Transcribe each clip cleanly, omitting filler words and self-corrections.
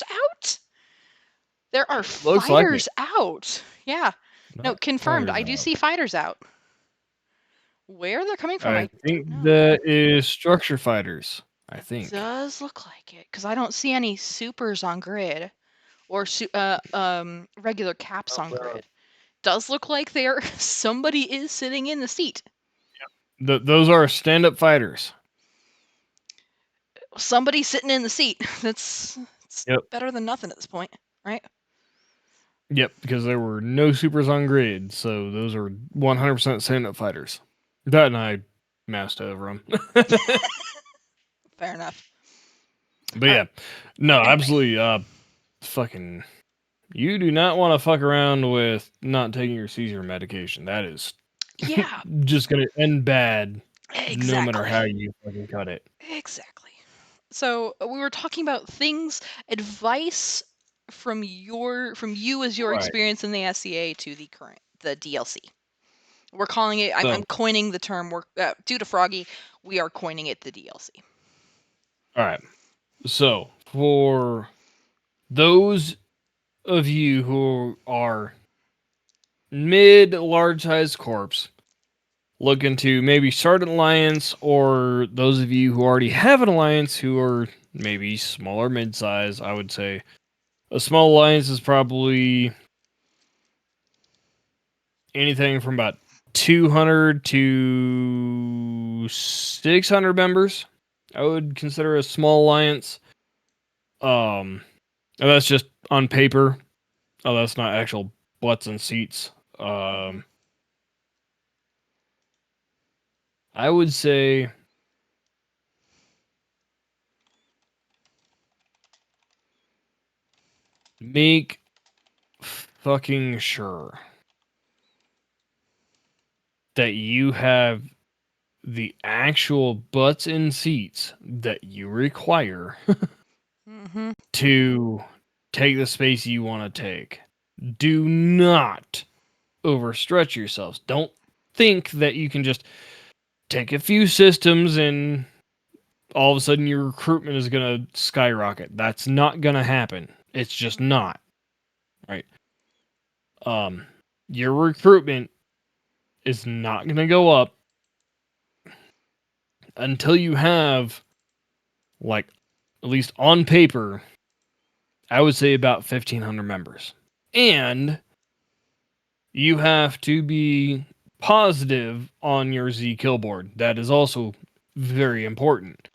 fighters out? There are Looks like it. fighters out. Yeah. No, Not confirmed. fighters I do out. see fighters out. Where they're coming from, I I think don't know. that is structure fighters. I It think. does look like it, because I don't see any supers on grid or regular caps on grid. Does look like there somebody is sitting in the seat. Those are stand-up fighters. Somebody sitting in the seat. That's Yep. better than nothing at this point, right? Yep, because there were no supers on grid, so those are 100% stand-up fighters. That and I massed over them. Fair enough. But yeah, Alright. no, Anyway. absolutely. Fucking, you do not want to fuck around with not taking your seizure medication. That is Yeah, just gonna end bad, no matter exactly. how you fucking cut it. Exactly. So we were talking about things, advice from you as your Right. experience in the SCA to the DLC. We're calling it. I'm So, coining the term. We're due to Froggy. We are coining it the DLC. all right. So, for those of you who are mid large size corps looking to maybe start an alliance, or those of you who already have an alliance who are maybe smaller mid size, I would say a small alliance is probably anything from about 200 to 600 members. I would consider a small alliance. And that's just on paper. Oh, that's not actual butts and seats. I would say make fucking sure that you have the actual butts and seats that you require Mm-hmm. to take the space you want to take. Do not overstretch yourselves. Don't think that you can just take a few systems and all of a sudden your recruitment is going to skyrocket. That's not going to happen. It's just not. Right? Your recruitment is not going to go up until you have, like, at least on paper, I would say about 1,500 members. And you have to be positive on your Z kill board. That is also very important.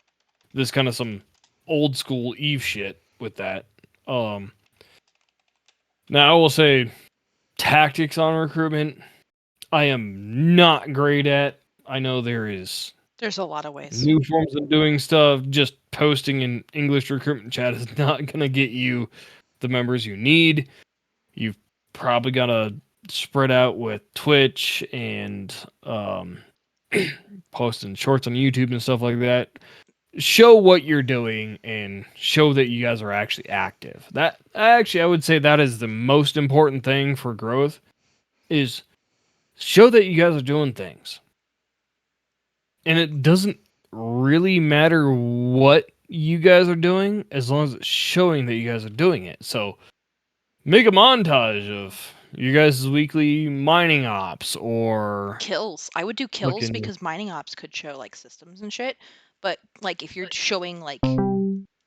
There's kind of some old school Eve shit with that. Now I will say tactics on recruitment, I am not great at. I know there's There's a lot of ways. new forms of doing stuff. Just posting in English recruitment chat is not going to get you the members you need. You've probably got to spread out with Twitch and posting shorts on YouTube and stuff like that. Show what you're doing and show that you guys are actually active. That actually, I would say that is the most important thing for growth is show that you guys are doing things. And it doesn't really matter what you guys are doing as long as it's showing that you guys are doing it. So make a montage of you guys' weekly mining ops or Kills. I would do kills looking. because mining ops could show like systems and shit. But like if you're showing like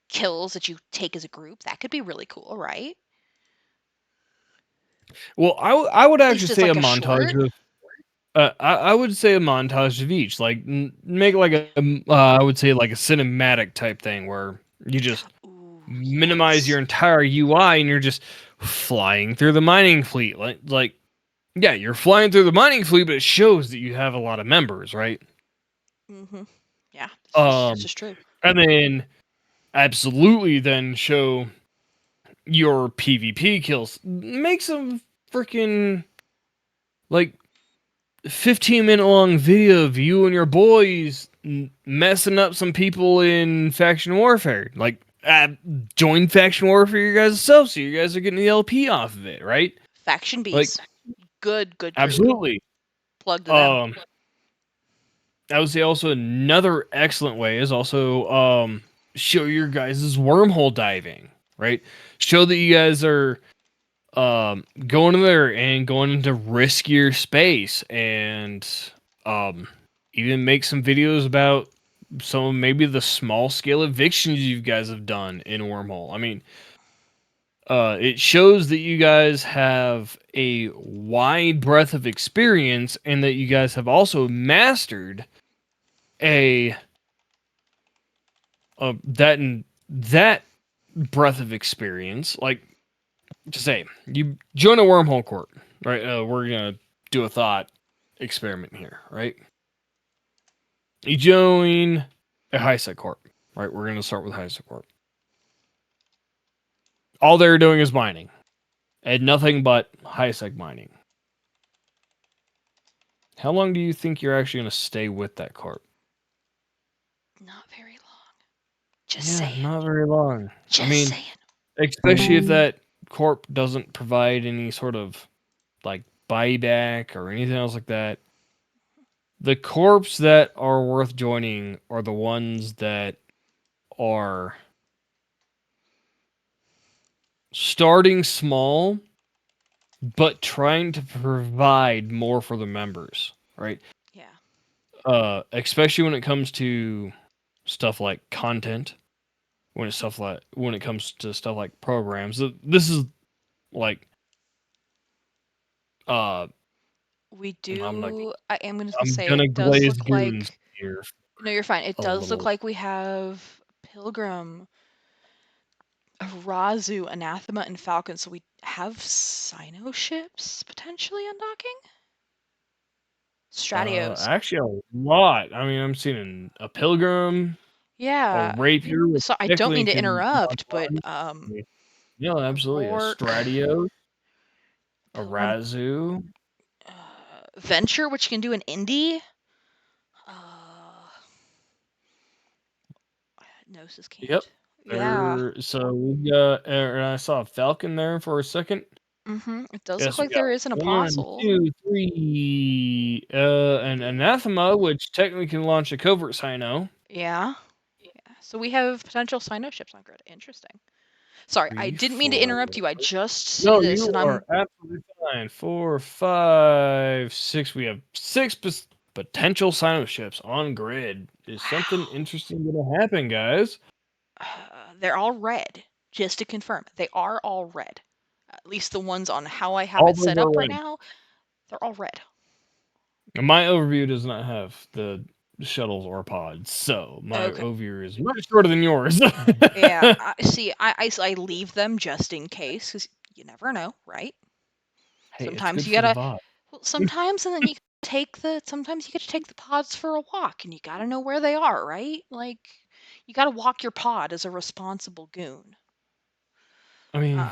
kills that you take as a group, that could be really cool, right? Well, I would At actually least it's say a like a montage short. of. I would say a montage of each. Like make like a I would say like a cinematic type thing where you just Ooh, minimize yes. your entire UI and you're just flying through the mining fleet. Like yeah, you're flying through the mining fleet, but it shows that you have a lot of members, right? Mm-hmm. Yeah, this Um, is true. and then absolutely then show your PvP kills. Make some freaking like 15-minute long video of you and your boys messing up some people in faction warfare. Like join faction warfare you guys yourself, so you guys are getting the LP off of it, right? Faction Like Bees. Good group. absolutely. Plug to them. I would say also another excellent way is also show your guys' wormhole diving. right? Show that you guys are going in there and going into riskier space, and um, even make some videos about some maybe the small scale evictions you guys have done in Wormhole. I mean, it shows that you guys have a wide breadth of experience and that you guys have also mastered a that breadth of experience. Like, to say, you join a wormhole court, right? We're gonna do a thought experiment here, right? You join a high sec court, right? We're gonna start with high sec court. All they're doing is mining, and nothing but high sec mining. How long do you think you're actually gonna stay with that court? Not very long. Just Yeah, saying. not very long. I Just mean, saying. especially if that corp doesn't provide any sort of like buyback or anything else like that. The corps that are worth joining are the ones that are starting small but trying to provide more for the members, right? Yeah. Especially when it comes to stuff like content, when it comes to stuff like programs. This is like uh We I'm not do. I am going to I'm say gonna it does glaze look goons like. here No, you're fine. It a does look little. like we have Pilgrim, Razu, Anathema, and Falcon. So we have Sino ships potentially undocking. Stratios. Actually, a lot. I mean, I'm seeing a pilgrim, a Yeah. rapier, which So I don't technically mean to can launch interrupt, but on. Yeah, absolutely. A Rourke, Stradio, a Pilgrim, Razu. Venture, which can do an indie. Uh, Gnosis Yep. can't. Yeah. There. So we got. And I saw a Falcon there for a second. It does look Yes, we like got there is an one, apostle. two, three. An anathema, which technically can launch a covert Sino. Yeah. Yeah. So we have potential Sino ships on grid. Interesting. Sorry, I Three, didn't mean to four. interrupt you. I just see No, this you and are I'm absolutely fine. 4, 5, 6. We have six potential Sino ships on grid. Is something wow. interesting going to happen, guys? They're all red. Just to confirm, they are all red. At least the ones on how I have All it those set are up right red. now, they're all red. My overview does not have the shuttles or pods, so my Okay. overview is much shorter than yours. Yeah. See, I leave them just in case, because you never know, right? Hey, it's Sometimes good you for the gotta. VOD. Well, sometimes, and then you take the. Sometimes you get to take the pods for a walk, and you gotta know where they are, right? Like, you gotta walk your pod as a responsible goon. I mean, Uh,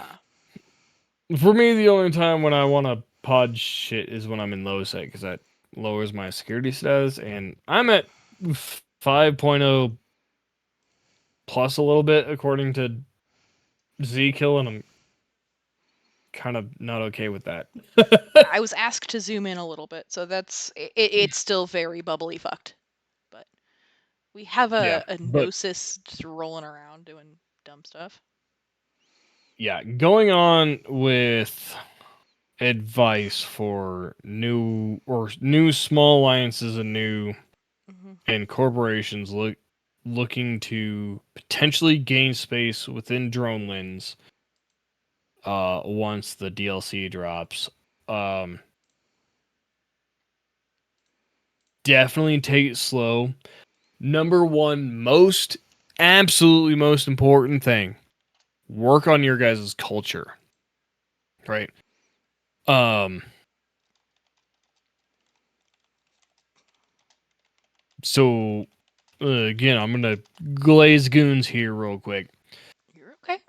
for me, the only time when I want to pod shit is when I'm in low sec, because that lowers my security status, and I'm at 5.0 plus a little bit according to Zkill, and I'm kind of not okay with that. I was asked to zoom in a little bit, so it's still very bubbly fucked. But we have Yeah, a but gnosis just rolling around doing dumb stuff. yeah, going on with advice for new small alliances and new hmm and corporations looking to potentially gain space within drone lens once the DLC drops. Um Definitely take it slow. Number one, absolutely most important thing, work on your guys' culture, right? Um so again, I'm gonna glaze goons here real quick. You're okay.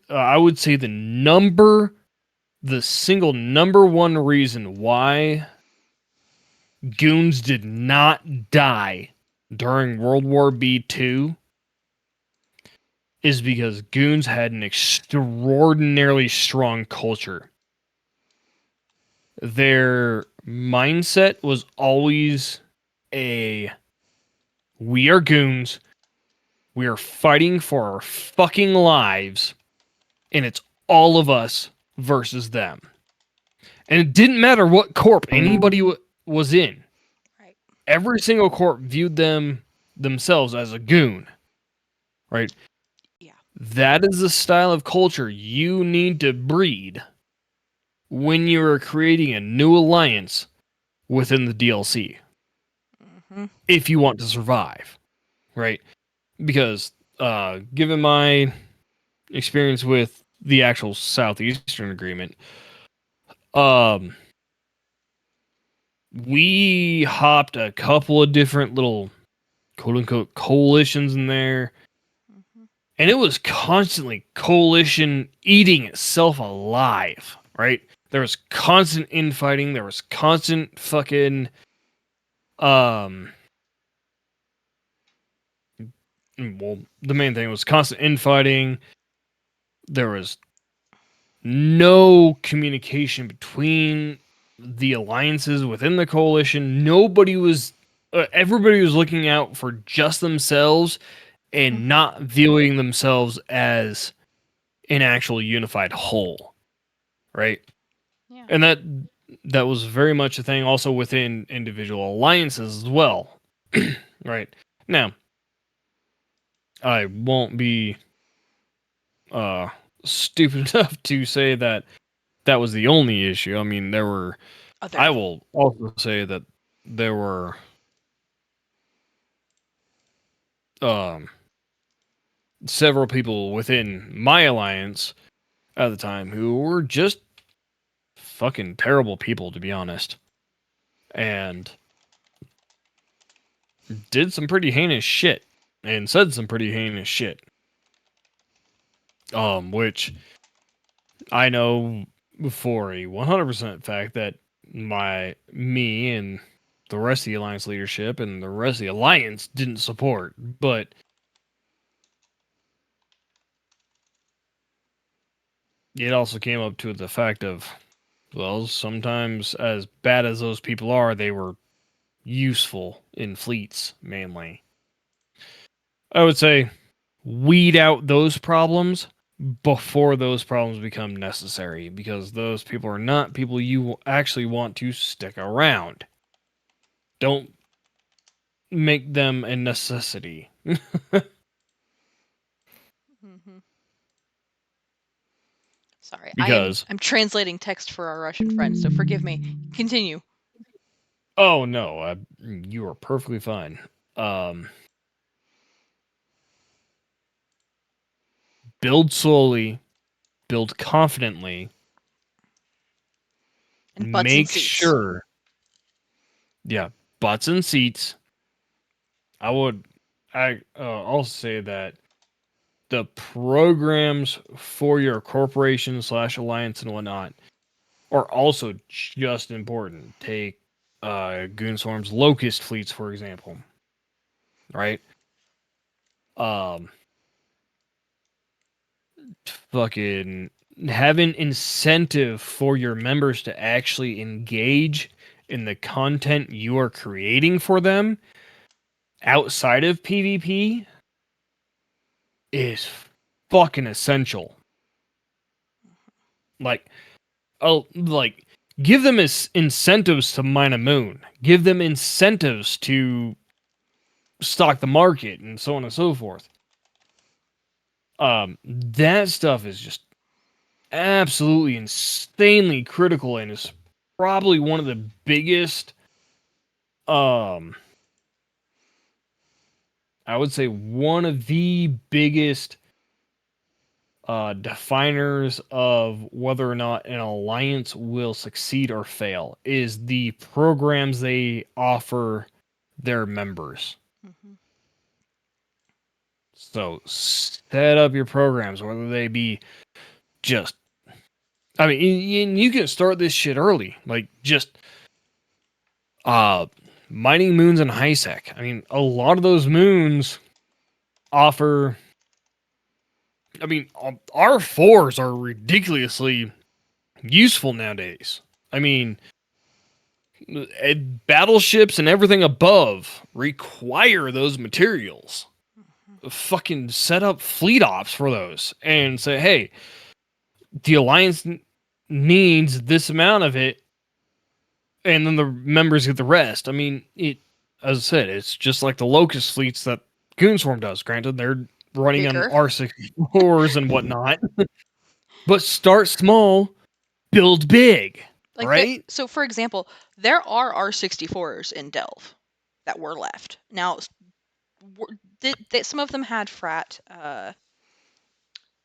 I would say the single number one reason why goons did not die during World War B2 is because goons had an extraordinarily strong culture. Their mindset was always a we are goons. We are fighting for our fucking lives, and it's all of us versus them. And it didn't matter what corp anybody was in. Right. Every single corp viewed themselves as a goon, right? Yeah. That is the style of culture you need to breed when you are creating a new alliance within the DLC Mm-hmm. if you want to survive, right? Because given my experience with the actual Southeastern Agreement, um, we hopped a couple of different little quote unquote coalitions in there, Mm-hmm. and it was constantly coalition eating itself alive, right? There was constant infighting, there was constant fucking um well, the main thing was constant infighting. There was no communication between the alliances within the coalition. Everybody was looking out for just themselves and Mm-hmm. not viewing themselves as an actual unified whole, right? Yeah. And that was very much a thing also within individual alliances as well. Right. Now, I won't be uh stupid enough to say that that was the only issue. I mean, Other. I will also say that there were um several people within my alliance at the time who were just fucking terrible people, to be honest, and did some pretty heinous shit and said some pretty heinous shit. Which I know for a 100% fact that me and the rest of the alliance leadership and the rest of the alliance didn't support, but it also came up to the fact of, well, sometimes as bad as those people are, they were useful in fleets mainly. I would say weed out those problems before those problems become necessary, because those people are not people you actually want to stick around. Don't make them a necessity. Mm-hmm. Sorry, Because, I'm translating text for our Russian friends, so forgive me. Continue. oh no, you are perfectly fine. Um, Build slowly, build confidently, And butts and make seats. sure, yeah, butts and seats. I would, I also say that the programs for your corporation slash alliance and whatnot are also just important. Take Goonswarm's Locust fleets, for example, right? Um, Fucking have an incentive for your members to actually engage in the content you are creating for them outside of PvP is fucking essential. Like, like give them incentives to mine a moon. Give them incentives to stock the market and so on and so forth. That stuff is just absolutely insanely critical and is probably one of the biggest um I would say one of the biggest definers of whether or not an alliance will succeed or fail is the programs they offer their members. Mm-hmm. So set up your programs, whether they be just, I mean, you can start this shit early, like just uh mining moons in high sec. I mean, a lot of those moons offer. I mean, R4s are ridiculously useful nowadays. I mean, battleships and everything above require those materials. fucking set up fleet ops for those and say, hey, the alliance needs this amount of it, and then the members get the rest. I mean, as I said, it's just like the Locust fleets that Goonswarm does. Granted, they're running on Bigger. R64s and whatnot, but start small, build big, Like right? so for example, there are R64s in Delve that were left. Now some of them had frat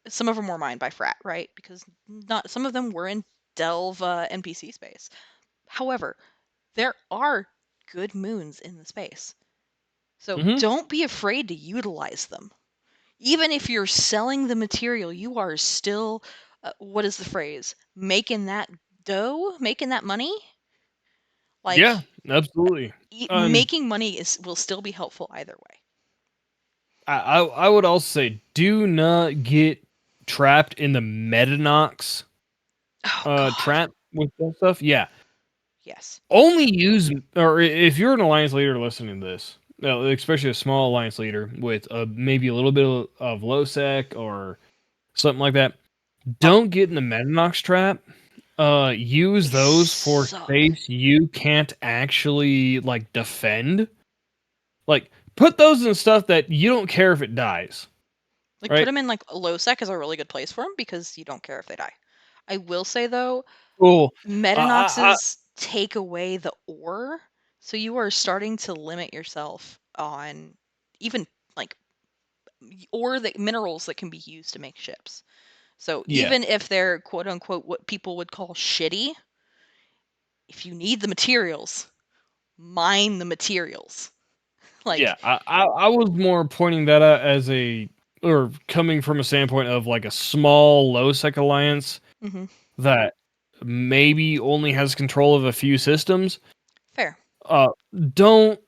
some of them were mined by frat, right? Because not some of them were in Delve NPC space. However, there are good moons in the space. So Mm-hmm. don't be afraid to utilize them. Even if you're selling the material, you are still, what is the phrase? Making that dough, making that money. Yeah, Like absolutely. making money will still be helpful either way. I would also say do not get trapped in the Metanox Oh God, trap with that stuff. Yeah, yes. only use, or if you're an alliance leader listening to this, especially a small alliance leader with maybe a little bit of low sec or something like that, Oh, don't get in the Metanox trap. Use they those for suck. space you can't actually like defend. Like put those in stuff that you don't care if it dies, Like put right? them in like a low sec is a really good place for them because you don't care if they die. I will say though, Cool. I Metanoxes take away the ore, so you are starting to limit yourself on even like ore that minerals that can be used to make ships. So yeah. even if they're quote unquote what people would call shitty, if you need the materials, mine the materials. Yeah, Like, I was more pointing that out as a, or coming from a standpoint of like a small low sec alliance hmm that maybe only has control of a few systems. fair. Uh, don't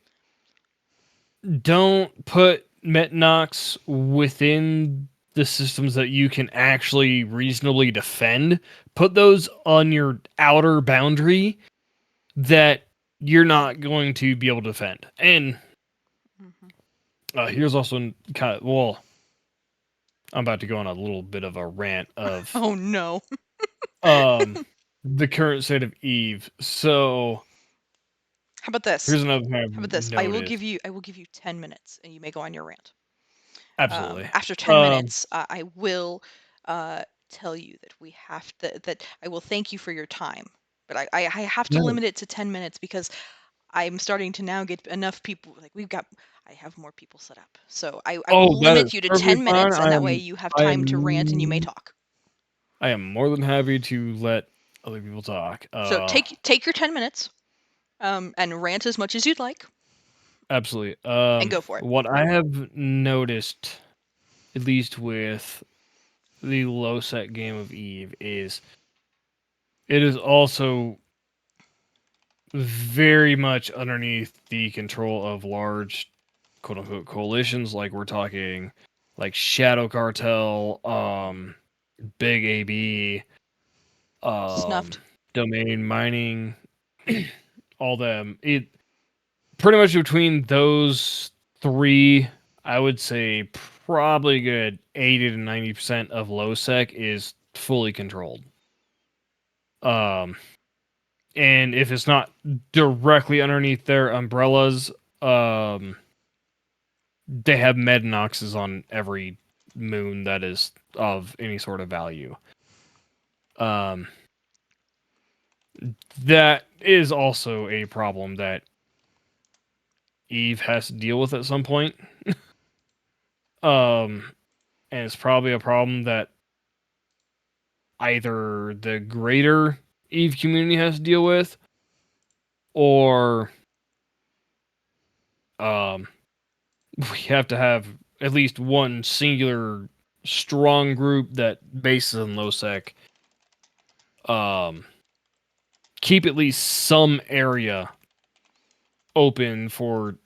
don't put Metnox within the systems that you can actually reasonably defend. Put those on your outer boundary that you're not going to be able to defend. And hmm here's also kind of, well, I'm about to go on a little bit of a rant of Oh no. um the current state of Eve. So How about this? here's another thing How about I've this? noticed. I will give you 10 minutes and you may go on your rant. Absolutely. After 10 Um minutes, I will tell you that we have that I will thank you for your time. But I have to no. limit it to 10 minutes because I'm starting to now get enough people. Like I have more people set up. So I Oh, will that limit is you to perfectly 10 fine. minutes, and that way you have I time to rant and you may am talk. I am more than happy to let other people talk. So take your 10 minutes, and rant as much as you'd like, Absolutely. and go for it. What I have noticed, at least with the low set game of Eve, is it is also very much underneath the control of large quote unquote coalitions. Like we're talking like Shadow Cartel, Big AB, um, Snuffed. Domain Mining, all them. It pretty much between those three, I would say probably good 80 to 90% of low sec is fully controlled. Um, and if it's not directly underneath their umbrellas, um, they have Mednoxes on every moon that is of any sort of value. Um, that is also a problem that Eve has to deal with at some point. Um, and it's probably a problem that either the greater Eve community has to deal with, or um, we have to have at least one singular strong group that bases in low sec. Um, keep at least some area open for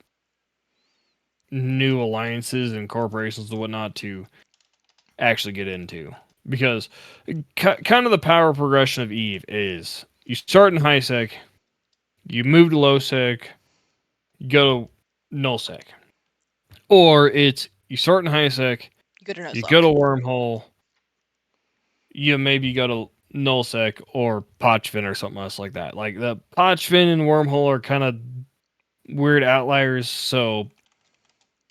new alliances and corporations and whatnot to actually get into. Because kind of the power progression of Eve is you start in high sec, you move to low sec, you go to null sec. Or it's you start in high sec, Good to know, you go to Zombie. wormhole, you maybe go to nullsec or Pochfin or something else like that. Like the Pochfin and wormhole are kind of weird outliers. So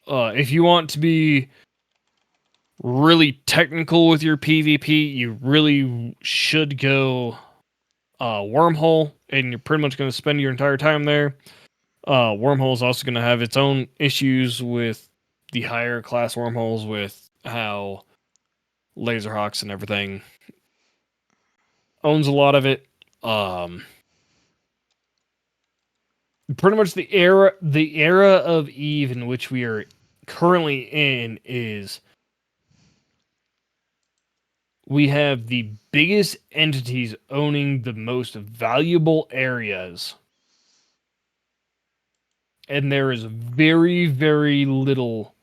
if you want to be really technical with your PvP, you really should go wormhole, and you're pretty much going to spend your entire time there. Wormhole is also going to have its own issues with the higher class wormholes, with how Laserhawks and everything owns a lot of it. Pretty much the era of Eve in which we are currently in is we have the biggest entities owning the most valuable areas, and there is very, very little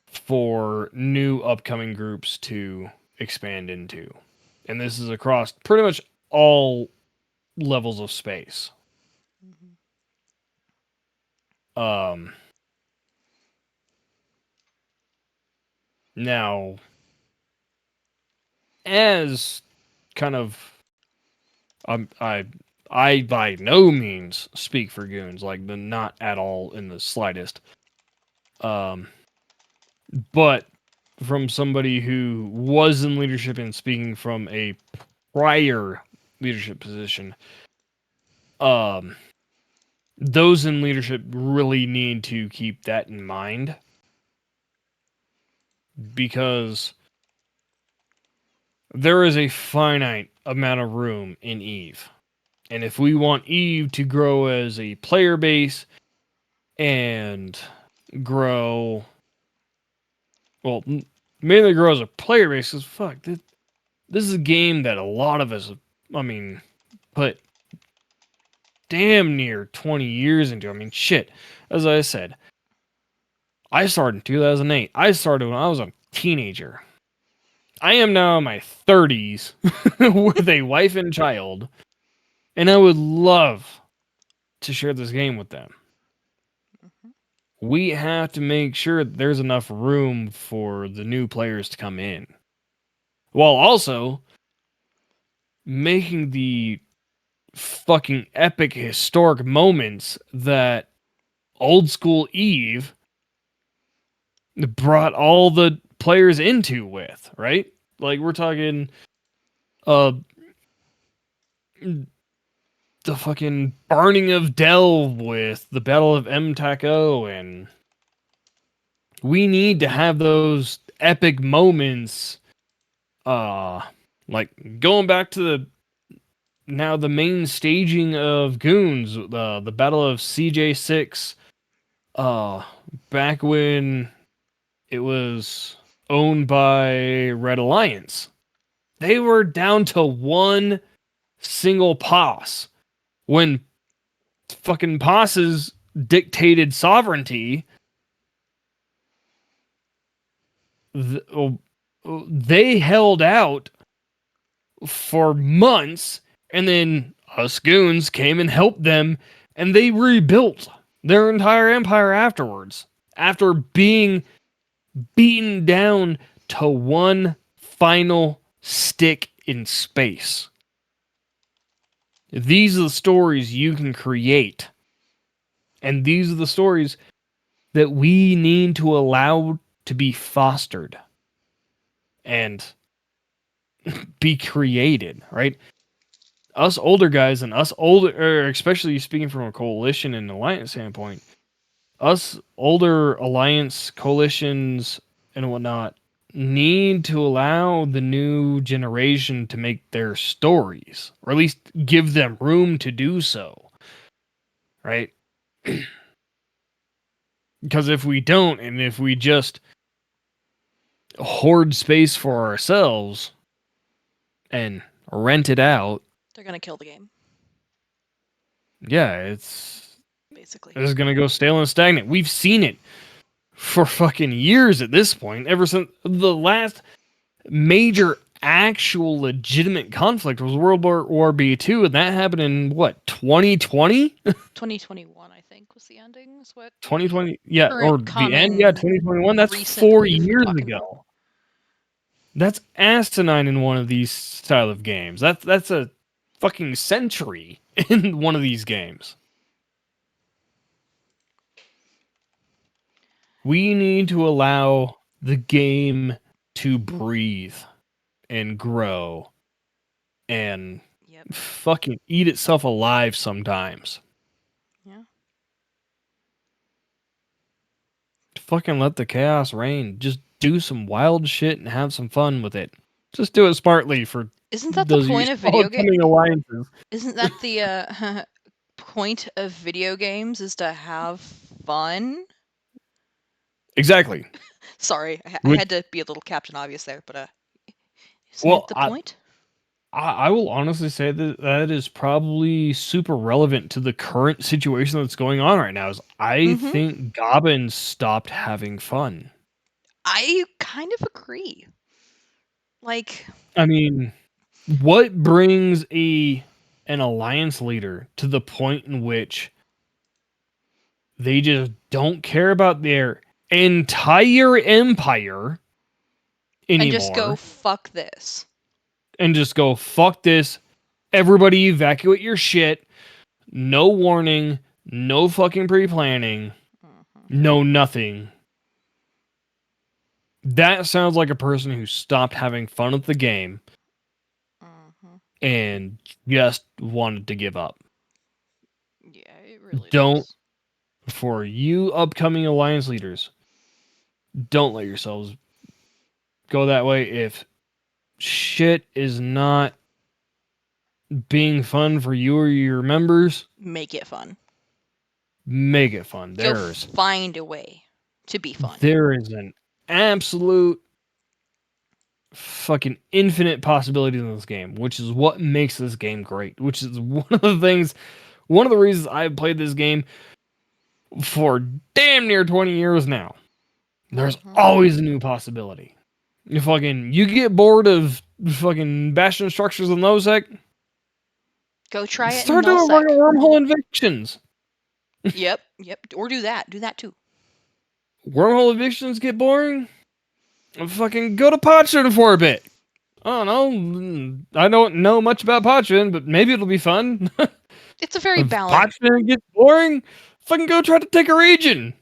for new upcoming groups to expand into. And this is across pretty much all levels of space. Um Now, as kind of I by no means speak for goons, like the not at all in the slightest. But from somebody who was in leadership and speaking from a prior leadership position, those in leadership really need to keep that in mind, because there is a finite amount of room in Eve. And if we want Eve to grow as a player base and grow, well, mainly grow as a player base, because fuck, this is a game that a lot of us, I mean, put damn near 20 years into. I mean, shit. As I said, I started in 2008. I started when I was a teenager. I am now in my 30s with a wife and child, and I would love to share this game with them. We have to make sure that there's enough room for the new players to come in, while also making the fucking epic historic moments that old school Eve brought all the players into with, right? Like we're talking uh the fucking burning of Delve with the Battle of M Taco, and we need to have those epic moments, like going back to the main staging of Goons, the Battle of CJ6, back when it was owned by Red Alliance. They were down to one single POS when fucking POSes dictated sovereignty. They held out for months, and then us goons came and helped them, and they rebuilt their entire empire afterwards, after being beaten down to one final stick in space. These are the stories you can create, and these are the stories that we need to allow to be fostered and be created, right? Us older guys and us older, or especially speaking from a coalition and alliance standpoint, us older alliance coalitions and whatnot need to allow the new generation to make their stories, or at least give them room to do so, right? Because if we don't, and if we just hoard space for ourselves and rent it out, They're gonna kill the game, yeah, it's basically. gonna go stale and stagnant. We've seen it for fucking years at this point, ever since the last major actual legitimate conflict was World War B2, and that happened in what, 2020? 2021, I think, was the ending. Is what 2020, yeah, current or the end, yeah, common 2021. That's recently 4 have been years talking about. ago. That's asinine in one of these style of games. That's a fucking century in one of these games. We need to allow the game to breathe and grow and Yep. fucking eat itself alive sometimes. Yeah. Fucking let the chaos reign. Just do some wild shit and have some fun with it. Just do it smartly for Isn't that the those of you point of small video game? upcoming alliances. Isn't that the point of video games is to have fun? Exactly. Sorry, I Which, had to be a little Captain Obvious there, but isn't it well, the point? I will honestly say that that is probably super relevant to the current situation that's going on right now. Is I Mm-hmm. think Gobbins stopped having fun. I kind of agree. Like, I mean, what brings an alliance leader to the point in which they just don't care about their entire empire and just go anymore fuck this. and just go, fuck this. Everybody evacuate your shit. No warning. No fucking pre planning. Mm-hmm. No nothing. That sounds like a person who stopped having fun with the game Mm-hmm. and just wanted to give up. Yeah, it really Don't, does. for you upcoming alliance leaders, don't let yourselves go that way. If shit is not being fun for you or your members, Make it fun. make it fun. Go find a way to be fun. There is an absolute fucking infinite possibilities in this game, which is what makes this game great. Which is one of the things, one of the reasons I've played this game for damn near 20 years now. There's Mm-hmm. always a new possibility. You get bored of fucking bastion structures in those sec, Go try it in start doing fucking nullsec. wormhole evictions. Yep, yep. Or do that. Do that too. Wormhole evictions get boring. Fucking go to Potchin for a bit. I don't know. I don't know much about Potchin, but maybe it'll be fun. It's a very If balanced. Potchin gets boring, fucking go try to take a region.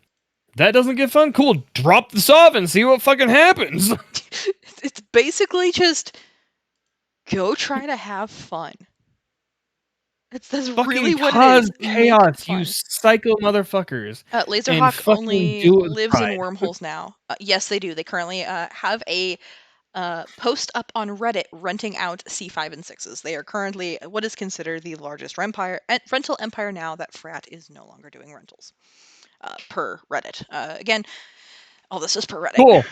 That doesn't get fun. Cool. Drop the sov and see what fucking happens. It's basically just go try to have fun. That's really Fucking what it cause is. Make it chaos, you fun. psycho motherfuckers. And Laserhawk fucking only do it with lives in pride. wormholes now. Yes, they do. They currently have a post up on Reddit renting out C5 and 6s. They are currently what is considered the largest rental empire now that Frat is no longer doing rentals. Per Reddit. Again, all this is per Reddit. Cool.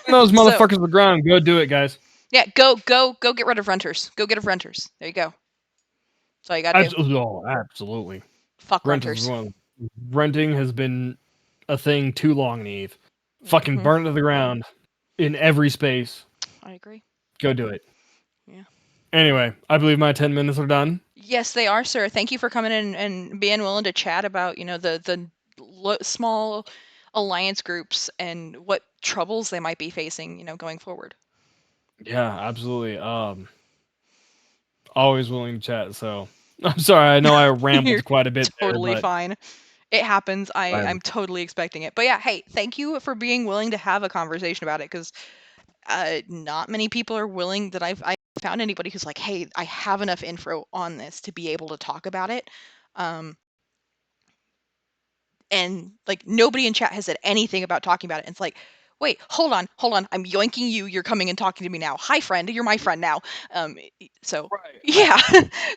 Those So motherfuckers on the ground. Go do it, guys. yeah, go get rid of renters. Go get rid of renters. There you go. That's all you gotta do. Absolutely. Oh, absolutely. Fuck Rentals is renters. one. Renting has been a thing too long, Neve. Fucking Mm-hmm. burn it to the ground in every space. I agree. Go do it. Yeah. Anyway, I believe my 10 minutes are done. Yes, they are, sir. Thank you for coming in and being willing to chat about, the small alliance groups and what troubles they might be facing, going forward. Yeah, absolutely. Always willing to chat. So I'm sorry. I know I You're rambled quite a bit there, totally but fine. It happens. I'm I'm totally expecting it. But yeah, hey, thank you for being willing to have a conversation about it because not many people are willing that I found anybody who's like, hey, I have enough info on this to be able to talk about it. Um, and like nobody in chat has said anything about talking about it. And it's like, wait, hold on, I'm yoinking you. You're coming and talking to me now. Hi, friend. You're my friend now. So right. yeah,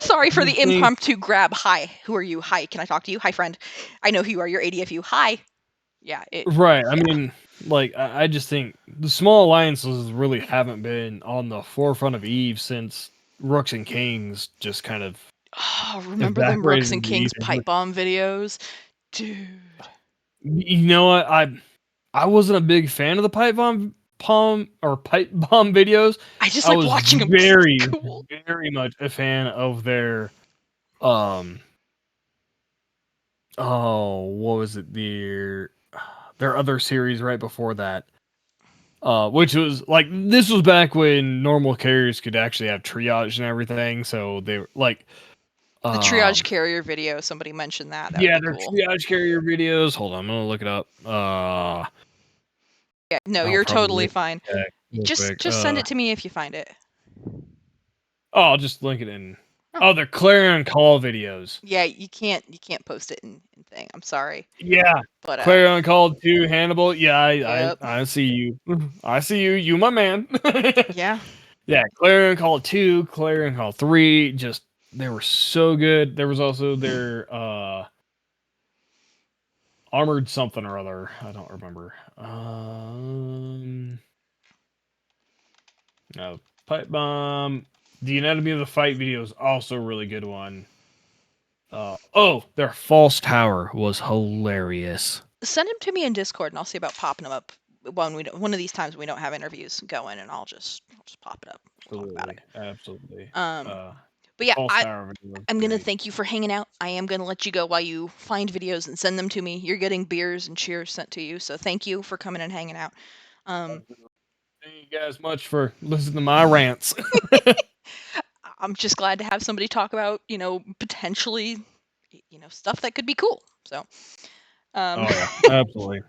sorry for the Just think, impromptu grab. Hi, who are you? Hi, can I talk to you? Hi, friend. I know who you are. You're ADFU. Hi. Yeah. right. I Yeah. mean, like, I just think the small alliances really haven't been on the forefront of Eve since Rooks and Kings just kind of Oh, remember them Rooks evaporated and into Kings ether. pipe bomb videos, dude. You know what? I wasn't a big fan of the pipe bomb videos, I just I like was watching them 'cause it's very, cool. very much a fan of their um what was it, their other series right before that. Which was like, this was back when normal carriers could actually have triage and everything, so they were like, The triage um carrier video, somebody mentioned that. That would yeah, be their cool. triage carrier videos. Hold on, I'm gonna look it up. Yeah, no, I'll you're probably totally link fine. it back real quick. Just send it to me if you find it. I'll just link it in. Oh, Oh, they're Clarion Call videos. yeah, you can't post it in thing. I'm sorry, Yeah. but Clarion Call 2, Hannibal. Yeah, yep, I see you. I see you. You my man. yeah, Yeah, Clarion Call 2, Clarion Call 3, just they were so good. There was also their armored something or other. I don't remember. No, pipe bomb. The Anatomy of the Fight video is also a really good one. Their false tower was hilarious. send them to me in Discord, and I'll see about popping them up one of these times we don't have interviews going, and I'll just pop it up. We'll talk about it. Absolutely, absolutely. Um, Uh, but yeah, false tower video was I'm gonna great. thank you for hanging out. I am gonna let you go while you find videos and send them to me. You're getting beers and cheers sent to you, so thank you for coming and hanging out. Um, Thank you guys much for listening to my rants. I'm just glad to have somebody talk about, potentially, stuff that could be cool. So, um, Oh yeah, absolutely.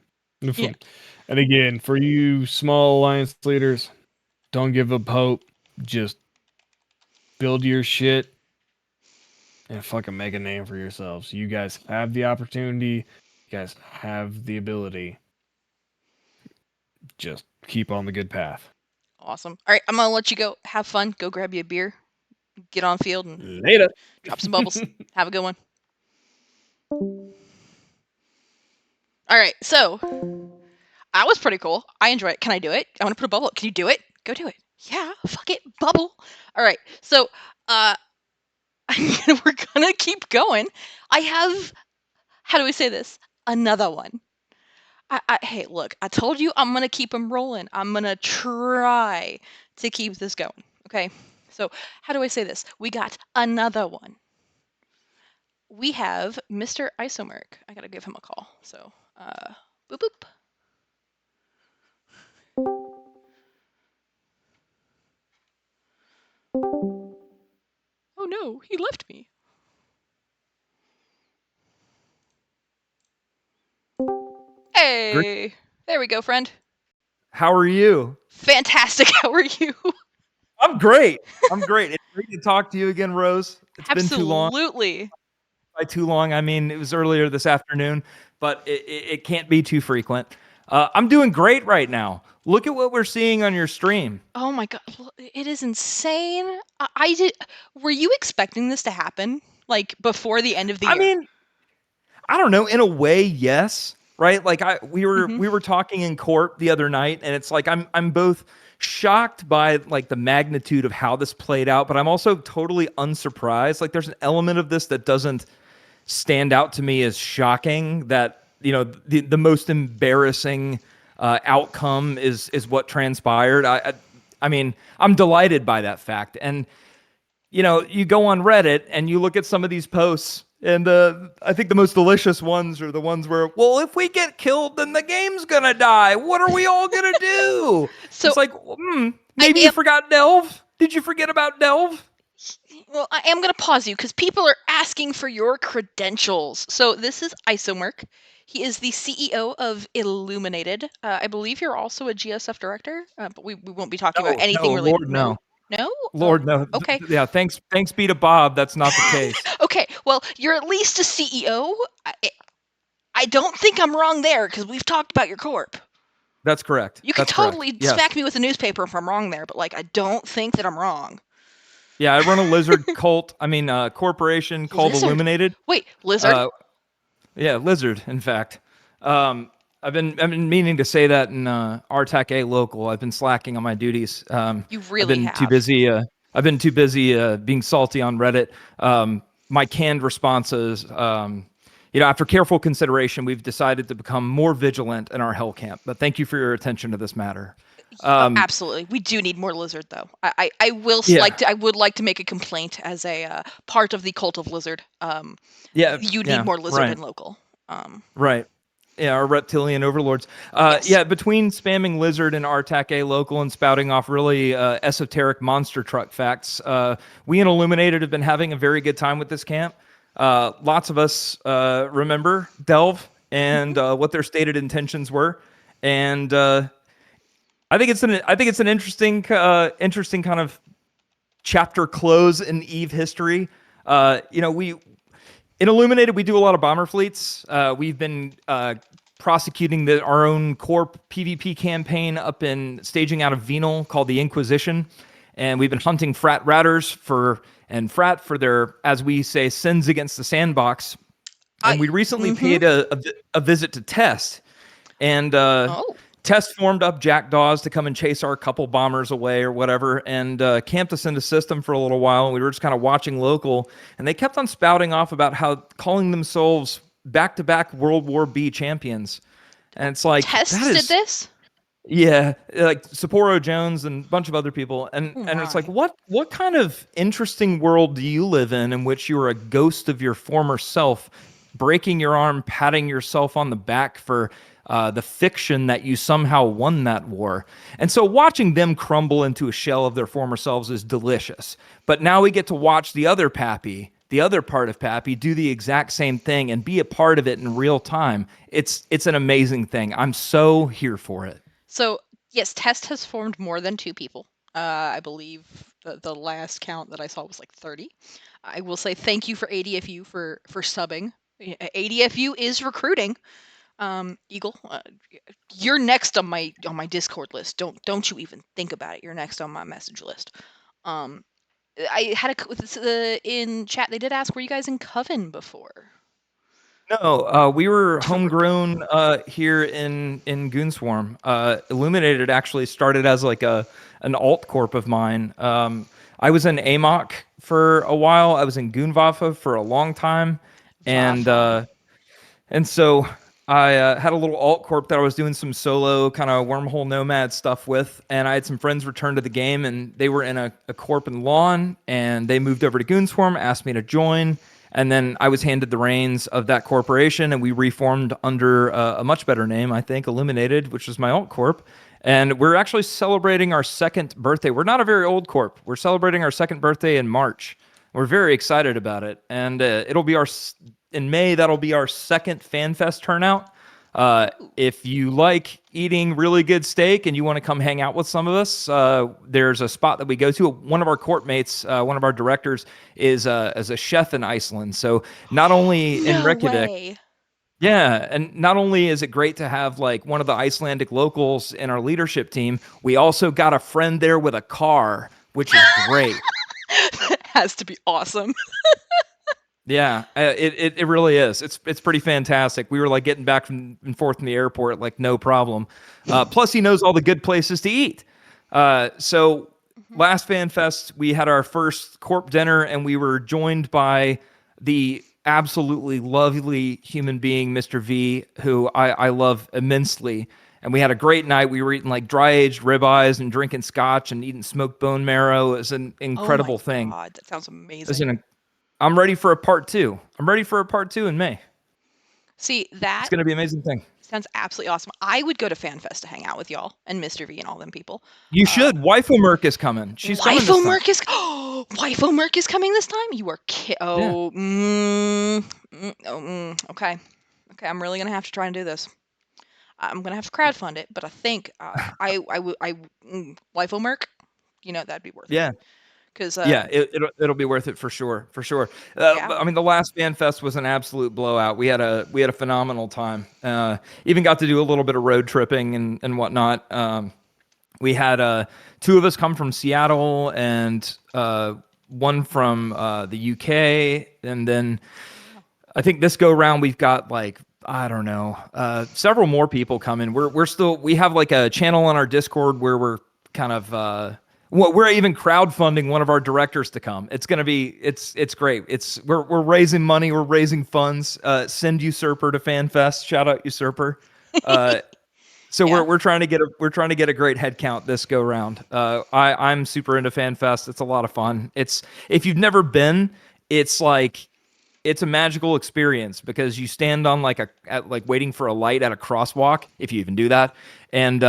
yeah, And again, for you small alliance leaders, don't give up hope. Just build your shit and fucking make a name for yourselves. You guys have the opportunity. You guys have the ability. Just keep on the good path. awesome. All right, I'm gonna let you go. Have fun. Go grab you a beer. Get on field and Later. drop some bubbles. Have a good one. All right, so that was pretty cool. I enjoy it. Can I do it? I want to put a bubble. Can you do it? Go do it. Yeah, fuck it, bubble. All right, so uh, we're gonna keep going. I have, how do we say this? Another one. Hey, look, I told you I'm gonna keep them rolling. I'm gonna try to keep this going. Okay, so how do I say this? We got another one. We have Mr. Isomerc. I gotta give him a call. So, boop boop. Oh no, he left me. Great. Hey, there we go, friend. How are you? Fantastic. How are you? I'm great. I'm great. It's great to talk to you again, Rose. It's been too long. Absolutely. By too long, I mean it was earlier this afternoon, but it can't be too frequent. I'm doing great right now. Look at what we're seeing on your stream. Oh my god, it is insane. I did. Were you expecting this to happen like before the end of the I year? mean, I don't know. In a way, yes. Right? Like we were Hmm. we were talking in court the other night, and it's like I'm both shocked by like the magnitude of how this played out, but I'm also totally unsurprised. Like there's an element of this that doesn't stand out to me as shocking, that the most embarrassing outcome is what transpired. I mean, I'm delighted by that fact. And you go on Reddit and you look at some of these posts, and I think the most delicious ones are the ones where, well, if we get killed, then the game's gonna die. What are we all gonna do? So It's like, I maybe you am. forgot Delve. Did you forget about Delve? Well, I am going to pause you because people are asking for your credentials. So this is Isomerc. He is the CEO of Illuminated. I believe you're also a GSF director, but we won't be talking about No, anything no, really. Lord, No, no. no. Oh, Lord, no. okay. Yeah, thanks be to Bob. That's not the case. Okay. Well, you're at least a CEO. I don't think I'm wrong there because we've talked about your corp. That's correct. You could That's correct. totally Yes. smack me with a newspaper if I'm wrong there, but like I don't think that I'm wrong. Yeah, I run a lizard corporation called Lizard. Illuminated. Wait, lizard. Uh, yeah, lizard. In fact, I've been meaning to say that in RTAC A local. I've been slacking on my duties. You I've really been too have. busy. I've been too busy being salty on Reddit. My canned responses. After careful consideration, we've decided to become more vigilant in our hell camp. But thank you for your attention to this matter. Oh, absolutely. We do need more lizard, though. I will Yeah. I would like to make a complaint as a part of the cult of lizard. Yeah, You need yeah, more lizard right, in local. right. Yeah, our reptilian overlords. Yes. Yeah, between spamming lizard and Artak A local and spouting off really esoteric monster truck facts, we in Illuminated have been having a very good time with this camp. Lots of us remember Delve and what their stated intentions were, and I think it's an interesting kind of chapter close in Eve history. We in Illuminated, we do a lot of bomber fleets. We've been prosecuting our own core PvP campaign up in staging out of Venal called the Inquisition, and we've been hunting frat ratters and frat for their, as we say, sins against the sandbox. And I. we recently Mm-hmm. paid a visit to Test, and Oh. Test formed up jackdaws to come and chase our couple bombers away or whatever, and camped us into system for a little while. And we were just kind of watching local, and they kept on spouting off about how calling themselves back-to-back World War B champions. And it's like that Tests did is this? yeah, like Sapporo Jones and a bunch of other people, and Oh it's like my. what kind of interesting world do you live in which you are a ghost of your former self, breaking your arm, patting yourself on the back for the fiction that you somehow won that war. And so watching them crumble into a shell of their former selves is delicious. But now we get to watch the other Pappy, the other part of Pappy, do the exact same thing and be a part of it in real time. It's an amazing thing. I'm so here for it. So yes, Test has formed more than 2 people. I believe the last count that I saw was like 30. I will say thank you for ADFU for subbing. ADFU is recruiting. Eagle, you're next on my Discord list. Don't you even think about it. You're next on my message list. Um, I had in chat. They did ask, were you guys in Coven before? No, we were homegrown here in Goonswarm. Illuminated actually started as like an alt corp of mine. I was in AMOC for a while. I was in Goonwaffen for a long time, and Vafa. and so I had a little alt corp that I was doing some solo kind of wormhole nomad stuff with, and I had some friends return to the game, and they were in a corp in Lawn, and they moved over to Goonswarm, asked me to join, and then I was handed the reins of that corporation, and we reformed under a much better name, I think, Illuminated, which is my alt corp. And we're actually celebrating our second birthday. We're not a very old corp. We're celebrating our second birthday in March. We're very excited about it, and it'll be in May. That'll be our second FanFest turnout. If you like eating really good steak and you want to come hang out with some of us, there's a spot that we go to. One of our court mates, one of our directors, is as a chef in Iceland. So not only in No Reykjavik, way. yeah, and not only is it great to have like one of the Icelandic locals in our leadership team, we also got a friend there with a car, which is great. That has to be awesome. Yeah, it really is. It's pretty fantastic. We were like getting back and forth from the airport like no problem. Plus, he knows all the good places to eat. So last Fan Fest, we had our first corp dinner, and we were joined by the absolutely lovely human being, Mr. V, who I love immensely. And we had a great night. We were eating like dry aged ribeyes and drinking scotch and eating smoked bone marrow. It was an Oh my incredible thing. god, that sounds It was amazing. an I'm ready for a part two. I'm ready for a part two in May. See, It's that going to be an amazing thing. sounds absolutely awesome. I would go to FanFest to hang out with y'all and Mr. V and all them people. You should. Waifu Merc is coming. She's coming this Waifu time. Merc is Waifu Merc is coming this time. You are Yeah. okay. Okay, I'm really gonna have to try and do this. I'm gonna have to crowdfund it, but I think Waifu Merc, that'd be worth it. Yeah. Because Yeah, it'll be worth it for sure, for sure. yeah. I mean, the last Fan Fest was an absolute blowout. We had a phenomenal time. Even got to do a little bit of road tripping and whatnot. We had 2 of us come from Seattle and one from the UK, and then I think this go round we've got like I don't know several more people coming. We have like a channel on our Discord where we're kind of we're even crowdfunding one of our directors to come. It's gonna be it's great. We're raising money. We're raising funds. Send Usurper to FanFest. Shout out Usurper. So Yeah. we're trying to get a great head count this go round. I'm super into FanFest. It's a lot of fun. It's if you've never been, it's like it's a magical experience because you stand on like waiting for a light at a crosswalk, if you even do that, and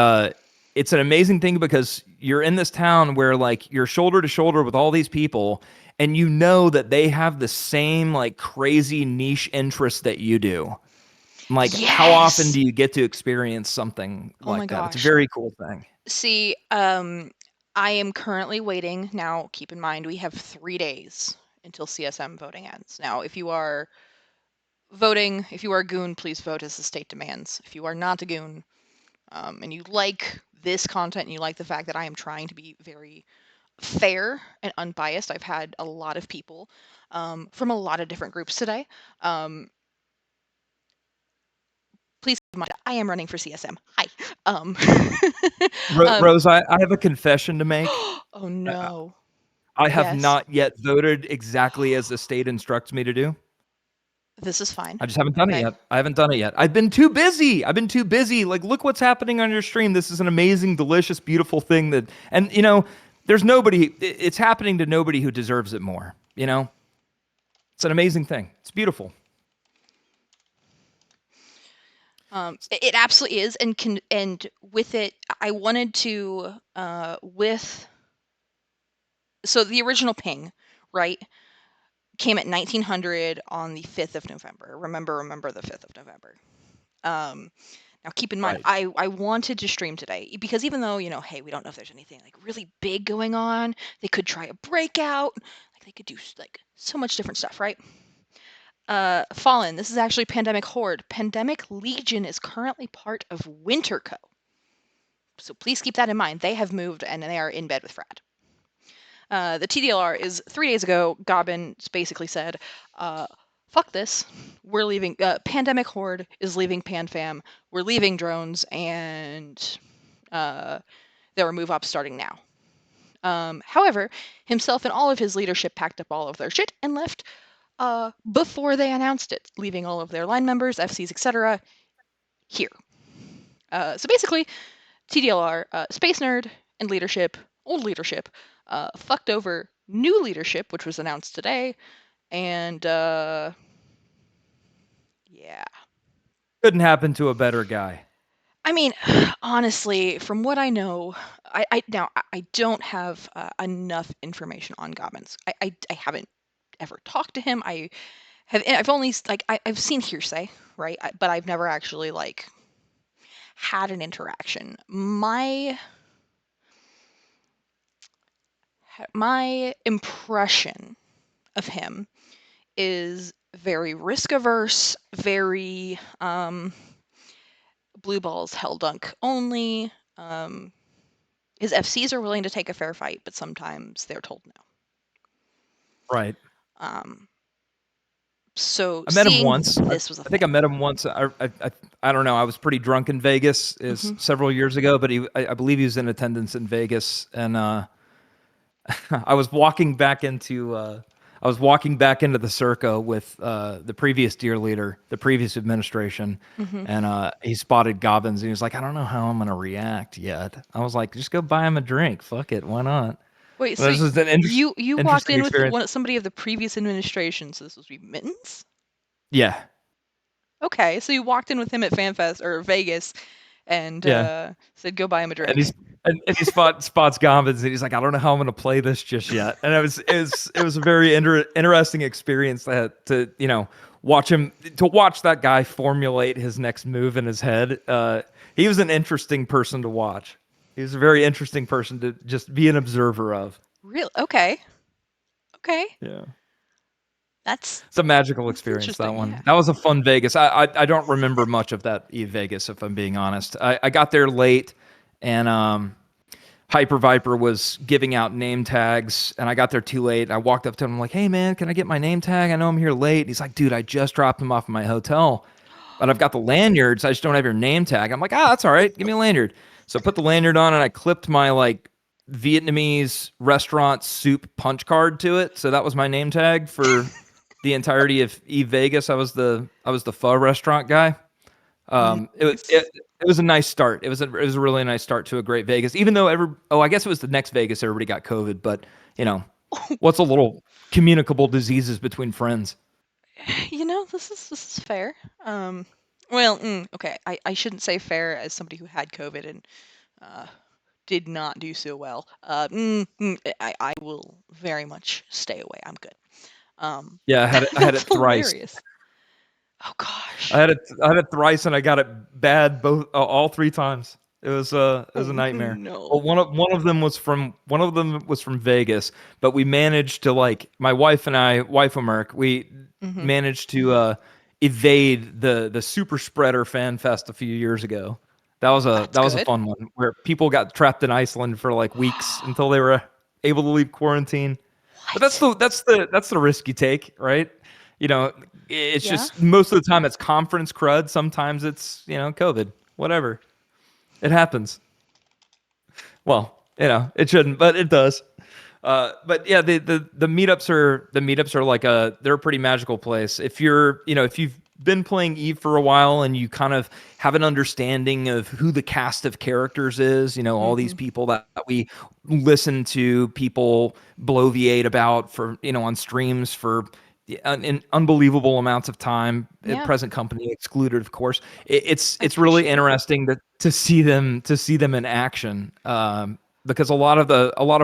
it's an amazing thing because you're in this town where like you're shoulder to shoulder with all these people, and you know that they have the same like crazy niche interests that you do. Like, how often Yes. do you get to experience something Oh my like that? It's a gosh. very cool thing. See, I am currently waiting. Now, keep in mind, we have 3 days until CSM voting ends. Now, if you are voting, if you are a goon, please vote as the state demands. If you are not a goon, and you like this content and you like the fact that I am trying to be very fair and unbiased, I've had a lot of people from a lot of different groups today. Um, please keep in mind, I am running for CSM. Hi. Um, um, Rose, I have a confession to make. oh I, no. I have Yes, not yet voted exactly as the state instructs me to do. this is fine. I just haven't done it Okay. yet. I haven't done it yet. I've been too busy. I've been too busy. Like, look what's happening on your stream. This is an amazing, delicious, beautiful thing that, and there's nobody, it's happening to nobody who deserves it more. It's an amazing thing. It's beautiful. It absolutely is, and with it, I wanted to with so the original ping, right, came at 1900 on the 5th of November. Remember the 5th of November. Now keep in mind, Right. I wanted to stream today because even though hey, we don't know if there's anything like really big going on, they could try a breakout, like they could do like so much different stuff, right? Fallen. This is actually Pandemic Horde. Pandemic Legion is currently part of Winterco. So please keep that in mind. They have moved and they are in bed with Frad. The TDLR is 3 days ago. Gobbin basically said, fuck this. We're leaving. Pandemic Horde is leaving PanFam. We're leaving drones, and there are move ups starting now. However, himself and all of his leadership packed up all of their shit and left before they announced it, leaving all of their line members, FCs, etc. here. So basically, TDLR, Space Nerd, and leadership, old leadership, fucked over new leadership, which was announced today, and yeah. Couldn't happen to a better guy. I mean, honestly, from what I know, I don't have enough information on Gobbins. I haven't ever talked to him. I've only like I've seen hearsay, right? But I've never actually like had an interaction. My impression of him is very risk averse, very blue balls hell dunk only. His FCs are willing to take a fair fight, but sometimes they're told no. Right. Um, so I met him seeing once. this was a I think I thing. met him once. I don't know. I was pretty drunk in Vegas is Hmm. several years ago, but I believe he was in attendance in Vegas, and I was walking back into the Circo with the previous deer leader, the previous administration, Hmm. and he spotted Gobbins, and he was like, "I don't know how I'm gonna react yet." I was like, "Just go buy him a drink. Fuck it, why not?" Wait, so This is an you walked interesting in with experience. somebody of the previous administration, so this was be Mittens? Yeah, Okay, so you walked in with him at FanFest or Vegas and yeah. said go buy him a And drink. he spots Gobbins, and he's like, "I don't know how I'm going to play this just yet." And it was a very interesting experience to watch that guy formulate his next move in his head. He was an interesting person to watch. He was a very interesting person to just be an observer of. Real okay. Okay. Yeah. That's It's a magical that's experience, that interesting, one. yeah. That was a fun Vegas. I don't remember much of that Vegas, if I'm being honest. I got there late, and Hyper Viper was giving out name tags, and I got there too late. I walked up to him, I'm like, "Hey man, can I get my name tag? I know I'm here late." He's like, "Dude, I just dropped him off at my hotel, but I've got the lanyards. I just don't have your name tag." I'm like, "Ah, that's all right. Give me a lanyard." So I put the lanyard on, and I clipped my like Vietnamese restaurant soup punch card to it. So that was my name tag for the entirety of Eve Vegas. I was the pho restaurant guy. It, Nice. It was a nice start. It was a really nice start to a great Vegas. Even though I guess it was the next Vegas everybody got COVID, but you know, what's a little communicable diseases between friends? This is fair. Um, well, okay, I shouldn't say fair as somebody who had COVID and uh, did not do so well. I will very much stay away. I'm good. Yeah, I had That's it thrice. hilarious. Oh I gosh. had it I had it thrice and I got it bad both all three times. It was a Oh nightmare. Well, no. one of them was from Vegas, but we managed to like my wife and I, wife of Merck, we Hmm. managed to evade the super spreader fan fest a few years ago. That's That was a good. fun one where people got trapped in Iceland for like weeks until they were able to leave quarantine. But What? that's the risk you take, right? You know, it's Yeah. just most of the time it's conference crud. Sometimes it's COVID. Whatever, it happens. Well, it shouldn't, but it does. But yeah, the meetups are like they're a pretty magical place. If you've been playing Eve for a while and you kind of have an understanding of who the cast of characters is, all these Hmm. people that we listen to people bloviate about for on streams for in unbelievable amounts of time, Yeah, present company excluded, of course. It's I it's really appreciate it. interesting to see them in action. Because a lot of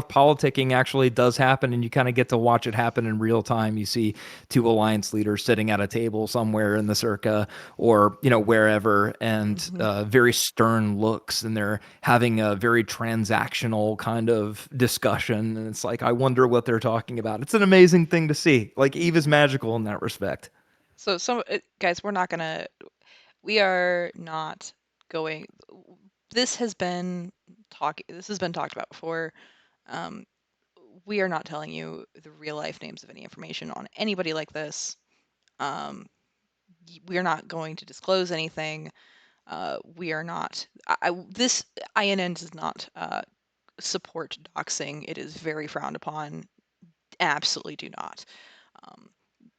politicking actually does happen, and you kind of get to watch it happen in real time. You see two alliance leaders sitting at a table somewhere in the circa or wherever, and Hmm. very stern looks, and they're having a very transactional kind of discussion, and it's like I wonder what they're talking about. It's an amazing thing to see. Like Eve is magical in that respect. So, guys, we are not going. This has been This has been talked about before. Um, we are not telling you the real life names of any information on anybody like this. Um, we are not going to disclose anything. We are not. This INN does not support doxing. It is very frowned upon. Absolutely do not. Um,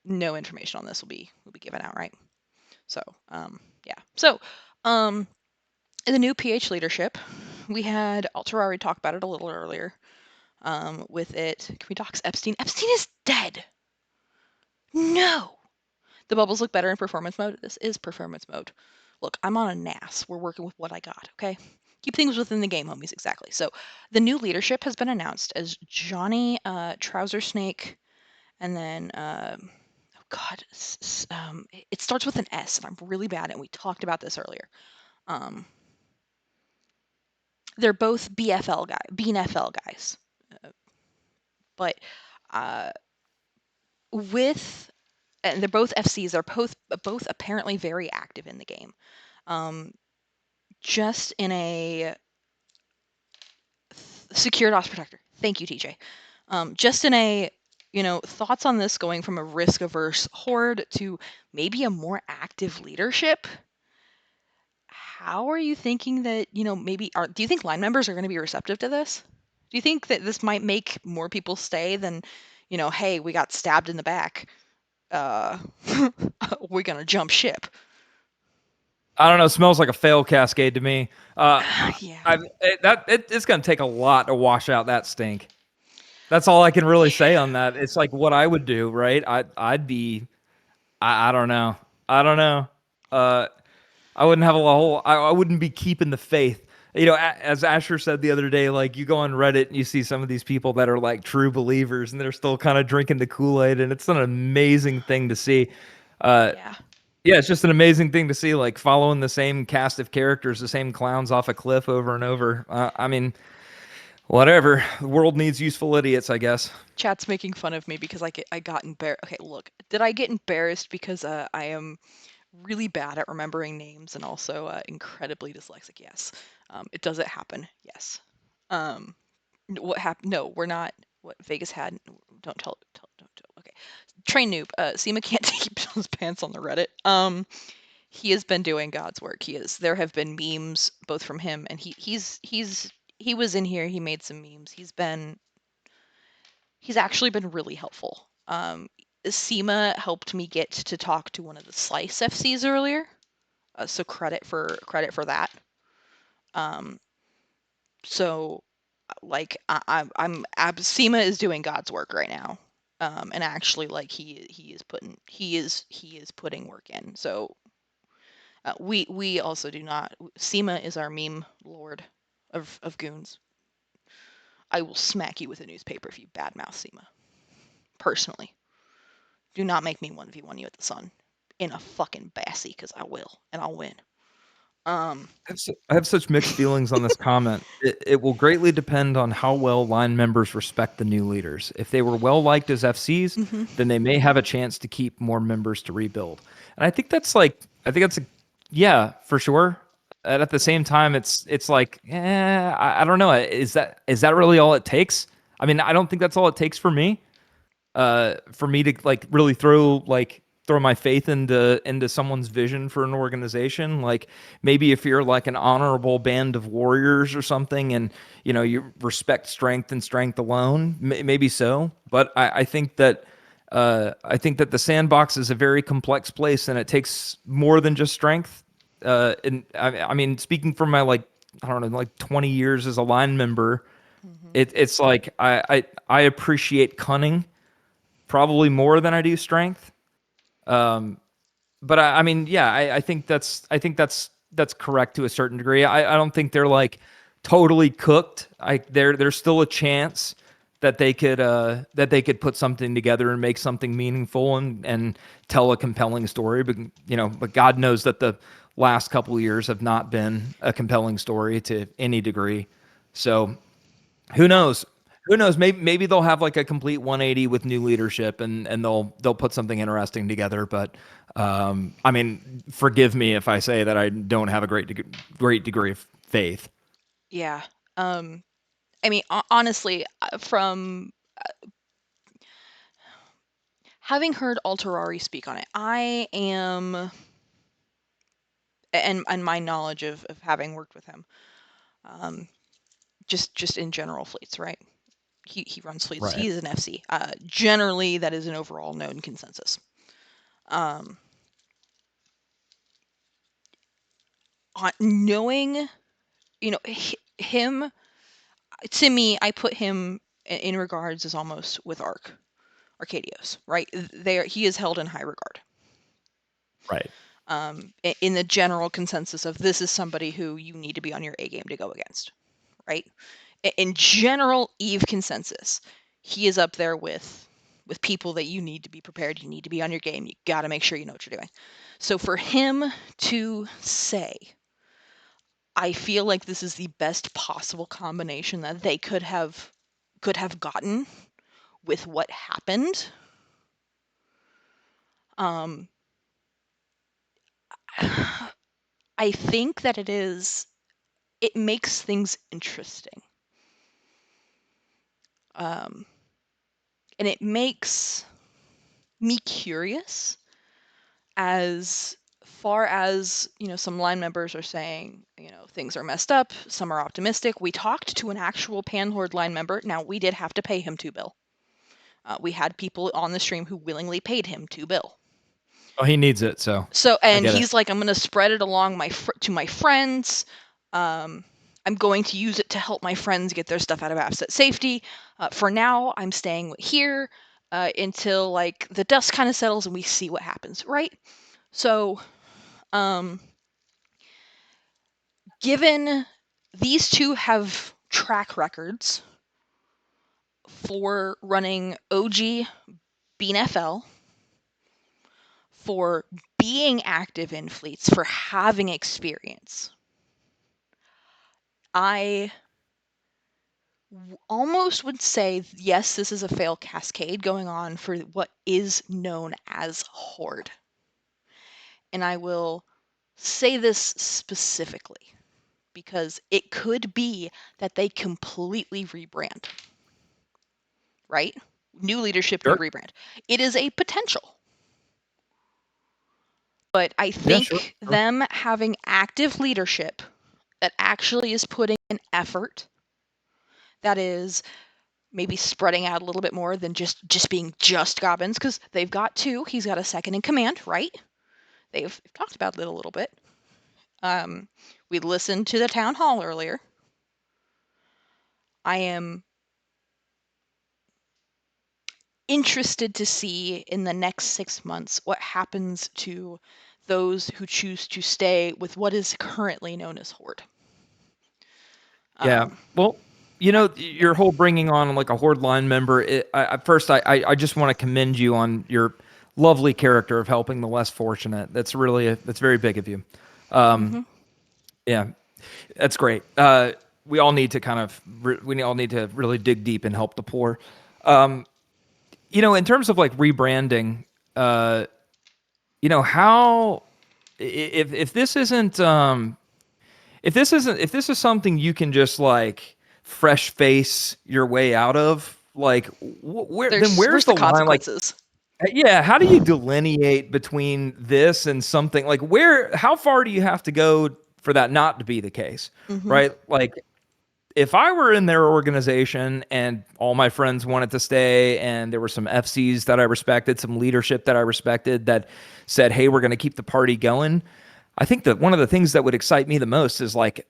no information on this will be given out, right? So, yeah. So, um, in the new PH leadership, we had Alterari talk about it a little earlier. With it, can we dox Epstein? Epstein is dead. No. The bubbles look better in performance mode. This is performance mode. Look, I'm on a NAS. We're working with what I got, okay? Keep things within the game, homies. Exactly. So, the new leadership has been announced as Johnny Trouser Snake, and then oh God, it starts with an S, and I'm really bad. And we talked about this earlier. Um, they're both BNFL guys, uh, but uh, with and they're both FCs. They're both apparently very active in the game. Um, just in a secure DOS protector. Thank you, TJ. Just in a thoughts on this going from a risk averse horde to maybe a more active leadership. How are you thinking that do you think line members are going to be receptive to this? Do you think that this might make more people stay than hey, we got stabbed in the back, uh we're gonna jump ship? I don't know. It smells like a fail cascade to me. Yeah. It's going to take a lot to wash out that stink. That's all I can really say on that. It's like what I would do, right? I'd be I don't know. I don't know. Uh, I wouldn't have a whole. I wouldn't be keeping the faith. As Asher said the other day, like you go on Reddit and you see some of these people that are like true believers and they're still kind of drinking the Kool-Aid, and it's an amazing thing to see. Uh, Yeah. yeah, it's just an amazing thing to see, like following the same cast of characters, the same clowns off a cliff over and over. I mean, whatever. The world needs useful idiots, I guess. Chat's making fun of me because I got embarrassed. Okay, look, did I get embarrassed because I am really bad at remembering names and also incredibly dyslexic? Yes. It doesn't happen. Yes. Um, what happened? No, we're not. What Vegas had? Don't don't tell. Okay. Train noob. Seema can't keep his pants on the Reddit. He has been doing God's work. He is. There have been memes both from him and he was in here. He made some memes. He's actually been really helpful. Seema helped me get to talk to one of the Slice FCs earlier. So credit for that. So like I'm SEMA is doing God's work right now. And actually like he is putting work in. So we also do not. SEMA is our meme lord of goons. I will smack you with a newspaper if you badmouth SEMA. Personally, do not make me 1v1 you at the Sun in a fucking bassy, because I will, and I'll win. I have such mixed feelings on this comment. It will greatly depend on how well line members respect the new leaders. If they were well liked as FCs, then they may have a chance to keep more members to rebuild. And I think that's yeah, for sure. And at the same time, it's like, I don't know. Is that really all it takes? I mean, I don't think that's all it takes for me to like really throw my faith into someone's vision for an organization. Like maybe if you're like an honorable band of warriors or something, and you respect strength and strength alone, maybe so. But I think that the sandbox is a very complex place, and it takes more than just strength. And I mean, speaking from my I don't know, like 20 years as a line member, it's like I appreciate cunning probably more than I do strength. But I mean, yeah, I think that's correct to a certain degree. I don't think they're like totally cooked. There's still a chance that they could put something together and make something meaningful and tell a compelling story. But God knows that the last couple of years have not been a compelling story to any degree. So who knows? Who knows? Maybe they'll have like a complete 180 with new leadership, and they'll put something interesting together. But I mean, forgive me if I say that I don't have a great degree of faith. Yeah. I mean, honestly, from having heard Alterari speak on it, I am, and my knowledge of having worked with him, just in general fleets, right? He runs fleets. Right. He is an FC. Generally, that is an overall known consensus. Knowing, him, to me, I put him in regards as almost with Arcadios, right? He is held in high regard. Right. In the general consensus of this is somebody who you need to be on your A game to go against, right? In general Eve consensus, he is up there with people that you need to be prepared. You need to be on your game. You got to make sure you know what you're doing. So for him to say, I feel like this is the best possible combination that they could have gotten with what happened. I think that it makes things interesting. And it makes me curious as far as, some line members are saying, things are messed up, some are optimistic. We talked to an actual Panhorde line member. Now, we did have to pay him $2 bill. We had people on the stream who willingly paid him $2 bill. Oh, he needs it, so And he's like, I'm going to spread it along to my friends. I'm going to use it to help my friends get their stuff out of asset safety. For now, I'm staying here until like the dust kind of settles and we see what happens, right? So, given these two have track records for running OG BNFL, for being active in fleets, for having experience, I almost would say, yes, this is a fail cascade going on for what is known as Horde. And I will say this specifically because it could be that they completely rebrand, right? New leadership, new sure. rebrand. It is a potential. But I Yeah, think sure. them having active leadership that actually is putting an effort, that is maybe spreading out a little bit more than just being just Gobbins, because they've got two. He's got a second in command, right? They've talked about it a little bit. We listened to the town hall earlier. I am interested to see in the next 6 months what happens to those who choose to stay with what is currently known as Horde. Yeah. Well, your whole bringing on like a Horde line member. First, I just want to commend you on your lovely character of helping the less fortunate. That's very big of you. Yeah, that's great. We all need to we all need to really dig deep and help the poor. In terms of like rebranding, how if this isn't if this is something you can just like fresh face your way out of, like Where's where's the the line? Like, consequences? yeah, how do you delineate between this and something like how far do you have to go for that not to be the case, right? Like, if I were in their organization and all my friends wanted to stay and there were some FCs that I respected, some leadership that I respected that said, hey, we're going to keep the party going. I think that one of the things that would excite me the most is like,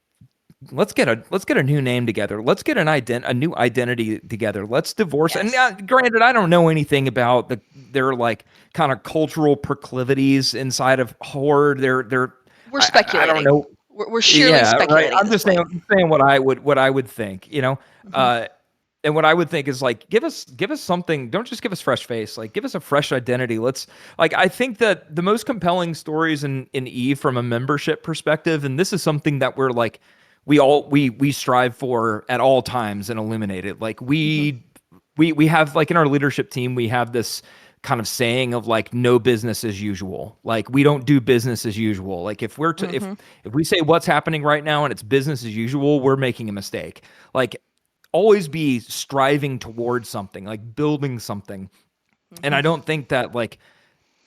let's get a new name together. Let's get a new identity together. Let's divorce. Yes. And granted, I don't know anything about their like kind of cultural proclivities inside of Horde. We're I speculating. don't know. We're sheerly Yeah, right. speculating at I'm this just point. saying what I would think, and what I would think is like, give us something. Don't just give us fresh face. Like, give us a fresh identity. Let's like, I think that the most compelling stories in Eve from a membership perspective, and this is something that we're like, we strive for at all times and Illuminated. Like we have like in our leadership team, we have this kind of saying of like no business as usual. Like we don't do business as usual. Like if if we say what's happening right now and it's business as usual, we're making a mistake. Like always be striving towards something, like building something. And I don't think that like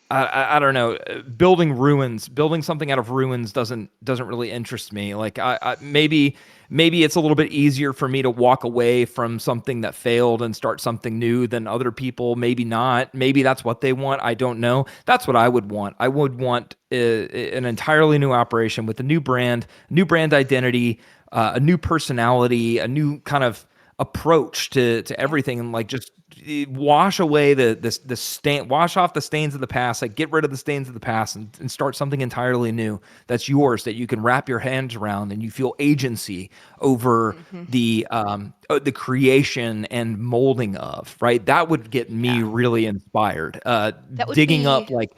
I don't know, building something out of ruins doesn't really interest me. Like maybe it's a little bit easier for me to walk away from something that failed and start something new than other people. Maybe not. Maybe that's what they want. I don't know. That's what I would want. I would want an entirely new operation with a new brand identity, a new personality, a new kind of approach to everything, and like just wash away the stain, wash off the stains of the past, like get rid of the stains of the past and start something entirely new that's yours, that you can wrap your hands around and you feel agency over the creation and molding of, right? That would get me really inspired. That would Digging be up like,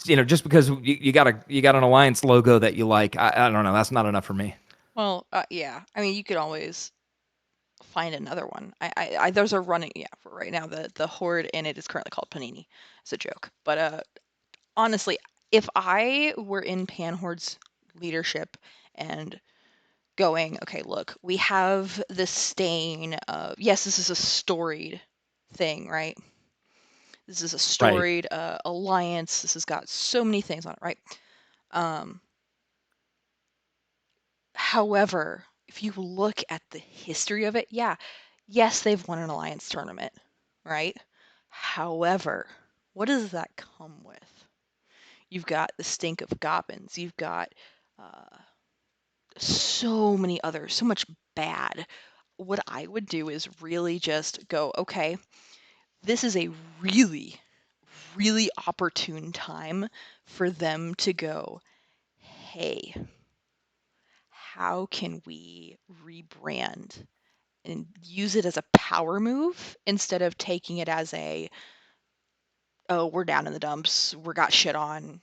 just because you got an alliance logo that you like, I don't know, that's not enough for me. well, yeah. I mean, you could always find another one. There's a running for right now. The Horde in it is currently called Panini. It's a joke, but honestly, if I were in Pan Horde's leadership and going, okay, look, we have the stain of, yes, this is a storied thing, right? This is a Right. storied alliance. This has got so many things on it, right? Um, However, if you look at the history of it, yeah, yes, they've won an alliance tournament, right? However, what does that come with? You've got the stink of goblins. You've got uh, so many others, so much bad. What I would do is really just go, okay, this is a really, really opportune time for them to go, hey, how can we rebrand and use it as a power move instead of taking it as a, oh, we're down in the dumps, we got shit on.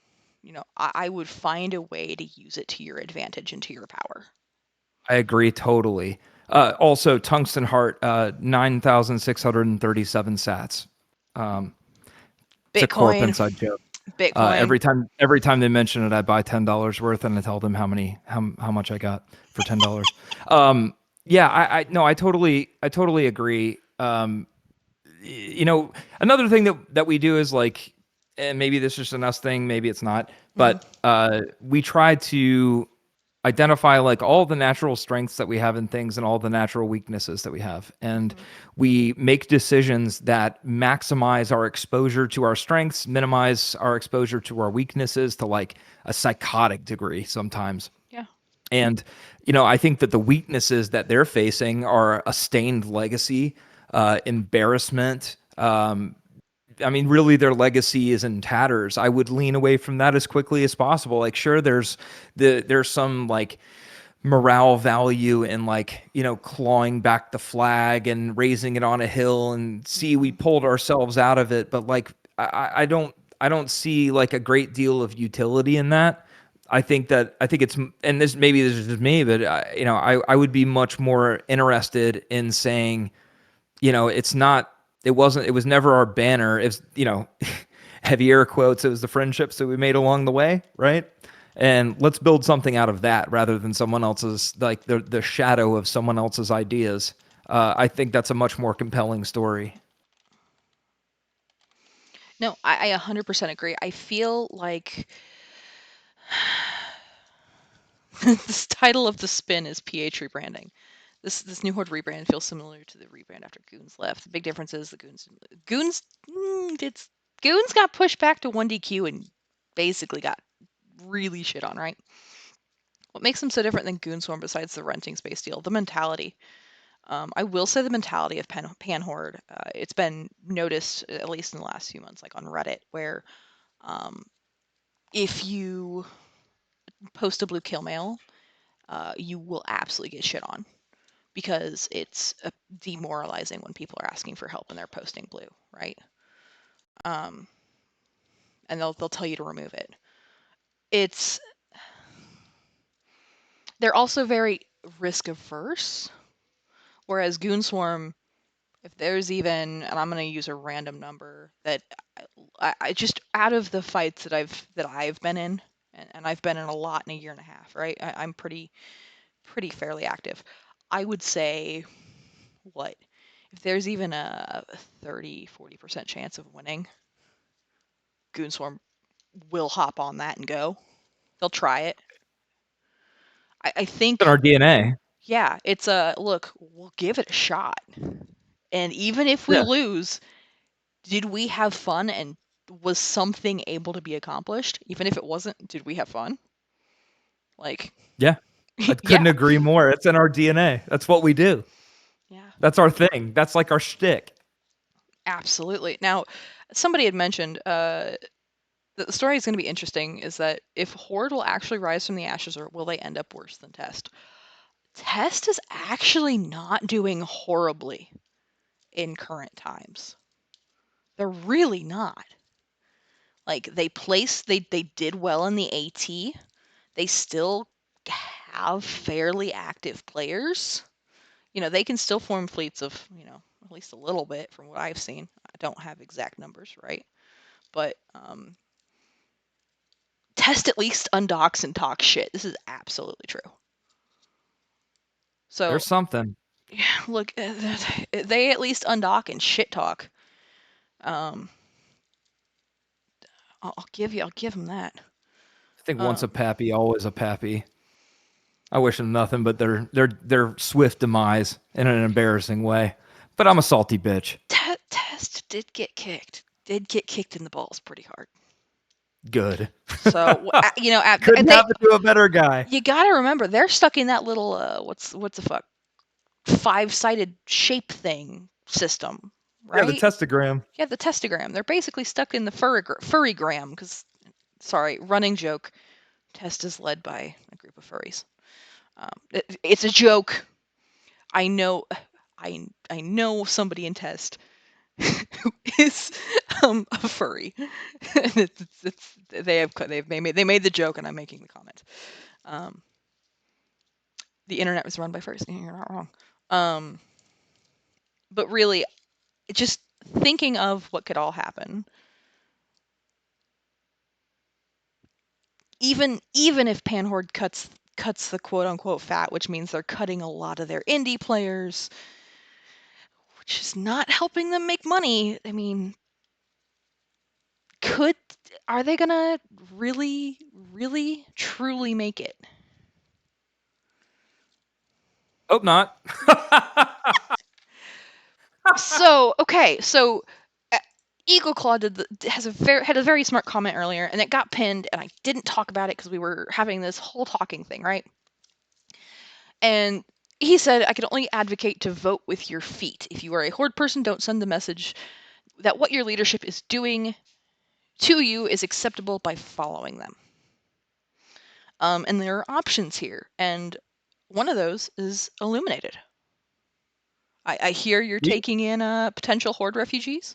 I would find a way to use it to your advantage and to your power. I agree totally. Also, Tungsten Heart, 9,637 sats. Um, it's a corp Bitcoin, inside joke. Bitcoin. Every time they mention it, I buy $10 worth, and I tell them how much I got for $10. Yeah, no, I totally agree. Another thing that we do is like, and maybe this is just an us thing, maybe it's not, Mhm. but we try to identify like all the natural strengths that we have in things and all the natural weaknesses that we have, and we make decisions that maximize our exposure to our strengths, minimize our exposure to our weaknesses to like a psychotic degree sometimes. Yeah. And, I think that the weaknesses that they're facing are a stained legacy, embarrassment. I mean, really, their legacy is in tatters. I would lean away from that as quickly as possible. Like, sure, there's some like morale value in like clawing back the flag and raising it on a hill and see we pulled ourselves out of it, but like I don't see like a great deal of utility in that. I think it's, and this is just me, but I would be much more interested in saying, it's not, it was never our banner. It's, heavy air quotes, it was the friendships that we made along the way, right? And let's build something out of that rather than someone else's, like the shadow of someone else's ideas. I think that's a much more compelling story. No, I 100% agree. I feel like this title of the spin is PH rebranding. This new Horde rebrand feels similar to the rebrand after Goons left. The big difference is the Goons got pushed back to 1DQ and basically got really shit on, right? What makes them so different than Goonswarm besides the renting space deal? The mentality. I will say the mentality of Pan Horde. It's been noticed, at least in the last few months, like on Reddit, where um, if you post a blue kill mail, you will absolutely get shit on because it's demoralizing when people are asking for help and they're posting blue, right? Um, and they'll tell you to remove it. It's They're also very risk averse, whereas Goonswarm, if there's even, and I'm going to use a random number that I just out of the fights that I've been in, and I've been in a lot in a year and a half, right? I'm pretty fairly active. I would say, what, if there's even a 30-40% chance of winning, Goonswarm will hop on that and go. They'll try it. I In our think, DNA. yeah, it's a look. We'll give it a shot, and even if we Yeah. lose, did we have fun and was something able to be accomplished? Even if it wasn't, did we have fun? Like, Yeah. I couldn't yeah, agree more. It's in our DNA. That's what we do. yeah, That's our thing. That's like our shtick. absolutely. Now, somebody had mentioned that the story is going to be interesting. Is that if Horde will actually rise from the ashes, or will they end up worse than Test? Test is actually not doing horribly in current times. They're really not. Like they did well in the AT. They still have fairly active players. They can still form fleets of, at least a little bit from what I've seen. I don't have exact numbers, right? But Test at least undocks and talks shit. This is absolutely true. So, There's something. yeah, look, they at least undock and shit talk. Um, I'll give them that. I think once a Um, pappy, always a pappy. I wish them nothing but their swift demise in an embarrassing way. But I'm a salty bitch. Test did get kicked. Did get kicked in the balls pretty hard. Good. So Couldn't they happen to a better guy. you got to remember they're stuck in that little what's the fuck, five-sided shape thing system, Yeah, the right? testagram. Yeah, the testagram. They're basically stuck in the furrygram because, sorry, running joke. Test is led by a group of furries. It's a joke. I know. I know somebody in Test who is a furry. They made the joke, and I'm making the comment. Um, the internet was run by furries. You're not wrong. Um, but really, just thinking of what could all happen. Even if Panhorde cuts the quote unquote fat, which means they're cutting a lot of their indie players, which is not helping them make money. I mean, could are they gonna really, really, truly make it? Hope not. So okay, so uh, Eagle Claw had a very smart comment earlier, and it got pinned, and I didn't talk about it because we were having this whole talking thing, right? And he said, I can only advocate to vote with your feet. If you are a Horde person, don't send the message that what your leadership is doing to you is acceptable by following them. And there are options here, and one of those is Illuminated. I hear you're taking in potential Horde refugees.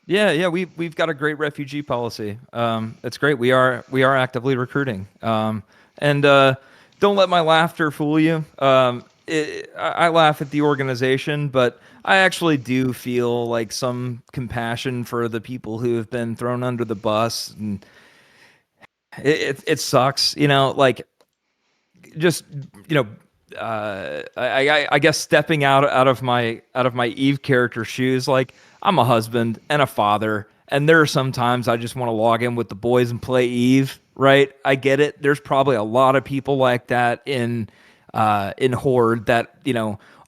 Yeah, we've got a great refugee policy. It's great. We are actively recruiting. And don't let my laughter fool you. I laugh at the organization, but I actually do feel like some compassion for the people who have been thrown under the bus, and it sucks. Like just you know I guess stepping out of my Eve character shoes, like I'm a husband and a father, and there are some times I just want to log in with the boys and play Eve, right? I get it. There's probably a lot of people like that in Horde that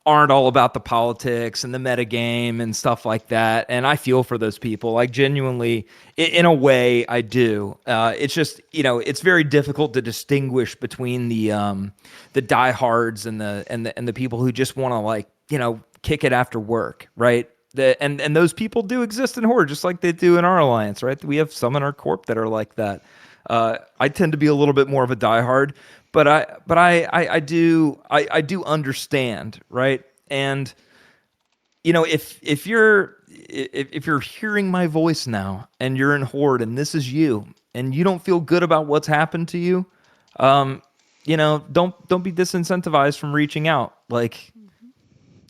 aren't all about the politics and the metagame and stuff like that. And I feel for those people. Like genuinely, in a way, I do. It's just it's very difficult to distinguish between the diehards and the people who just want to kick it after work, right? And those people do exist in Horde, just like they do in our alliance, right? We have some in our corp that are like that. I tend to be a little bit more of a diehard, but I do understand, right? And if you're hearing my voice now and you're in Horde and this is you and you don't feel good about what's happened to you, don't be disincentivized from reaching out. Like,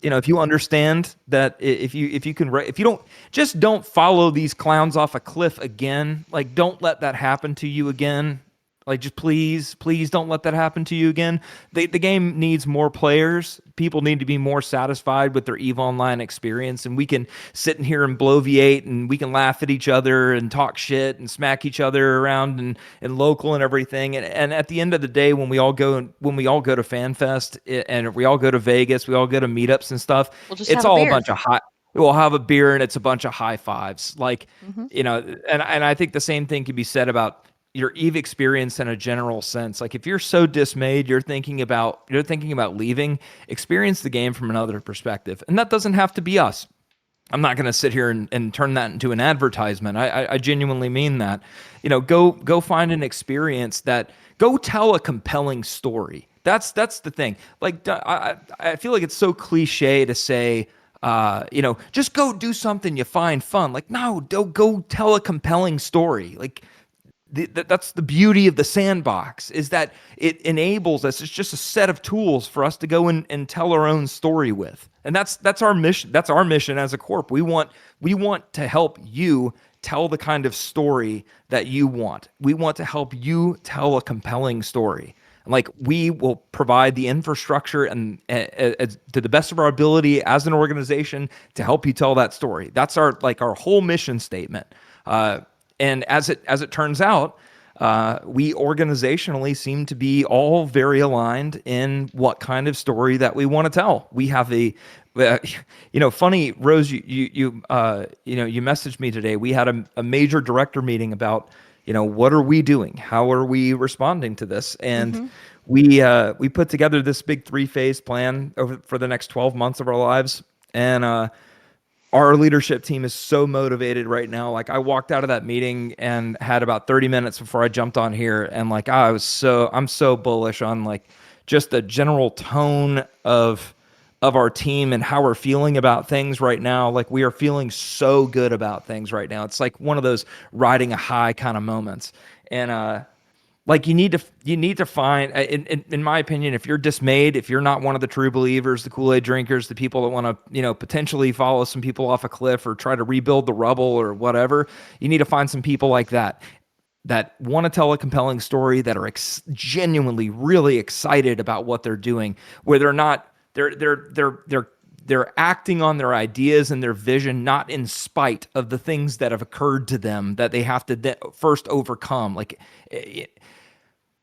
if you understand that if you don't, just don't follow these clowns off a cliff again. Like, don't let that happen to you again. Like, just please don't let that happen to you again. The game needs more players. People need to be more satisfied with their EVE Online experience, and we can sit in here and bloviate, and we can laugh at each other and talk shit and smack each other around and local and everything. And at the end of the day, when we all go to FanFest and we all go to Vegas, we all go to meetups and stuff. We'll just It's have a all a beer. bunch of high. We'll have a beer and it's a bunch of high fives. Like, Mm-hmm. and I think the same thing can be said about your Eve experience in a general sense. Like, if you're so dismayed, you're thinking about leaving, experience the game from another perspective. And that doesn't have to be us. I'm not going to sit here and turn that into an advertisement. I genuinely mean that. Go find an experience go tell a compelling story. That's the thing. Like, I feel like it's so cliche to say, just go do something you find fun. Like, no, go tell a compelling story. Like, that's the beauty of the sandbox, is that it enables us. It's just a set of tools for us to go and tell our own story with. And that's our mission. That's our mission as a corp. We want to help you tell the kind of story that you want. We want to help you tell a compelling story. Like, we will provide the infrastructure and to the best of our ability as an organization to help you tell that story. That's our whole mission statement. And as it turns out, we organizationally seem to be all very aligned in what kind of story that we want to tell. We have funny, Rose, you messaged me today. We had a major director meeting about, what are we doing? How are we responding to this? And we put together this big 3-phase plan for the next 12 months of our lives. And our leadership team is so motivated right now. Like, I walked out of that meeting and had about 30 minutes before I jumped on here, and I'm so bullish on like just the general tone of our team and how we're feeling about things right now. Like, we are feeling so good about things right now. It's like one of those riding a high kind of moments. And like, you need to find, in my opinion, if you're dismayed, if you're not one of the true believers, the Kool-Aid drinkers, the people that want to potentially follow some people off a cliff or try to rebuild the rubble or whatever, you need to find some people like that want to tell a compelling story, that are genuinely really excited about what they're doing, where they're acting on their ideas and their vision, not in spite of the things that have occurred to them that they have to first overcome. Like,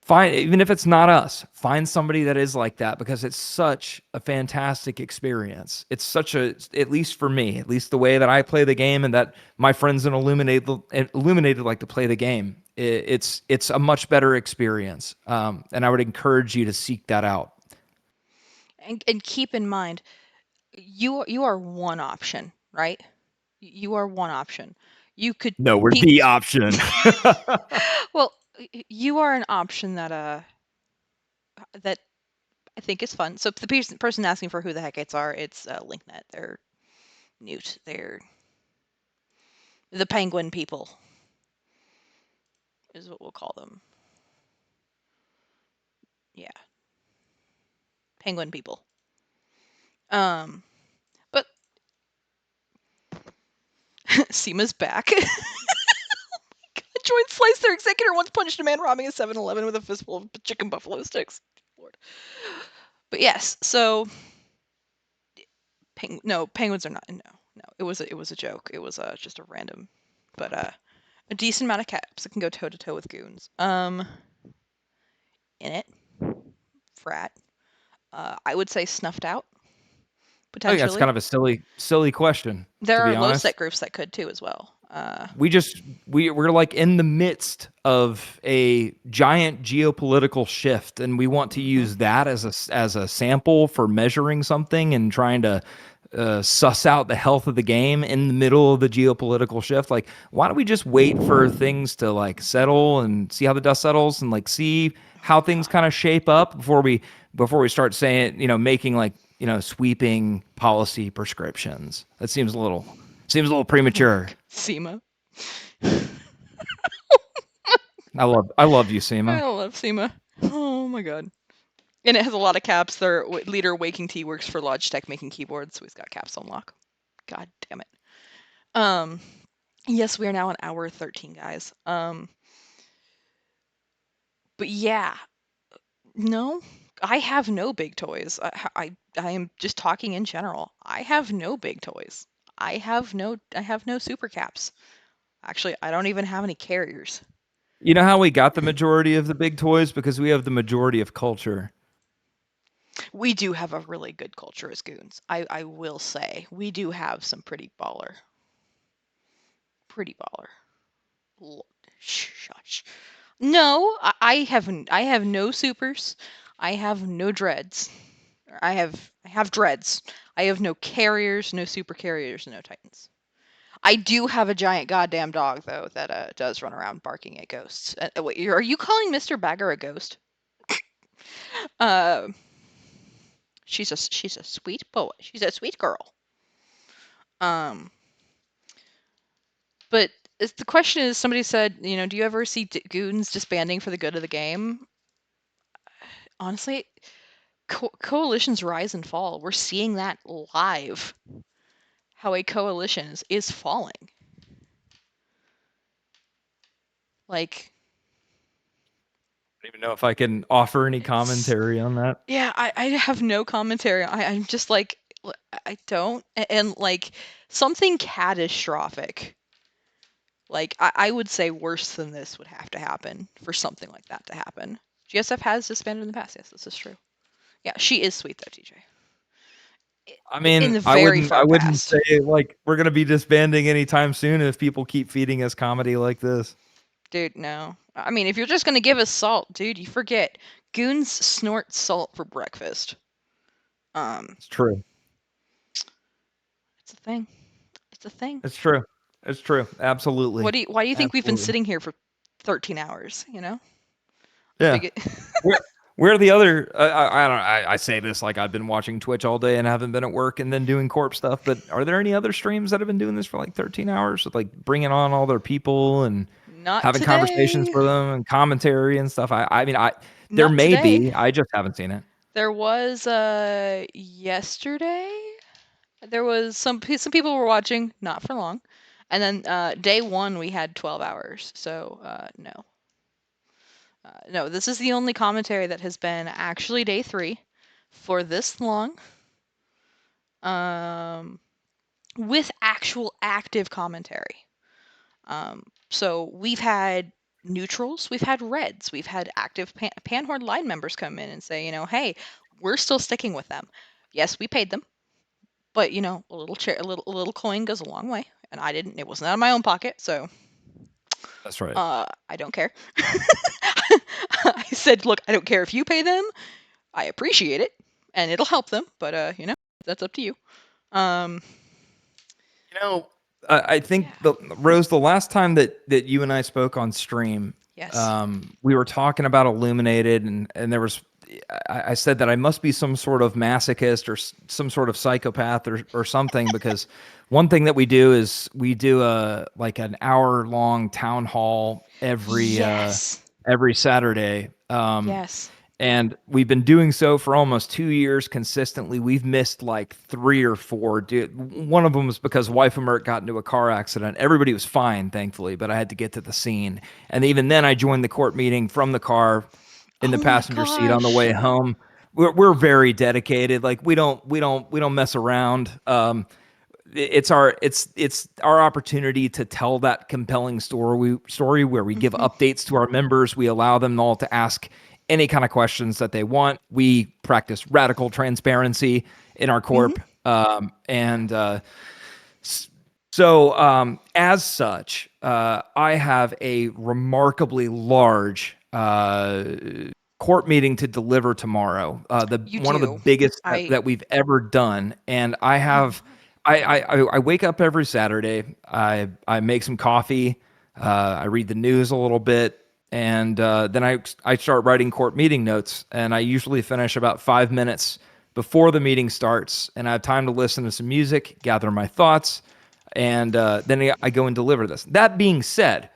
even if it's not us, find somebody that is like that, because it's such a fantastic experience. It's at least for me, at least the way that I play the game and that my friends in Illuminated like to play the game. It's a much better experience. And I would encourage you to seek that out. And keep in mind, you are one option, right? You are one option. You could No, we're peek. the option. Well, you are an option that I think is fun. So the person asking for who the heck are, it's LinkNet. They're Newt. They're the penguin people, is what we'll call them. Yeah, penguin people. But Seema's back. Joint Slice, their executor, once punched a man robbing a 7-Eleven with a fistful of chicken buffalo sticks. Lord. But yes, so penguins are not. No, it was a joke. It was just a random, but a decent amount of caps that can go toe to toe with goons. In it, frat. I would say snuffed out I think that's potentially. kind of a silly question, There to be are low honest. set groups that could too as well. We're like in the midst of a giant geopolitical shift, and we want to use that as a sample for measuring something and trying to suss out the health of the game in the middle of the geopolitical shift. Like, why don't we just wait for things to like settle and see how the dust settles and like see how things kind of shape up before we start saying, making like, sweeping policy prescriptions. That seems a little premature. Seema. I love you, I Seema. love Seema. Oh my god. And it has a lot of caps. Their leader, Waking T, works for Logitech making keyboards, so he's got caps on lock. God damn it. Um, yes, we are now on hour 13, guys. But yeah, no, I have no big toys. I am just talking in general. I have no big toys. I have no super caps. Actually, I don't even have any carriers. You know how we got the majority of the big toys? Because we have the majority of culture. We do have a really good culture as goons. I will say we do have some pretty baller. Pretty baller. Shush. No, I have no supers. I have no dreads. I have dreads. I have no carriers, no super carriers, no titans. I do have a giant goddamn dog though that does run around barking at ghosts. Wait, are you calling Mr. Bagger a ghost? Uh, she's a sweet boy. She's a sweet girl. Um, but the question is, somebody said, do you ever see goons disbanding for the good of the game? Honestly, coalitions rise and fall. We're seeing that live. How a coalition is falling. Like, I don't even know if I can offer any it's commentary on that. yeah. I have no commentary. I'm just like, I don't, and like something catastrophic. Like I would say worse than this would have to happen for something like that to happen. GSF has disbanded in the past. Yes, this is true. Yeah, she is sweet though, TJ. I In mean, the I very wouldn't I far wouldn't past. say like we're gonna be disbanding anytime soon if people keep feeding us comedy like this. Dude, no. I mean, if you're just gonna give us salt, dude, you forget. Goons snort salt for breakfast. Um, It's true. it's a thing. It's a thing. It's true. It's true. Absolutely. Why do you think we've been Absolutely. sitting here for 13 hours, The Yeah. biggest Where where the other I don't I say this like I've been watching Twitch all day and haven't been at work and then doing corp stuff, but are there any other streams that have been doing this for like 13 hours with like bringing on all their people and Not having conversations today. for them and commentary and stuff? I mean I there Not may today. be. I just haven't seen it. There was yesterday. There was some people were watching, not for long. And then day 1 we had 12 hours. So no. No, this is the only commentary that has been actually day 3 for this long. Um with actual active commentary. So we've had neutrals, we've had reds, we've had active Panhorde line members come in and say, hey, we're still sticking with them. Yes, we paid them, but a little coin goes a long way, and I didn't. It wasn't out of my own pocket, so That's right. I don't care. I said, look, I don't care if you pay them. I appreciate it, and it'll help them. But that's up to you. Um, You know, I think yeah. Rose, the last time that you and I spoke on stream, Yes. we were talking about Illuminated, and there was, I said that I must be some sort of masochist or some sort of psychopath or something, because one thing that we do is we do a like an hour-long town hall Yes. every Saturday. Yes. And we've been doing so for almost 2 years consistently. We've missed like 3 or 4. One of them was because wife and Mert got into a car accident. Everybody was fine, thankfully, but I had to get to the scene. And even then, I joined the court meeting from the car in the Oh my passenger seat on the gosh. way home. We're very dedicated. Like we don't mess around. It's our opportunity to tell that compelling story where we give Mhm. updates to our members. We allow them all to ask any kind of questions that they want. We practice radical transparency in our Mhm. corp, and as such, I have a remarkably large court meeting to deliver tomorrow. The You one of the do. biggest I. that we've ever done, and I Oh have. my. I wake up every Saturday. I make some coffee. I read the news a little bit, and then I start writing court meeting notes. And I usually finish about 5 minutes before the meeting starts, and I have time to listen to some music, gather my thoughts, and then I go and deliver this. That being said,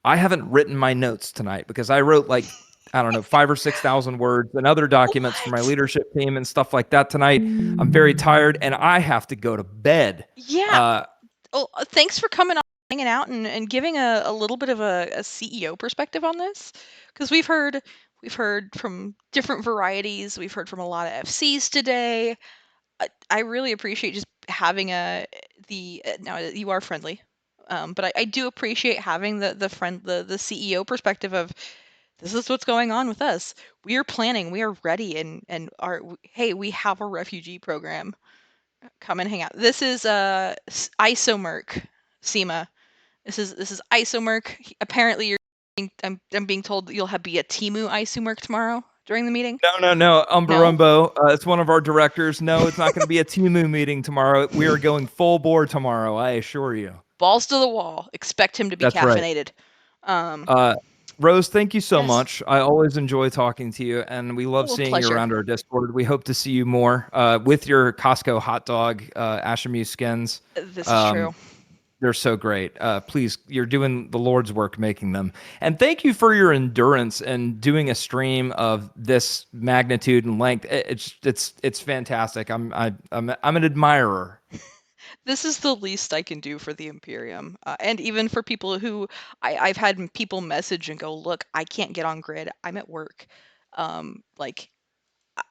I haven't written my notes tonight because I wrote like, I don't know, 5 or 6 thousand words and other documents for my What? leadership team and stuff like that tonight. I'm very tired and I have to go to bed. Yeah. Uh, Well, thanks for coming on, hanging out, and giving a little bit of a CEO perspective on this, because we've heard from different varieties. We've heard from a lot of FCs today. I really appreciate just having now you are friendly, but I do appreciate having the CEO perspective of this is what's going on with us. We are planning, we are ready, and hey, we have a refugee program. Come and hang out. This is Isomerc, Seema. This is Isomerc. Apparently, I'm being told that you'll be a Timu Isomerc tomorrow during the meeting. no, No, Umbarumbo. It's one of our directors. No, it's not going to be a Timu meeting tomorrow. We are going full bore tomorrow, I assure you. balls to the wall. Expect him to be That's right. caffeinated. Um, Uh, Rose, thank you so yes. much. I always enjoy talking to you, and we love Oh, a seeing you pleasure. around our Discord. We hope to see you more with your Costco hot dog Ashamu skins. This is Um, true. they're so great. Please, you're doing the Lord's work making them. And thank you for your endurance and doing a stream of this magnitude and length. It's fantastic. I'm an admirer. This is the least I can do for the Imperium, and even for people who I've had people message and go, "Look, I can't get on grid. I'm at work. Like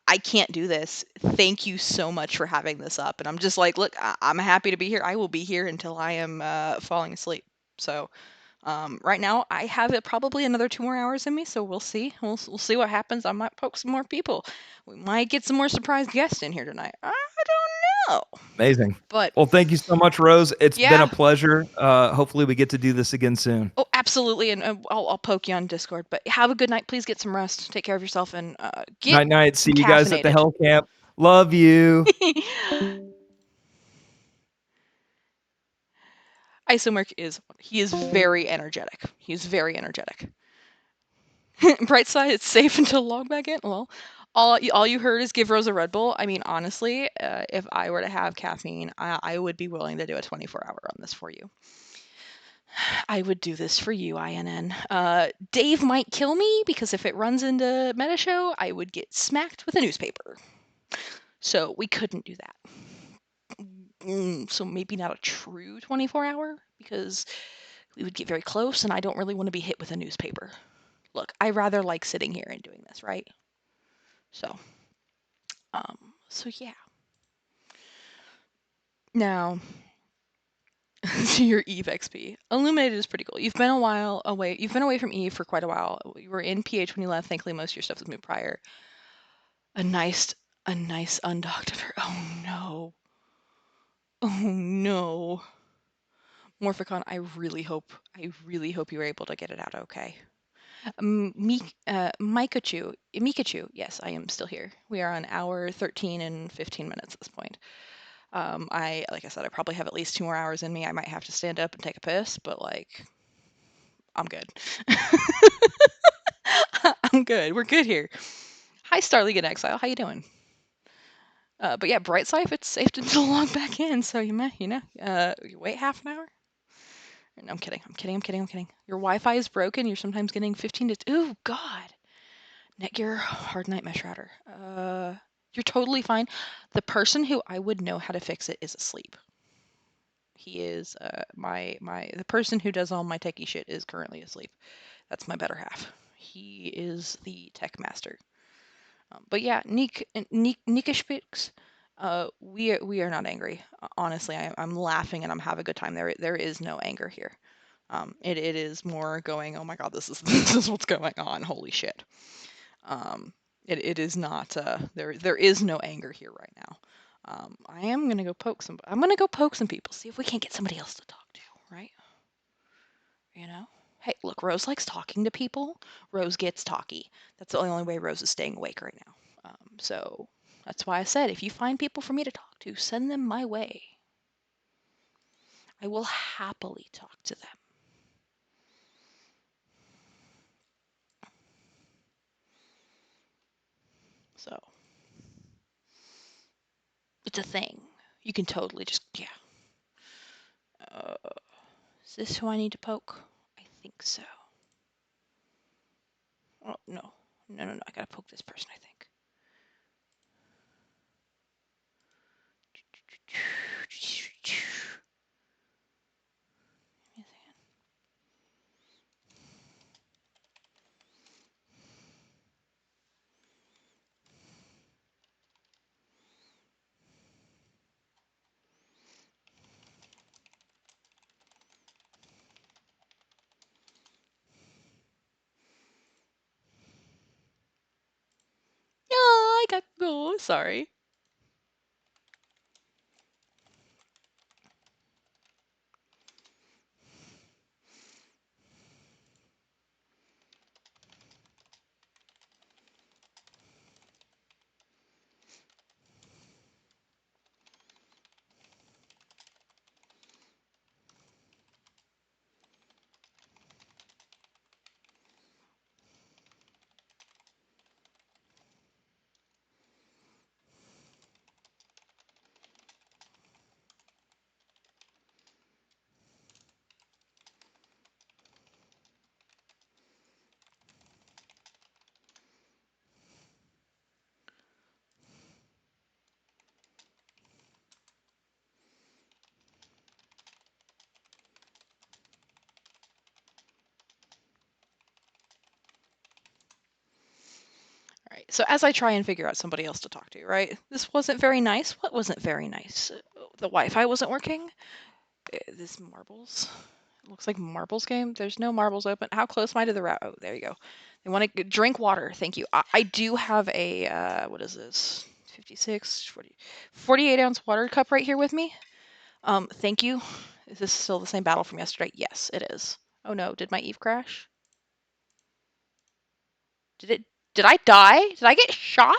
I can't do this. Thank you so much for having this up." And I'm just like, "Look, I'm happy to be here. I will be here until I am falling asleep." So right now, I have probably another 2 more hours in me. So we'll see. We'll see what happens. I might poke some more people. We might get some more surprise guests in here tonight. I don't know. Amazing. But Well, thank you so much, Rose. It's been a yeah. pleasure. Hopefully, we get to do this again soon. Oh, absolutely. And I'll poke you on Discord. But have a good night. Please get some rest. Take care of yourself and get Night, night. See you guys at the caffeinated. Hell Camp. Love you. Isomerc is very energetic. He's very energetic. Bright side, it's safe until log back in. Well, all you heard is give Rose a Red Bull. I mean, honestly, if I were to have caffeine, I would be willing to do a 24-hour on this for you. I would do this for you, INN. Dave might kill me because if it runs into Meta Show, I would get smacked with a newspaper. So we couldn't do that. So maybe not a true 24-hour because we would get very close, and I don't really want to be hit with a newspaper. Look, I rather like sitting here and doing this, right? So, so yeah. Now, to your Eve XP, Illuminated is pretty cool. You've been a while away. You've been away from Eve for quite a while. You were in PH when you left. Thankfully, most of your stuff was moved prior. A nice, a nice undocked of her. Oh no. Oh no. Morphicon, I really hope you were able to get it out okay. Mikachu, yes, I am still here. We are on hour 13 and 15 minutes at this point. Like I said, I probably have at least 2 more hours in me. I might have to stand up and take a piss, but like, I'm good. I'm good. We're good here. Hi, Starleague in Exile. How you doing? But yeah, Bright Side, it's safe to log back in, so you wait half an hour. No, I'm kidding. I'm kidding. Your Wi-Fi is broken. You're sometimes getting 15 to. Ooh, God. Netgear Hard Night Mesh Router. You're totally fine. The person who I would know how to fix it is asleep. He is the person who does all my techie shit is currently asleep. That's my better half. He is the tech master. But yeah, Nika speaks. We are not angry. Honestly, I'm laughing and I'm having a good time. There is no anger here. It is more going, oh my god, this is this is what's going on. Holy shit. It is not there is no anger here right now. I am gonna go poke some. I'm gonna go poke some people. See if we can't get somebody else to talk to. Right? You know. Hey, look, Rose likes talking to people. Rose gets talky. That's the only way Rose is staying awake right now. So that's why I said if you find people for me to talk to, send them my way. I will happily talk to them. So it's a thing. You can totally just, yeah. Is this who I need to poke? I think so. Oh, no. No. I gotta poke this person, I think. Oh, sorry. All right. So as I try and figure out somebody else to talk to, right? This wasn't very nice. What wasn't very nice? The Wi-Fi wasn't working. This marbles. It looks like marbles game. There's no marbles open. How close am I to the route? Oh, there you go. They want to drink water. Thank you. I do have a what is this? 56, 40, 48-ounce water cup right here with me. Thank you. Is this still the same battle from yesterday? Yes, it is. Oh no, did my Eve crash? Did I die? Did I get shot?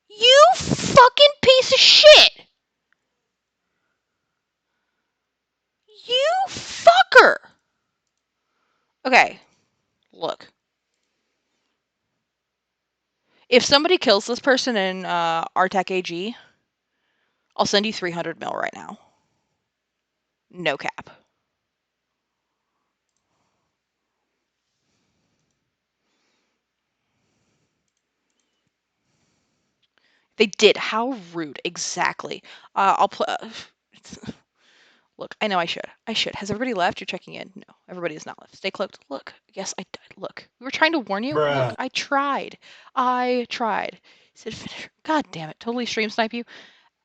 You fucking piece of shit! You fucker! Okay, look. If somebody kills this person in Artec AG, I'll send you 300 mil right now. No cap. They did. How rude. Exactly. I'll put. Look, I know I should. Has everybody left? You're checking in. No, everybody has not left. Stay cloaked. Look. Yes, I died. Look. We were trying to warn you. Bruh. Look, I tried. He said finish. God damn it. Totally stream snipe you.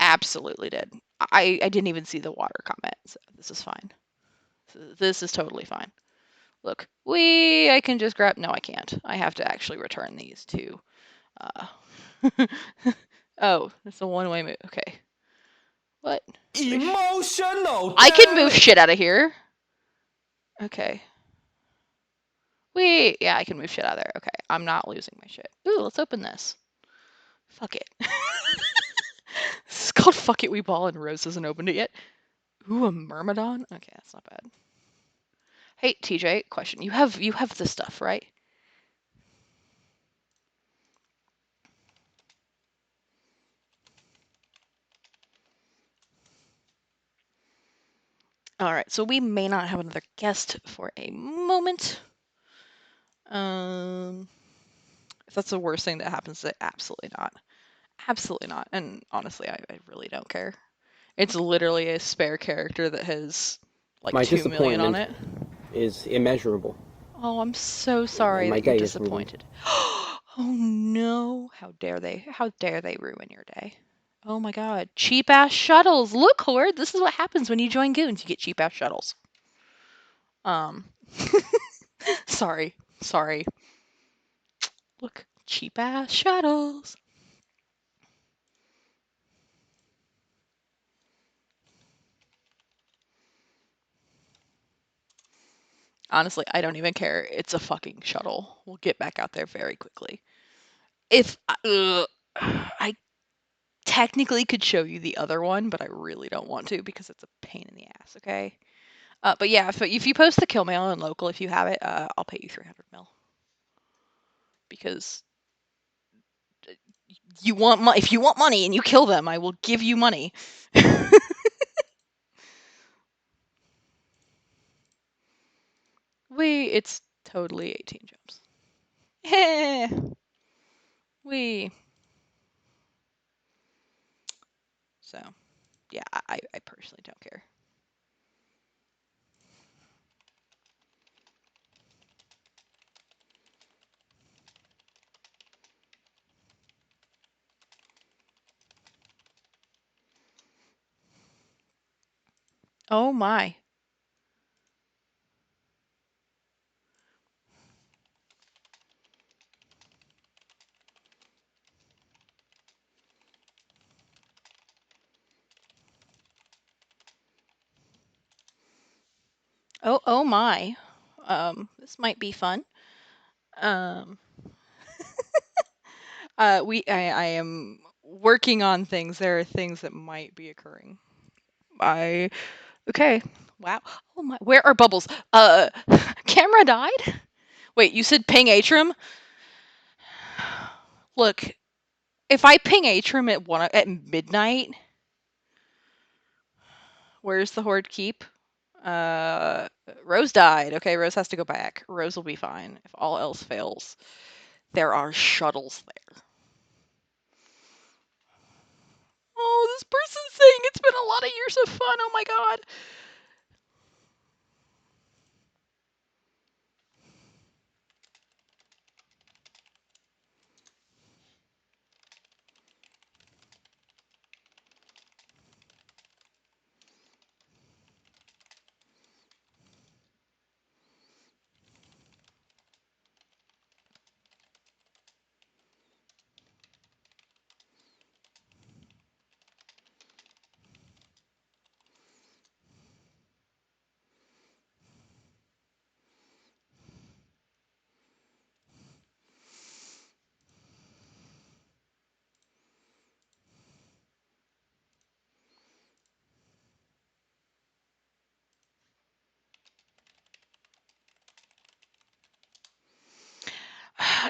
Absolutely did. I didn't even see the water comment. So this is fine. This is totally fine. Look, I can just grab. No, I can't. I have to actually return these to. Oh, it's a one-way move. Okay. What? Emotional. I can move shit out of here. Okay. Wait, yeah, I can move shit out of there. Okay, I'm not losing my shit. Ooh, let's open this. Fuck it. This is called Fuck It We Ball, and Rose hasn't opened it yet. Ooh, a Myrmidon? Okay, that's not bad. Hey, TJ, question. You have this stuff, right? Alright, so we may not have another guest for a moment. If that's the worst thing that happens, absolutely not. Absolutely not. And honestly, I really don't care. It's literally a spare character that has like My 2 million on it. is immeasurable. Oh, I'm so sorry My that you're day is ruined. disappointed. Oh no! How dare they? How dare they ruin your day? Oh my god. Cheap ass shuttles! Look, Horde, this is what happens when you join Goons. You get cheap ass shuttles. Um sorry. Sorry. Look, cheap ass shuttles. Honestly, I don't even care. It's a fucking shuttle. We'll get back out there very quickly. If I technically could show you the other one, but I really don't want to because it's a pain in the ass, okay? But yeah, if you post the kill mail on local, if you have it, I'll pay you 300 mil. Because if you want money and you kill them, I will give you money. It's totally 18 jumps. Heh. So, yeah, I personally don't care. Oh my. Oh my. This might be fun. Um, I am working on things. There are things that might be occurring. Okay. Wow. Oh my. Where are bubbles? Camera died. Wait, you said ping Atrim? Look, if I ping Atrim at midnight, where's the Horde keep? Rose died. Okay, Rose has to go back. Rose will be fine if all else fails. There are shuttles there. Oh, this person's saying it's been a lot of years of fun. Oh my god.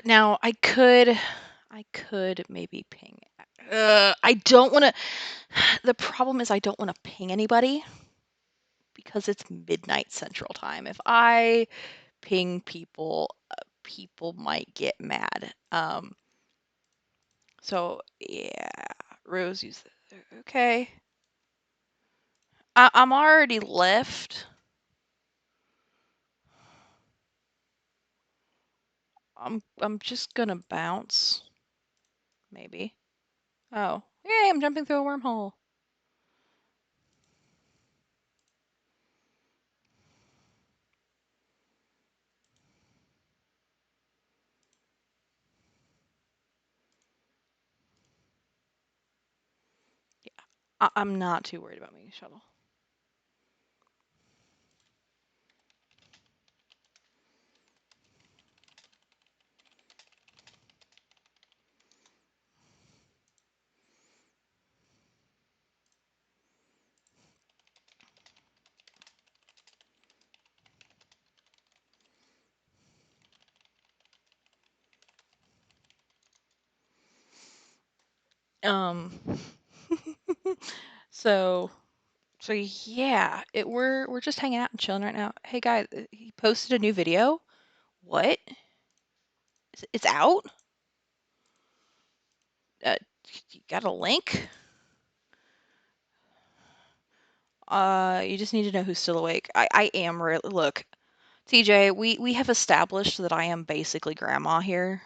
Now I could maybe ping. I don't want to. The problem is I don't want to ping anybody because it's midnight Central Time. If I ping people, people might get mad. So yeah, Rose use okay. I'm already left. I'm just gonna bounce. Maybe. Oh, yay! I'm jumping through a wormhole. Yeah, I'm not too worried about me shuttle. Um, so yeah, we're just hanging out and chilling right now. Hey guys, he posted a new video. What? It's out? You got a link? You just need to know who's still awake. I am really look, TJ. We have established that I am basically grandma here.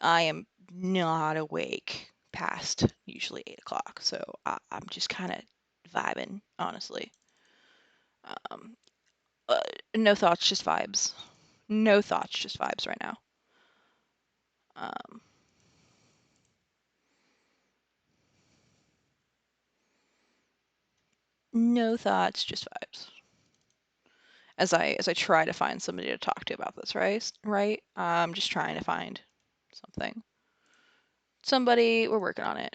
I am not awake past usually 8 o'clock, so I'm just kind of vibing, honestly. Um, uh, no thoughts, just vibes. No thoughts, just vibes right now. Um, no thoughts, just vibes. As I try to find somebody to talk to about this, right? I'm just trying to find something. Somebody, we're working on it.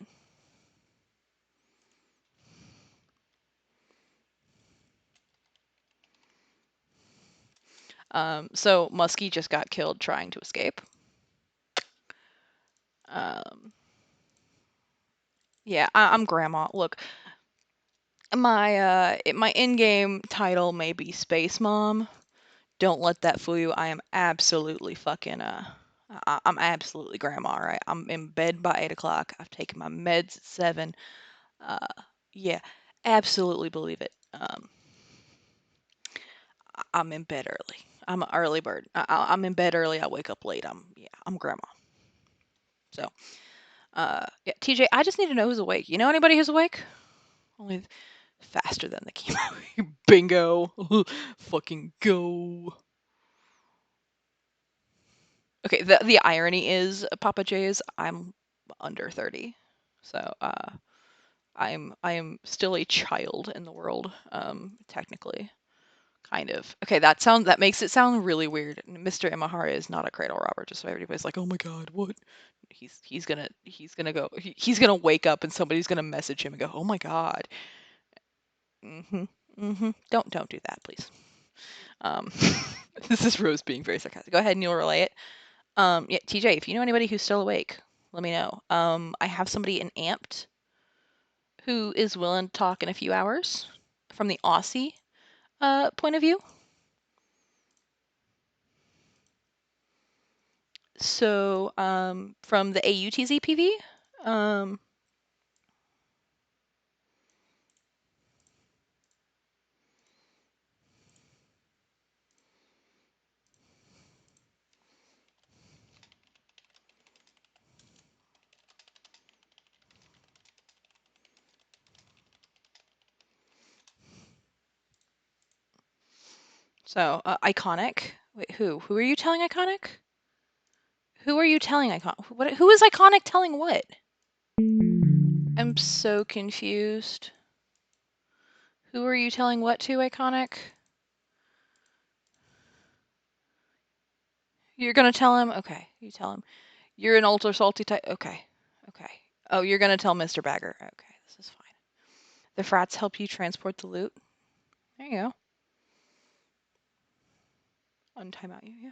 So Muskie just got killed trying to escape. Yeah, I'm grandma. Look, my in-game title may be Space Mom. Don't let that fool you. I am absolutely fucking I'm absolutely grandma, right? I'm in bed by 8 o'clock. I've taken my meds at 7. Uh, yeah, absolutely believe it. I'm in bed early. I'm an early bird. I'm in bed early. I wake up late. I'm grandma. So, yeah, TJ, I just need to know who's awake. You know anybody who's awake? Only faster than the chemo. Bingo. Fucking go. Okay, the irony is, Papa J's, I'm under 30. So, I am still a child in the world, technically. Kind of. Okay, that makes it sound really weird. Mr. Imahara is not a cradle robber, just so everybody's like, "Oh my god, what?" He's gonna wake up and somebody's gonna message him and go, "Oh my god." Mhm. Mhm. Don't do that, please. Um, this is Rose being very sarcastic. Go ahead and you'll relay it. Yeah, TJ, if you know anybody who's still awake, let me know. I have somebody in Amped who is willing to talk in a few hours from the Aussie point of view. So, from the AUTZ PV, um, so Iconic. Wait, who? Who are you telling Iconic? Who are you telling Iconic? What? Who is Iconic telling what? I'm so confused. Who are you telling what to, Iconic? You're gonna tell him? Okay, you tell him. You're an ultra salty type. Okay, okay. Oh, you're gonna tell Mr. Bagger. Okay, this is fine. The frats help you transport the loot. There you go. Untime out you,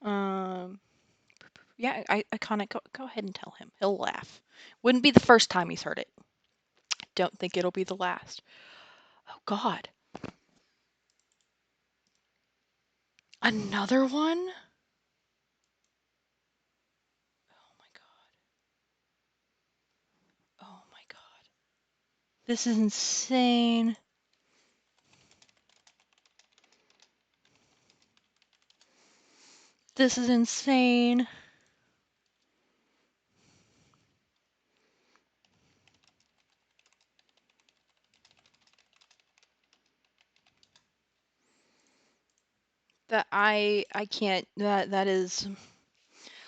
yeah. Yeah, Iconic, go ahead and tell him. He'll laugh. Wouldn't be the first time he's heard it. Don't think it'll be the last. Oh God. Another one? Oh my God. Oh my God. This is insane. This is insane. That I can't that is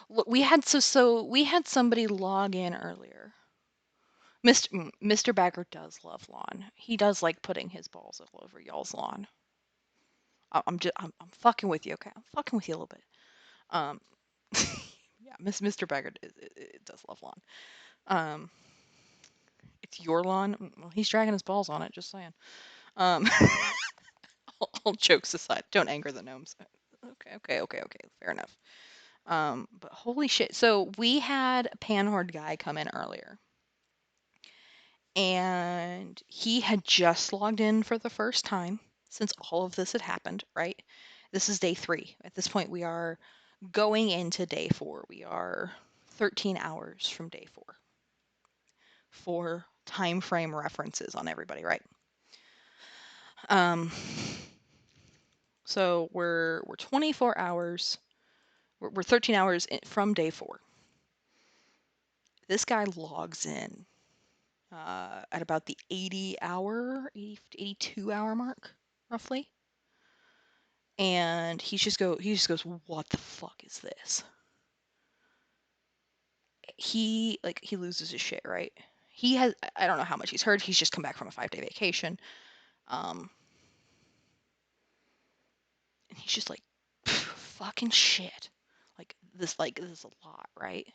look, we had somebody log in earlier. Mr. Bagger does love lawn. He does like putting his balls all over y'all's lawn. I'm fucking with you, okay? I'm fucking with you a little bit. Um, yeah, Mr. Bagger it does love lawn. Um, it's your lawn. Well, he's dragging his balls on it. Just saying. Um, all jokes aside, don't anger the gnomes. Okay. Fair enough. But holy shit. So we had a Panhorde guy come in earlier, and he had just logged in for the first time since all of this had happened, right? This is day 3. At this point, we are going into day 4. We are 13 hours from day 4 for time frame references on everybody, right? Um, so we're 24 hours. We're 13 hours from day 4. This guy logs in at about the 82 hour mark, roughly. And he just goes, what the fuck is this? He loses his shit, right? I don't know how much he's heard. He's just come back from a 5-day vacation. And he's just like, fucking shit. This is a lot, right?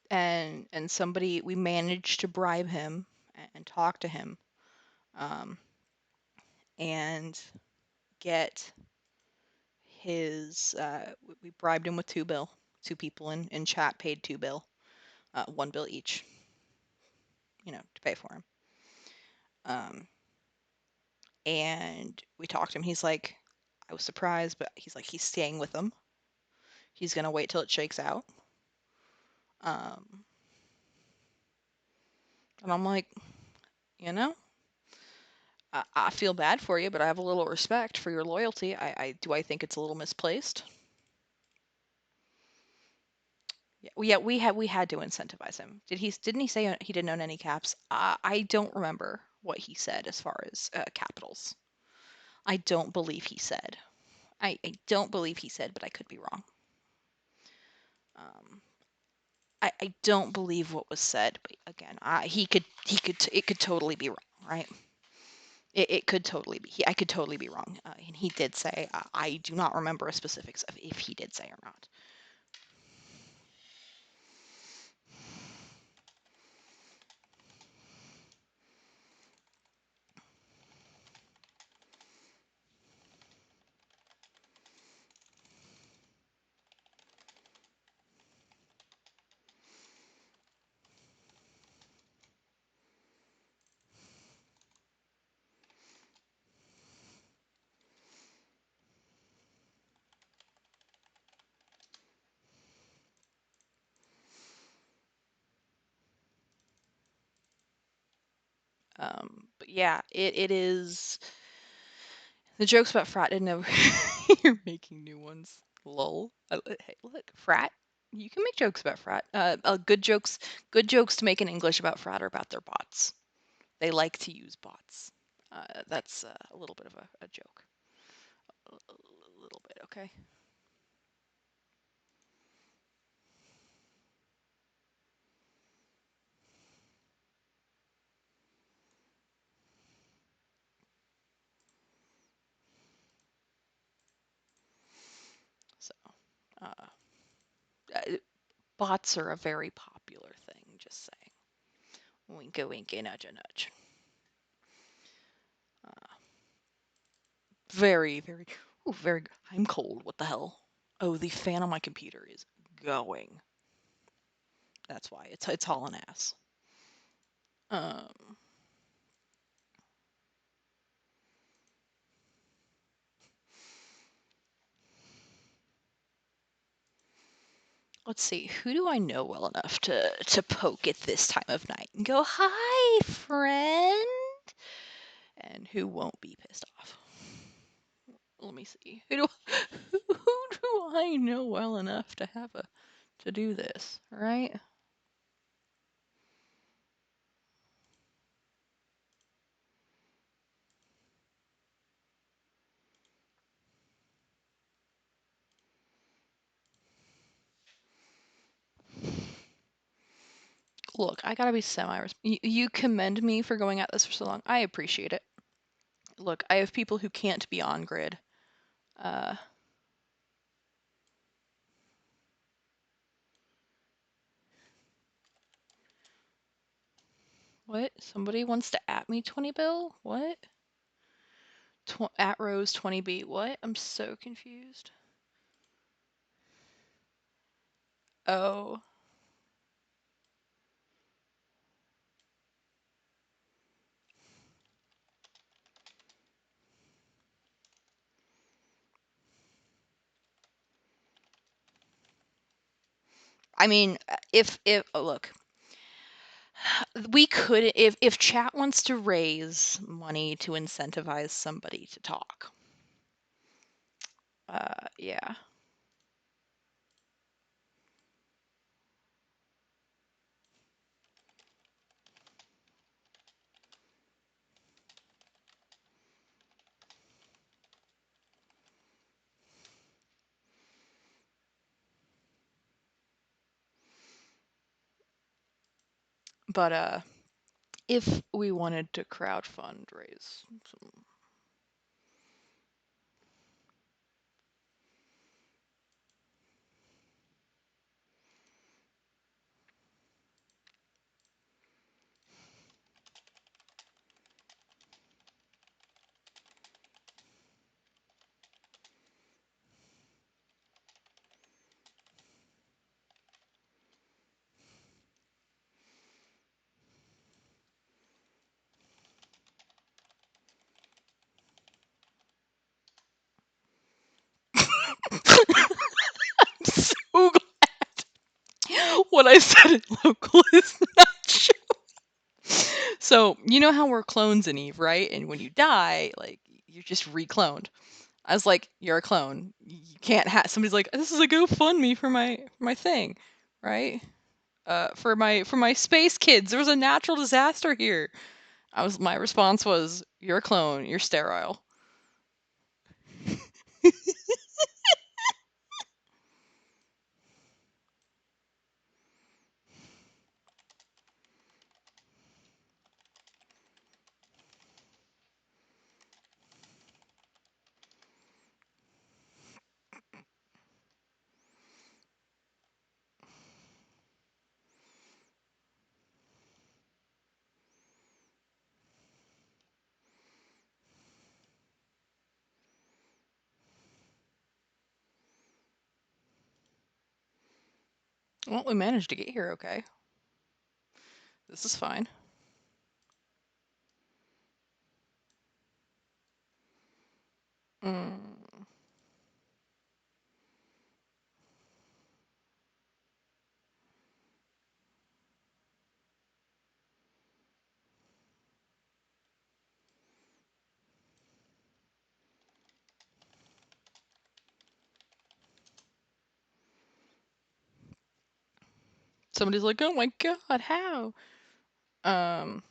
And somebody, we managed to bribe him and talk to him, and get his, we bribed him with 2 bill. 2 people in chat paid 2 bill, 1 bill each, to pay for him. And we talked to him. He's like, I was surprised, but he's like, he's staying with them. He's gonna wait till it shakes out. And I'm like, you know, I feel bad for you, but I have a little respect for your loyalty. I think it's a little misplaced. Yeah, we had to incentivize him. Didn't he say he didn't own any caps? I don't remember what he said as far as capitals. I don't believe he said. I don't believe he said, but I could be wrong. I don't believe what was said, but again, it could totally be wrong, right? It could totally be. I could totally be wrong. And he did say, I do not remember specifics of if he did say or not. But yeah, it is. The jokes about frat didn't ever. You're making new ones. Lol. Hey, look, frat. You can make jokes about frat. Good jokes. Good jokes to make in English about frat are about their bots. They like to use bots. That's a little bit of a joke. A little bit, okay. So, uh, bots are a very popular thing. Just saying. Winka, winky, nudge, nudge. Very, very, ooh, very. I'm cold. What the hell? Oh, the fan on my computer is going. That's why it's hauling ass. Um, let's see. Who do I know well enough to poke at this time of night and go, "Hi, friend," and who won't be pissed off? Let me see. Who do I know well enough to do this? Right? Look, I gotta be semi. You commend me for going at this for so long. I appreciate it. Look, I have people who can't be on grid. Uh, what? Somebody wants to at me 20 bill? What? At Rose 20B. What? I'm so confused. Oh. I mean, if look, we could if chat wants to raise money to incentivize somebody to talk. Yeah. But if we wanted to crowdfund raise some. I'm so glad what I said in local is not true. So you know how we're clones in Eve, right? And when you die, like you're just recloned. I was like, you're a clone. You can't have somebody's like, this is a GoFundMe for my thing, right? For my space kids. There was a natural disaster here. My response was, you're a clone. You're sterile. Well, we managed to get here okay. This is fine. Mm. Somebody's like, oh my god, how? Um,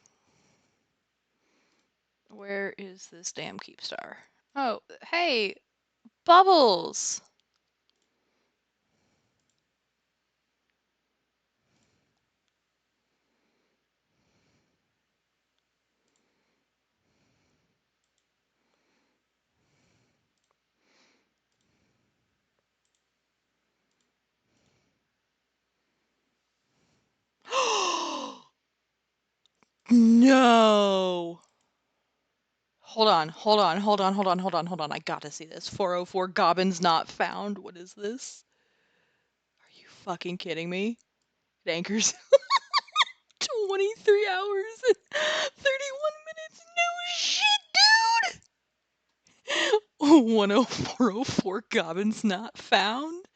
where is this damn Keepstar? Oh, hey, Bubbles! No! Hold on, hold on, hold on, hold on, hold on, hold on. I gotta see this. 404 Gobbins not found. What is this? Are you fucking kidding me? It anchors 23 hours and 31 minutes. No shit, dude! 10404 Gobbins not found?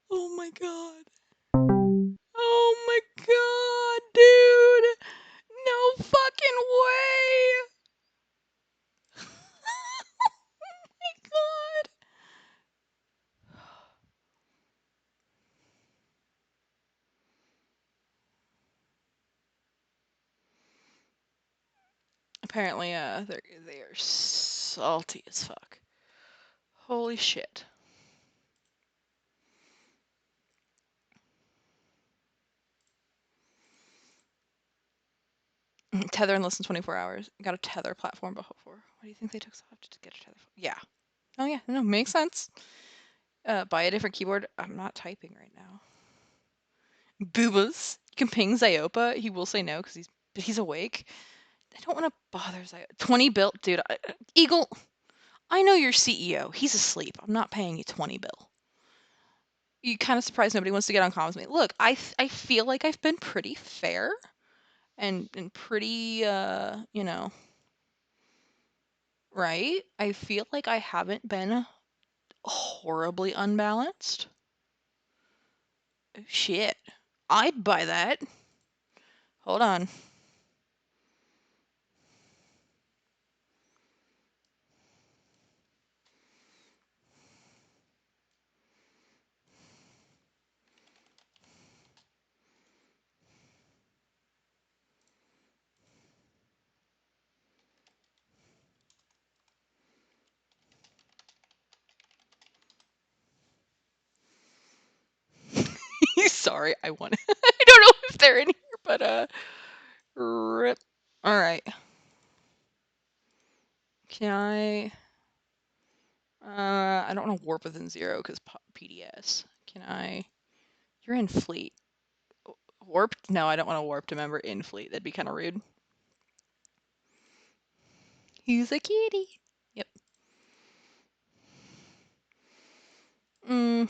Oh my god. Oh my god, dude! No fucking way! Oh my god! Apparently, they are salty as fuck. Holy shit. Tether in less than 24 hours. Got a tether platform before. What do you think they took so long to get a tether? Yeah. Oh yeah, no, makes sense. Buy a different keyboard. I'm not typing right now. Boobas. You can ping Ziopa. He will say no because he's awake. I don't want to bother Zio. 20 bill, dude. Eagle, I know your CEO. He's asleep. I'm not paying you 20 bill. You kind of surprised nobody wants to get on comms with me. Look, I feel like I've been pretty fair and pretty you know, right? I feel like I haven't been horribly unbalanced. Oh, shit. I'd buy that. Hold on. Sorry, I want I don't know if they're in here, but rip. All right. Can I don't want to warp within 0 cuz PDS. Can I You're in fleet. Warp? No, I don't want to warp to member in fleet. That'd be kind of rude. He's a kitty. Yep. Mm.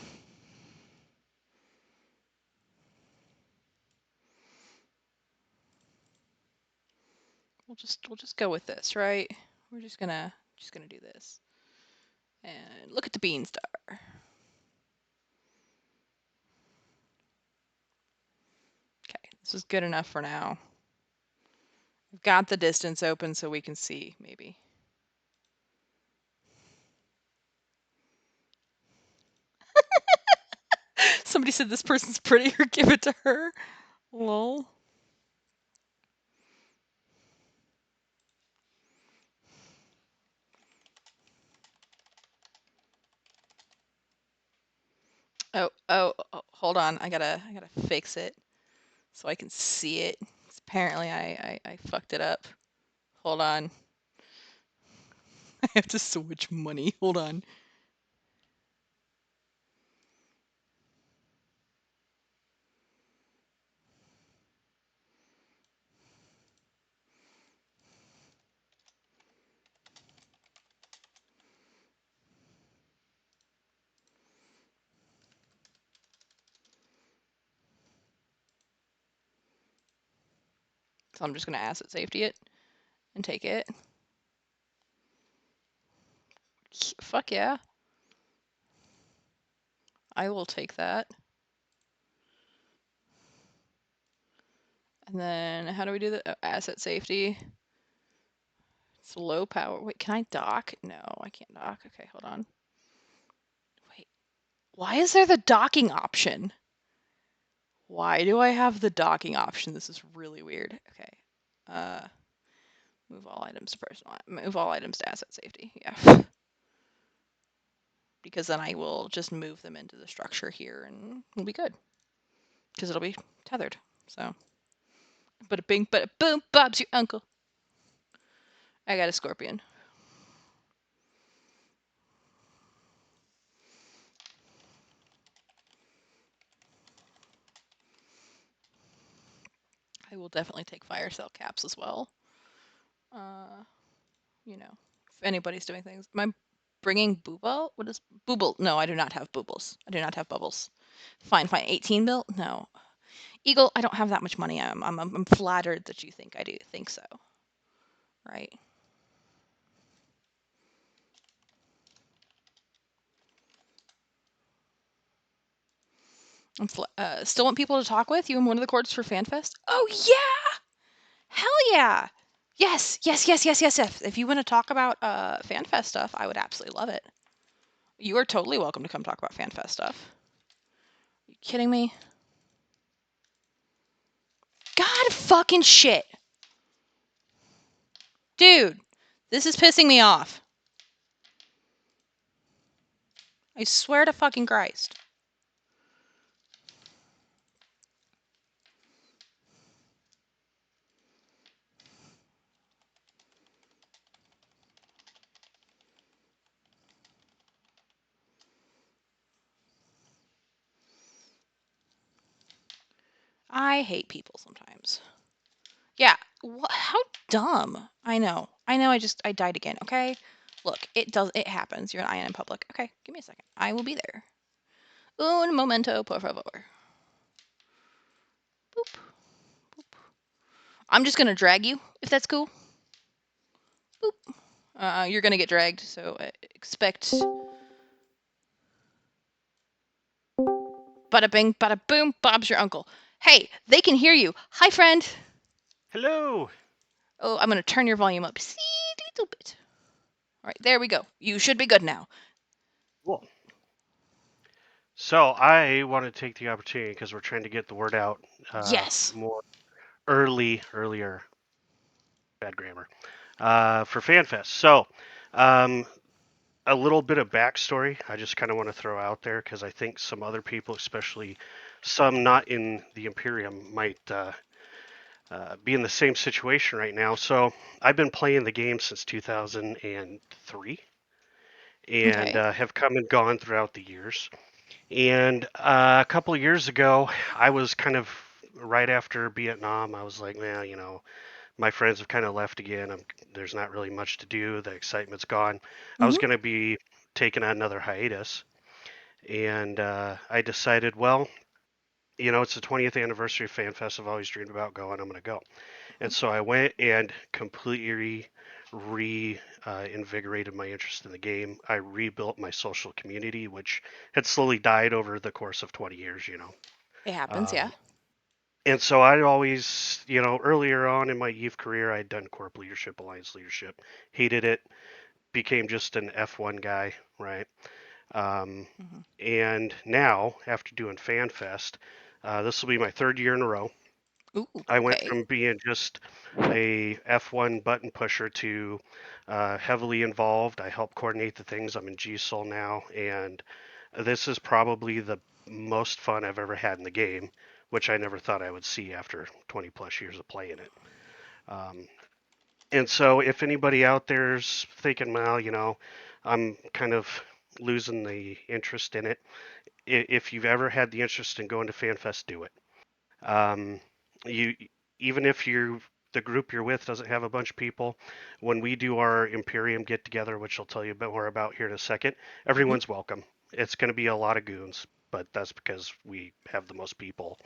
We'll just go with this, right? We're just gonna do this. And look at the beanstar. Okay, this is good enough for now. We've got the distance open so we can see, maybe. Somebody said this person's prettier, give it to her. Lol. Oh, hold on. I gotta fix it so I can see it. Apparently I fucked it up. Hold on. I have to switch money. Hold on. So I'm just gonna asset safety it and take it. Fuck yeah. I will take that. And then how do we do that? Oh, asset safety. It's low power. Wait, can I dock? No, I can't dock. Okay, hold on. Wait, why is there the docking option? Why do I have the docking option? This is really weird. Okay. Move all items to personal. Move all items to asset safety. Yeah. Because then I will just move them into the structure here and we'll be good. Because it'll be tethered. So. But a bing, but a boom, Bob's your uncle. I got a scorpion. I will definitely take fire cell caps as well. You know, if anybody's doing things. Am I bringing Booble? What is Booble? No, I do not have Boobles. I do not have bubbles. Fine. 18 bill? No. Eagle, I don't have that much money. I'm flattered that you think I do think so. Right. Still want people to talk with you in one of the courts for FanFest? Oh yeah! Hell yeah! Yes. If you want to talk about FanFest stuff, I would absolutely love it. You are totally welcome to come talk about FanFest stuff. Are you kidding me? God fucking shit. Dude, this is pissing me off. I swear to fucking Christ. I hate people sometimes. Yeah, How dumb. I know. I died again, okay? Look, it happens. You're an IN in public. Okay, give me a second. I will be there. Un momento, por favor. Boop. Boop. I'm just gonna drag you, if that's cool. Boop. You're gonna get dragged, so expect. Bada bing, bada boom, Bob's your uncle. Hey, they can hear you. Hi, friend. Hello. Oh, I'm gonna turn your volume up just a little bit. All right, there we go. You should be good now. Cool. So I want to take the opportunity because we're trying to get the word out Yes. more earlier. Bad grammar. For FanFest. So, um, a little bit of backstory. I just kind of want to throw out there because I think some other people, especially some not in the Imperium, might be in the same situation right now. So I've been playing the game since 2003 and Okay. have come and gone throughout the years. And a couple of years ago, I was kind of right after Vietnam. I was like, man, my friends have kind of left again. There's not really much to do. The excitement's gone. I was Mhm. going to be taking another hiatus, and I decided, well, it's the 20th anniversary of FanFest. I've always dreamed about going. I'm going to go. And so I went and completely invigorated my interest in the game. I rebuilt my social community, which had slowly died over the course of 20 years. It happens, yeah. Um, and so I always, earlier on in my youth career, I'd done corp leadership, alliance leadership, hated it, became just an F1 guy, right? Um, Mhm. and now, after doing FanFest, this will be my third year in a row. Ooh, I went okay. from being just a F1 button pusher to heavily involved. I help coordinate the things. I'm in GSOL now, and this is probably the most fun I've ever had in the game, which I never thought I would see after 20 plus years of playing it. Um, and so, if anybody out there's thinking, well, I'm kind of losing the interest in it, if you've ever had the interest in going to FanFest, do it. Um, you even if the group you're with doesn't have a bunch of people, when we do our Imperium get together, which I'll tell you a bit more about here in a second, Mhm. everyone's welcome. It's going to be a lot of goons, but that's because we have the most people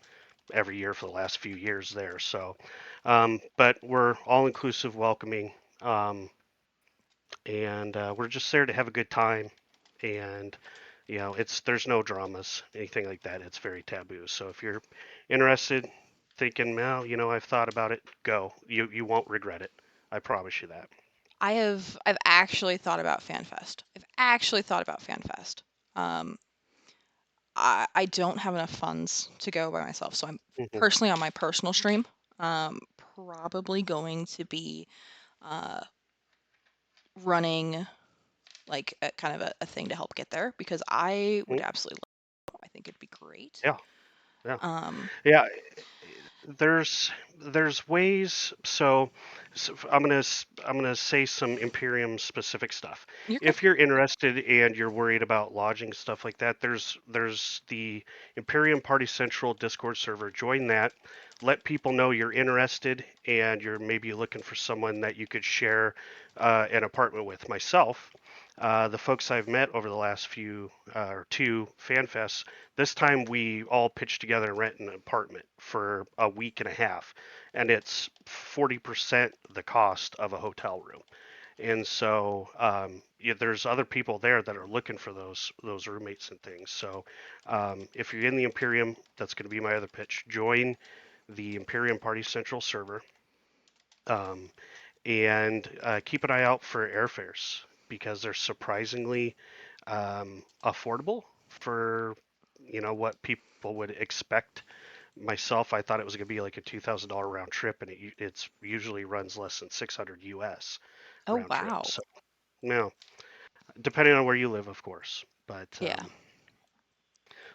every year for the last few years there. So, but we're all inclusive, welcoming, um, and we're just there to have a good time. And there's no dramas, anything like that. It's very taboo. So if you're interested, thinking, well, I've thought about it, go. You won't regret it. I promise you that. I've actually thought about FanFest. I've actually thought about FanFest. Um, I don't have enough funds to go by myself, so I'm Hmm. personally on my personal stream, um, probably going to be uh, running like a kind of a thing to help get there because I would absolutely love it. I think it'd be great. Yeah, yeah, Um, yeah. There's ways. So I'm gonna say some Imperium specific stuff. you're good. If you're interested and you're worried about lodging stuff like that, there's the Imperium Party Central Discord server. Join that. Let people know you're interested and you're maybe looking for someone that you could share an apartment with. Myself, the folks I've met over the last few or two FanFests, this time we all pitched together and rent an apartment for a week and a half, and it's 40% the cost of a hotel room. And so yeah, there's other people there that are looking for those roommates and things. So if you're in the Imperium, that's going to be my other pitch. Join the Imperium Party Central server. Um, and keep an eye out for airfares because they're surprisingly affordable for what people would expect. Myself, I thought it was going to be like a $2,000 round trip, and it's usually runs less than 600 US Oh round trip. wow. So, no, depending on where you live, of course. But Yeah.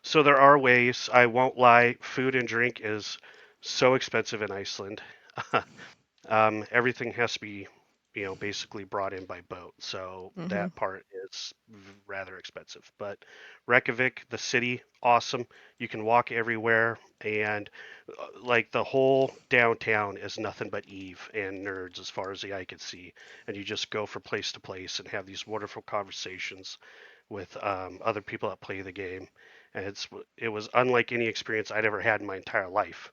so there are ways. I won't lie. Food and drink is so expensive in Iceland. Everything has to be basically brought in by boat. So Mm-hmm. that part is rather expensive. But Reykjavik, the city, awesome. You can walk everywhere, and like the whole downtown is nothing but Eve and nerds as far as the eye can see. And you just go from place to place and have these wonderful conversations with other people that play the game. And it was unlike any experience I'd ever had in my entire life.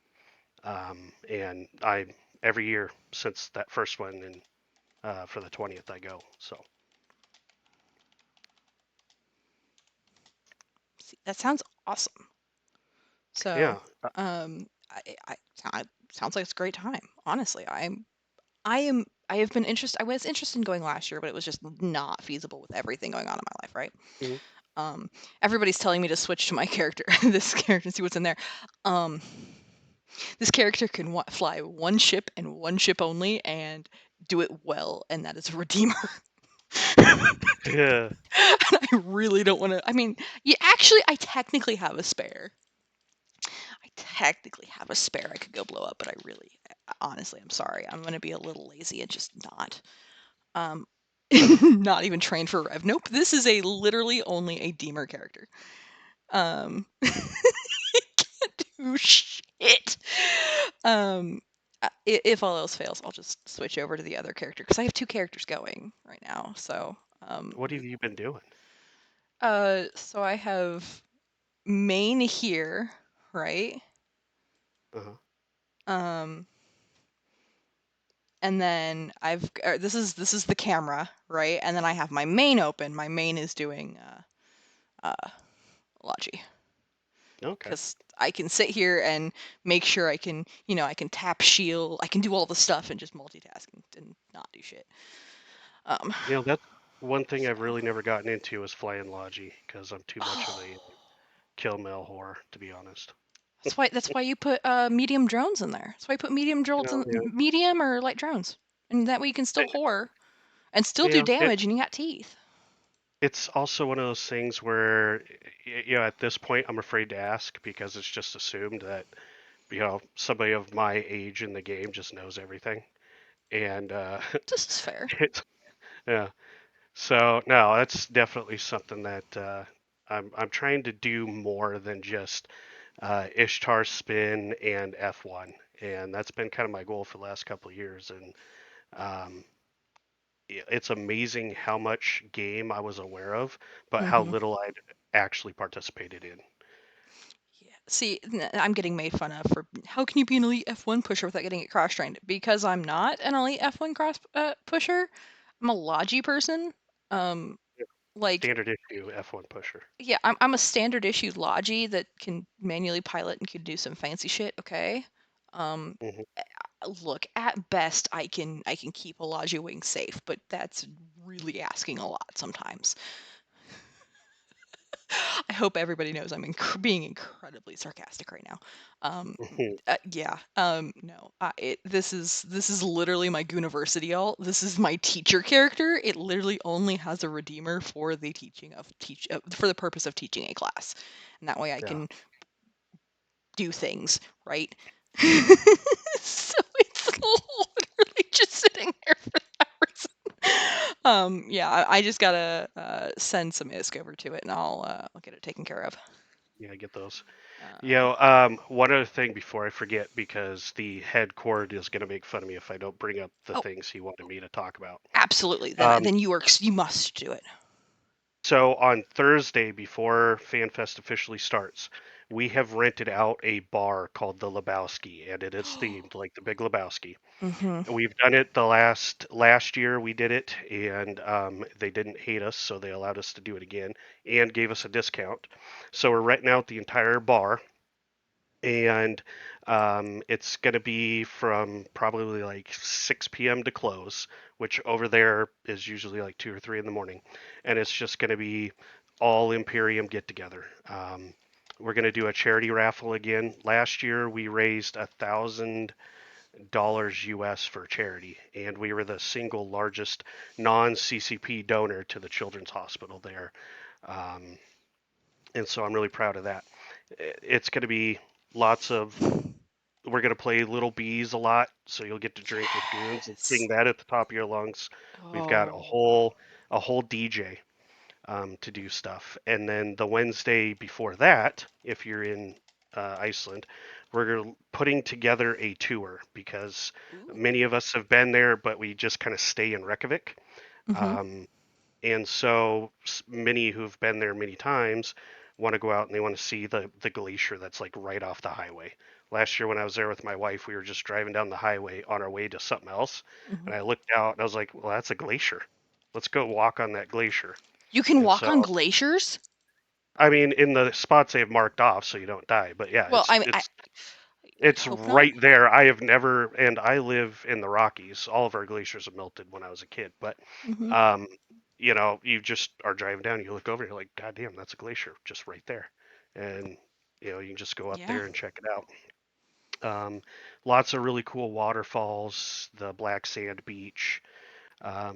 And I every year since that first one, and for the 20th I go. So See, that sounds awesome. So, yeah, I sounds like it's a great time. Honestly, I am. I have been interested. I was interested in going last year, but it was just not feasible with everything going on in my life, right? mhm. Um, Everybody's telling me to switch to my character, this character, see what's in there. Um, this character can fly one ship and one ship only, and do it well, and that is a Redeemer. Yeah. And I really don't want to. I mean, yeah, actually, I technically have a spare. I technically have a spare I could go blow up, but I really, honestly, I'm sorry. I'm gonna be a little lazy and just not. Um, not even trained for Rev. Nope, this is a literally only a Deemer character. Can't do shit. Um, if all else fails, I'll just switch over to the other character because I have two characters going right now. So, What have you been doing? so I have main here, right? Uh-huh. Um, and then this is the camera, right? And then I have my main open. My main is doing Logi Okay. because I can sit here and make sure I can tap shield, I can do all the stuff and just multitask and not do shit. Um, That's one thing so I've really never gotten into is flying Logi because I'm too much of oh, a kill mail whore, to be honest. that's why you put medium drones in there. That's why you put medium drones in Yeah. medium or light drones, and that way you can still And, whore and still do yeah, damage, and you got teeth. it's also one of those things where, at this point, I'm afraid to ask because it's just assumed that, somebody of my age in the game just knows everything. And This is fair. it's, yeah. So no, that's definitely something that I'm trying to do more than just Ishtar spin and F1, and that's been kind of my goal for the last couple of years. And um, it's amazing how much game I was aware of, but how Hmm. little I'd actually participated in. Yeah. See, I'm getting made fun of for how can you be an elite F1 pusher without getting it cross trained? Because I'm not an elite F1 cross pusher. I'm a Logi person. Um, like Standard issue F1 pusher. yeah, I'm a standard issue Logi that can manually pilot and can do some fancy shit. Okay. Um, Hmm. Look, at best I can keep a Logi wing safe, but that's really asking a lot sometimes. I hope everybody knows I'm being incredibly sarcastic right now. Yeah. No. This is literally my Gooniversity, y'all. This is my teacher character. It literally only has a redeemer for the for the purpose of teaching a class, and that way I Yeah. can do things right. So it's literally just sitting there for that reason. Yeah, I just gotta send some ISK over to it, and I'll get it taken care of. Yeah, I get those. Um, One other thing before I forget, because the head court is going to make fun of me if I don't bring up the oh, things he wanted me to talk about. absolutely. Then Um, then you must do it. so on Thursday, before FanFest officially starts, we have rented out a bar called the Lebowski, and it is themed like the Big Lebowski. Mm-hmm. We've done it the last year we did it, and they didn't hate us, so they allowed us to do it again and gave us a discount. So we're renting out the entire bar, and it's going to be from probably like 6 p.m. to close, which over there is usually like 2 or 3 in the morning, and it's just going to be all Imperium get together. We're going to do a charity raffle again. Last year we raised $1,000 US for charity, and we were the single largest non-CCP donor to the Children's Hospital there. Um, and so I'm really proud of that. It's going to be lots of we're gonna play Little Bees a lot, so you'll get to drink with goons and Yes. sing that at the top of your lungs. We've got a Oh. whole DJ to do stuff, and then the Wednesday before that, if you're in Iceland, we're putting together a tour because Ooh. many of us have been there, but we just kind of stay in Reykjavik. Mm-hmm. Um, and so many who've been there many times want to go out and they want to see the glacier that's like right off the highway. Last year when I was there with my wife, we were just driving down the highway on our way to something else, Mm-hmm. and I looked out and I was like, "Well, that's a glacier. Let's go walk on that glacier." You can And walk on so, glaciers? I mean, in the spots they've marked off so you don't die, but yeah, Well, I mean, I it's hope not. right there. I have never, and I live in the Rockies. All of our glaciers have melted when I was a kid, but Mm-hmm. um, you just are driving down, you look over, you're like, God damn, that's a glacier just right there. And you can just go up Yeah. there and check it out. Um, Lots of really cool waterfalls, the black sand beach.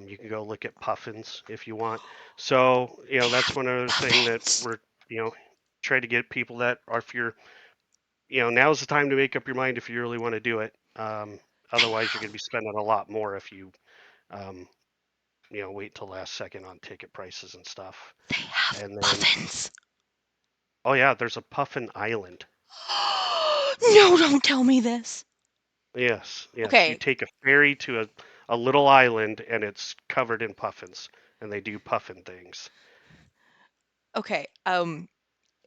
You can go look at puffins if you want. So, They that's have one other thing that puffins. we're, trying to get people that are, if you're, now's the time to make up your mind if you really want to do it. They Otherwise, you're going to have be spending a lot more if you, um, wait till last second on ticket prices and stuff. they have And then, puffins. oh yeah, there's a puffin island. No, don't tell me this. Yes, yes. You Okay. take a ferry to a little island and it's covered in puffins and they do puffin things. Okay.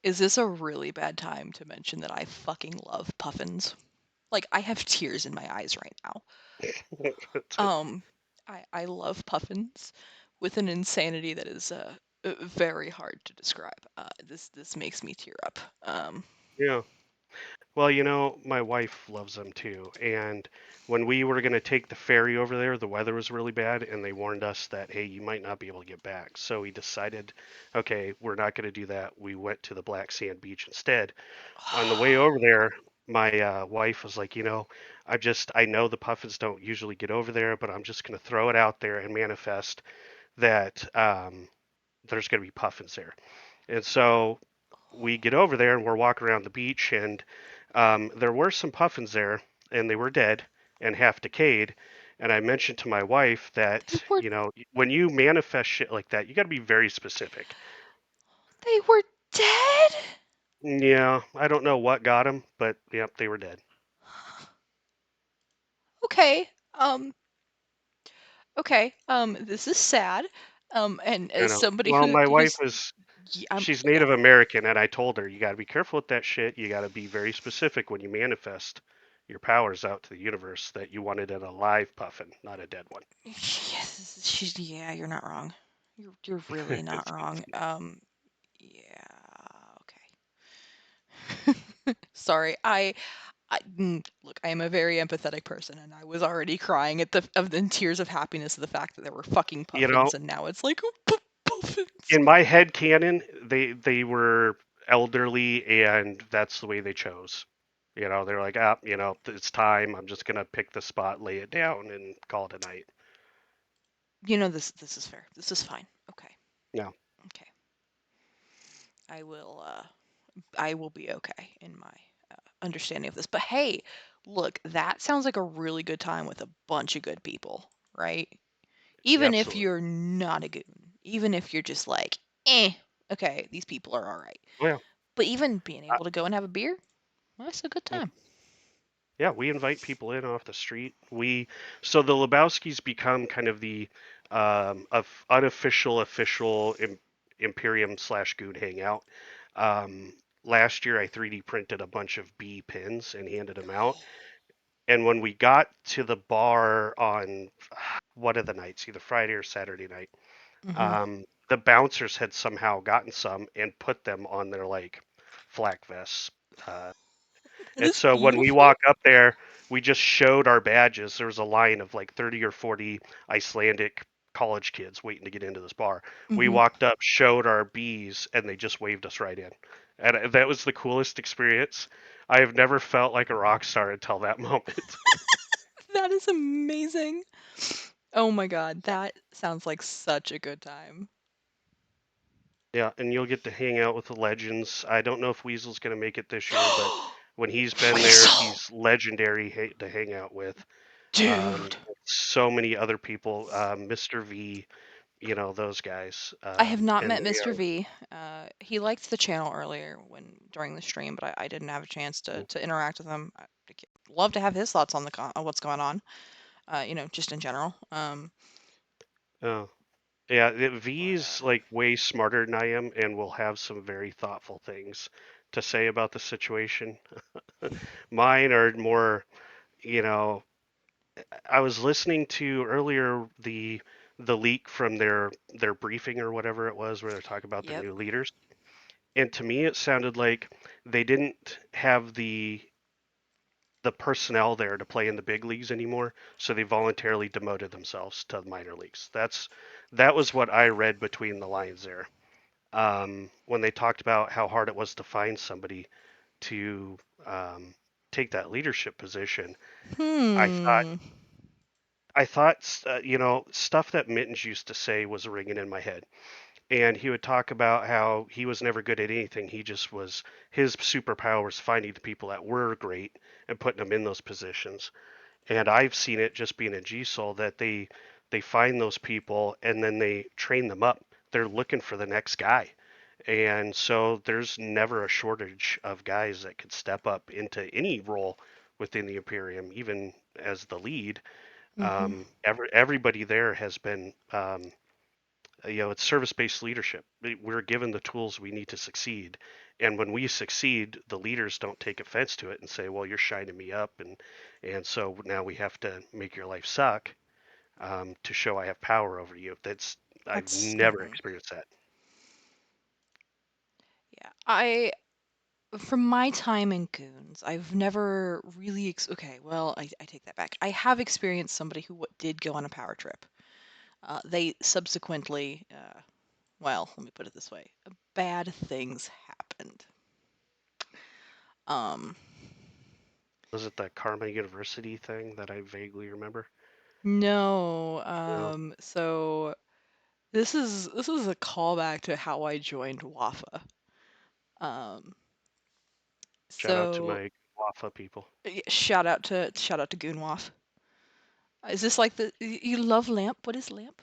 Is this a really bad time to mention that I fucking love puffins? Like, I have tears in my eyes right now. Um, I love puffins with an insanity that is very hard to describe. This makes me tear up. Yeah. Well, my wife loves them too. And when we were going to take the ferry over there, the weather was really bad, and they warned us that, hey, you might not be able to get back. So we decided, okay, we're not going to do that. We went to the Black Sand Beach instead. On the way over there, my wife was like, I know the puffins don't usually get over there, but I'm just going to throw it out there and manifest that there's going to be puffins there. And so we get over there and we're walking around the beach, and there were some puffins there, and they were dead and half decayed. And I mentioned to my wife They that, were when you manifest shit like that, you got to be very specific. they were dead. Yeah, I don't know what got them, but yep, they were dead. Okay. Okay. This is sad. And I as know. somebody Well, my wife who's is I'm she's Native American, and I told her you got to be careful with that shit. You got to be very specific when you manifest your powers out to the universe that you wanted an alive puffin, not a dead one. yes, she's yeah, you're not wrong. You're really not wrong. Yeah, okay. Sorry. Look, I am a very empathetic person, and I was already crying at the tears of happiness of the fact that there were fucking you know, puffins, and now it's like oh, puffins. in my head canon, they were elderly, and that's the way they chose. They're like, ah, it's time. I'm just gonna pick the spot, lay it down, and call it a night. This is fair. This is fine. Okay. No, Okay. I will I will be okay in my understanding of this. But hey, look, that sounds like a really good time with a bunch of good people, right? Even if absolutely. you're not a goon, even if you're just like, eh, okay, these people are all right. Well, But even being yeah. able to go and have a beer, well, that's a good time. Yeah, we invite people in off the street. So the Lebowskis become kind of the of unofficial official Imperium slash Goon hangout. Last year, I 3D printed a bunch of bee pins and handed them out. And when we got to the bar on one of the nights, either Friday or Saturday night, Hmm. the bouncers had somehow gotten some and put them on their like flak vests. That And is so when we beautiful. walk up there, we just showed our badges. There was a line of like 30 or 40 Icelandic college kids waiting to get into this bar. We Hmm. walked up, showed our bees, and they just waved us right in. And that was the coolest experience. I have never felt like a rock star until that moment. That is amazing. Oh my god, that sounds like such a good time. Yeah, and you'll get to hang out with the legends. I don't know if Weasel's going to make it this year, but When he's been there, Weasel, he's legendary to hang out with. dude. So many other people, Mr. V, those guys, I have not and met they Mr. are. V. He liked the channel earlier during the stream, but I didn't have a chance to interact with him. I'd love to have his thoughts on on what's going on. Just in general. Oh, yeah, But V's like way smarter than I am, and will have some very thoughtful things to say about the situation. Mine are more, you know, I was listening to earlier the leak from their briefing or whatever it was, where they're talking about their yep. new leaders, and to me it sounded like they didn't have the personnel there to play in the big leagues anymore, so they voluntarily demoted themselves to the minor leagues. That was what I read between the lines there. When they talked about how hard it was to find somebody to um, take that leadership position, I thought Hmm. stuff that Mittens used to say was ringing in my head. And he would talk about how he was never good at anything. He just was his superpower was finding the people that were great and putting them in those positions. And I've seen it just being in G-Soul that they find those people and then they train them up. They're looking for the next guy. And so there's never a shortage of guys that could step up into any role within the Imperium, even as the lead. Mm-hmm. Everybody there has been, it's service-based leadership. We're given the tools we need to succeed, and when we succeed, the leaders don't take offense to it and say, "Well, you're shining me up," and so now we have to make your life suck to show I have power over you. I've That's never experienced that. yeah. From my time in Goons, I've never really okay. Well, I take that back. I have experienced somebody who did go on a power trip. They subsequently, well, let me put it this way: bad things happened. Um, Was it the Karma University thing that I vaguely remember? no. No. So this is a callback to how I joined Wafa. Um, Shout out to so my Wafa people. shout out to Goonwaf. Is this like you love lamp? What is lamp?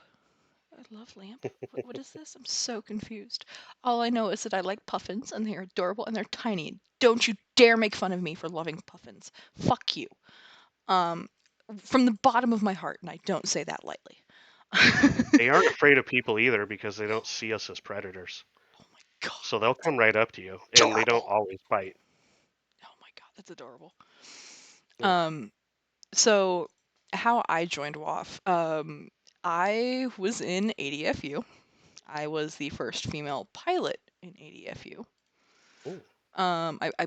I love lamp. What is this? I'm so confused. All I know is that I like puffins and they're adorable and they're tiny. Don't you dare make fun of me for loving puffins. Fuck you. Um, from the bottom of my heart, and I don't say that lightly. They aren't afraid of people either because they don't see us as predators. Oh my god, So they'll that's come right up to you, and they don't adorable. always bite. Oh my god, that's adorable. Yeah. Um, so how I joined WAF, I was in ADFU. I was the first female pilot in ADFU. Ooh. I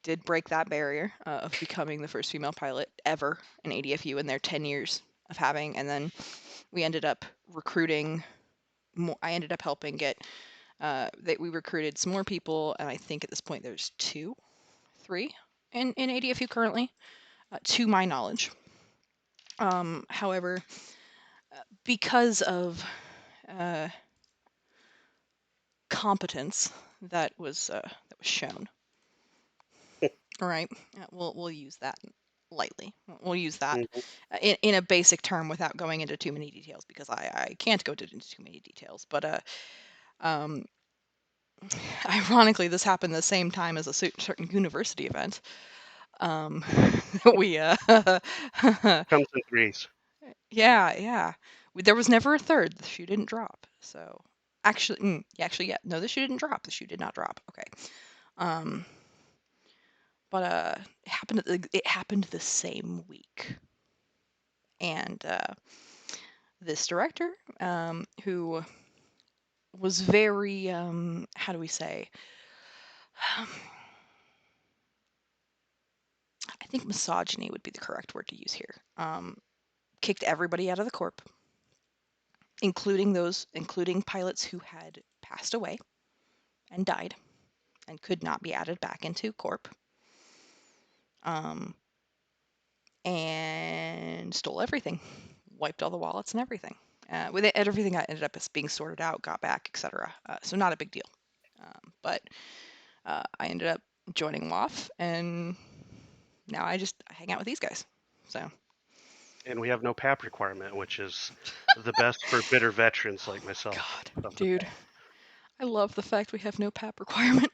did break that barrier of becoming the first female pilot ever in ADFU in their 10 years of having, and then we ended up recruiting more. I ended up helping get that we recruited some more people, and I think at this point there's two, three in ADFU currently, to my knowledge. However, because of uh, competence that was shown. All right, we'll use that lightly. We'll use that Mhm. in a basic term without going into too many details because I can't go into too many details. But um, ironically, this happened the same time as a certain university event. Um, we Comes in threes. yeah. There was never a third. The shoe didn't drop. So actually, yeah. No, the shoe didn't drop. The shoe did not drop. Okay. Um, but it happened the same week, and this director, who was very how do we say? I think misogyny would be the correct word to use here. Kicked everybody out of the corp, including pilots who had passed away and died and could not be added back into corp. Um, and stole everything, wiped all the wallets and everything. With it, everything got ended up as being sorted out, got back, etc. So not a big deal. But I ended up joining WAF, and now I just hang out with these guys. So And we have no PAP requirement, which is the best for bitter veterans like myself. God, dude, I love the fact we have no PAP requirement.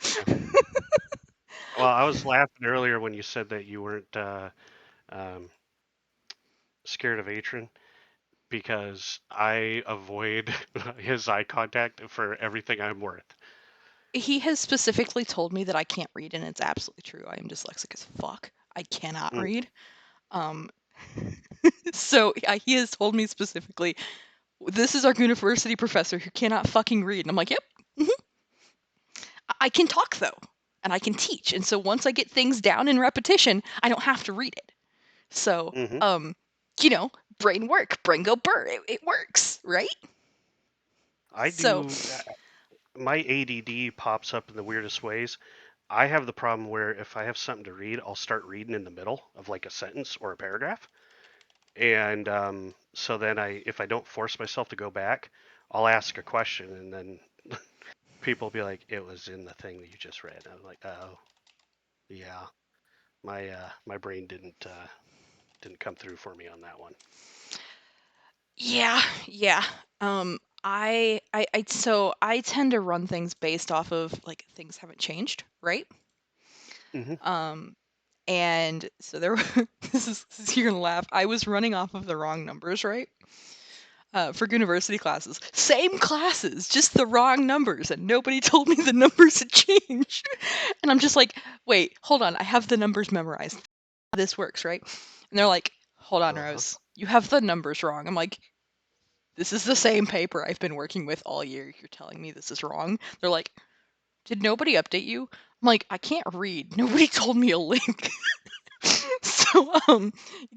Yeah. Well, I was laughing earlier when you said that you weren't um, scared of Atron because I avoid his eye contact for everything I'm worth. He has specifically told me that I can't read, and it's absolutely true. I am dyslexic as fuck. I cannot Mm. read. Um, so he has told me specifically, this is our university professor who cannot fucking read. And I'm like, yep. Mhm. I can talk though, and I can teach. And so once I get things down in repetition, I don't have to read it. So, Hmm. you know, brain work, brain go burr. It works, right? I So, do. My ADD pops up in the weirdest ways. I have the problem where if I have something to read, I'll start reading in the middle of like a sentence or a paragraph. And so then if I don't force myself to go back, I'll ask a question and then people will be like, it was in the thing that you just read. I'm like, oh, yeah, my brain didn't come through for me on that one. yeah. So I tend to run things based off of like things haven't changed, right? Hmm. Um, and so there, you're gonna laugh. I was running off of the wrong numbers, right? For university classes, same classes, just the wrong numbers, and nobody told me the numbers had changed. And I'm just like, wait, hold on, I have the numbers memorized. This works, right? And they're like, hold on, Uh-huh. Rose, you have the numbers wrong. I'm like, this is the same paper I've been working with all year. You're telling me this is wrong? They're like, did nobody update you? I'm like, I can't read. Nobody told me a link. So,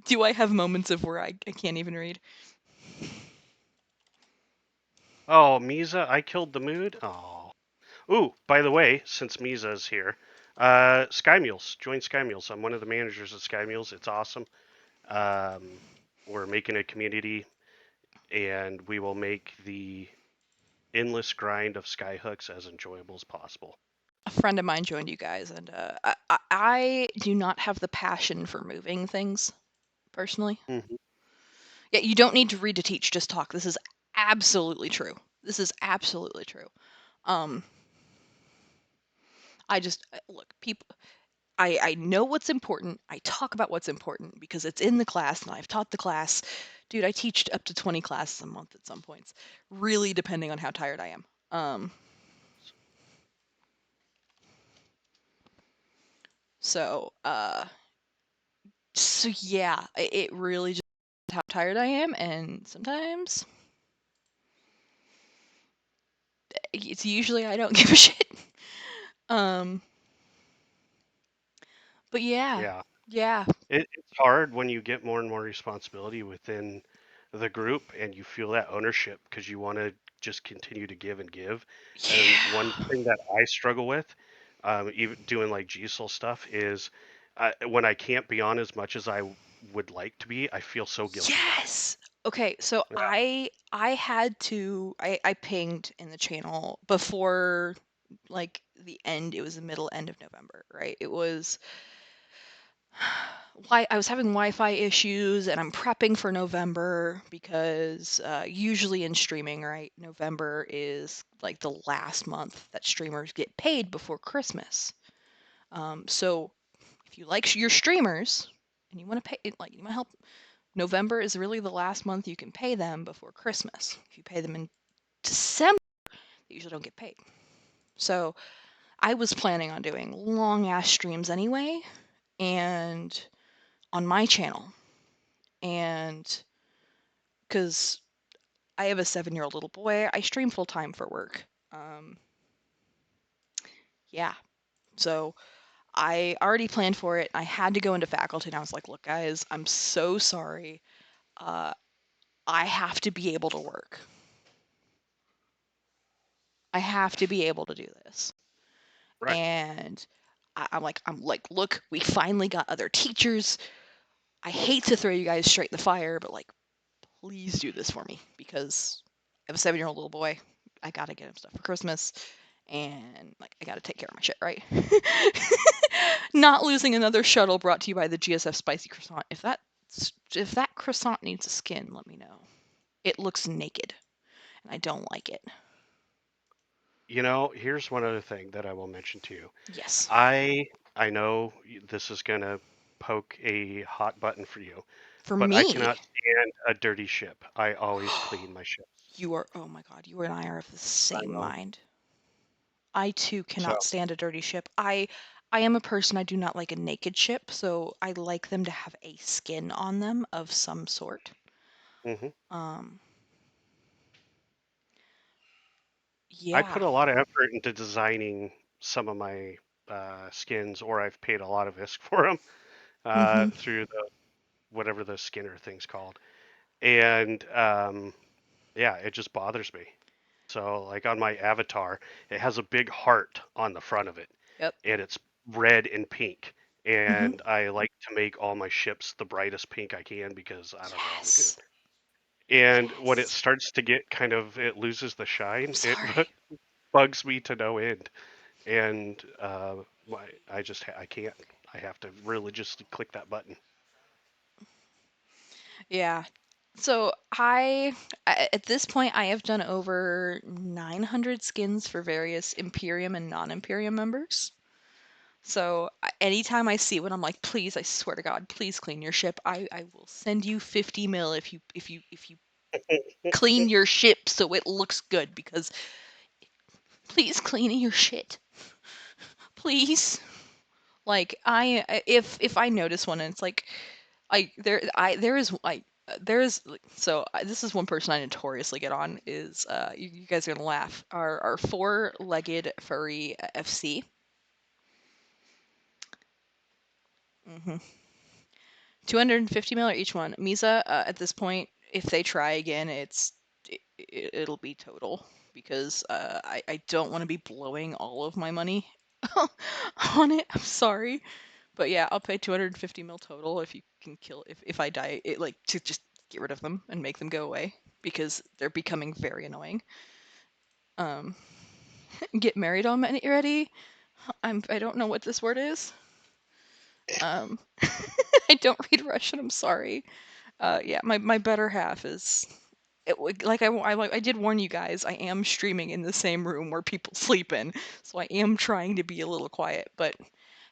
do I have moments of where I can't even read? Oh, Misa, I killed the mood. Oh. Ooh, by the way, since Misa's here, Sky Mules. Join Sky Mules. I'm one of the managers at Sky Mules. It's awesome. Um, we're making a community, and we will make the endless grind of skyhooks as enjoyable as possible. A friend of mine joined you guys, and I do not have the passion for moving things personally. Hmm. Yeah, you don't need to read to teach, just talk. This is absolutely true. This is absolutely true. Um, I just look, people. I know what's important. I talk about what's important because it's in the class, and I've taught the class. Dude, I teach up to 20 classes a month at some points, really depending on how tired I am. So, so yeah, it really just how tired I am, and sometimes it's usually I don't give a shit. Um, but yeah, Yeah. yeah, It's hard when you get more and more responsibility within the group and you feel that ownership because you want to just continue to give and give. And one yeah, thing that I struggle with, even doing like GSOL stuff, is when I can't be on as much as I would like to be, I feel so guilty about it. yes. Okay, so Yeah. I had to I pinged in the channel before like the end. It was the middle end of November, right? It was why I was having Wi-Fi issues, and I'm prepping for November because usually in streaming, right, November is like the last month that streamers get paid before Christmas. So if you like your streamers and you want to pay, like you want to help, November is really the last month you can pay them before Christmas. If you pay them in December, they usually don't get paid. So I was planning on doing long ass streams anyway, and on my channel, and because I have a 7-year-old little boy, I stream full time for work. Um, yeah, so I already planned for it. I had to go into faculty, and I was like, "Look, guys, I'm so sorry. Uh, I have to be able to work. I have to be able to do this." Right. And I'm like, look, we finally got other teachers. I hate to throw you guys straight in the fire, but like, please do this for me because I have a 7-year-old little boy. I gotta get him stuff for Christmas, and like I gotta take care of my shit, right? Not losing another shuttle brought to you by the GSF spicy croissant. If that croissant needs a skin, let me know. It looks naked, and I don't like it. You know, here's one other thing that I will mention to you. Yes. I know this is gonna poke a hot button for you, For but I me, cannot stand a dirty ship. I always clean my ships. you are, oh my god, you and I are of the I same know. mind. I too So, cannot stand a dirty ship. I am a person, I do not like a naked ship, so I like them to have a skin on them of some sort. mhm. Um, I yeah. put a lot of effort into designing some of my skins, or I've paid a lot of ISK for them Mhm. through the whatever the Skinner thing's called, and yeah, it just bothers me. So, like on my avatar, it has a big heart on the front of it, Yep. and it's red and pink. Mhm. And I like to make all my ships the brightest pink I can because I don't know, I'm good. Yes. And when it Yes. starts to get kind of, it loses the I'm shine, it sorry. bugs me to no end. And I can't. I have to religiously click that button. Yeah. So at this point, I have done over 900 skins for various Imperium and non-Imperium members. So anytime I see one, I'm like, please, I swear to God, please clean your ship. I will send you 50 mil if you clean your ship so it looks good because please clean your shit. Please. Like if I notice one and it's like there is like there is so this is one person I notoriously get on is you guys are gonna laugh our four-legged furry FC. hmm 250 mil each one. Misa, at this point, if they try again, it'll be total because I don't want to be blowing all of my money on it. I'm sorry, but yeah, I'll pay 250 mil total if you can kill if I die. It like to just get rid of them and make them go away because they're becoming very annoying. Um, get married already? I don't know what this word is. Um, I don't read Russian. I'm sorry. Yeah, my better half is like I did warn you guys. I am streaming in the same room where people sleep in, so I am trying to be a little quiet. But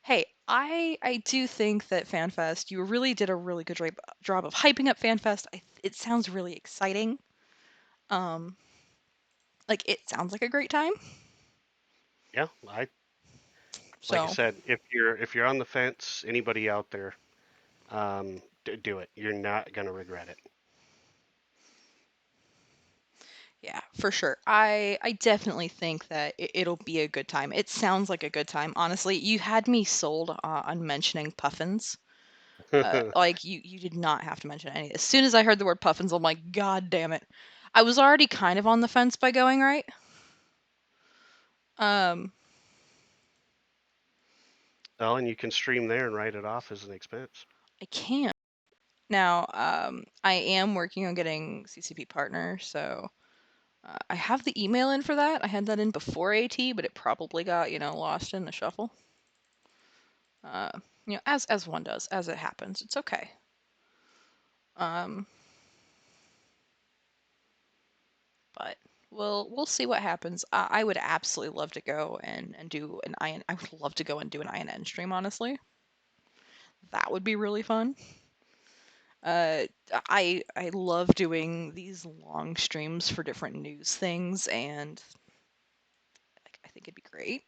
hey, I do think that FanFest, you really did a really good job of hyping up FanFest. It sounds really exciting. Um, like it sounds like a great time. Yeah, I like I So said, if you're on the fence, anybody out there, do it. You're not gonna regret it. yeah, for sure. I definitely think that it'll be a good time. It sounds like a good time. Honestly, you had me sold on mentioning puffins. Like you did not have to mention any. As soon as I heard the word puffins, I'm like, God damn it! I was already kind of on the fence by going right. Um, Well, and you can stream there and write it off as an expense. I can't now. I am working on getting CCP partner, so I have the email in for that. I had that in before AT, but it probably got lost in the shuffle. Uh, as one does, as it happens. It's okay. Um, but we'll see what happens. I would absolutely love to go and do an IN. I would love to go and do an INN stream. Honestly, that would be really fun. Uh, I love doing these long streams for different news things, and I think it'd be great.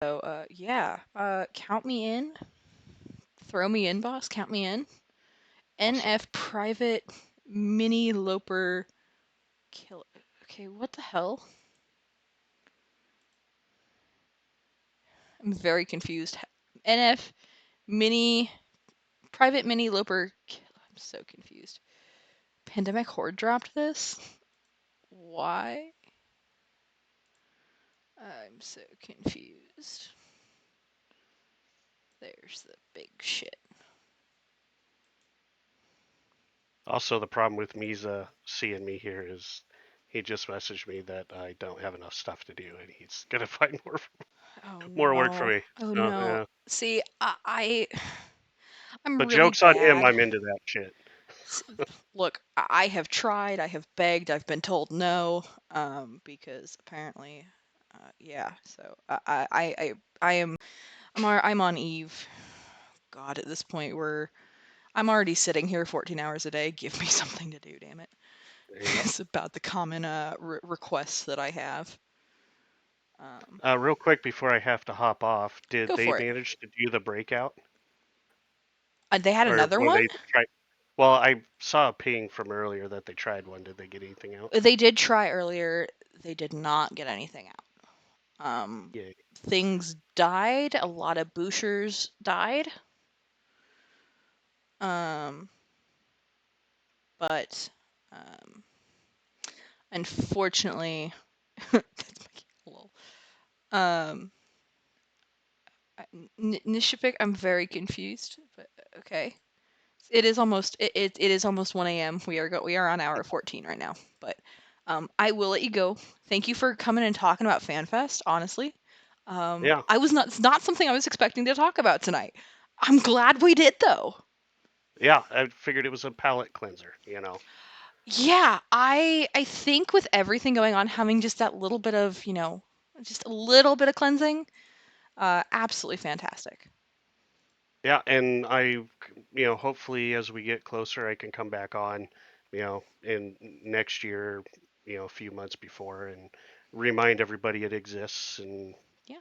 So yeah, count me in. Throw me in, boss. Count me in. Awesome. NF private mini loper killer. Okay, what the hell? I'm very confused. NF mini private mini loper. I'm so confused. Pandemic Horde dropped this. Why? I'm so confused. There's the big shit. Also, the problem with Misa seeing me here is he just messaged me that I don't have enough stuff to do, and he's gonna find Oh more work for no. me. Oh So no. yeah, See, I'm but really jokes on him. bad. I'm into that shit. S- Look, I have tried, I have begged, I've been told no, because apparently, yeah. So I'm on Eve. God, at this point, I'm already sitting here 14 hours a day. Give me something to do, damn it. Yep. It's about the common requests that I have. Real quick before I have to hop off, did Go they for it. manage to do the breakout, They had or another were one. they try? Well, I saw a ping from earlier that they tried one. Did they get anything out? They did try earlier. They did not get anything out. Yeah. Things died. A lot of Bouchers died. Um, but um, unfortunately, that's my lol. Um, Nishipik, I'm very confused. But okay, it is almost 1 a.m. We are on hour 14 right now. But I will let you go. Thank you for coming and talking about FanFest. Honestly, Yeah. I was not it's not something I was expecting to talk about tonight. I'm glad we did though. Yeah. I figured it was a palate cleanser. Yeah, I think with everything going on, having just that little bit of, just a little bit of cleansing, absolutely fantastic. Yeah, and hopefully as we get closer, I can come back on, in next year, a few months before, and remind everybody it exists, and Yeah.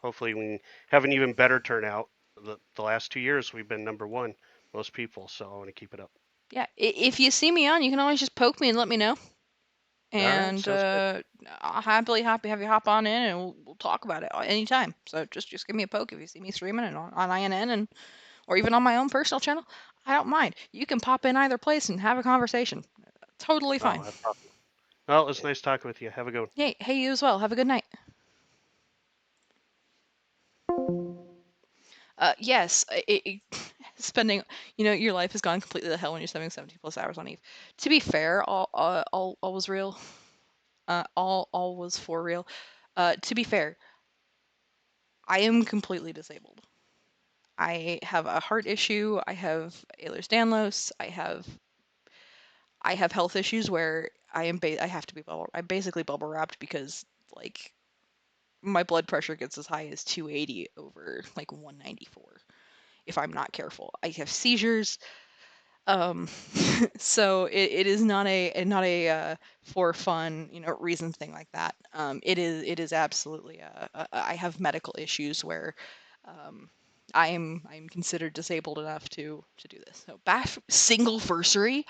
hopefully we can have an even better turnout. The last 2 years we've been number one, most people, so I want to keep it up. Yeah, if you see me on, you can always just poke me and let me know. All right, And sounds good. I'll happy have you hop on in and we'll talk about it anytime. So just give me a poke if you see me streaming and on INN and or even on my own personal channel. I don't mind. You can pop in either place and have a conversation. Totally Oh, fine. that's awesome. Well, it's nice talking with you. Have a good one. Hey, you as well. Have a good night. Yes, spending, your life has gone completely to hell when you're spending 70 plus hours on Eve. To be fair, all was real. All was for real. To be fair, I am completely disabled. I have a heart issue. I have Ehlers-Danlos. I have health issues where I have to be I'm basically bubble wrapped because like my blood pressure gets as high as 280 over like 194 if I'm not careful. I have seizures. Um, so it is not a for fun, reason thing like that. It is absolutely I have medical issues where um, I'm considered disabled enough to do this. So back single versary.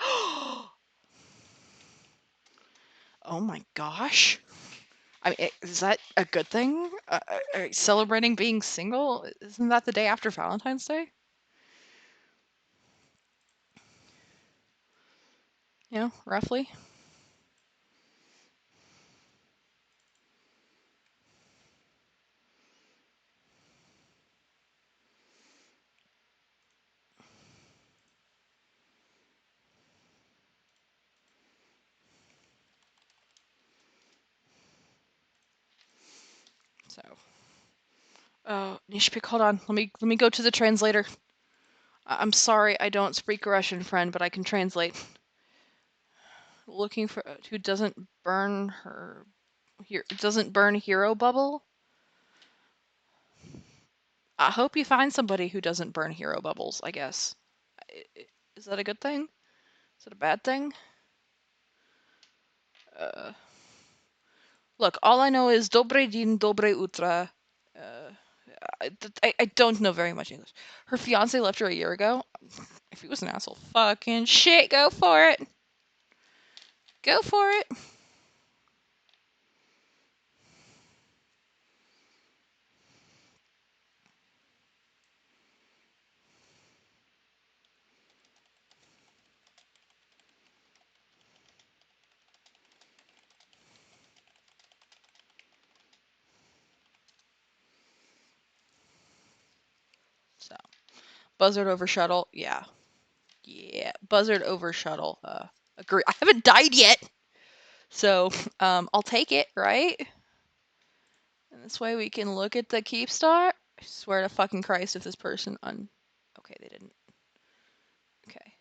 Oh my gosh. I mean, is that a good thing? Celebrating being single? Isn't that the day after Valentine's Day? Roughly. So, oh, Nishpik, hold on. Let me go to the translator. I'm sorry, I don't speak Russian, friend, but I can translate. Looking for who doesn't burn her here doesn't burn hero bubble. I hope you find somebody who doesn't burn hero bubbles. I guess. Is that a good thing? Is it a bad thing? Uh, Look, all I know is Dobre din, Dobre utra. Uh, I don't know very much English. Her fiance left her a year ago. If he was an asshole, fucking shit, go for it. Go for it. So, buzzard over shuttle, yeah, buzzard over shuttle. Agree. I haven't died yet. So, I'll take it, right? And this way we can look at the keep star. I swear to fucking Christ if this person okay, they didn't. Okay.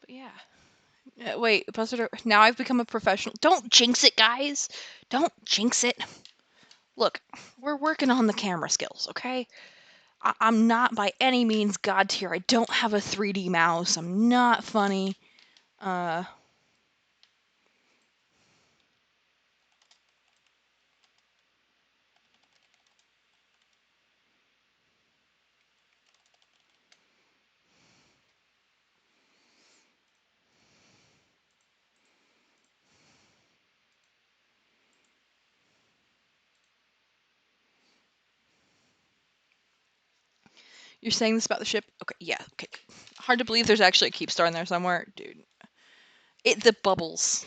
But yeah. Wait, Buster, now I've become a professional. Don't jinx it, guys. Don't jinx it. Look, we're working on the camera skills, okay? I'm not by any means god tier. I don't have a 3D mouse. I'm not funny. You're saying this about the ship? Okay, yeah, okay. Hard to believe there's actually a keep star in there somewhere. Dude. The bubbles.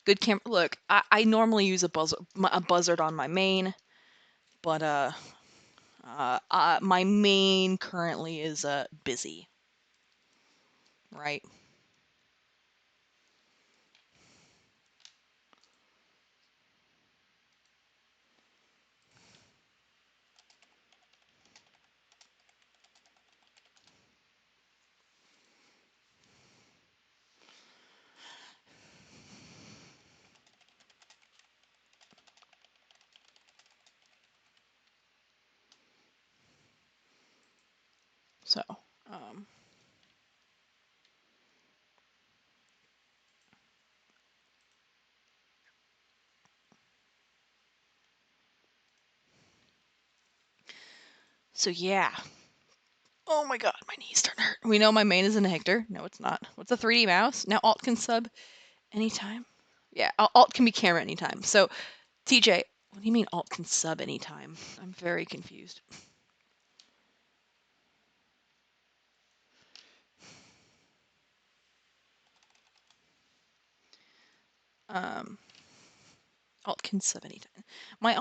Good look, I normally use a buzzard on my main, but my main currently is busy. Right? So, um so yeah. Oh my god, my knees starting to hurt. We know my main is in a Hector. No, it's not. What's a 3D mouse? Now Alt can sub anytime. Yeah, Alt can be camera anytime. So, TJ, what do you mean Alt can sub anytime? I'm very confused. Um, Alt can sub anytime. My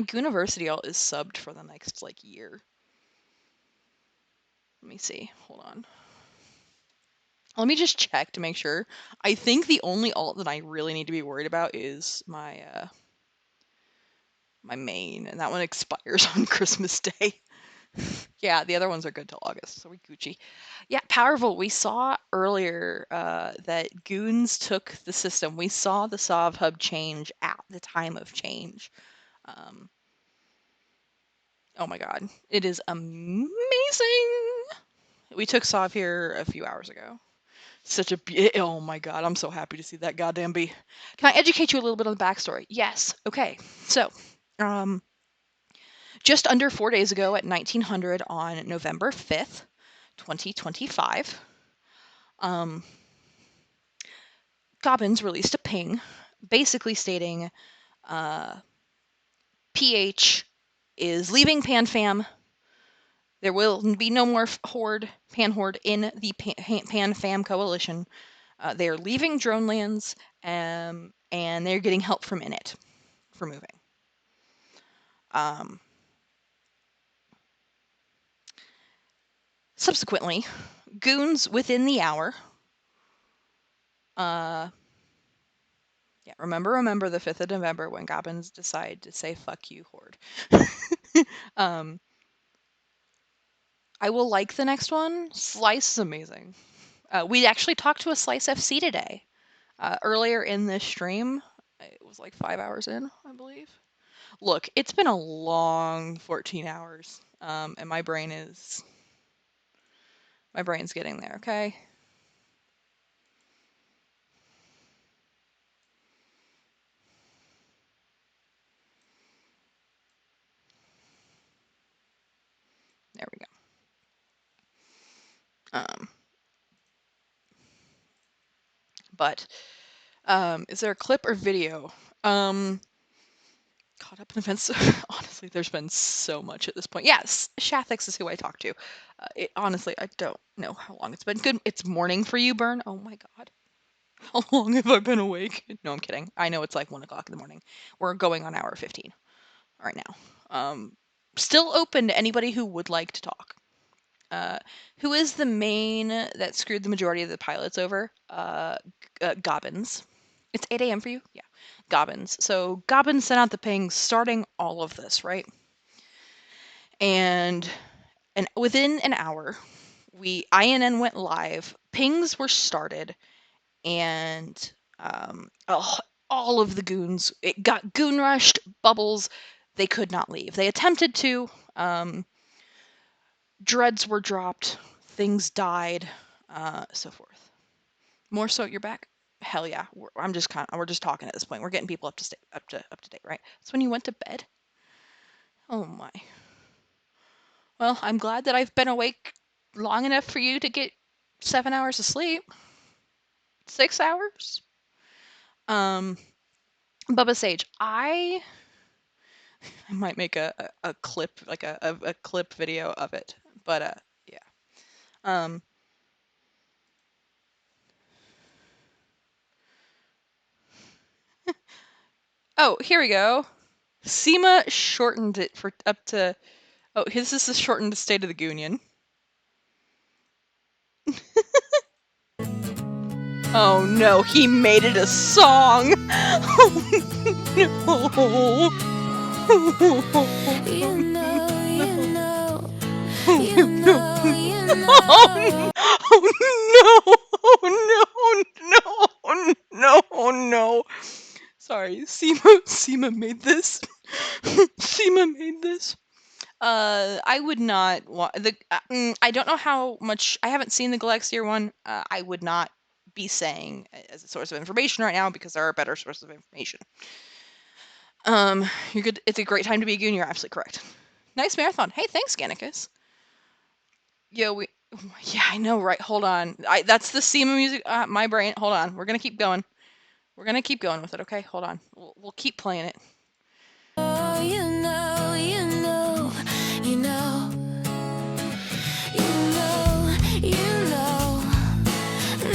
Gooniversity alt is subbed for the next like year. Let me see. Hold on. Let me just check to make sure. I think the only alt that I really need to be worried about is my my main, and that one expires on Christmas Day. Yeah, the other ones are good till August, so we Gucci. Yeah, Powerful. We saw earlier that Goons took the system. We saw the Sov hub change at the time of change. Um, oh my god, it is amazing. We took Sov here a few hours ago. Such a oh my god, I'm so happy to see that goddamn bee. Can I educate you a little bit on the backstory? Yes. Okay. So, just under 4 days ago at 1900 on November 5th, 2025, Gobbins released a ping basically stating PH is leaving PanFam. There will be no more Pan Horde in the PanFam coalition. They are leaving Dronelands, and they're getting help from Init for moving. Subsequently, goons within the hour. Yeah, remember the 5th of November when Goblins decide to say "fuck you, Horde." I will like the next one. Slice is amazing. We actually talked to a Slice FC today. Earlier in this stream, it was like 5 hours in, I believe. Look, it's been a long 14 hours, and my brain's getting there. Okay. There we go. But Is there a clip or video? Caught up in events. Honestly, there's been so much at this point. Yes, Shathix is who I talk to. Honestly, I don't know how long it's been. Good. It's morning for you, Burn. Oh my god. How long have I been awake? No, I'm kidding. I know it's like 1 o'clock in the morning. We're going on hour 15 right now. Still open to anybody who would like to talk. Who is the main that screwed the majority of the pilots over? Gobbins. It's 8 a.m. for you? Yeah. Gobbins. So Gobbins sent out the ping starting all of this, right? And within an hour, INN went live, pings were started, and all of the goons, it got goon rushed, bubbles, they could not leave. They attempted to, dreads were dropped, things died, so forth. More so, you're back. Hell yeah, we're just talking at this point. We're getting people up to date, right? That's when you went to bed. Oh my. Well, I'm glad that I've been awake long enough for you to get 7 hours of sleep. 6 hours. Bubba Sage, I might make a clip, like a clip video of it, but yeah. Um. Oh, here we go. SEMA shortened it for up to. Oh, his is the shortened State of the Union. Oh no, he made it a song! Oh no! Oh no! Sorry, SEMA made this. SEMA made this. I would not want the. I don't know how much. I haven't seen the Galaxier one. I would not be saying as a source of information right now because there are better sources of information. You're good. It's a great time to be a goon. You're absolutely correct. Nice marathon. Hey, thanks, Gannicus. Yo, yeah, I know, right? Hold on. That's the SEMA music. My brain. Hold on. We're gonna keep going. We're gonna keep going with it. Okay, hold on. We'll keep playing it. Oh, you know, you know, you know, you know, you know.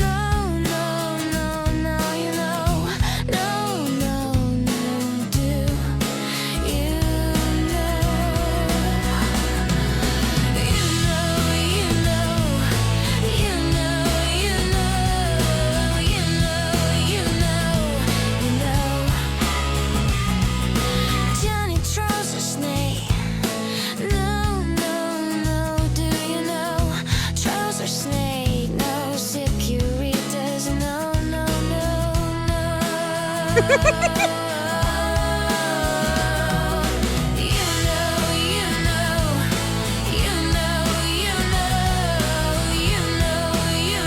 No, no, no, no, you know. No, no, no, do you know? You know, you know, you know, you know, you know, you know, Johnny Trouser Snake. No, no, no, do you know? Trouser Snake, no securitas, no, no, no, no. You know, you know, you know, you know, you know, you know, you know.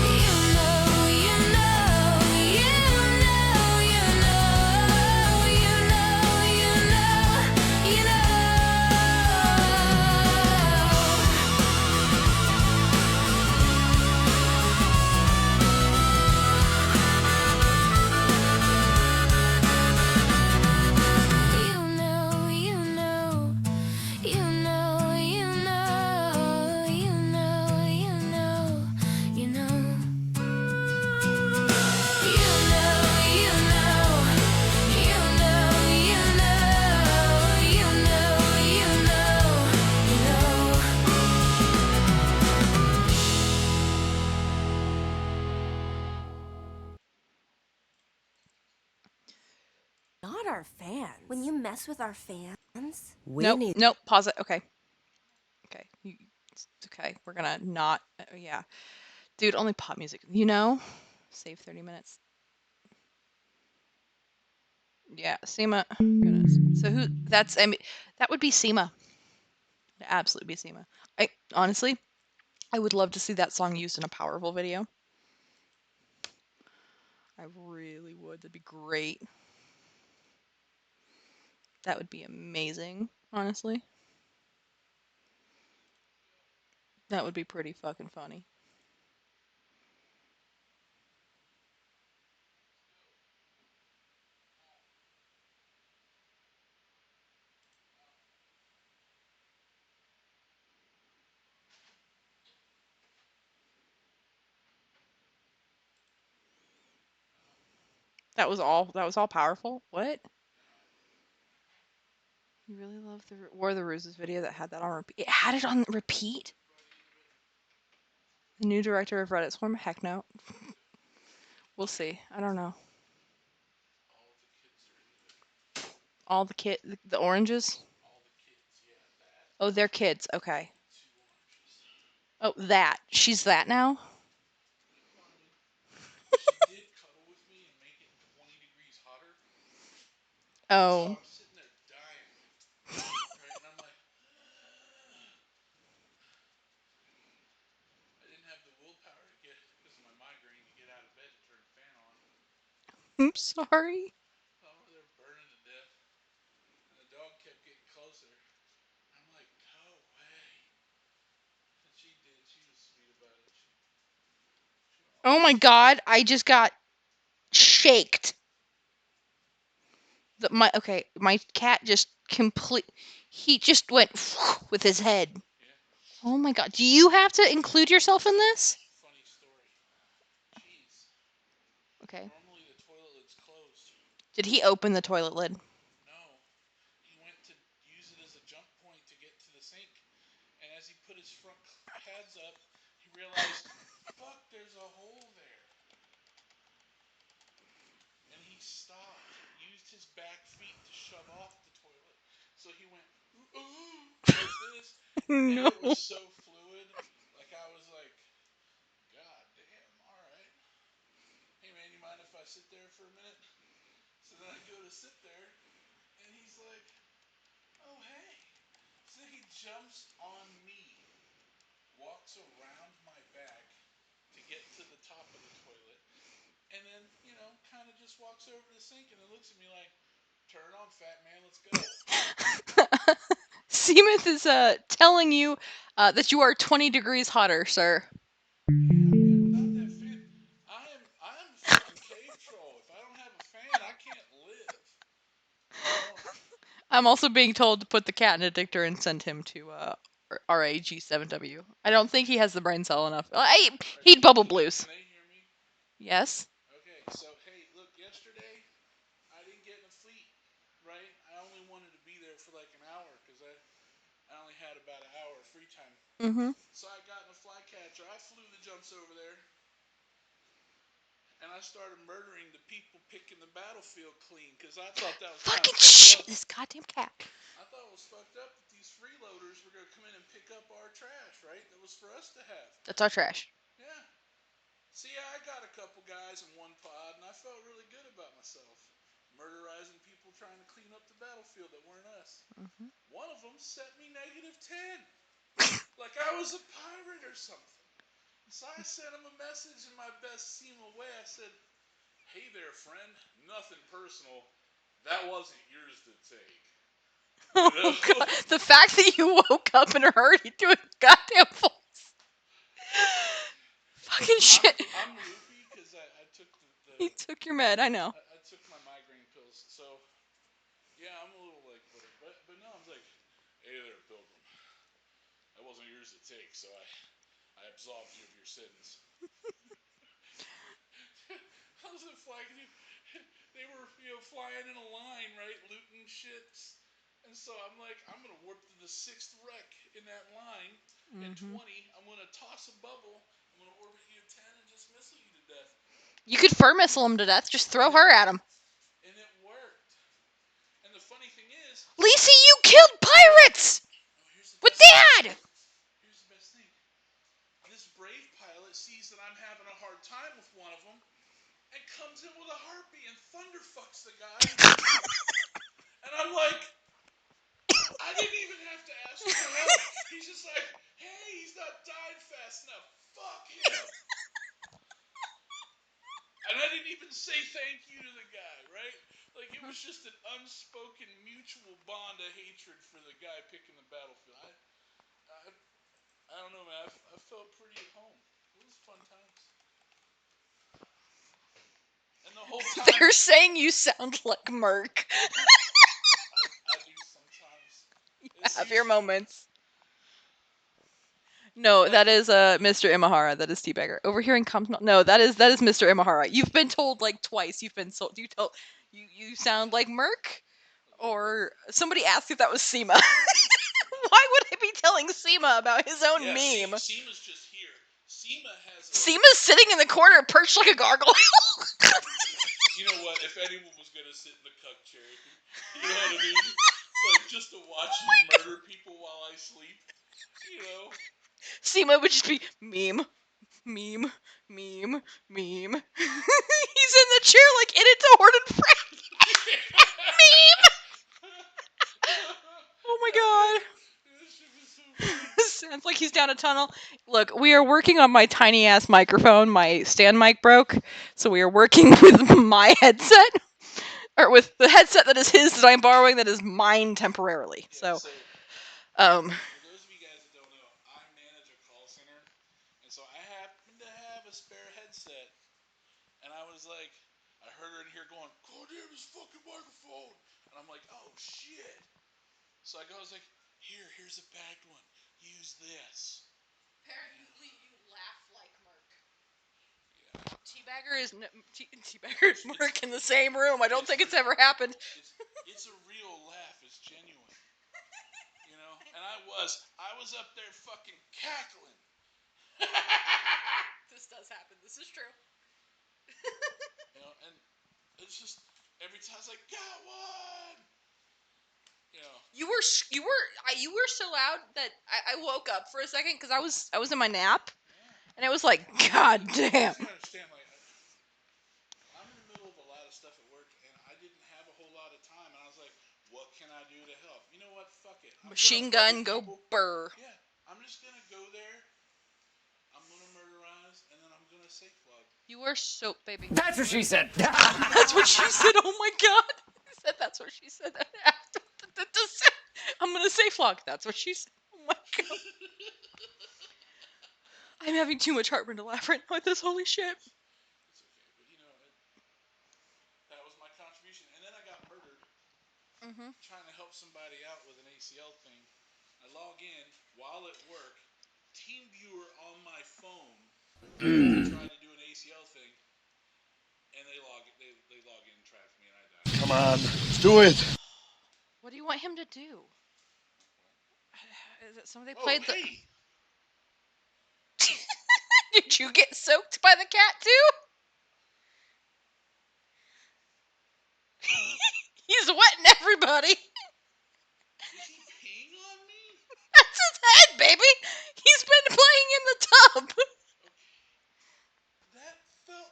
You know, you know, you know, you know, you know, you know, you know. You know, you know, you know, you know, you know, you know. You know, you know, you know, you know, you know, you know, you know. Not our fans. When you mess with our fans, Nope. Pause it. Okay. Okay. It's okay. We're gonna not. Yeah, dude. Only pop music. You know. Save 30 minutes. Yeah, SEMA. Goodness. So who? That's. I mean, that would be SEMA. It'd absolutely be SEMA. I honestly, I would love to see that song used in a Powerful video. I really would. That'd be great. That would be amazing. Honestly, that would be pretty fucking funny. That was all. That was all powerful. What? You really love the War of the Ruses video that had that on repeat. It had it on repeat. The new director of Reddit Swarm. Heck no. We'll see. I don't know. All the the oranges. Oh, they're kids. Okay. Oh, that. She's that now. She did cuddle with me and make it 20 degrees hotter. So Oh. I'm sitting there dying. Right? And I'm like, I didn't have the willpower to get, because of my migraine, to get out of bed to turn the fan on. I'm sorry. So I'm over there burning to death. And the dog kept getting closer. I'm like, go away. And she did. She was sweet about it. She won't Oh my god, I just got shaked. My cat just he just went with his head. Yeah. Oh my god. Do you have to include yourself in this? Funny story. Jeez. Okay. Normally the toilet lid's closed. Did he open the toilet lid? No. He went to use it as a jump point to get to the sink. And as he put his front pads up, he realized, fuck, there's a hole there. And he stopped, used his back feet to shove off the toilet. So he went, ooh, like this. And No. it was so fluid. Like I was like, God damn, all right. Hey man, you mind if I sit there for a minute? So then I go to sit there, and he's like, oh hey. So he jumps on me, walks around my back to get to the top of the toilet, and then, kind of just walks over to the sink and then looks at me like, turn it on, fat man, let's go. Seamuth is telling you that you are 20 degrees hotter, sir. Yeah, man, without that fan, I'm a fucking cave troll. If I don't have a fan, I can't live. I'm also being told to put the cat in a dictator and send him to RAG7W. I don't think he has the brain cell enough. He'd bubble blues. Can they hear me? Yes. Okay, so hey, look, yesterday I didn't get in a fleet, right? I only wanted to be there for like an hour because I only had about an hour of free time. Mm-hmm. So I got in a flycatcher. I flew the jumps over there, and I started murdering the people picking the battlefield clean because I thought that was kind of Fucking fucked shit! up. This goddamn cat. I thought it was fucked up that these freeloaders were going to come in and pick up our trash, right? That was for us to have. That's our trash. Yeah. See, I got a couple guys in one pod, and I felt really good about myself. Murderizing people trying to clean up the battlefield that weren't us. Mm-hmm. One of them set me -10. Like I was a pirate or something. So I sent him a message in my best SEMA way. I said, hey there, friend. Nothing personal. That wasn't yours to take. You know? Oh god, the fact that you woke up in a hurry doing goddamn voice. Fucking shit. I'm loopy because I took He took your med, I know. I took my migraine pills. So, yeah, I'm a little like, but no, I'm like, hey there, pilgrim. That wasn't yours to take, so I absolved you of your sins. I was in flag, they were, flying in a line, right, looting shits. And so I'm like, I'm going to warp to the 6th wreck in that line. And 20, I'm going to toss a bubble. I'm going to orbit you at 10 and just missile you to death. You could fur missile him to death. Just throw her at him. And it worked. And the funny thing is, Lacey, you killed pirates! With Dad! Here's the best thing. This brave pilot sees that I'm having a hard time with one of them and comes in with a harpy and thunderfucks the guy. And I'm like, I didn't even have to ask for help. He's just like, hey, he's not dying fast enough. Fuck him. And I didn't even say thank you to the guy, right? Like, it was just an unspoken mutual bond of hatred for the guy picking the battlefield. I don't know, man. I felt pretty at home. It was fun times. And the whole time, They're saying you sound like Merc. I do sometimes. Have your moments. No, that is Mr. Imahara. That is Teabagger. Overhearing comes no, that is Mr. Imahara. You've been told like twice. You've been told you sound like Merc, or somebody asked if that was Seema. Why would I be telling Seema about his own Yeah, meme? Seema's just here. Seema has a. Seema's sitting in the corner, perched like a gargoyle. You know what? If anyone was gonna sit in the cuck chair, you know what I mean? Like just to watch me murder people while I sleep. You know? Seema would just be meme, meme, meme, meme. He's in the chair like in It's a Horde and Friend. Meme. Oh my god. This shit was so funny. Sounds like he's down a tunnel. Look, we are working on my tiny ass microphone. My stand mic broke, so we are working with my headset, or with the headset that is his that I'm borrowing that is mine temporarily. Yeah, So, so um, for those of you guys that don't know, I manage a call center, and so I happen to have a spare headset, and I was like, I heard her in here going, "God damn this fucking microphone," and I'm like, "Oh shit!" So I was like, "Here's a bagged one. Use this." apparently you laugh like Merc. Teabagger is Teabagger and Merc in the same room. I don't think it's ever happened. It's a real laugh. It's genuine. You know, and I was up there fucking cackling. This does happen. This is true. You know, and it's just every time I was like, "Got one." You know, You were so loud that I woke up for a second because I was in my nap and it was like, God you damn. gotta understand, like, I'm in the middle of a lot of stuff at work, and I didn't have a whole lot of time, and I was like, "What can I do to help?" You know what? Fuck it. I'm Machine gonna murder gun, go people. burr. Yeah, I'm just gonna go there. I'm gonna murderize, and then I'm gonna safe log. You were so baby. That's what she said. That's what she said. Oh my god. I said that's what she said. I'm gonna say flog. That's what she said. Oh my god. I'm having too much heartburn to laugh right now at this. Holy shit. It's okay, but you know, that was my contribution. And then I got murdered trying to help somebody out with an ACL thing. I log in while at work, team viewer on my phone to try to do an ACL thing, and they log in, trap me, and I die. Come on, let's do it. What do you want him to do? Is it somebody Oh, played the hey! Did you get soaked by the cat too? He's wetting everybody. Is he peeing on me? That's his head, baby. He's been playing in the tub. That felt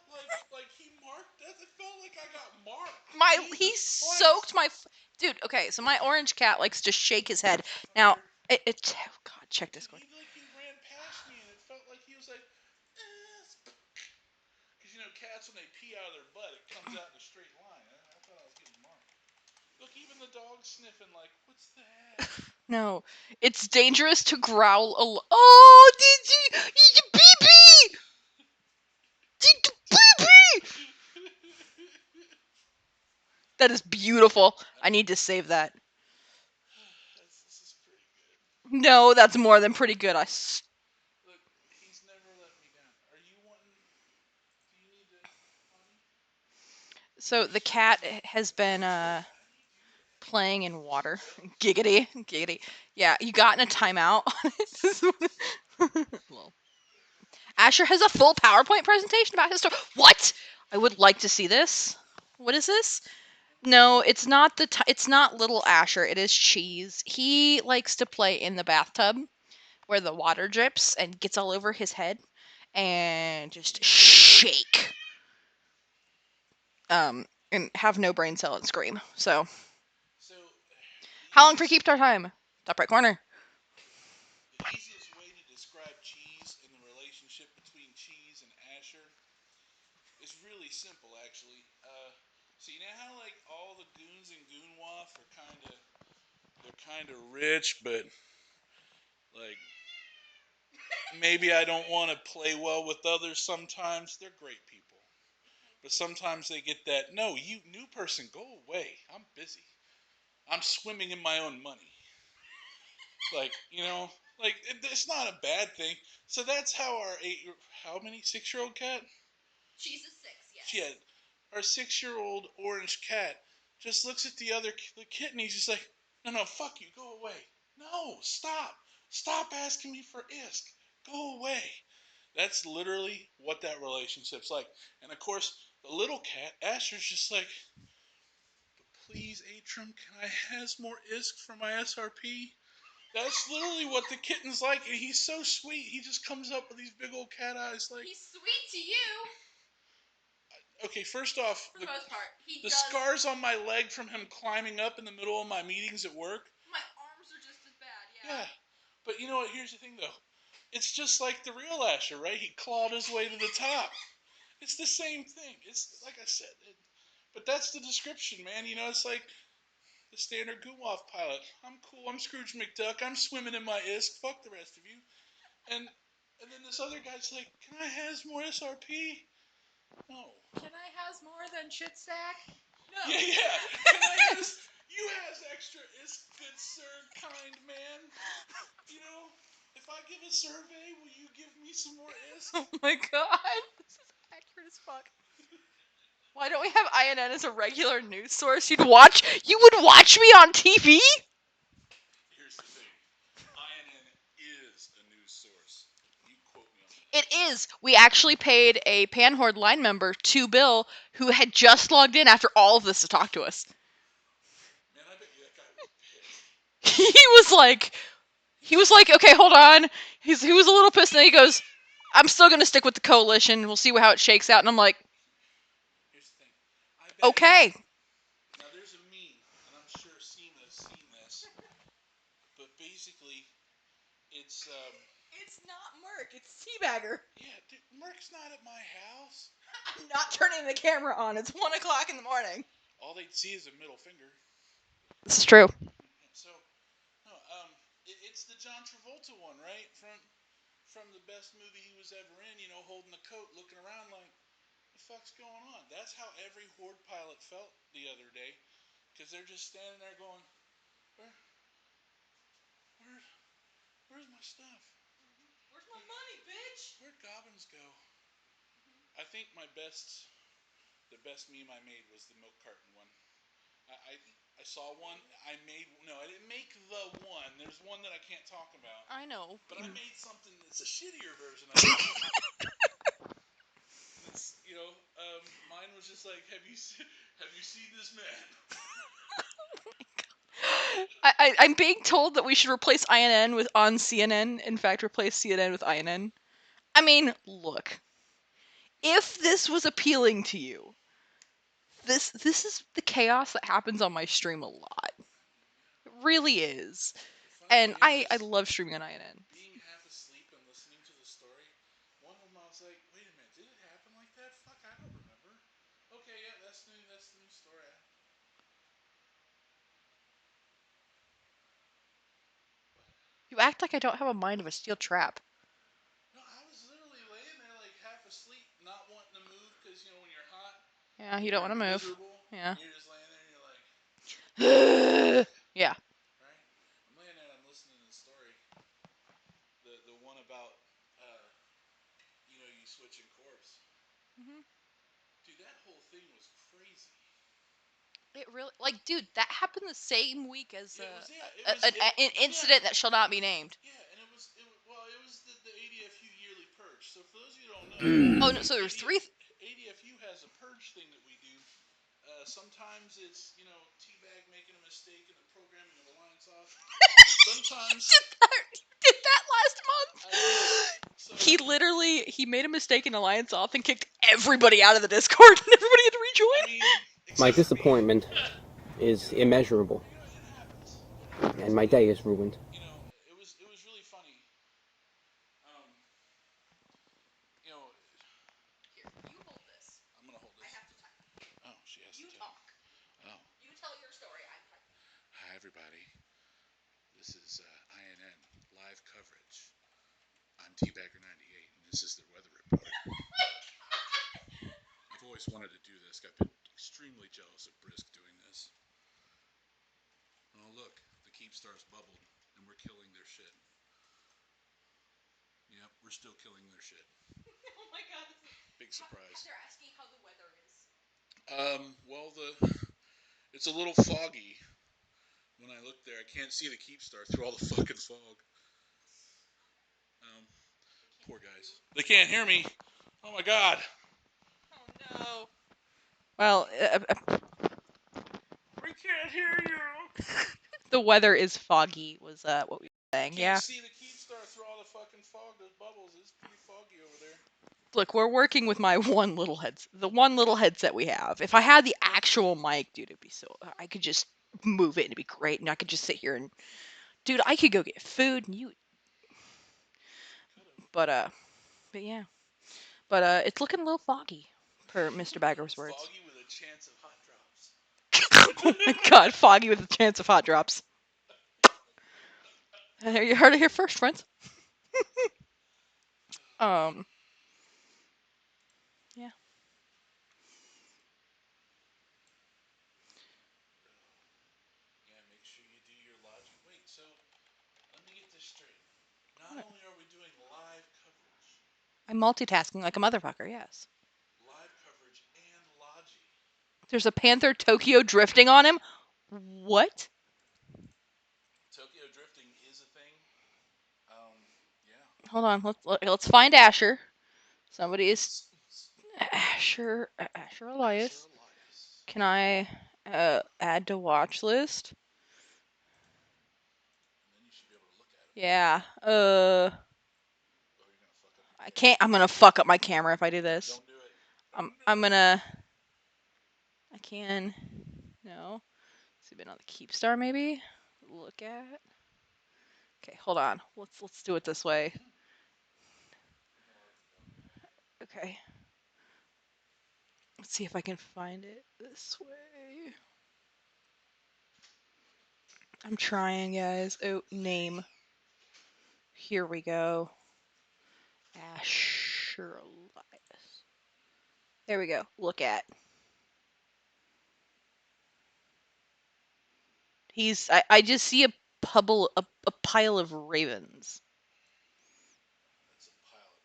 like he marked that. It felt like I got marked. He Jesus soaked Christ. dude. Okay, so my orange cat likes to shake his head. Now oh god, check Discord. He ran past me, and it felt like he was like, because you know cats when they pee out of their butt, it comes out in a straight line. I thought I was getting marked. Look, even the dog's sniffing like, what's that? No, it's dangerous to growl. Oh, did you pee pee? Did you pee pee? That is beautiful. I need to save that. This is pretty good. No, that's more than pretty good. Look, he's never let me down. Are you wanting? Do you need to, honey? So the cat has been playing in water. Giggity, giggity. Yeah, you got in a timeout. Lol. Asher has a full PowerPoint presentation about his story. What? I would like to see this. What is this? No, it's not it's not little Asher. It is Cheese. He likes to play in the bathtub where the water drips and gets all over his head and just shake. And have no brain cell and scream. So, So, how long for keep our time? Top right corner. the easiest way to describe cheese and the relationship between cheese and Asher is really simple, actually. So you know how like all the goons in Goonwaff are kind of rich, but like maybe I don't want to play well with others. Sometimes they're great people, but sometimes they get that no, you new person, go away. I'm busy. I'm swimming in my own money. Like you know, Like it's not a bad thing. So that's how our how many 6-year-old cat? She's a 6, yes. Yeah, our 6-year-old orange cat just looks at the kitten. He's just like, no, no, fuck you, go away. No, stop asking me for isk. Go away. That's literally what that relationship's like. And of course, the little cat, Asher's just like, please, Atrum, can I has more isk for my SRP? That's literally what the kitten's like, and he's so sweet. He just comes up with these big old cat eyes, like. He's sweet to you. Okay, first off, For the most part, the scars on my leg from him climbing up in the middle of my meetings at work. My arms are just as bad, Yeah, but you know what? Here's the thing, though. It's just like the real Asher, right? He clawed his way to the top. It's the same thing. It's like I said, but that's the description, man. You know, it's like the standard Gumoff pilot. I'm cool. I'm Scrooge McDuck. I'm swimming in my isk. Fuck the rest of you. And then this other guy's like, "Can I has more SRP?" No. Can I has more than shit sack? No. Yeah, yeah. Can I has you has extra is good sir, kind man. You know, if I give a survey, will you give me some more isk? Oh my god. This is accurate as fuck. Why don't we have INN as a regular news source? You would watch me on TV? Here's the thing. INN is a news source. You quote me on that. It is. We actually paid a Panhorde line member, 2 Bill, who had just logged in after all of this to talk to us. Man, I bet you that guy was pissed. He was like, okay, hold on. He was a little pissed, and then he goes, I'm still gonna stick with the coalition. We'll see how it shakes out. And I'm like, Here's the thing. I bet okay. Now there's a meme, and I'm sure Seema's seen this, but basically, it's It's not Merc. It's Teabagger. yeah, dude, Merc's not at my house. I'm not turning the camera on. It's 1 o'clock in the morning. All they'd see is a middle finger. This is true. So, no, it's the John Travolta one, right? From the best movie he was ever in. You know, holding the coat, looking around like, the fuck's going on? That's how every Horde pilot felt the other day, because they're just standing there going, where, where, where's my stuff? Where's my money, bitch? Where'd Gobbins go? I think the best meme I made was the milk carton one. I saw one. I didn't make the one. There's one that I can't talk about. I know. But I made something that's a shittier version of it. It's, mine was just like, have you seen this man? I'm being told that we should replace INN on CNN. In fact, replace CNN with INN. I mean, look. If this was appealing to you, this is the chaos that happens on my stream a lot. It really is. And I love streaming on INN. Being half asleep and listening to the story, one of them I was like, wait a minute, did it happen like that? Fuck, I don't remember. Okay, yeah, that's the new story. You act like I don't have a mind of a steel trap. No, I was literally laying there like half asleep, not wanting to move because when you're hot, Yeah, you don't want to move. miserable. Yeah. You're just laying there and you're like, Yeah. right? I'm laying there and I'm listening to the story, the one about you switching corpse. Mhm. Dude, that whole thing was crazy. It really, dude, that happened the same week as an incident that shall not be named. Yeah, and it was the ADFU yearly purge. So for those of you who don't know, Oh no, so there's three. ADFU has a purge thing that we do. Sometimes it's Teabag making a mistake in the programming of Alliance off. Sometimes Did that last month? I did. So, He made a mistake in Alliance Off and kicked everybody out of the Discord, and everybody had to rejoin. My disappointment is immeasurable, and my day is ruined. it was really funny. Here, you hold this. I'm gonna hold this. I have to type. Oh, she has You to tell. talk. Oh, You tell your story. I'm typing. hi everybody. This is INN live coverage. I'm Teabagger98, and this is the weather report. I've always wanted to do this. I've been extremely jealous of Brisk doing this. Oh look, the Keep Stars bubbled, and we're killing their shit. Yep, we're still killing their shit. Oh my god. Big surprise. They're asking how the weather is. Well, it's a little foggy. When I look there, I can't see the keep star through all the fucking fog. Poor guys. They can't hear me. Oh my god. Oh no. Well, We can't hear you. the weather is foggy. Was what we were saying? Can't Yeah. see the keep star through all the fucking fog. Those bubbles. It's pretty foggy over there. Look, we're working with my the one little headset we have. If I had the actual mic, dude, it'd be so. I could just move it and it'd be great, and I could just sit here and, dude, I could go get food and you. But yeah, but it's looking a little foggy, per Mr. Bagger's words. Foggy with a chance of hot drops. Oh my god, foggy with a chance of hot drops. There, you heard it here first, friends. um. Yeah. Yeah, make sure you do your lodging. Wait, so let me get this straight. Not only are we doing live coverage, I'm multitasking like a motherfucker. Yes. live coverage and lodging. There's a panther Tokyo drifting on him. What? Tokyo drifting is a thing. Yeah. Hold on. Let's find Asher. Somebody is Asher Elias. Can I add to watch list? And then you should be able to look at it. Yeah. Oh, you're gonna fuck up. I can't. I'm gonna fuck up my camera if I do this. Don't do it. I'm gonna. I can. No. See, been on the keep star maybe. Look at. Okay, hold on. Let's do it this way. Okay. Let's see if I can find it this way. I'm trying, guys. Oh, name. Here we go. Asher Elias. There we go. Look at. I just see a pile of ravens. That's a pile of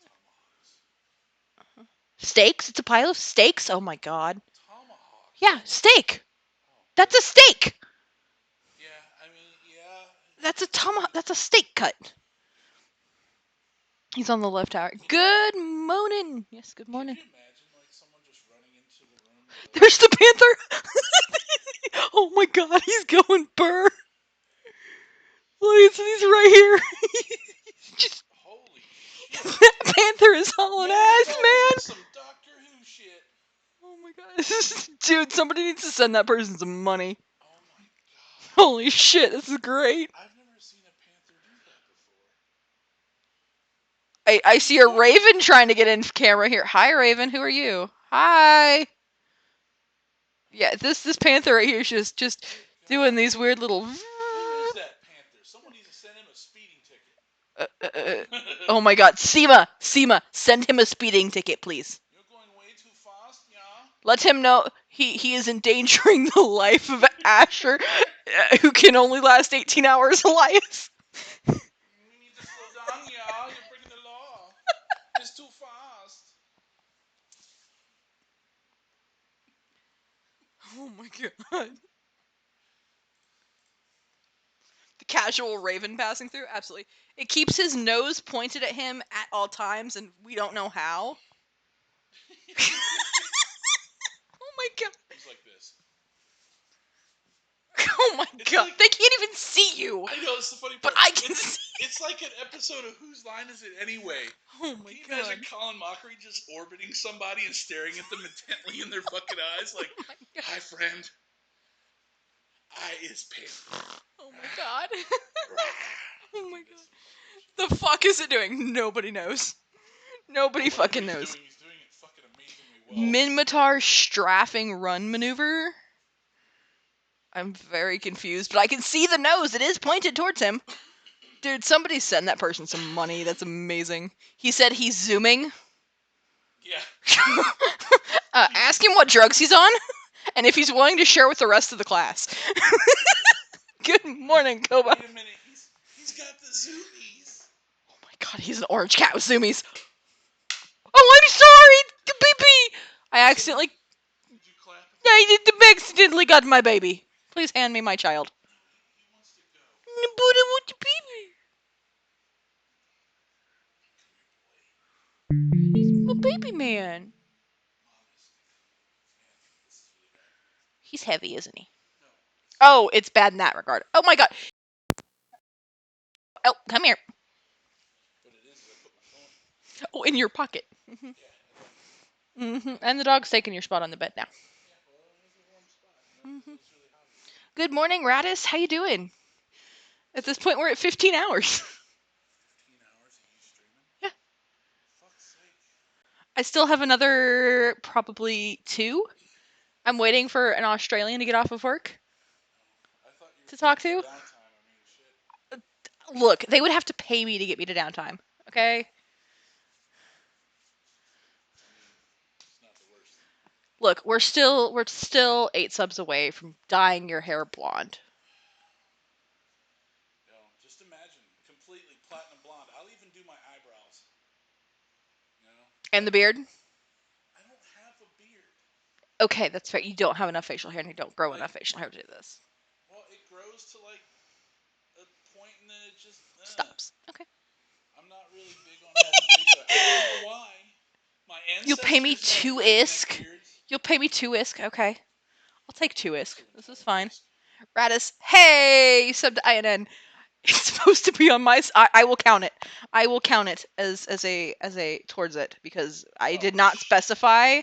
tomahawks. Steaks? It's a pile of steaks? Oh my god. Tomahawk. Yeah, steak. Oh. That's a steak. Yeah, I mean, yeah. That's a tomahawk. That's a steak cut. He's on the left tower. Good morning. Yes, good morning. Can you imagine like someone just running into the room? There's the panther. Oh my god, he's going burr. Look, he's right here. Just, holy shit. that panther is hauling ass, man. Some Doctor Who shit. Oh my god. Dude, somebody needs to send that person some money. Oh my god. Holy shit, this is great. I've never seen a panther do that before. I see a raven trying to get in camera here. Hi, Raven. Who are you? Hi. Yeah, this panther right here is just doing these weird little. Who is that panther? Someone needs to send him a speeding ticket. Oh my god, Seema, send him a speeding ticket, please. You're going way too fast, yeah? Let him know he is endangering the life of Asher, who can only last 18 hours, Elias. We need to slow down, yeah? You're breaking the law. It's too fast. Oh my god. The casual raven passing through? Absolutely. It keeps his nose pointed at him at all times, and we don't know how. Oh my god. He's like this. Oh my god. They can't even see you. I know, it's the funny But part. I can see. It's like an episode of Whose Line Is It Anyway? Oh my Can you god. imagine Colin Mockery just orbiting somebody and staring at them intently in their fucking eyes like, Oh my god. hi, friend. I is panther. Oh my god. Oh my god. The fuck is it doing? Nobody knows. Nobody fucking knows. He's doing it fucking amazingly well. Minmatar strafing run maneuver. I'm very confused, but I can see the nose. It is pointed towards him. Dude, somebody send that person some money. That's amazing. He said he's zooming. Yeah. Ask him what drugs he's on, and if he's willing to share with the rest of the class. Good morning, Koba. Wait a minute. He's got the zoomies. Oh my God, he's an orange cat with zoomies. Oh, I'm sorry, baby. I accidentally, Did you clap? I accidentally got my baby. Please hand me my child. He wants to go. But I want the baby. He's my baby man. He's heavy, isn't he? Oh, it's bad in that regard. Oh my god. Oh, come here. What it is I put my phone. Oh, in your pocket. Yeah, and then And the dog's taking your spot on the bed now. yeah, well, it was a warm spot. You know, 'cause it was really hot in here. Good morning, Radis. How you doing? At this point, we're at 15 hours. 15 hours of you streaming? Yeah. Fuck's sake. I still have another probably 2. I'm waiting for an Australian to get off of work I thought you were to talk talking to. about downtime. I mean, shit. Look, they would have to pay me to get me to downtime. Okay. I mean, it's not the worst. Look, we're still 8 subs away from dyeing your hair blonde. You know, just imagine completely platinum blonde. I'll even do my eyebrows. You know? And the beard. I don't have a beard. Okay, that's fair. You don't have enough facial hair, and you don't grow Like- enough facial hair to do this. Well, it grows to like a point and then it just Stops. Okay. I'm not really big on having facial hair. I don't know why. My ancestors You'll pay me had 2 redneck isk. beards. You'll pay me 2 isk. Okay. I'll take 2 isk. This is fine. Isk. Radis, hey, you subbed to INN. It's supposed to be on my. I will count it. I will count it as a towards it because I did not specify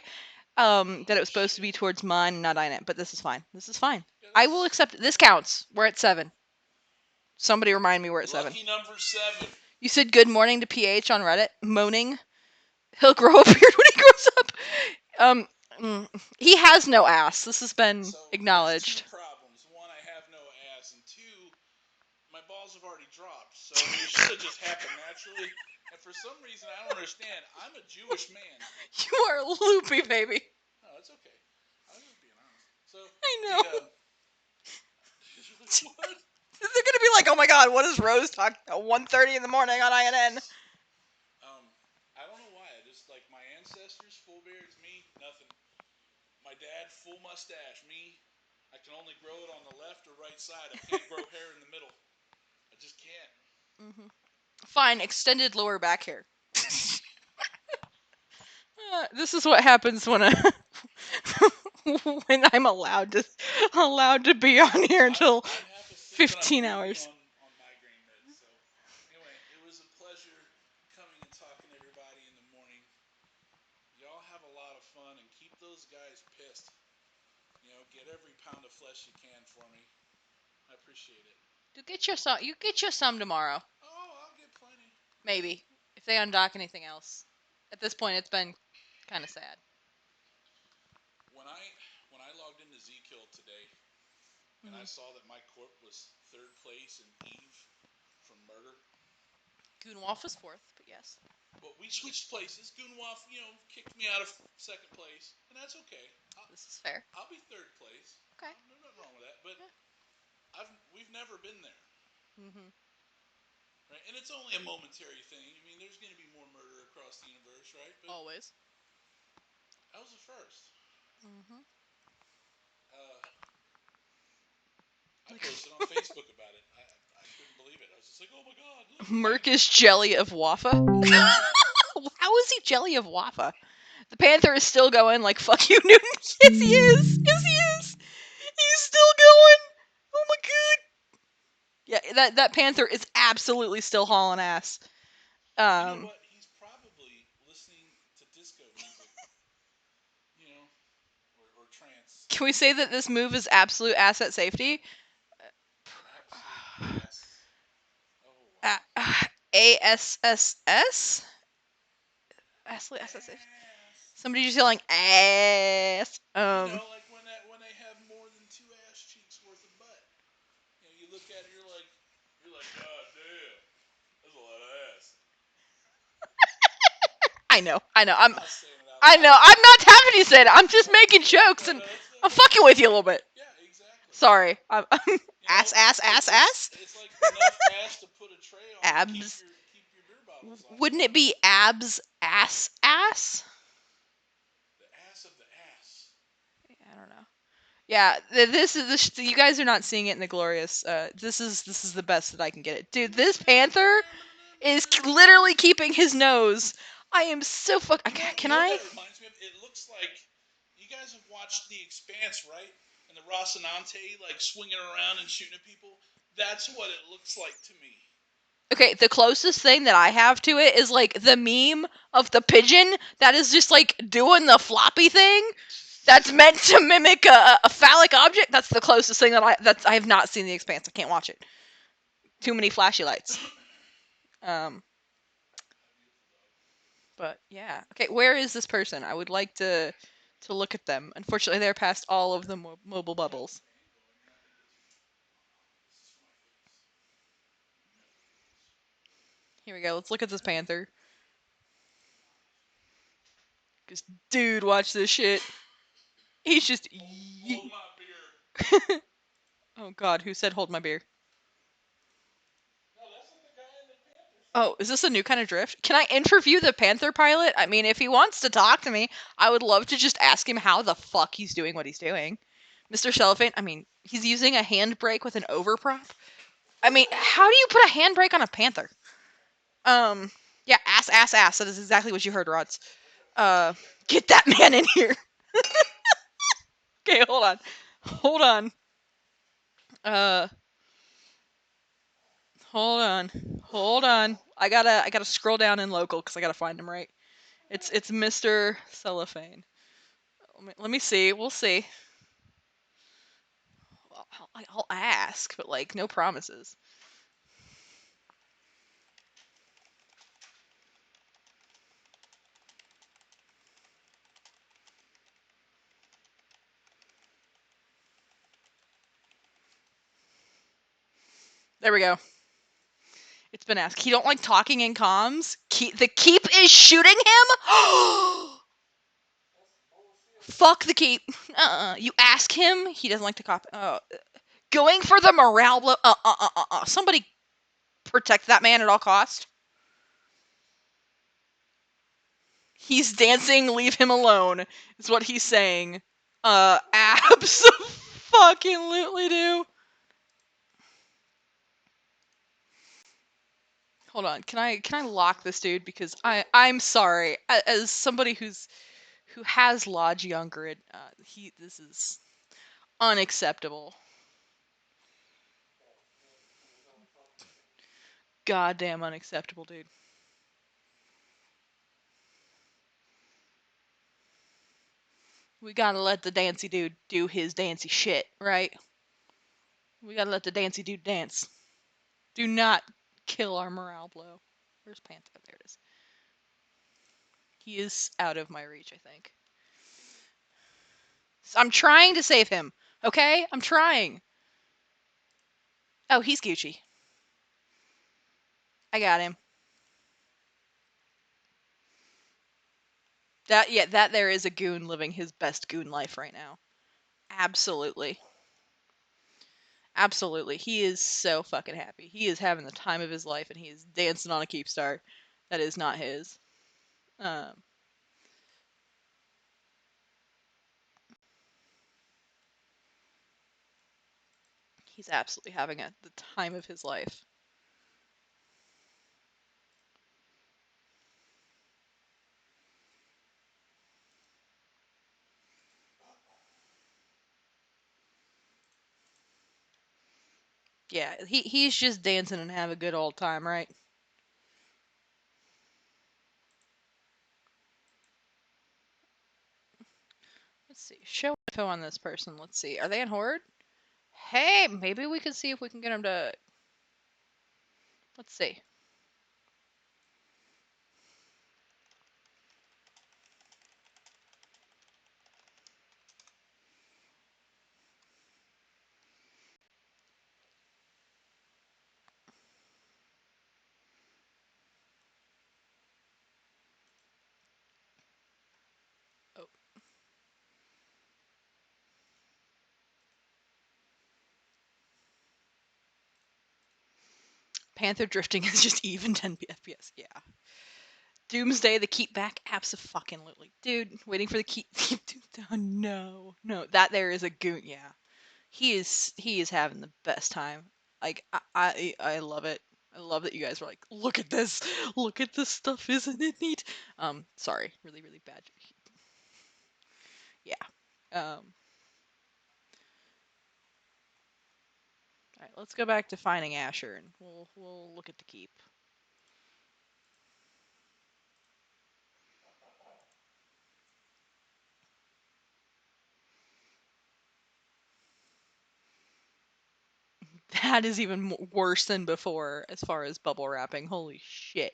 that it was supposed to be towards mine, not INN. But this is fine. This is fine. I will accept it. This counts. We're at 7. Somebody remind me we're at 7. Lucky number 7. You said good morning to PH on Reddit, moaning. He'll grow a beard when he grows up. He has no ass. This has been So acknowledged. there's 2 problems. 1, I have no ass, and 2, my balls have already dropped. So I mean, it should have just happened naturally. And for some reason, I don't understand. I'm a Jewish man. You are loopy, baby. No, it's okay. I was just being honest. So I know. What? They're gonna be like, oh my god, what is Rose talking at 1:30 in the morning on INN? I don't know why. I just like my ancestors, full beards, me, nothing. My dad, full mustache, me. I can only grow it on the left or right side. I can't grow hair in the middle. I just can't. Fine, extended lower back hair. This is what happens when when I'm allowed to be on here until I'm half asleep, but 15 I'm hours. on migraine meds. So anyway, it was a pleasure coming and talking to everybody in the morning. Y'all have a lot of fun and keep those guys pissed. You know, get every pound of flesh you can for me. I appreciate it. You get your some tomorrow, Oh, I'll get plenty. maybe, if they undock anything else. At this point, it's been kind of sad. When I logged into Zkill today, and I saw that my corp was 3rd place and Eve from murder. Goonwolf was 4th, but yes. But we switched places. Goonwolf, kicked me out of 2nd place, and that's okay. This is fair. I'll be 3rd place. Okay. There's nothing wrong with that. But we've never been there. Right? And it's only a momentary thing. I mean, there's going to be more murder across the universe, right? But Always. that was the first. I posted on Facebook about it. I couldn't believe it. I was just like, oh my god. Look, Merc is jelly of Waffa. How is he jelly of Waffa? The Panther is still going like fuck you, Newton. Yes, he is. Yes, he is. He's still going. Oh my god. Yeah, that Panther is absolutely still hauling ass. you know what? He's probably listening to disco music. Or trance. Can we say that this move is absolute asset safety? Absolute ass. Oh, wow. ASSS? Absolute asset safety. Somebody just yelling ass. Like when they have more than 2 ass cheeks worth of butt. You look at it, you're like, god damn, that's a lot of ass. I know. I'm not saying it out I loud. know. I'm not having you say it. I'm just making jokes and I'm fucking with you a little bit. Yeah, exactly. Sorry. I'm ass. It's like enough ass to put a tray on. Abs. Keep your beer bottle was like, Wouldn't it be abs ass ass? the ass of the ass. I don't know. Yeah, this is this. You guys are not seeing it in the glorious. This is the best that I can get it, dude. This panther is literally keeping his nose. I am so fuck. Can You know what I? that reminds me of? It looks like you guys have watched The Expanse, right? And the Rocinante like swinging around and shooting at people. That's what it looks like to me. Okay, the closest thing that I have to it is like the meme of the pigeon that is just like doing the floppy thing. That's meant to mimic a phallic object. That's the closest thing I have not seen The Expanse. I can't watch it. Too many flashy lights. Um, but yeah. Okay, where is this person? I would like to look at them. Unfortunately, they're past all of the mobile bubbles. Here we go. Let's look at this panther. Cause dude, watch this shit. He's just. Hold my beer. Oh God, who said hold my beer? No, that's what the guy in the Panther said. Oh, is this a new kind of drift? Can I interview the Panther pilot? I mean, if he wants to talk to me, I would love to just ask him how the fuck he's doing what he's doing. Mr. Cellophane, I mean, he's using a handbrake with an overprop. I mean, how do you put a handbrake on a Panther? Yeah, ass, ass, ass. That is exactly what you heard, Rods. Get that man in here. Okay, hold on. Hold on. Uh, hold on. Hold on. I gotta scroll down in local because I gotta find him right. It's Mr. Cellophane. Let me see. We'll see. Well, I'll ask, but like no promises. There we go. It's been asked. He don't like talking in comms. The keep is shooting him. Fuck the keep. You ask him. He doesn't like to cop. Going for the morale blow. Somebody protect that man at all cost. He's dancing. Leave him alone. Is what he's saying. Absolutely do. Hold on. Can I lock this dude because I'm sorry. As somebody who has Lodge Younger, this is unacceptable. Goddamn unacceptable, dude. We gotta let the dancy dude do his dancy shit, right? We gotta let the dancy dude dance. Do not kill our morale blow. Where's Panther? There it is. He is out of my reach, I think. I'm trying to save him. Okay? I'm trying. Oh, he's Gucci. I got him. That there is a goon living his best goon life right now. Absolutely. Absolutely. He is so fucking happy. He is having the time of his life and he is dancing on a keep star that is not his. Um he's absolutely having the time of his life. Yeah, he's just dancing and having a good old time, right? Let's see. Show info on this person. Let's see. Are they in Horde? Hey, maybe we could see if we can get him to. Let's see. Oh, Panther drifting is just even 10 FPS. Yeah. Doomsday, the keep back, abso-fucking-lutely. Dude, waiting for the keep. Oh, no, no, that there is a goon. Yeah, he is having the best time. Like I love it. I love that you guys were like, look at this stuff, isn't it neat? Sorry, really really bad. Yeah. All right, let's go back to finding Asher, and we'll look at the keep. That is even worse than before as far as bubble wrapping. Holy shit.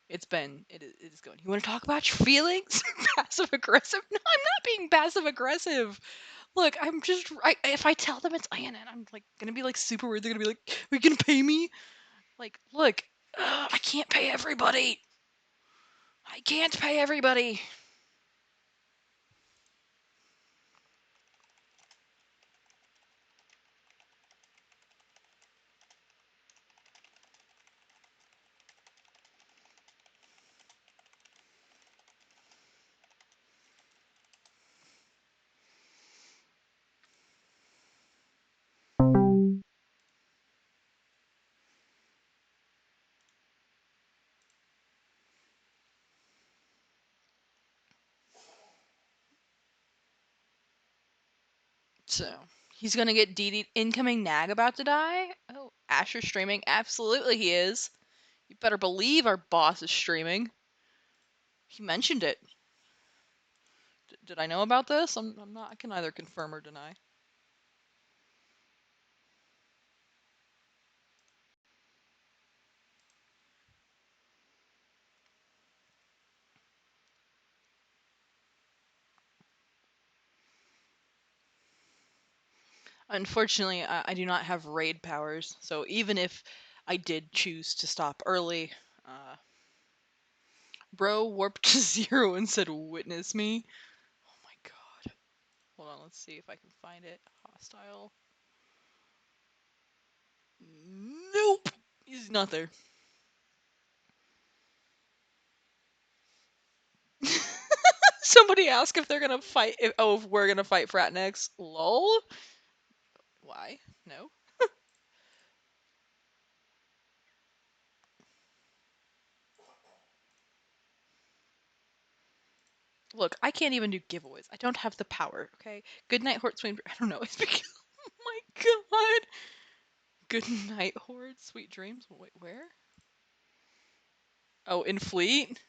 It is going. You want to talk about your feelings? Passive aggressive? No, I'm not being passive aggressive. Look, if I tell them it's INN, I'm like gonna be like super weird. They're gonna be like, "Are you gonna pay me?" Like, look, I can't pay everybody. I can't pay everybody. So he's gonna get DD incoming nag about to die. Oh, Asher streaming. Absolutely, he is. You better believe our boss is streaming. He mentioned it. Did I know about this? I'm not. I can either confirm or deny. Unfortunately, I do not have raid powers, so even if I did choose to stop early, uh, bro warped to 0 and said, "Witness me." Oh my god. Hold on, let's see if I can find it. Hostile. Nope. He's not there. Somebody asked if they're gonna fight. If we're gonna fight Frat next. Lol. Why? No. Look, I can't even do giveaways. I don't have the power. Okay. Good night, Hort Swing. I don't know. It's because. Oh my god. Good night, Horde. Sweet dreams. Wait, where? Oh, in Fleet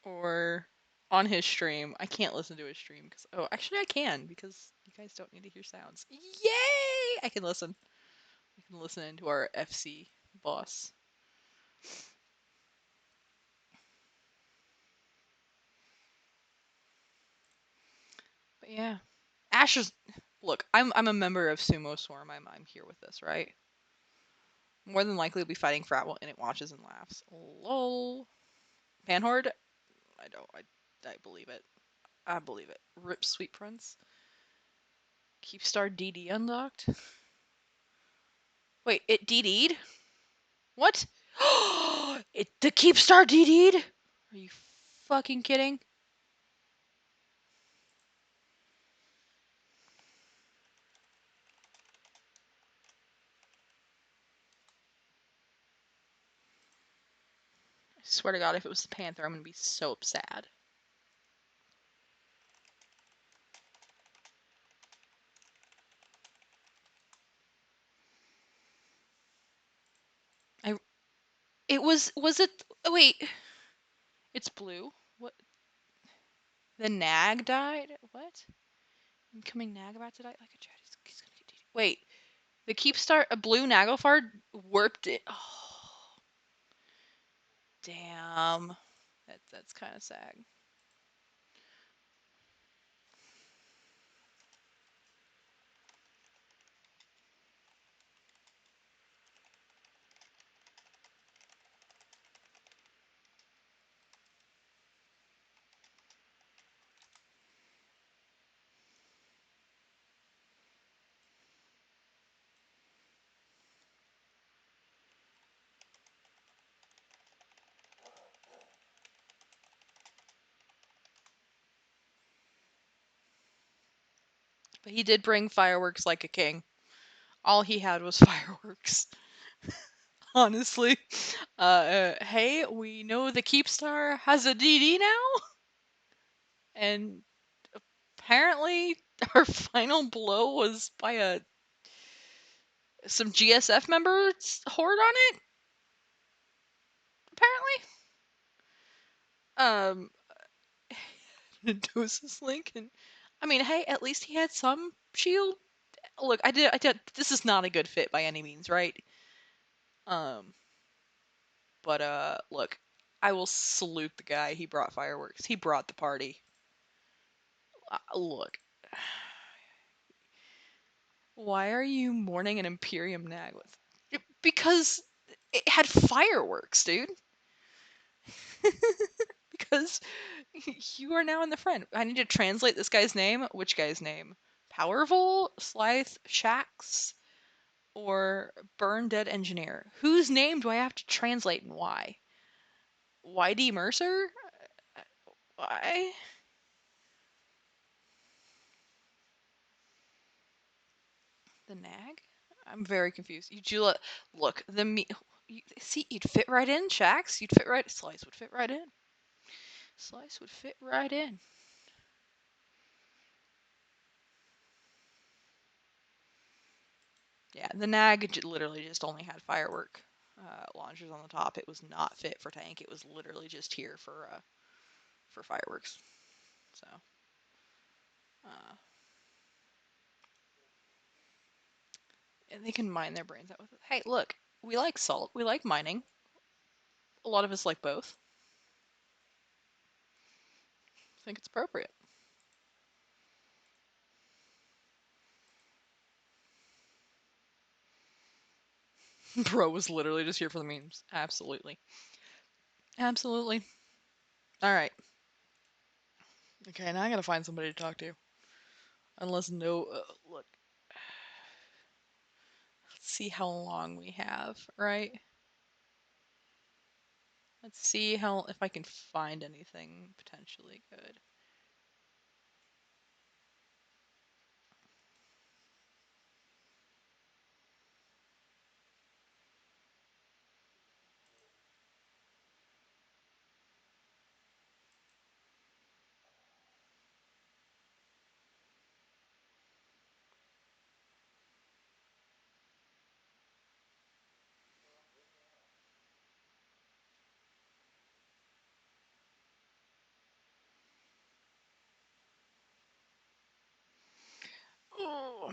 or on his stream. I can't listen to his stream because actually I can because you guys don't need to hear sounds. Yay! I can listen. I can listen into our FC boss. But yeah, Asher's. Look, I'm a member of Sumo Swarm. I'm here with this, right? More than likely, we'll be fighting Frat and it watches and laughs. Lol. Panhorde? I don't. I believe it. I believe it. Rip Sweet Prince. Keepstar DD unlocked. Wait, it DD'd? What? The Keepstar DD'd? Are you fucking kidding? I swear to God, if it was the Panther, I'm gonna be so sad. I. It was. Was it? Oh, wait. It's blue. What? The Nag died? What? Incoming Nag about to die? Like a chat. He's gonna get DD'd. Wait. The Keepstar. A blue Naglfar warped it. Oh. Damn. That's kind of sad. But he did bring fireworks like a king. All he had was fireworks. Honestly. Hey, we know the Keepstar has a DD now, and apparently our final blow was by some GSF members horde on it. Apparently, Dosis Link, and I mean, hey, at least he had some shield. Look, I did. This is not a good fit by any means, right? Um, but look, I will salute the guy. He brought fireworks. He brought the party. Look, why are you mourning an Imperium Nag with? Because it had fireworks, dude. Because you are now in the front. I need to translate this guy's name. Which guy's name? Powerful, Slythe, Shax, or Burn Dead Engineer? Whose name do I have to translate and why? YD Mercer? Why? The Nag? I'm very confused. Eugela, look, see, you'd fit right in, Shax. You'd fit right. Slice would fit right in. Slice would fit right in. Yeah, the Nag literally just only had firework launchers on the top. It was not fit for tank. It was literally just here for fireworks. So, uh, and they can mine their brains out with it. Hey, look, we like salt. We like mining. A lot of us like both. I think it's appropriate. Bro was literally just here for the memes. Absolutely. Absolutely. All right. Okay, now I gotta find somebody to talk to. Unless no, look. Let's see how long we have, right? Let's see how if I can find anything potentially good. Oh.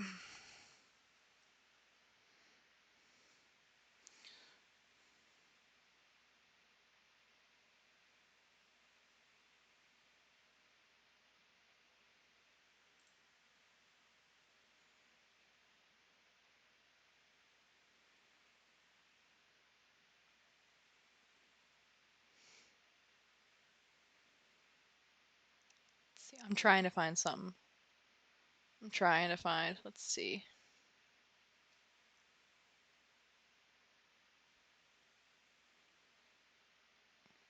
Let's see, I'm trying to find something. I'm trying to find. Let's see.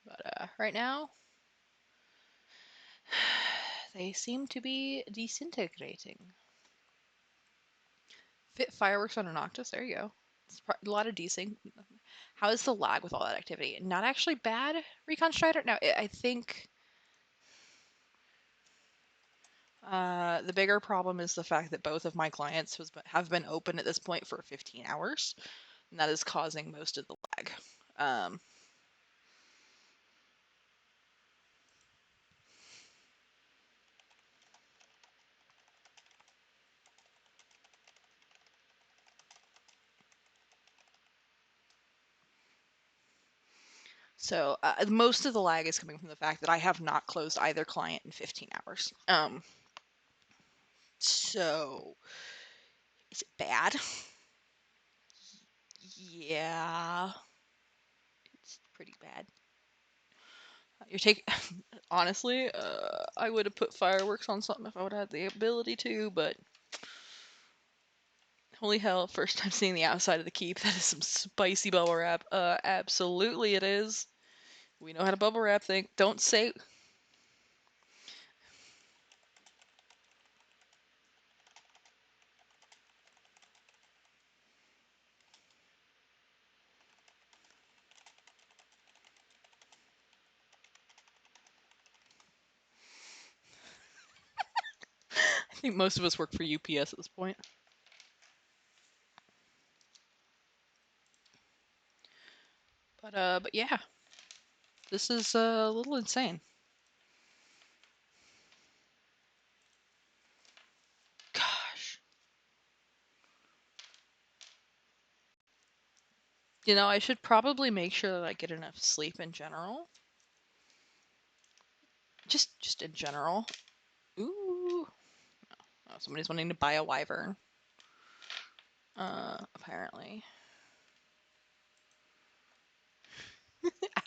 But right now, they seem to be disintegrating. Fit fireworks on a Noctis. There you go. It's a lot of desync. How is the lag with all that activity? Not actually bad, Recon Strider. Now, I think the bigger problem is the fact that both of my clients have been open at this point for 15 hours, and that is causing most of the lag. So most of the lag is coming from the fact that I have not closed either client in 15 hours. So is it bad? Yeah, it's pretty bad. You're taking honestly, I would have put fireworks on something if I would have had the ability to, but holy hell, first time seeing the outside of the keep. That is some spicy bubble wrap. Absolutely it is. We know how to bubble wrap thing. Don't say I think most of us work for UPS at this point. But yeah, this is a little insane. Gosh. You know, I should probably make sure that I get enough sleep in general. Just in general. Ooh. Oh, somebody's wanting to buy a wyvern. Apparently.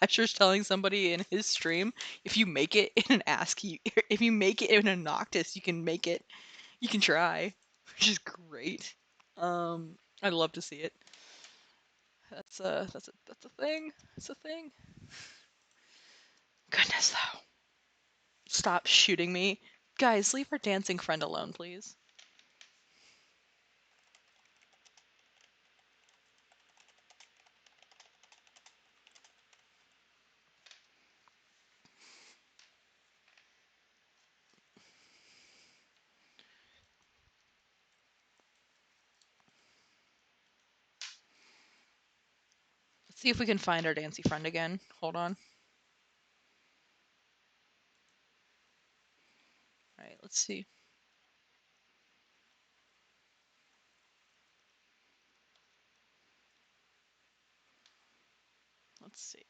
Asher's telling somebody in his stream, if you make it in an ASCII, if you make it in a Noctis, you can make it. You can try, which is great. I'd love to see it. That's a thing. It's a thing. Goodness though. Stop shooting me. Guys, leave our dancing friend alone, please. Let's see if we can find our dancing friend again. Hold on. Alright, let's see. Let's see.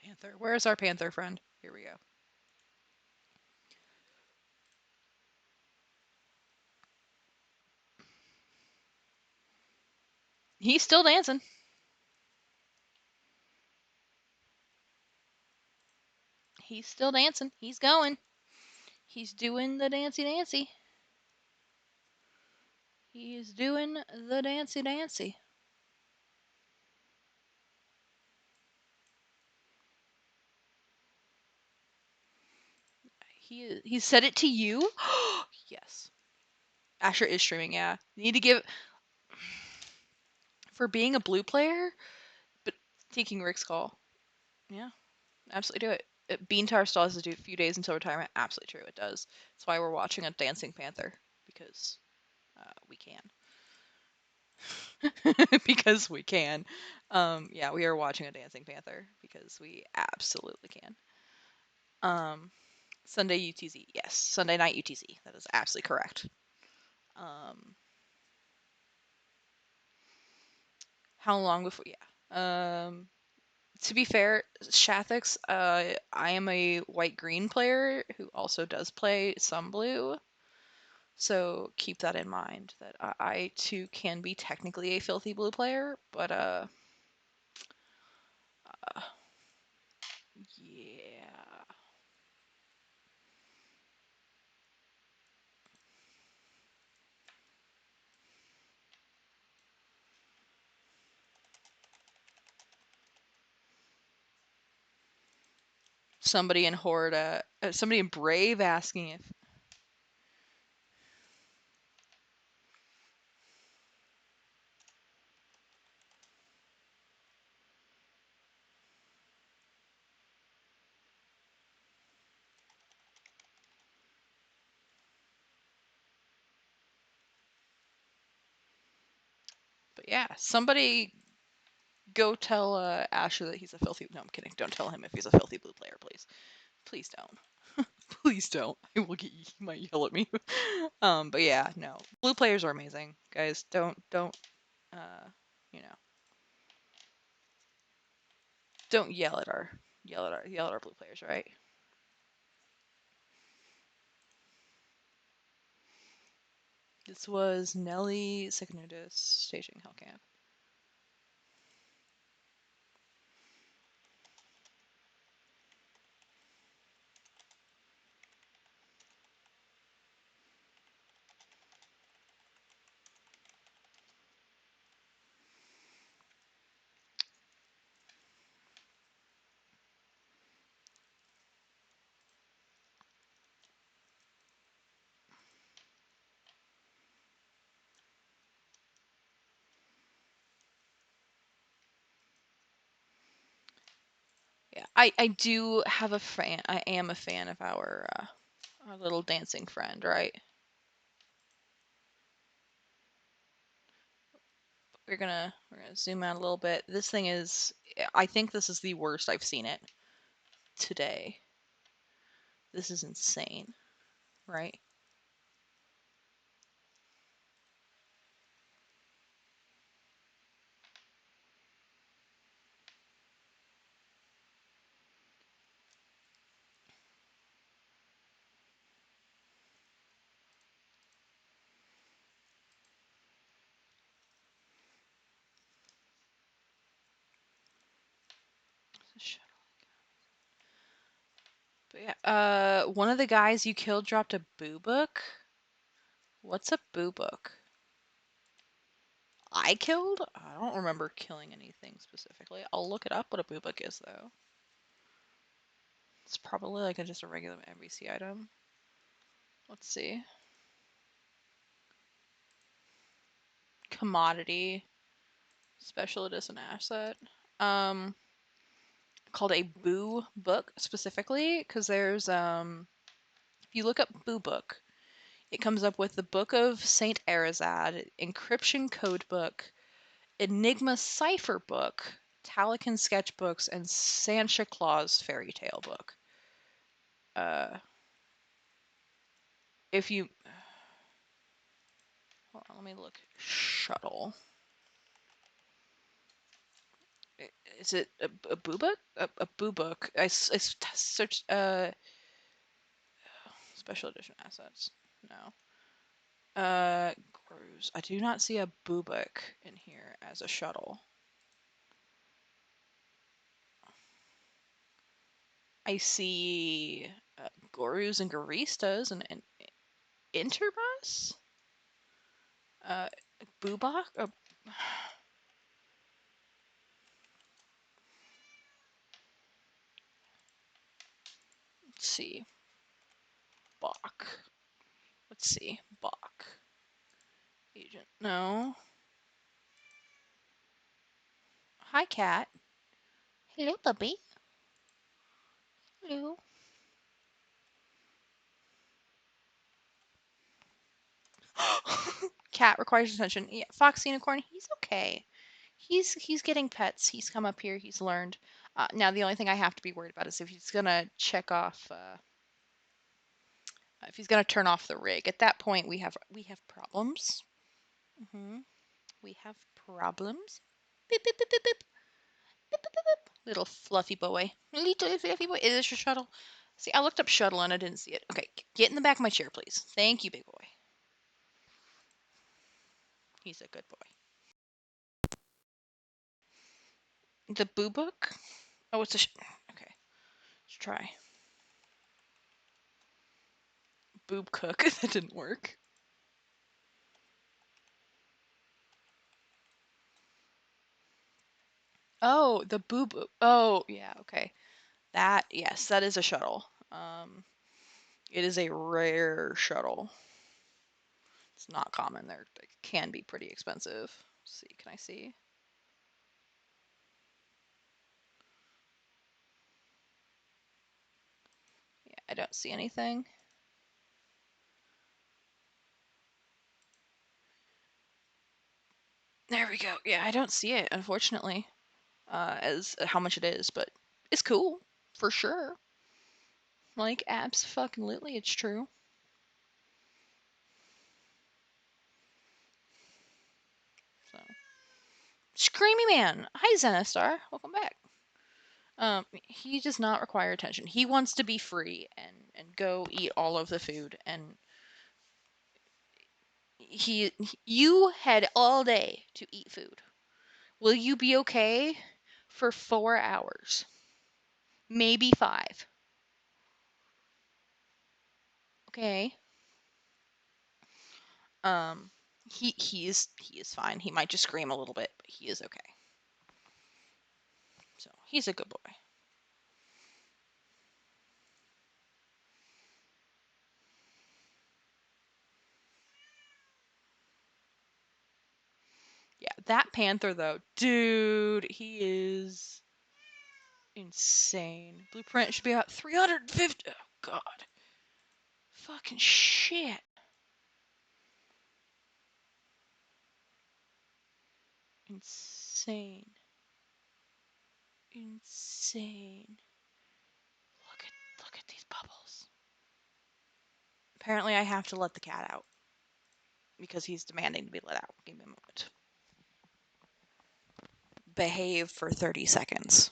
Panther. Where's our panther friend? Here we go. He's still dancing. He's still dancing. He's going. He's doing the dancy dancy. He is doing the dancy dancy. He said it to you? Yes. Asher is streaming, yeah. You need to give for being a blue player, but taking Rick's call. Yeah, absolutely do it. Beantar still has to do a few days until retirement. Absolutely true, it does. That's why we're watching a Dancing Panther because we can. Because we can. Yeah, we are watching a Dancing Panther because we absolutely can. Sunday UTZ, yes, Sunday night UTZ. That is absolutely correct. How long before? Yeah. To be fair, Shathix, I am a white-green player who also does play some blue. So keep that in mind, that I too can be technically a filthy blue player, but yeah. Somebody in Horde, somebody in Brave asking if but yeah, somebody go tell Asher that he's a filthy. No, I'm kidding. Don't tell him if he's a filthy blue player, please. Please don't. Please don't. I will get. He might yell at me. But yeah, no. Blue players are amazing, guys. Don't. Uh, you know, don't yell at our blue players, right? This was Nelly Secondus staging Hellcamp. I do have a fan. I am a fan of our little dancing friend, right? We're gonna zoom out a little bit. This thing is, I think this is the worst I've seen it today. This is insane, right? But yeah, one of the guys you killed dropped a boo book. What's a boo book? I killed? I don't remember killing anything specifically. I'll look it up what a boo book is though. It's probably like just a regular NBC item. Let's see. Commodity, special edition asset. Um, called a boo book specifically because there's if you look up boo book, it comes up with the Book of Saint Arizad, Encryption Code Book, Enigma Cipher Book, Talakan Sketchbooks, and Santa Claus Fairy Tale Book. If you hold on, let me look. Shuttle. Is it a boo book? A boo book. I searched special edition assets. No. Cruise. I do not see a boo book in here as a shuttle. I see Gorus and Goristas and Interbus? Uh, Boobok? Let's see. Bach. Let's see. Bach. Agent. No. Hi, cat. Hello, puppy. Hello. Cat requires attention. Yeah, Fox Unicorn, he's okay. He's getting pets. He's come up here. He's learned. Now the only thing I have to be worried about is if he's gonna check off, if he's gonna turn off the rig. At that point, we have problems. hmm We have problems. Beep, beep, beep, beep, beep. Beep, beep, beep, beep. Little fluffy boy. Little fluffy boy. Is this your shuttle? See, I looked up shuttle and I didn't see it. Okay, get in the back of my chair, please. Thank you, big boy. He's a good boy. The boo book? Oh, it's a. Okay, let's try. Boob cook. That didn't work. Oh, the boo boo. Oh, yeah, okay. That, yes, that is a shuttle. It is a rare shuttle. It's not common. They can be pretty expensive. Let's see, can I see? Yeah, I don't see anything. There we go. Yeah, I don't see it, unfortunately, as how much it is, but it's cool for sure. Like, abso-fucking-lutely, it's true. So, Screamy Man. Hi, Zenostar. Welcome back. He does not require attention. He wants to be free and go eat all of the food. And you had all day to eat food. Will you be okay for 4 hours? Maybe 5. Okay. Um, he is fine. He might just scream a little bit, but he is okay. So he's a good boy. Yeah, that panther though, dude, he is Insane. Blueprint should be about 350. Oh, God. Fucking shit. Insane. Insane. Look at these bubbles. Apparently I have to let the cat out because he's demanding to be let out. Give me a moment. Behave for 30 seconds.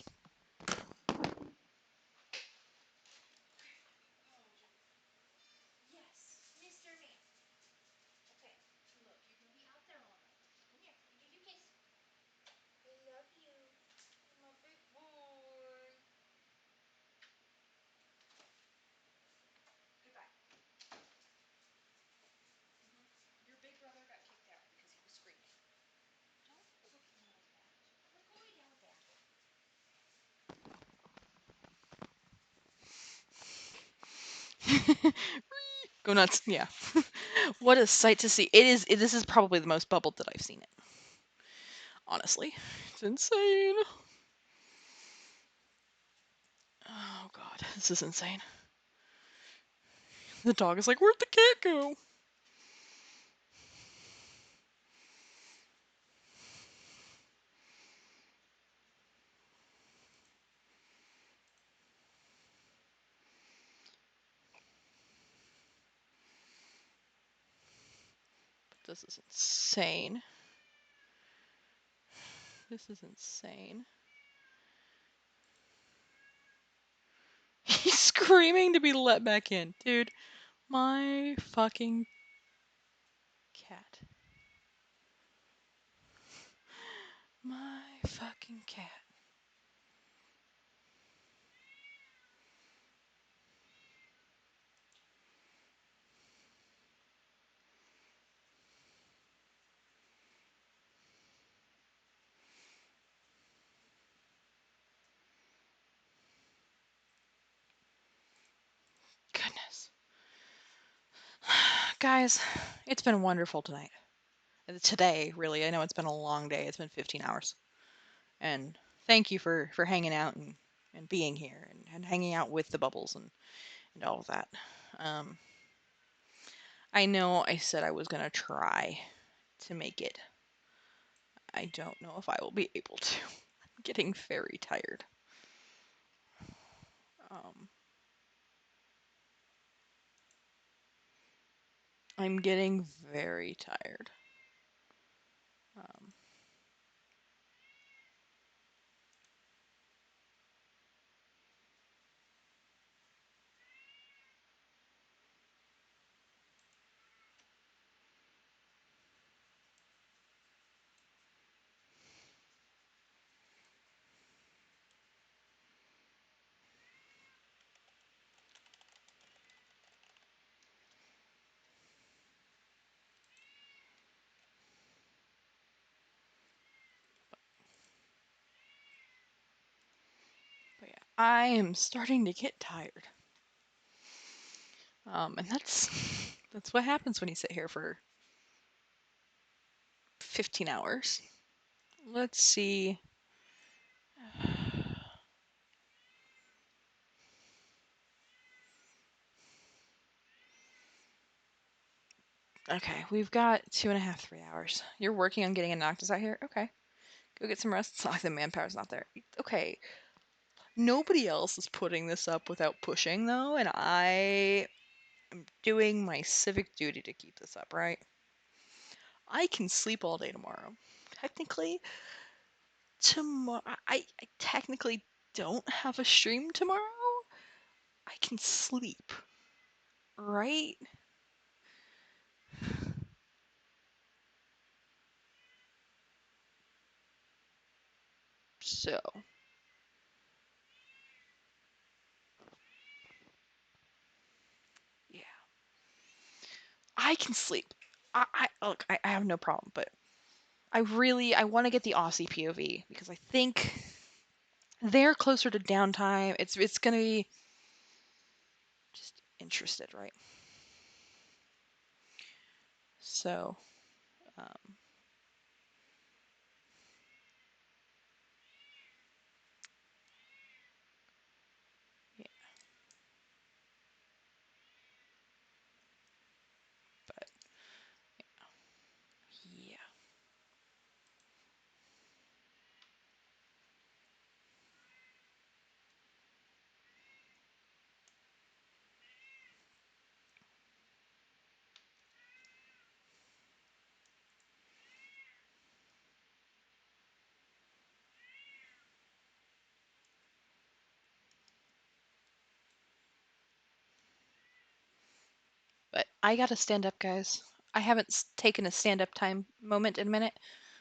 Yes, Mr. Man. Okay, look, you're gonna be out there all night. Come here, let me give you a kiss. I love you. You're my big boy. Goodbye. Your big brother got kicked out because he was screaming. Don't look at me like that. Look, go lay down with Dad. Go nuts. Yeah. What a sight to see. This is probably the most bubbled that I've seen it. Honestly. It's insane. Oh god, this is insane. The dog is like, where'd the cat go? This is insane. This is insane. He's screaming to be let back in. Dude, my fucking cat. My fucking cat. Goodness. Guys, it's been wonderful tonight. Today, really. I know it's been a long day. It's been 15 hours. And thank you for hanging out and being here and hanging out with the bubbles and all of that. Um, I know I said I was going to try to make it. I don't know if I will be able to. I'm getting very tired. Um, I'm getting very tired. Um, but yeah, I am starting to get tired. And that's what happens when you sit here for 15 hours. Let's see. Okay, we've got 2.5, 3 hours. You're working on getting a Noctis out here? Okay. Go get some rest. It's not like the manpower's not there. Okay. Nobody else is putting this up without pushing, though, and I am doing my civic duty to keep this up, right? I can sleep all day tomorrow. Technically, tomorrow. I technically don't have a stream tomorrow. I can sleep, right? So, yeah. I can sleep. Look, I have no problem, but I want to get the Aussie POV because I think they're closer to downtime. It's gonna be just interested, right? So, um, I gotta stand up, guys. I haven't taken a stand up time moment in a minute,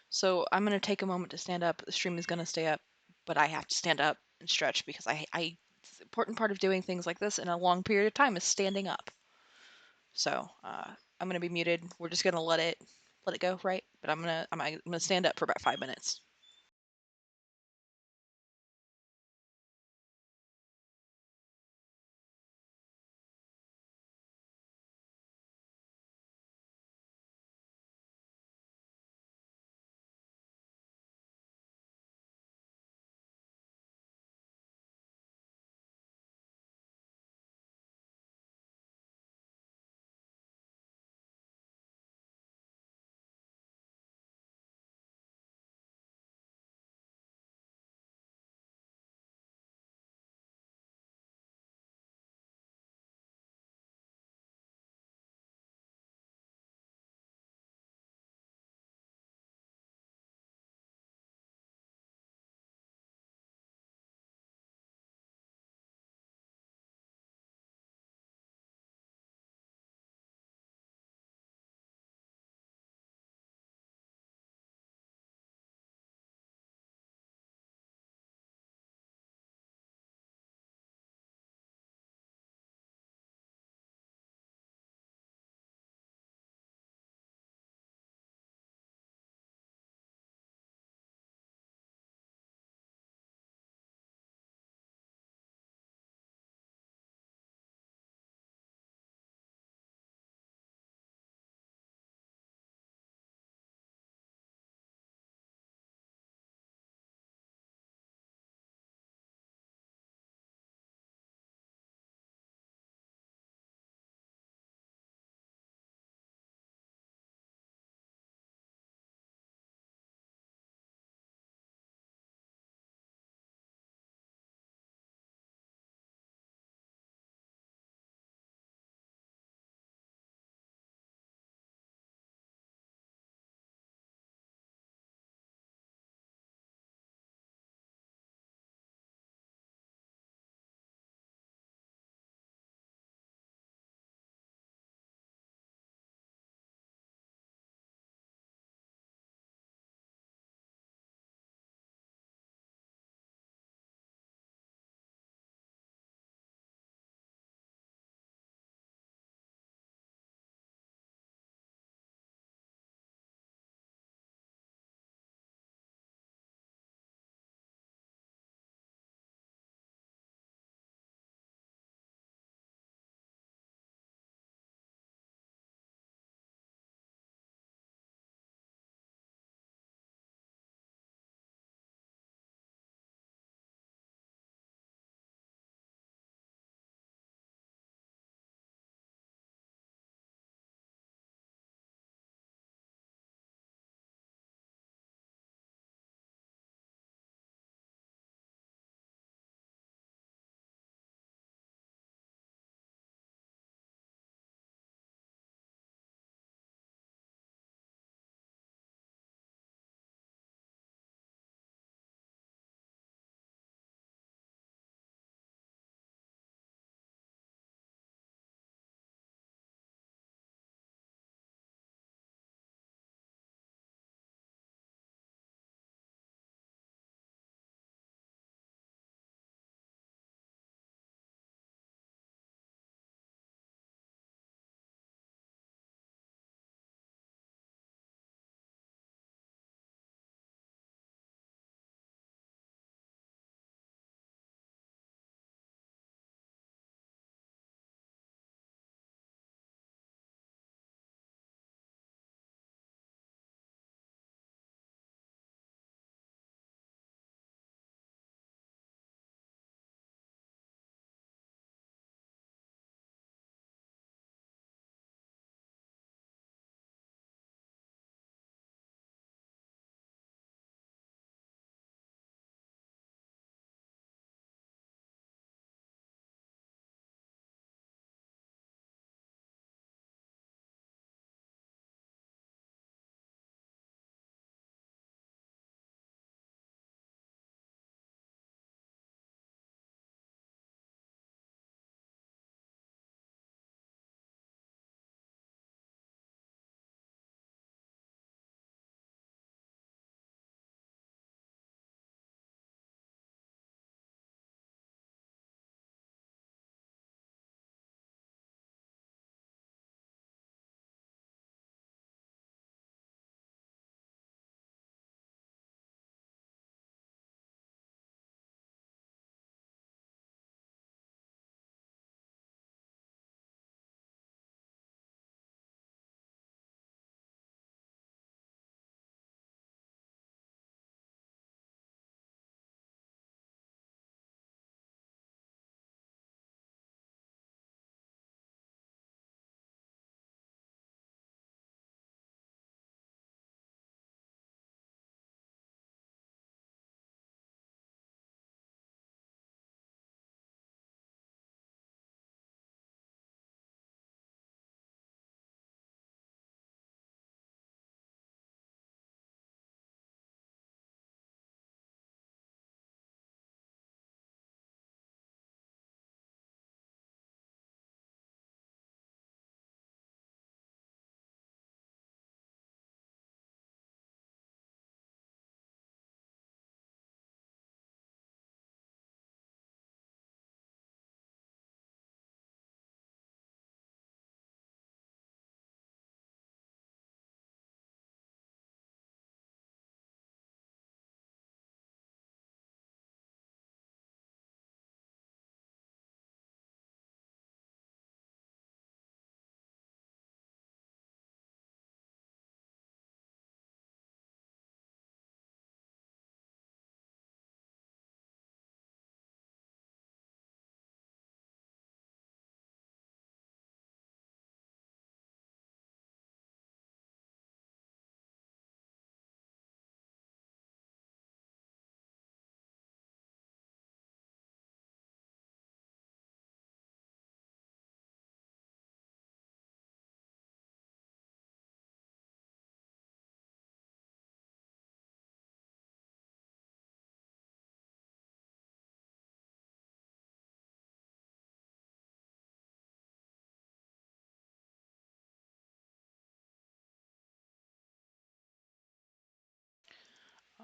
so I'm gonna take a moment to stand up. The stream is gonna stay up, but I have to stand up and stretch because it's an important part of doing things like this in a long period of time is standing up. So I'm gonna be muted. We're just gonna let it go, right? But I'm gonna stand up for about 5 minutes.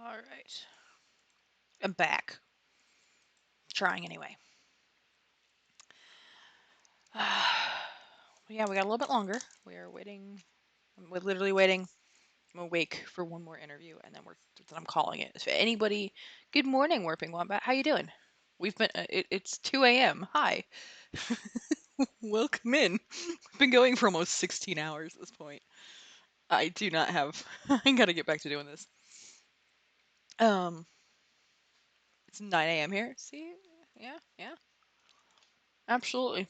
All right. I'm back. Trying anyway. Yeah, we got a little bit longer. We are waiting. We're literally waiting. I'm awake for one more interview, and then I'm calling it. If anybody, good morning, Warping Wombat. How you doing? We've been. It's 2 a.m. Hi. Welcome in. We've been going for almost 16 hours at this point. I do not have. I gotta get back to doing this. Um, it's 9 a.m. here. See? Yeah, yeah, absolutely.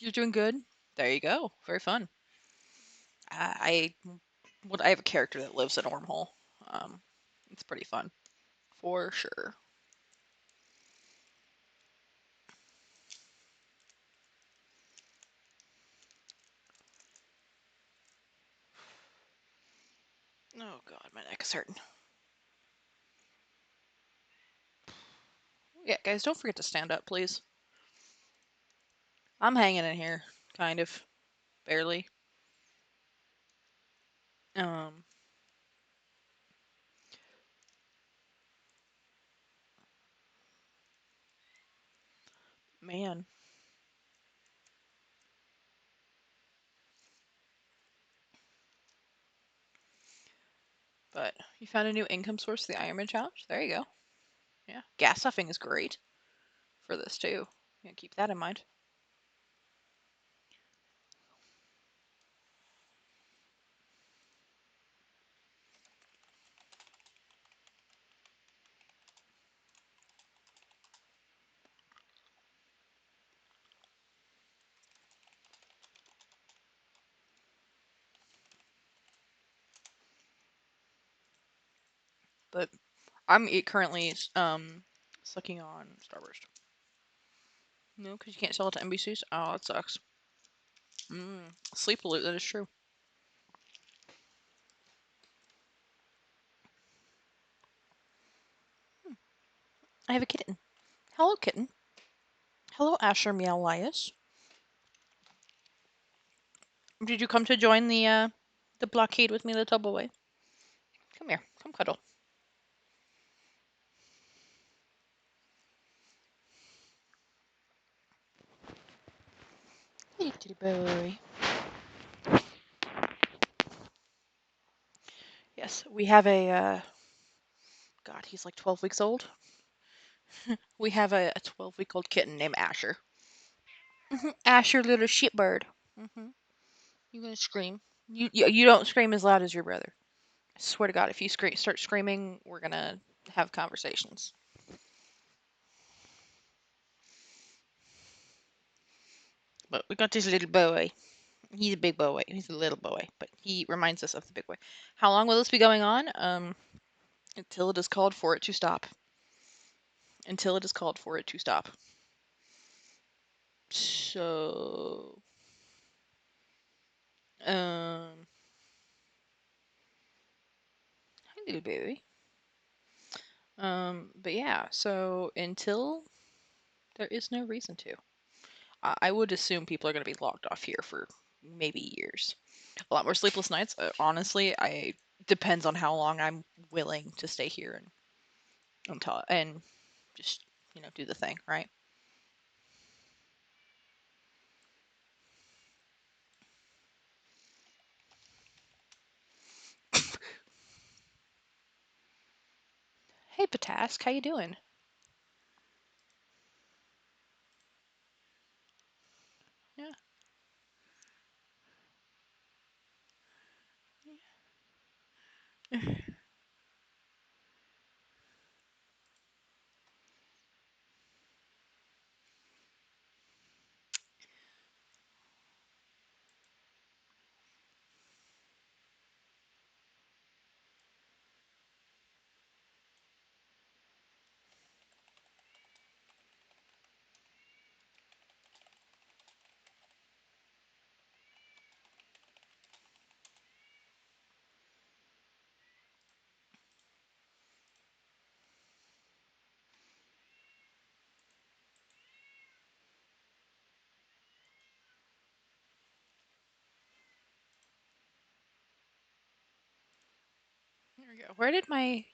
You're doing good. There you go. Very fun. I have a character that lives in a wormhole. Um, it's pretty fun for sure. Oh god, my neck is hurting. Yeah, guys, don't forget to stand up, please. I'm hanging in here, kind of, barely. Um, man, but you found a new income source, the Ironman challenge. There you go. Yeah, gas stuffing is great for this too. Yeah, keep that in mind. But I'm currently sucking on Starburst. No, because you can't sell it to NBCs. Oh, that sucks. Sleep loot. That is true. I have a kitten. Hello, kitten. Hello, Asher Meowlias. Did you come to join the blockade with me, little boy? Come here. Come cuddle. Little boy. Yes, we have a God, he's like 12 weeks old. We have a 12-week-old kitten named Asher. Asher, little shitbird. You gonna scream? You don't scream as loud as your brother. I swear to God, if you start screaming, we're gonna have conversations. But we got this little boy. He's a big boy. He's a little boy, but he reminds us of the big boy. How long will this be going on? Until it is called for it to stop. Until it is called for it to stop. So, um, hi, little baby. But yeah, so until there is no reason to, I would assume people are going to be locked off here for maybe years. A lot more sleepless nights. Honestly, I depends on how long I'm willing to stay here and just do the thing, right? Hey, Patask, how you doing? Yeah. go. Where did my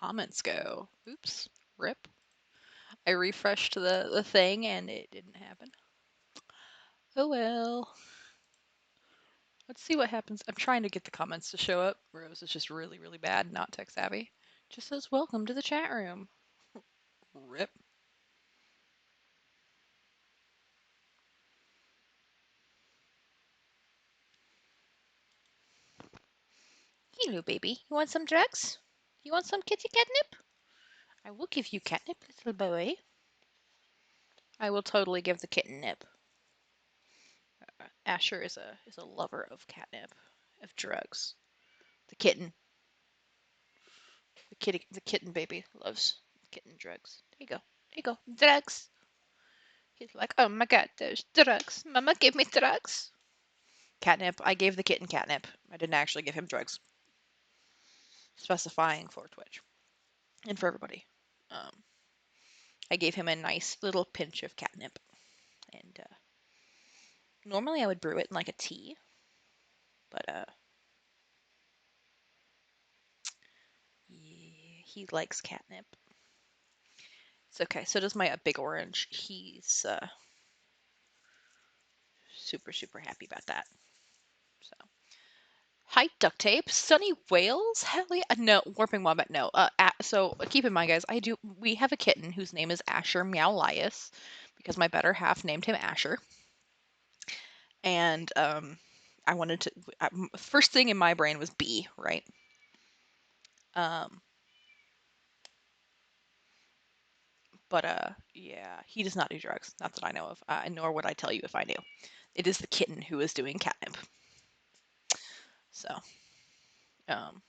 comments go? Oops. Rip. I refreshed the thing and it didn't happen. Oh well. Let's see what happens. I'm trying to get the comments to show up. Rose is just really, really bad, not tech savvy. Just says welcome to the chat room. Rip. Hello, baby. You want some drugs? You want some kitty catnip? I will give you catnip, little boy. I will totally give the kitten nip. Asher is a lover of catnip, of drugs. The kitten, the kitten baby loves kitten drugs. There you go. There you go. Drugs. He's like, oh my god, there's drugs. Mama, give me drugs. Catnip. I gave the kitten catnip. I didn't actually give him drugs. Specifying for Twitch and for everybody. I gave him a nice little pinch of catnip, and normally I would brew it in like a tea, but yeah, he likes catnip. It's okay. So does my big orange. He's super super happy about that. So hi duct tape, Sunny Wales. Hell yeah, no warping wombat. No. So keep in mind, guys, we have a kitten whose name is Asher Meowlias because my better half named him Asher, and I wanted to. First thing in my brain was B, right? Um, but yeah, he does not do drugs, not that I know of, nor would I tell you if I knew. It is the kitten who is doing catnip. So, um,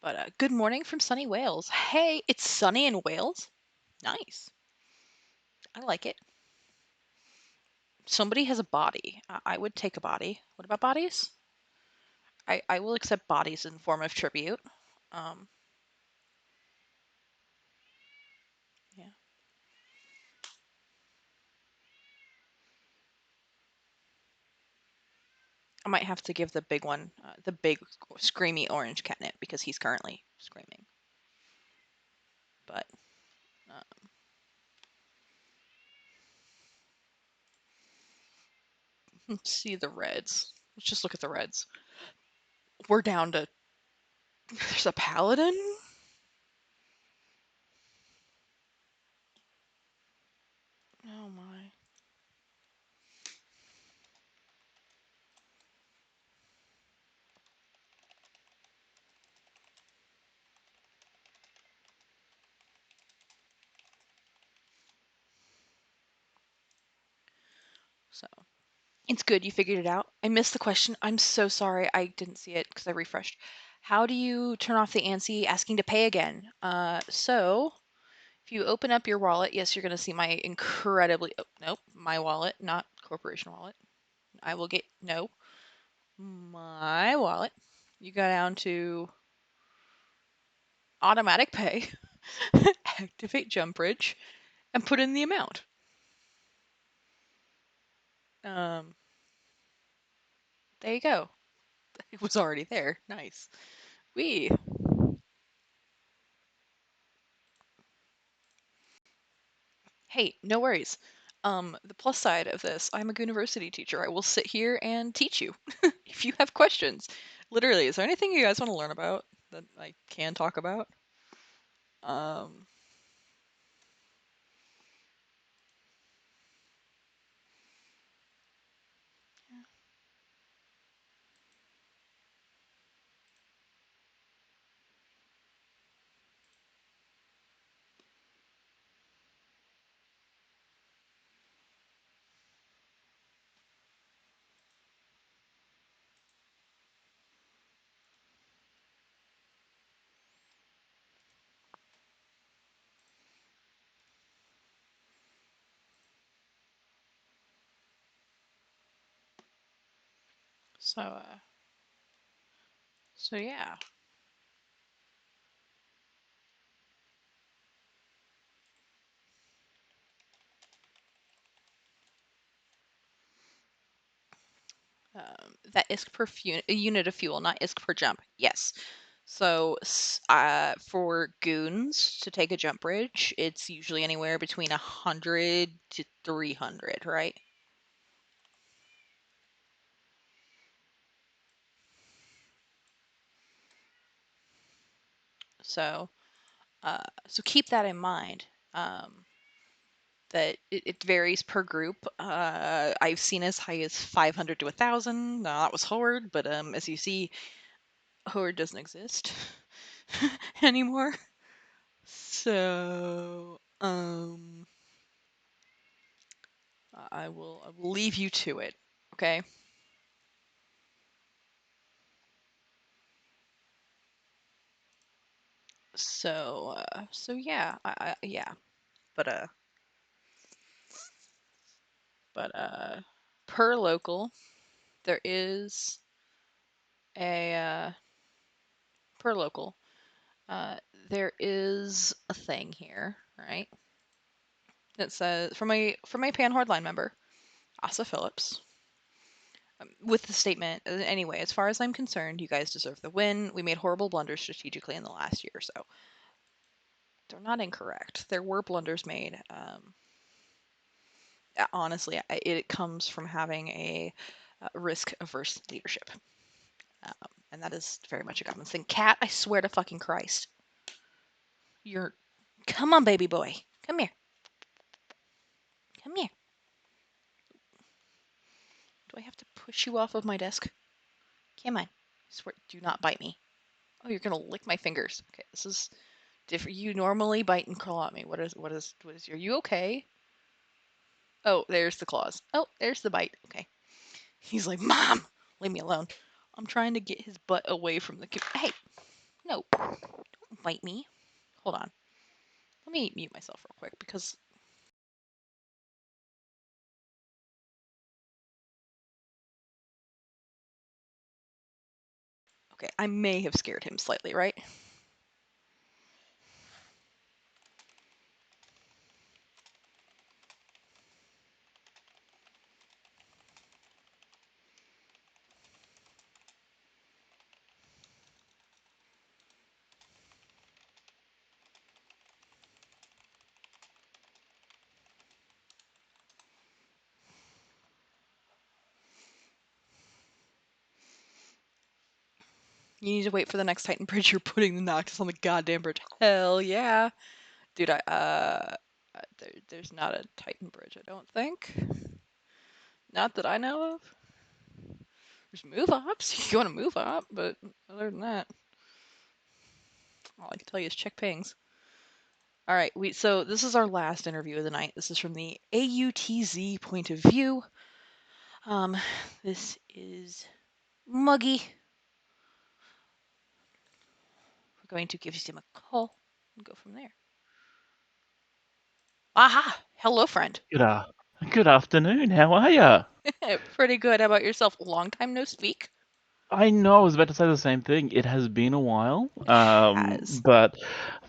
but good morning from sunny Wales. Hey, it's sunny in Wales. Nice. I like it. Somebody has a body. I would take a body. What about bodies? I will accept bodies in form of tribute. Um, yeah. I might have to give the big one, the big screamy orange catnip because he's currently screaming. But let's see the reds. Let's just look at the reds. We're down to. There's a paladin. Oh my. So it's good you figured it out. I missed the question. I'm so sorry. I didn't see it because I refreshed. How do you turn off the ANSI asking to pay again? So if you open up your wallet, yes, you're going to see my incredibly, oh, nope, my wallet, not corporation wallet. I will get, no, my wallet. You go down to automatic pay, activate jump bridge, and put in the amount. Um, there you go. It was already there. Nice. We. Hey, no worries. The plus side of this, I'm a university teacher. I will sit here and teach you if you have questions. Literally, is there anything you guys want to learn about that I can talk about? Um, So, yeah. That ISK per unit of fuel, not ISK per jump. Yes. So, for goons to take a jump bridge, it's usually anywhere between 100 to 300, right? So, so keep that in mind. That it varies per group. I've seen as high as 500 to 1,000. Now that was Horde, but as you see, Horde doesn't exist anymore. So I will leave you to it. Okay. So yeah, yeah, but but per local, there is a per local, uh, there is a thing here, right? It says from a Pan Horde line member, Asa Phillips, with the statement, anyway, as far as I'm concerned, you guys deserve the win. We made horrible blunders strategically in the last year or so. They're not incorrect. There were blunders made. Honestly, it comes from having a risk-averse leadership. And that is very much a common thing. Cat, I swear to fucking Christ. You're. Come on, baby boy. Come here. Come here. Do I have to push you off of my desk? Come on. I swear, do not bite me. Oh, you're gonna lick my fingers. Okay, this is different. You normally bite and crawl at me. What is? Are you okay? Oh, there's the claws. Oh, there's the bite. Okay. He's like, Mom, leave me alone. I'm trying to get his butt away from the. Hey, no, don't bite me. Hold on. Let me mute myself real quick because. Okay, I may have scared him slightly, right? You need to wait for the next Titan bridge. You're putting the Noctis on the goddamn bridge. Hell yeah, dude. There's not a Titan bridge. I don't think. Not that I know of. There's move ups. You want to move up, but other than that, all I can tell you is check pings. All right, so this is our last interview of the night. This is from the AUTZ point of view. This is Muggy. We're going to give him a call and go from there. Aha! Hello, friend. Good afternoon. How are ya? Pretty good. How about yourself? Long time no speak. I know I was about to say the same thing. It has been a while, Has. but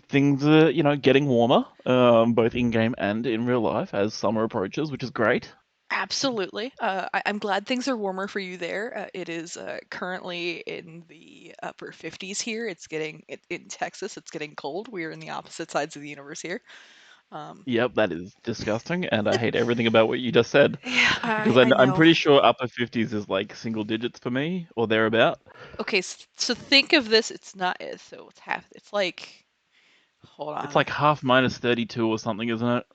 things are, getting warmer, both in game and in real life as summer approaches, which is great. Absolutely. I'm glad things are warmer for you there. It is currently in the upper 50s here. It's getting in Texas. It's getting cold. We are in the opposite sides of the universe here. Yep, that is disgusting, and I hate everything about what you just said. Yeah, Because I I'm know. pretty sure upper 50s is like single digits for me, or thereabout. Okay, so think of this. It's not. So it's half. It's like. Hold It's on. like half minus 32 or something, isn't it?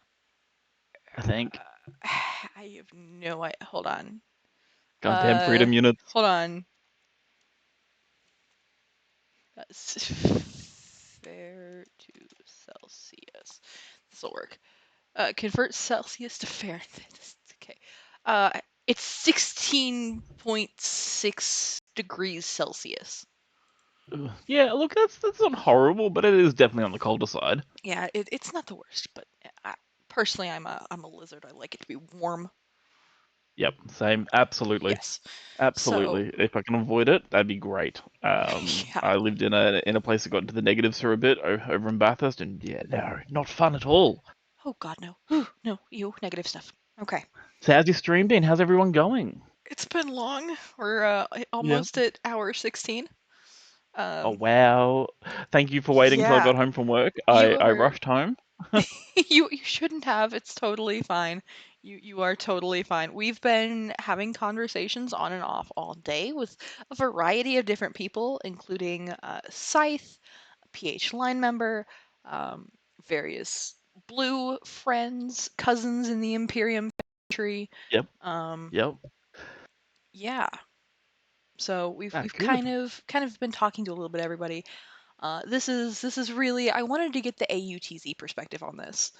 I think. I have no idea. Hold on. Goddamn freedom units. Hold on. Fair to Celsius. This will work. Convert Celsius to Fahrenheit. Okay. It's 16.6 degrees Celsius. Ugh. Yeah, look, that's not horrible, but it is definitely on the colder side. Yeah, it's not the worst, but personally, I'm a lizard. I like it to be warm. Yep, same. Absolutely. Yes. So, Absolutely. If I can avoid it, that'd be great. yeah. I lived in a place that got into the negatives for a bit over in Bathurst, and yeah, no, not fun at all. Oh God, no. Whew, no, you negative stuff. Okay. So how's your stream been? How's everyone going? It's been long. We're Yeah. almost at hour 16. Oh Um, wow. Thank you for waiting till I yeah, got home from work. you I are rushed home. you shouldn't have. It's totally fine. You are totally fine. We've been having conversations on and off all day with a variety of different people, including Scythe, a PH line member, um, various blue friends, cousins in the Imperium country. Yep. Um, Yep. yeah. So Ah, we've good. kind of been talking to a little bit everybody. This is really I wanted to get the AUTZ perspective on this.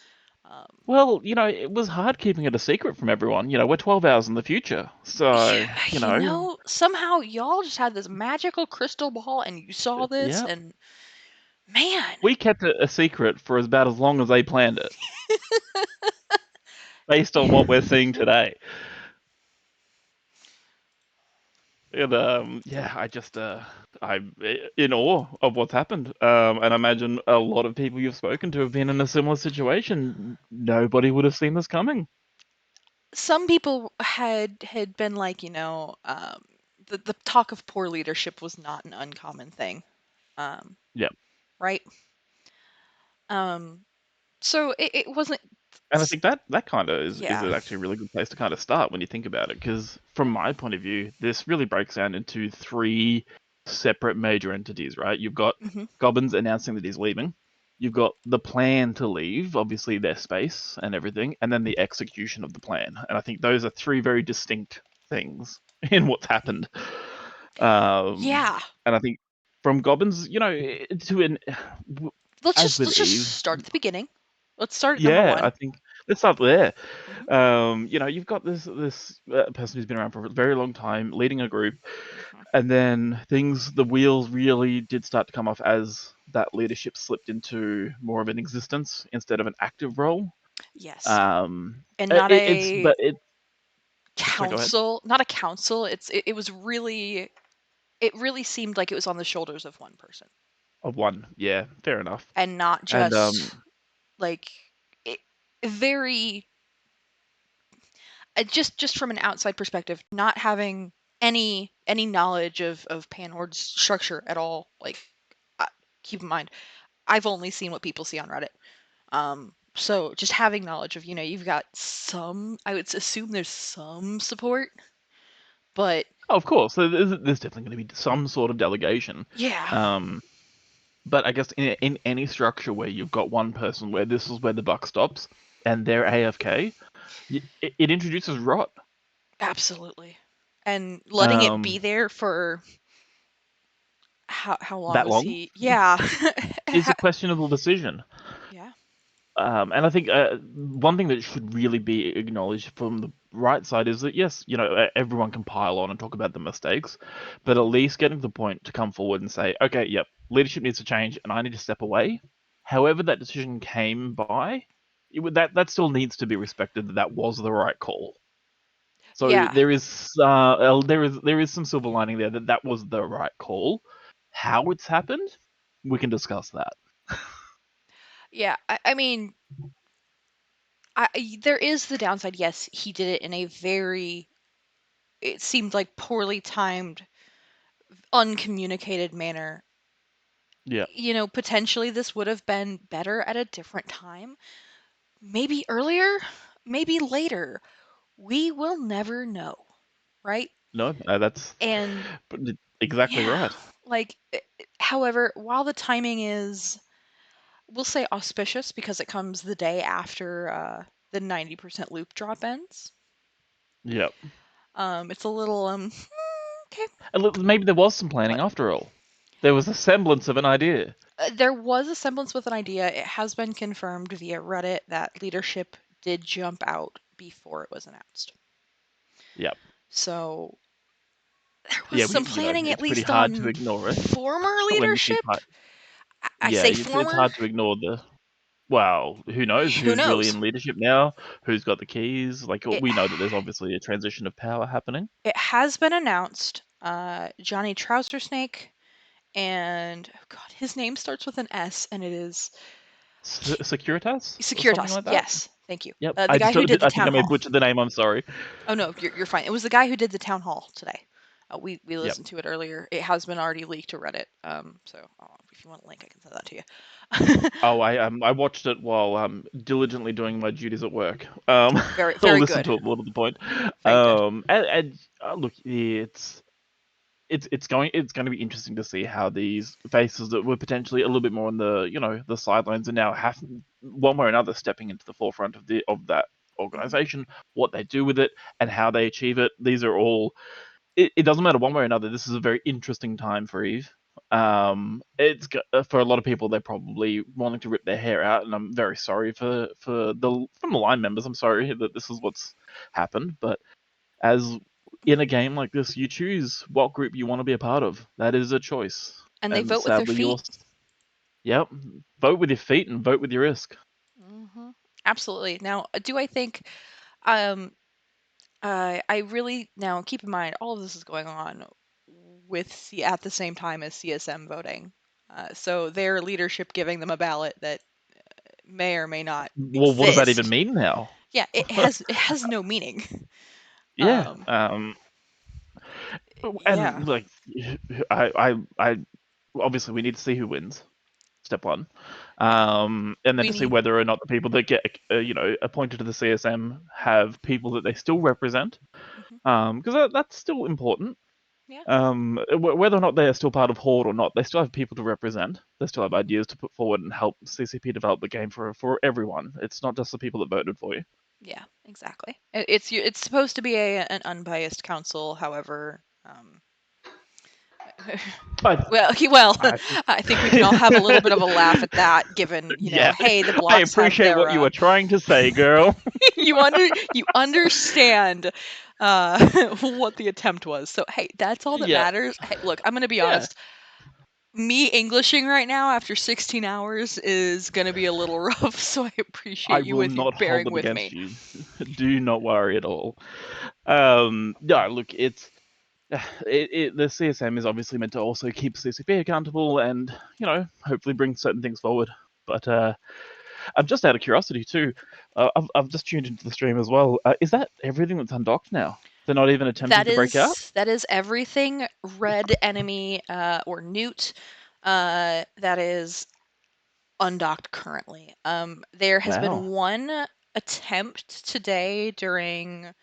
Um, Well, it was hard keeping it a secret from everyone. We're 12 hours in the future. So, yeah, somehow y'all just had this magical crystal ball and you saw this yeah. and man, We kept it a secret for about as long as they planned it, based on what we're seeing today. And yeah, I'm in awe of what's happened. And I imagine a lot of people you've spoken to have been in a similar situation. Nobody would have seen this coming. some people had been like, the talk of poor leadership was not an uncommon thing. Um, Yeah. right? Um, so it wasn't And I think that kind of is yeah. actually a really good place to kind of start when you think about it, because from my point of view, this really breaks down into three separate major entities, right? You've got Hmm. Gobbins announcing that he's leaving. You've got the plan to leave, obviously their space and everything, and then the execution of the plan. And I think those are three very distinct things in what's happened. Yeah. And I think from Gobbins, to an Let's as just with let's just Eve, start at the beginning. Let's start at number yeah, I 1. think let's start there. Hmm. You've got this person who's been around for a very long time, leading a group, Hmm. and then the wheels really did start to come off as that leadership slipped into more of an existence instead of an active role. Yes. Um, And it, not it's a but it. Sorry, go ahead. council, not a council. It was really it really seemed like it was on the shoulders of one person Of one, yeah, fair enough. and not And just like it, very just from an outside perspective, not having any knowledge of Panhorde's structure at all. Like, uh, keep in mind, I've only seen what people see on Reddit. So just having knowledge of, you've got some, I would assume there's some support, but of course, there's definitely going to be some sort of delegation. yeah, Um, But I guess in any structure where you've got one person where this is where the buck stops and they're AFK, it introduces rot. absolutely. And letting it Um, be there for how long that was long he? Yeah. is a questionable decision. Yeah. And I think one thing that should really be acknowledged from the right side is that yes, everyone can pile on and talk about the mistakes, but at least getting to the point to come forward and say, okay, yep, leadership needs to change, and I need to step away. However, that decision came by, that still needs to be respected. That was the right call. So Yeah. there is some silver lining there that was the right call. How it's happened, we can discuss that. Yeah. I mean, there is the downside. Yes, he did it in a very, it seemed like poorly timed, uncommunicated manner. Yeah, Potentially this would have been better at a different time. Maybe earlier, maybe later. We will never know, right? no, that's And but exactly yeah, right. like, however, while the timing is, we'll say auspicious because it comes the day after the 90% loop drop ends. Yep. It's a little okay. And look, maybe there was some planning What? after all. There was a semblance of an idea. There was a semblance with an idea. It has been confirmed via Reddit that leadership did jump out before it was announced. Yep. So there was Yeah, some planning, at it's pretty least hard to on ignore it former when you see leadership. I yeah, say it's former. hard to ignore the Well, who knows? Who Who's really knows? in leadership now? Who's got the keys? Like, It we know that there's obviously a transition of power happening. it has been announced. Johnny Trouser Snake and oh God, his name starts with an S, and it is Securitas or something Securitas. like that. Yes, thank you. Yep. The guy who did the I think town I may hall. have butchered the name. I'm sorry. Oh no, you're fine. It was the guy who did the town hall today. We Yep. listened to it earlier. It has been already leaked to Reddit. So if you want a link, I can send that to you. Oh, I watched it while diligently doing my duties at work. Very I'll very listen good. to it more to the point. Very good. And look, it's going to be interesting to see how these faces that were potentially a little bit more on the sidelines are now have one way or another stepping into the forefront of that organization, what they do with it, and how they achieve it. These are all. It doesn't matter one way or another. This is a very interesting time for Eve. For a lot of people, they're probably wanting to rip their hair out, and I'm very sorry from the line members. I'm sorry that this is what's happened, but as in a game like this, you choose what group you want to be a part of. That is a choice, And they and vote with their sadly, feet. yep, vote with your feet and vote with your risk. Absolutely. Now, do I think um I really now keep in mind all of this is going on with at the same time as CSM voting. So their leadership giving them a ballot that may or may not Well, what does that even exist. mean now? Yeah, it has no meaning. Yeah, Yeah, and like, I obviously we need to see who wins. Step one, and then we to see need. whether or not the people that get appointed to the CSM have people that they still represent, Mhm. because that's still important. Yeah. Whether or not they are still part of Horde or not, they still have people to represent. They still have ideas to put forward and help CCP develop the game for everyone. It's not just the people that voted for you. Yeah, exactly. It's supposed to be an unbiased council. However, I, well, I think, I think we can all have a little bit of a laugh at that, given yeah, hey, the I blocks have appreciate their what you were trying to say, girl. you understand what the attempt was. So hey, that's all that Yeah, matters. Hey, look, I'm gonna be yeah. honest. Me Englishing right now after 16 hours is gonna be a little rough, so I appreciate I you will with you not hold bearing it with me. against you. Do not worry at all. Yeah, look, the CSM is obviously meant to also keep CCP accountable and hopefully bring certain things forward. But I'm just out of curiosity too. I've just tuned into the stream as well. Is that everything that's undocked now? They're not even attempting to break out. That is everything red enemy or newt that is undocked currently. There has been Wow. one attempt today during it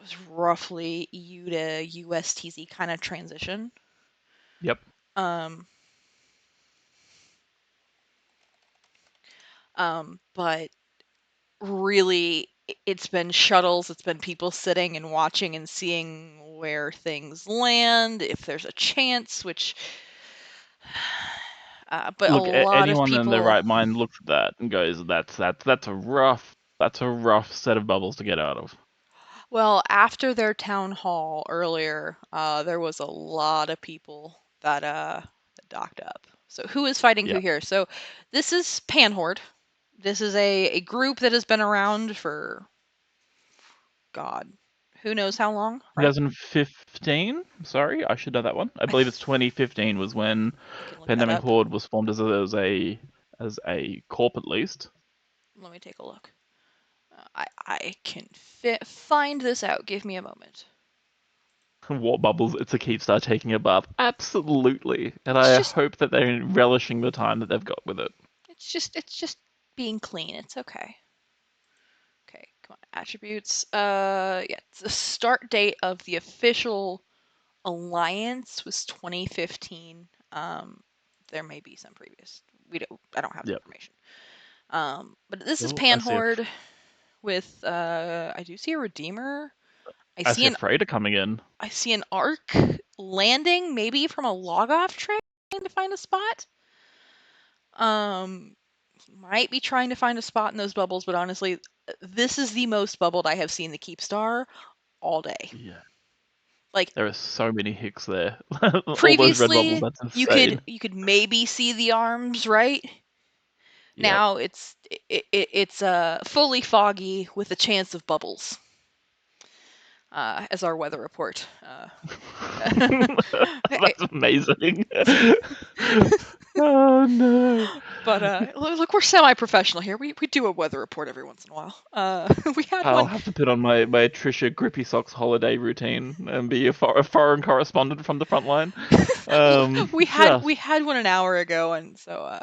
was roughly EU to USTZ kind of transition. Yep. Um, but really it's been shuttles, it's been people sitting and watching and seeing where things land, if there's a chance, which but a Look, lot of anyone in their people. right mind looks at that and goes, "That's a rough set of bubbles to get out of." Well, after their town hall earlier, there was a lot of people that docked up. So who is fighting who Yeah. here? So this is Panhorde. This is a group that has been around for God, who knows how long, right? 2015. Sorry, I should know that one. I I believe it's th- 2015 was when I can look that Pandemic up. Horde was formed as a corp at least. Let me take a look. I can find this out. Give me a moment. What bubbles? It's a Keepstar taking a bath. Absolutely, and It's I just hope that they're relishing the time that they've got with it. it's just being clean. It's okay. Okay, come on. Attributes. Yeah, the start date of the official alliance was 2015. There may be some previous. I don't have the Yep. information. But this is Oh, I see. Panhorde with. I do see a Redeemer. I I see see a an. freighter coming in. I see an arc landing, maybe from a log off train, trying to find a spot. Um, might be trying to find a spot in those bubbles, but honestly, this is the most bubbled I have seen the Keepstar all day. Yeah. Like There are so many hicks there. All those red bubbles. previously, That's you could insane. maybe see the arms, right? Yep. Now it's fully foggy with a chance of bubbles. As our weather report. That's amazing. Oh no. But look, we're semi-professional here. We do a weather report every once in a while. We had I'll one. have to put on my Trisha Grippy Socks holiday routine and be a foreign correspondent from the front line. We Just had one an hour ago, and so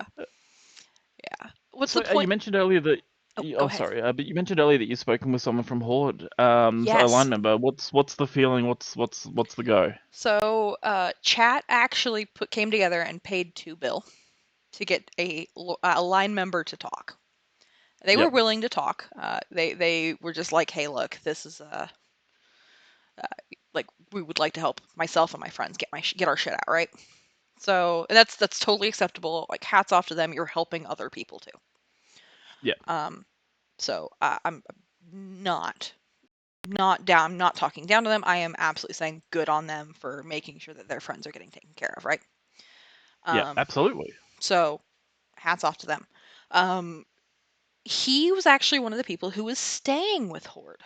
yeah. What's so the point? you mentioned earlier that Oh, you, go oh ahead. sorry, but you mentioned earlier that you've spoken with someone from Horde, a line Yes. member. What's the feeling? What's the go? So chat actually came together and paid 2 bill to get a line member to talk. They were Yep. willing to talk. They were just like, hey, look, this is like we would like to help myself and my friends get our shit out, right? So and that's totally acceptable. Like hats off to them. You're helping other people too. Yep. So I'm not down. I'm not talking down to them. I am absolutely saying good on them for making sure that their friends are getting taken care of, right? Yeah. Um, Absolutely. so hats off to them. He was actually one of the people who was staying with Horde,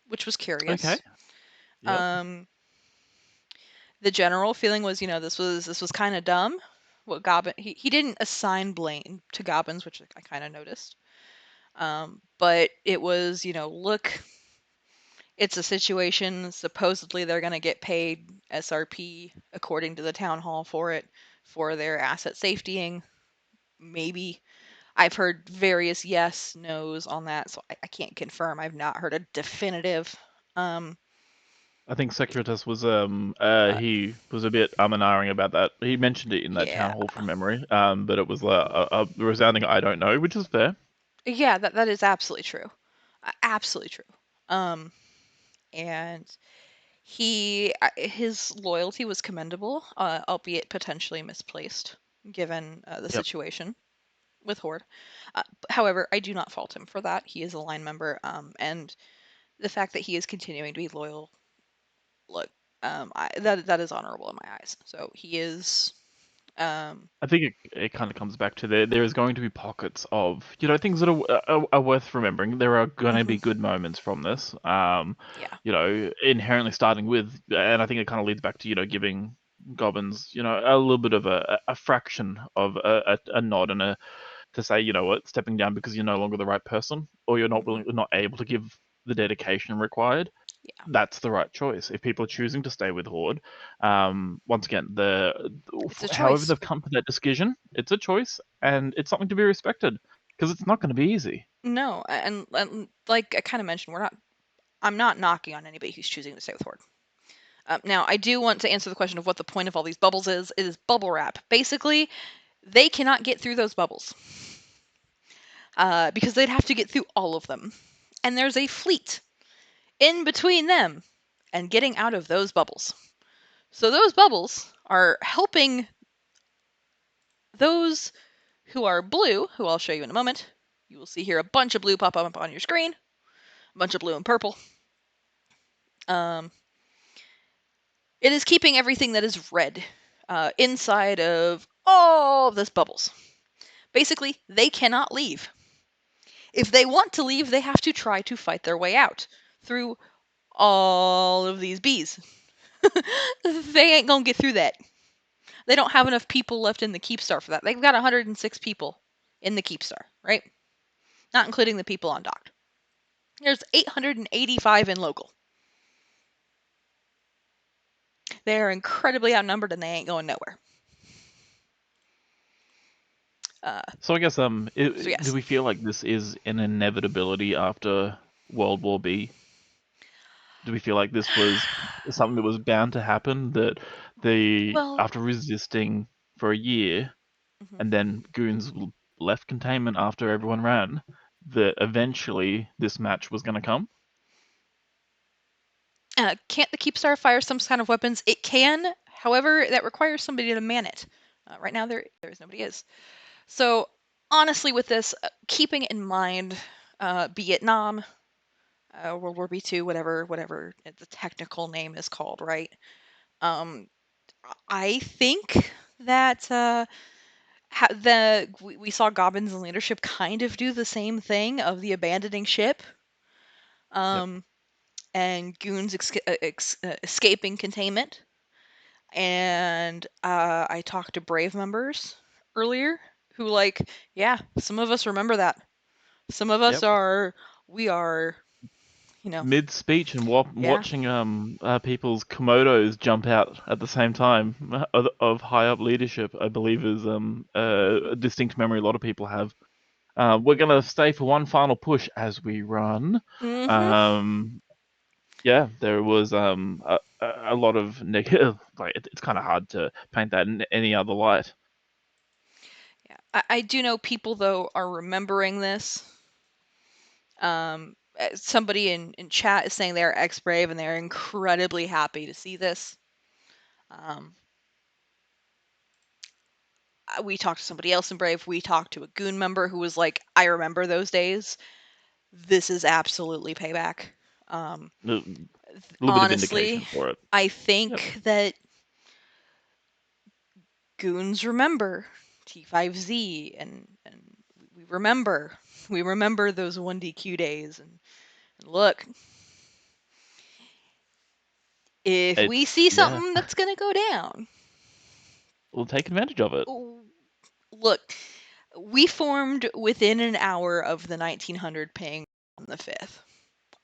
which was Okay. curious. Yep. Um, the general feeling was, this was kind of dumb. What Gobbin he didn't assign blame to Gobbins, which I kind of noticed. But it was, look, it's a situation. Supposedly they're going to get paid SRP according to the town hall for it for their asset safetying. Maybe I've heard various yes, nos on that, so I can't confirm. I've not heard a definitive. Um, I think Securitas was uh, he was a bit and ahhing about that. He mentioned it in that town yeah, hall from memory. But it was a resounding I don't know, which is fair. yeah, that is absolutely true, absolutely true. Um, and his loyalty was commendable, albeit potentially misplaced given the Yep. situation with Horde. However, I do not fault him for that. He is a line member, and the fact that he is continuing to be loyal, look, that is honorable in my eyes. So he is. I think it kind of comes back to there is going to be pockets of things that are worth remembering. There are going to Mhm, be good moments from this. yeah, Inherently starting with, and I think it kind of leads back to giving Gobbins a little bit of a fraction of a nod and a to say what, stepping down because you're no longer the right person or you're not mhm, not able to give the dedication required. yeah. That's the right choice. If people are choosing to stay with Horde, once again, It's a however choice. they've come to that decision, it's a choice and it's something to be respected because it's not going to be easy. No, and like I kind of mentioned, I'm not knocking on anybody who's choosing to stay with Horde. Now, I do want to answer the question of what the point of all these bubbles is. It is bubble wrap. Basically, they cannot get through those bubbles because they'd have to get through all of them. And there's a fleet in between them and getting out of those bubbles. So those bubbles are helping those who are blue, who I'll show you in a moment. You will see here a bunch of blue pop up on your screen, a bunch of blue and purple. Um, it is keeping everything that is red inside of all of this bubbles. Basically, they cannot leave. If they want to leave, they have to try to fight their way out through all of these bees. They ain't gonna get through that. They don't have enough people left in the Keepstar for that. They've got 106 people in the Keepstar, right? Not including the people on dock. There's 885 in local. They are incredibly outnumbered and they ain't going nowhere. So I guess So do yes. we feel like this is an inevitability after World War B? Do we feel like this was something that was bound to happen? That Well, after resisting for a year mhm. and then goons left containment after everyone ran, that eventually this match was going to come? Can't the Keepstar fire some kind of weapons? It can. However, that requires somebody to man it. Right now, there is nobody is. So honestly, with this, keeping in mind Vietnam, World War B2, whatever the technical name is called, right? Um, I think that we saw Gobbins and leadership kind of do the same thing of the abandoning ship, and goons escaping containment. And I talked to Brave members earlier who yeah, some of us remember that. Some of us we are, Mid speech and yeah. watching people's komodos jump out at the same time of high up leadership, I believe is a distinct memory a lot of people have. We're gonna stay for one final push as we run. Yeah, there was a lot of negative. Like it's kind of hard to paint that in any other light. Yeah, I do know people though are remembering this. Somebody in chat is saying they're ex-Brave and they're incredibly happy to see this. We talked to somebody else in Brave. We talked to a goon member who was like, "I remember those days. This is absolutely payback." A little bit of Honestly, vindication for it. I think that goons remember T5Z, and we remember those 1DQ days, and look, if we see Yeah, something that's gonna go down, we'll take advantage of it. look, we formed within an hour of the 1900 ping on the 5th.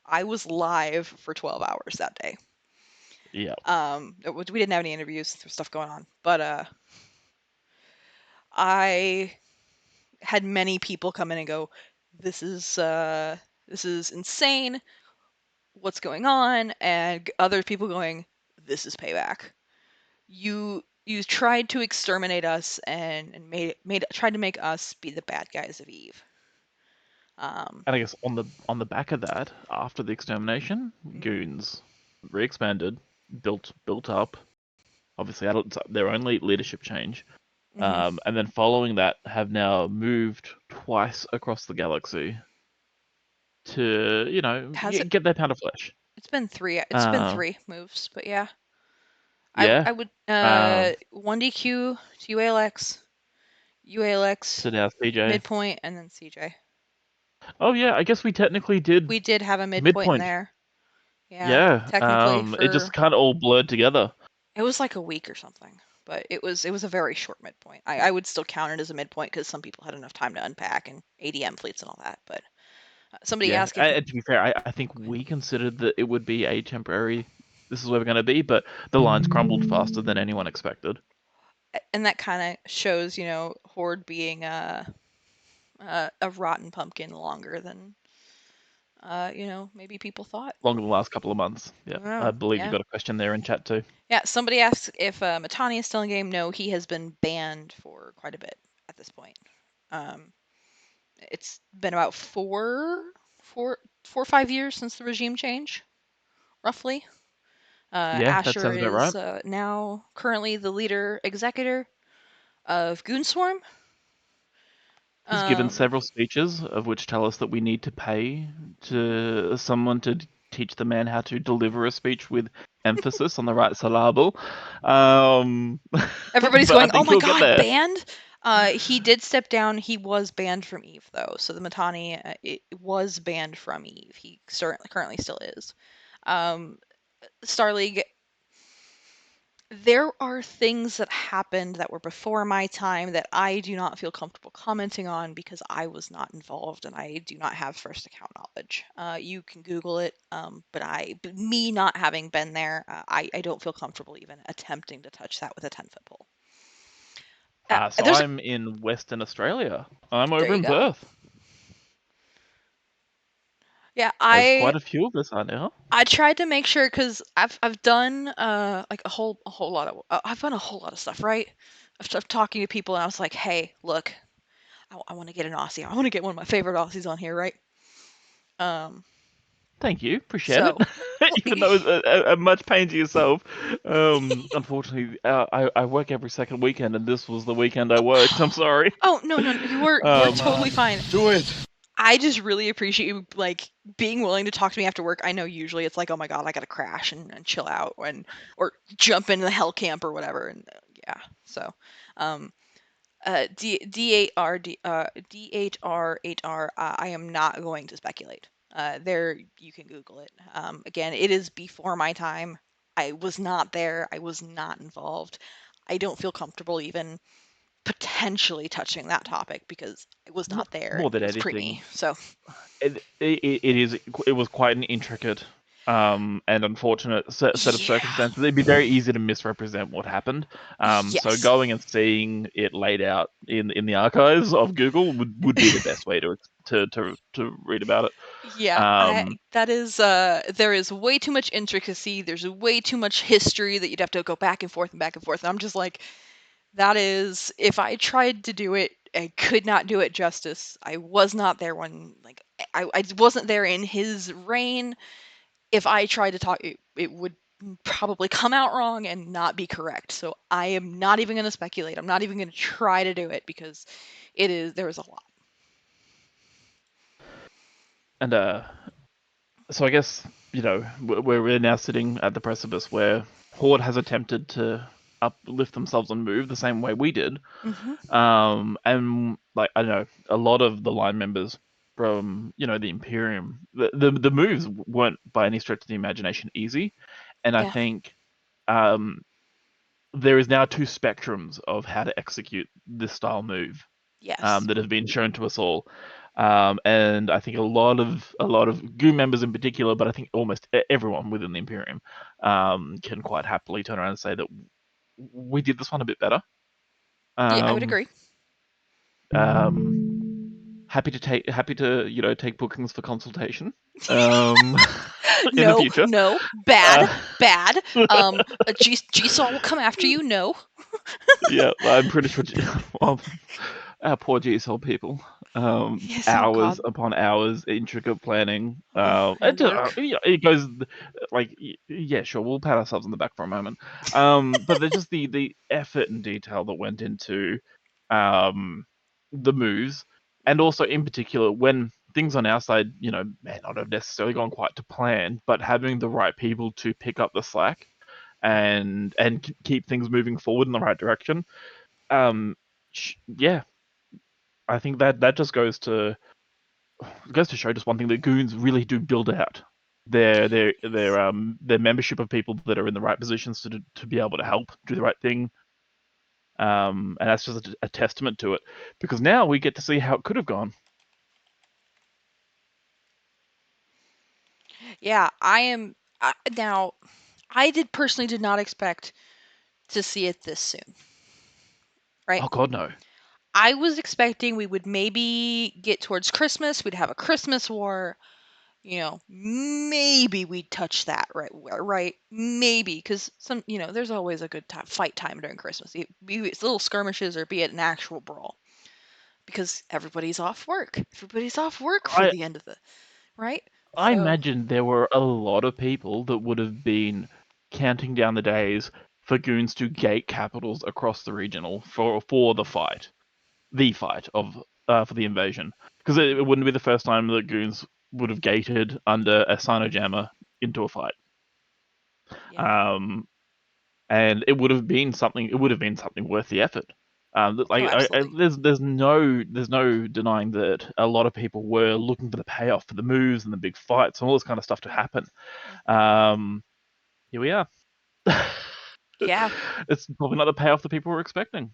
I was live for 12 hours that day. Yeah. We didn't have any interviews, there was stuff going on, but I had many people come in and go, this is insane, what's going on? And other people going, this is payback. You tried to exterminate us and tried to make us be the bad guys of Eve. And I guess on the back of that, after the extermination, goons re-expanded, built up. Obviously, their own leadership change, and then following that, have now moved twice across the galaxy to get their pound of flesh. It's been three. It's been 3 moves, but yeah. Yeah. I would 1DQ to UALX So now CJ. midpoint, and then CJ. Oh yeah, I guess we technically did. We did have a midpoint in there. Yeah. Technically, it just kind of all blurred together. It was like a week or something, but it was a very short midpoint. I would still count it as a midpoint because some people had enough time to unpack and ADM fleets and all that. But somebody asked if and to be fair, I think we considered that it would be a temporary. This is where we're going to be, but the lines crumbled faster than anyone expected. And that kind of shows, Horde being a rotten pumpkin longer than maybe people thought. Longer than the last couple of months. Yeah, I believe you got a question there in chat too. Yeah, somebody asked if Matani is still in game. No, he has been banned for quite a bit at this point. It's been about 4 or 5 years since the regime change, roughly. Yeah, that Asher sounds about is right. now currently the leader executor of Goonswarm. He's given several speeches, of which tell us that we need to pay to someone to teach the man how to deliver a speech with emphasis on the right syllable. Everybody's going, oh my god, there. banned? He did step down. He was banned from Eve, though. So the Matani it was banned from Eve. He currently still is. Star League, there are things that happened that were before my time that I do not feel comfortable commenting on because I was not involved and I do not have first account knowledge. You can Google it, but me not having been there, I don't feel comfortable even attempting to touch that with a 10-foot pole. So I'm in Western Australia. I'm over in Perth. Yeah, there's quite a few of us, aren't there? I tried to make sure because I've done like a whole lot of I've done a whole lot of stuff, right? Of talking to people, and I was like, hey, look, I want to get an Aussie. I want to get one of my favorite Aussies on here, right? Thank you, appreciate it. Even though it's a much pain to yourself. Unfortunately, I work every second weekend, and this was the weekend I worked. I'm sorry. Oh no, you're totally fine. Do it. I just really appreciate you being willing to talk to me after work. I know usually it's like, oh my god, I gotta crash and chill out or jump into the HELLCAMP or whatever. And yeah, so D8R8R. I am not going to speculate. There, you can Google it. Again, it is before my time. I was not there. I was not involved. I don't feel comfortable even potentially touching that topic because I was not there More and than it was pre me. anything, So it was quite an intricate and unfortunate set of yeah, circumstances. It'd be very easy to misrepresent what happened. So yes, going and seeing it laid out in the archives of Google would be the best way to read about it. yeah. I Um, that is there is way too much intricacy. There's way too much history that you'd have to go back and forth and back and forth. And I'm just like, that is, if I tried to do it, I could not do it justice. I was not there when, like, I wasn't there in his reign. If I tried to talk, it would probably come out wrong and not be correct. So I am not even going to speculate. I'm not even going to try to do it because there is a lot. and so I guess we're now sitting at the precipice where Horde has attempted to uplift themselves and move the same way we did. Hmm. And like I don't know, a lot of the line members from the Imperium, the moves weren't by any stretch of the imagination easy, and I Yeah. think um, there is now two spectrums of how to execute this style move Yes. that have been shown to us all. And I think a lot of Goon members in particular, but I think almost everyone within the Imperium can quite happily turn around and say that we did this one a bit better. Yeah, I would Um, agree. happy to take bookings for consultation um, in the No, future. no, bad, Uh, bad. GSOL will come after you. No. yeah, I'm pretty sure. Well, our poor GSL people. Yes. Oh Hours God. upon hours, intricate planning. And work. It goes like, yeah, sure, we'll pat ourselves on the back for a moment. But there's just the effort and detail that went into um, the moves, and also in particular when things on our side, may not have necessarily gone quite to plan, but having the right people to pick up the slack and keep things moving forward in the right direction. Um, yeah, I think that just goes to show just one thing, that goons really do build out their membership of people that are in the right positions to be able to help do the right thing. And that's just a testament to it, because now we get to see how it could have gone. Yeah, I am now. I did not expect to see it this soon, right? Oh God, no. I was expecting we would maybe get towards Christmas, we'd have a Christmas war, maybe we'd touch that, right? Maybe, because there's always a good time, fight time during Christmas, be it little skirmishes or be it an actual brawl, because everybody's off work for I the end of the, right? I So, imagine there were a lot of people that would have been counting down the days for goons to gate capitals across the regional for the fight of for the invasion, because it wouldn't be the first time that goons would have gated under a Sinojammer into a fight. yeah. Um, and it would have been something. It would have been something worth the effort. Oh, absolutely. there's no denying that a lot of people were looking for the payoff for the moves and the big fights and all this kind of stuff to happen. Mhm. Um, Here we are. Yeah. It's probably not the payoff that people were expecting.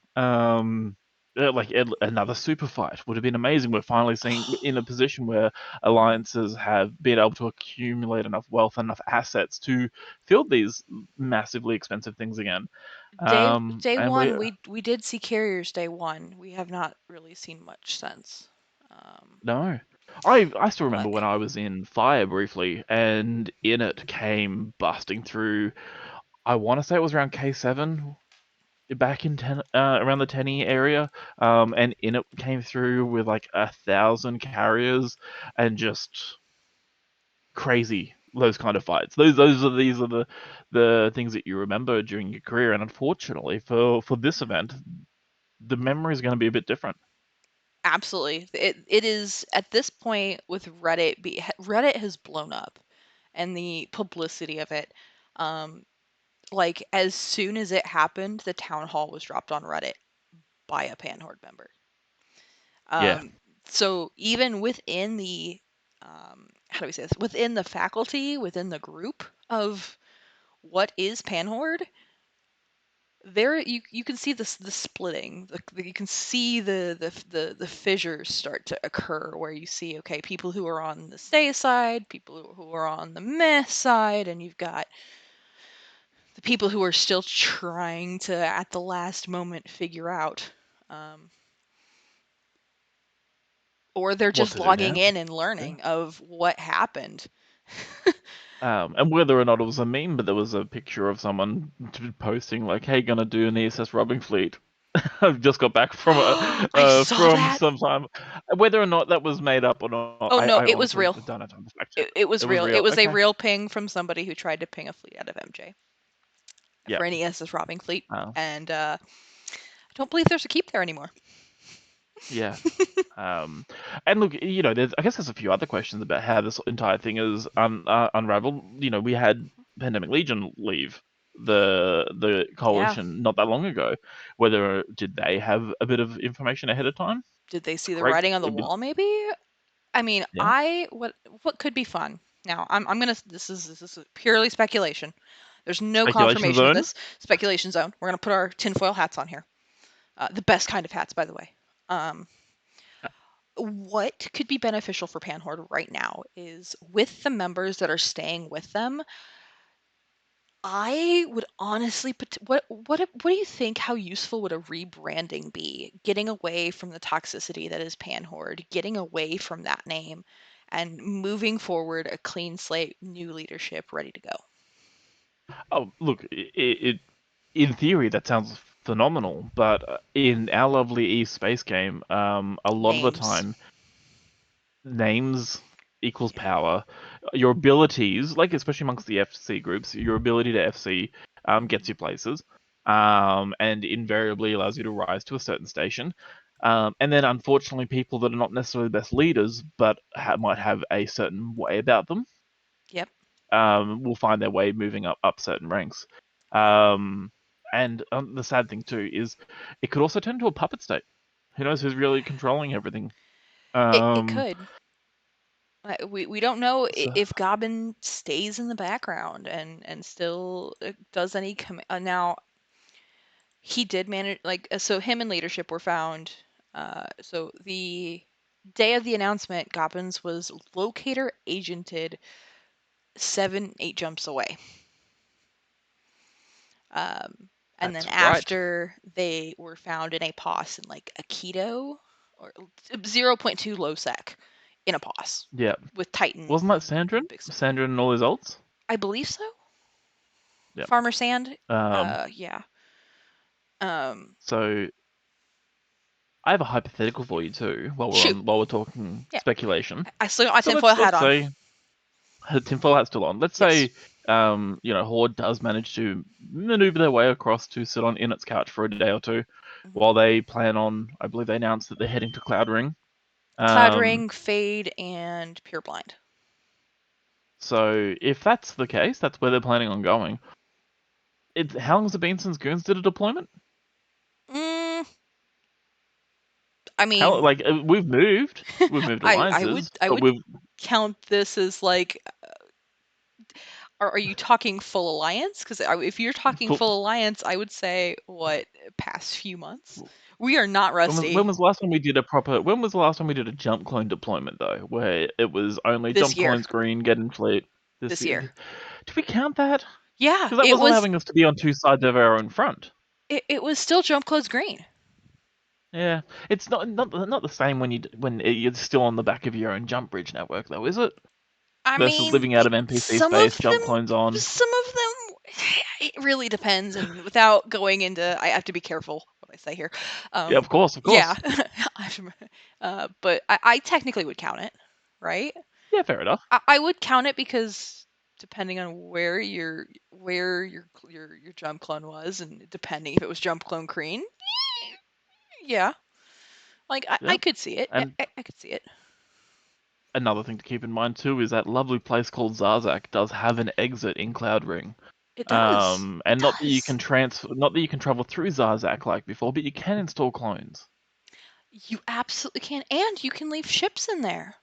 Like another super fight would have been amazing. We're finally seeing in a position where alliances have been able to accumulate enough wealth and enough assets to field these massively expensive things again. Day And one, we did see carriers day one. We have not really seen much since. Um, no, I still remember but when I was in Fire briefly, and in it came busting through. I want to say it was around K7, back in around the Tenny area, and in it came through with like 1,000 carriers and just crazy those kind of fights. These are the things that you remember during your career, and unfortunately for this event, the memory is going to be a bit different. absolutely, it is at this point with Reddit. Reddit has blown up, and the publicity of it. Um, like as soon as it happened, the town hall was dropped on Reddit. by a Panhorde member. Yeah. So even within the how do we say this? Within the faculty, within the group of what is Panhorde, there you can see the splitting. You can see the fissures start to occur where you see, okay, people who are on the stay side, people who are on the meh side, and you've got the people who are still trying to at the last moment figure out, um, or they're What just to do logging now? in and Yeah. learning of what happened. And whether or not it was a meme, but there was a picture of someone posting like, "Hey, gonna do an ESS robbing fleet." I've just got back I saw from that. some time. Whether or not that was made up or not, Oh no, I it was honestly real. don't have time to fact check It, it. it was It was real. It real. was a Okay. real ping from somebody who tried to ping a fleet out of MJ Yeah. for an ESS robbing fleet, Uh, and I don't believe there's a keep there anymore. yeah. And look, I guess there's a few other questions about how this entire thing is unraveled. We had Pandemic Legion leave the Yeah. coalition not that long ago. Whether did they have a bit of information ahead of time? Did they see the Great. writing on the wall? Maybe. I mean, Yeah. what could be fun? Now, I'm gonna. This is purely speculation. There's no Speculation confirmation of zone. this. Speculation zone. We're gonna put our tinfoil hats on here. The best kind of hats, by the way. Um, what could be beneficial for Panhorde right now is with the members that are staying with them. I would honestly put what do you think? How useful would a rebranding be? Getting away from the toxicity that is Panhorde, getting away from that name, and moving forward a clean slate, new leadership, ready to go. Oh, look, in theory that sounds phenomenal, but in our lovely East space game, a lot of the Names, time names equals yeah, power. Your abilities, like especially amongst the FC groups, your ability to FC gets you places, and invariably allows you to rise to a certain station. And then, unfortunately, people that are not necessarily the best leaders, but might have a certain way about them, yep, will find their way moving up certain ranks. Um, and the sad thing too is, it could also turn into a puppet state. Who knows who's really controlling everything? it Um, could. We don't know so if Goblin stays in the background and still does any now he did manage so him and leadership were found so the day of the announcement Goblins was locator agented 7-8 jumps away, um, and then that's right. after they were found in a pos in like a keto or 0.2 low sec in a pos Yeah. with Titan Wasn't that Sandrin? big stuff. Sandrin and all his ults? I believe so. Yep. Farmer Sand. Um, Yeah. Um, so I have a hypothetical for you too, shoot. while we're talking Yeah. speculation. I still got my So tinfoil hat let's on. say tinfoil hat's still on. Let's Yes. say Horde does manage to maneuver their way across to sit on Inet's couch for a day or two, Mhm. while they plan on. I believe they announced that they're heading to Cloud Ring. Cloud Um, Ring, Fade, and Pure Blind. so if that's the case, that's where they're planning on going. How long has it been since Goons did a deployment? Mm, I How mean, like we've moved I would alliances, I but would we've count this as like, are you talking full alliance? Because if you're talking full, full alliance, I would say what past few months. We are not when rusty was the last time we did a proper? When was the last time we did a jump clone deployment though, where it was only this jump year. clones green, getting fleet? This This year, year. did we count that? Yeah, Because that was allowing us to be on two sides of our own front. it was still jump close green. Yeah, it's not the same when you're still on the back of your own jump bridge network though, is it? I Versus mean, living out of NPC some of space, them, jump clones on. it really depends. And without going into, I have to be careful what I say here. Yeah, of course, of Yeah, course. but I technically would count it, right? Yeah, fair enough. I would count it because depending on where your jump clone was, and depending if it was jump clone green, yeah, like I Yep. could see it. And I could see it. another thing to keep in mind too is that lovely place called Zarzak does have an exit in Cloud Ring. It does. It And not that you can does. not that you can travel through Zarzak like before, but you can install clones. You absolutely can, and you can leave ships in there.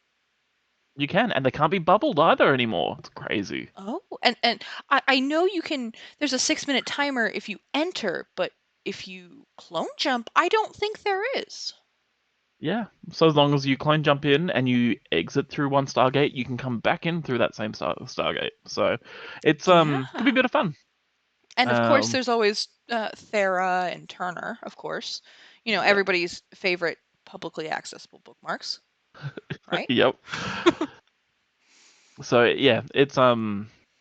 You can, and they can't be bubbled either anymore. It's crazy. Oh, and I know you can. There's a 6-minute timer if you enter, but if you clone jump, I don't think there is. Yeah. So as long as you clone jump in and you exit through one Stargate, you can come back in through that same Stargate. So it's Yeah. could be a bit of fun. And of course, Um, there's always Thera and Turner, of course. You know, yep. everybody's favorite publicly accessible bookmarks, right? Yep. So yeah, it's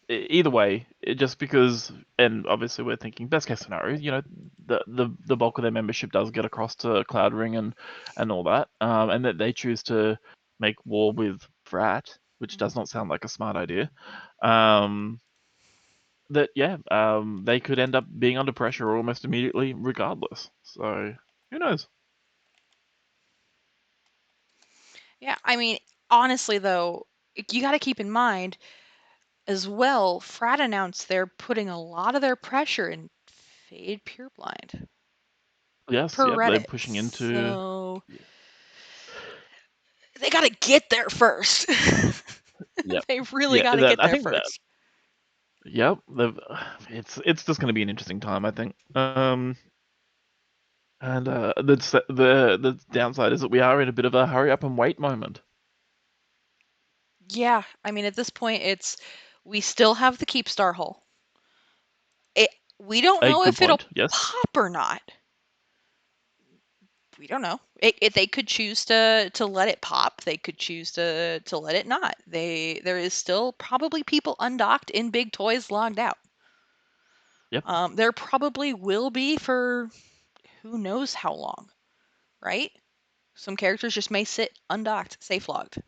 either way, just because, and obviously we're thinking best case scenario. You know, the bulk of their membership does get across to Cloud Ring and all that, and that they choose to make war with Frat, which does not sound like a smart idea. Um, that yeah, they could end up being under pressure almost immediately, regardless. So who knows? Yeah, I mean, honestly, though, you got to keep in mind as well, Frat announced they're putting a lot of their pressure in Fade Pureblind Yes, per yep, they're Reddit. pushing into. So they got to get there first. Yep, They really yeah. got to That get I there think that. first. Yep, it's just going to be an interesting time, I think. And the downside is that we are in a bit of a hurry up and wait moment. Yeah, I mean, at this point, it's we still have the Keepstar hull. It, we don't A know good if it'll point. Yes. pop or not. We don't know. They could choose to let it pop. They could choose to let it not. There is still probably people undocked in big toys logged out. Yep. There probably will be for who knows how long, right? Some characters just may sit undocked, safe logged.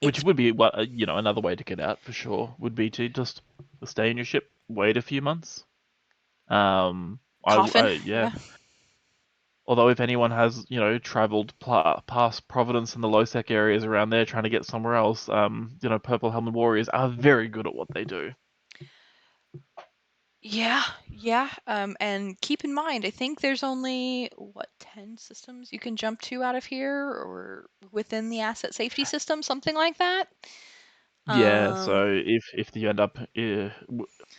Which It's would be another way to get out for sure would be to just stay in your ship, wait a few months. I coffin. yeah. Yeah. Although if anyone has traveled past Providence and the low sec areas around there trying to get somewhere else, Purple Helmet Warriors are very good at what they do. Yeah, yeah. And keep in mind, I think there's only 10 systems you can jump to out of here, or within the asset safety system, something like that. Yeah, Um, so if you end up,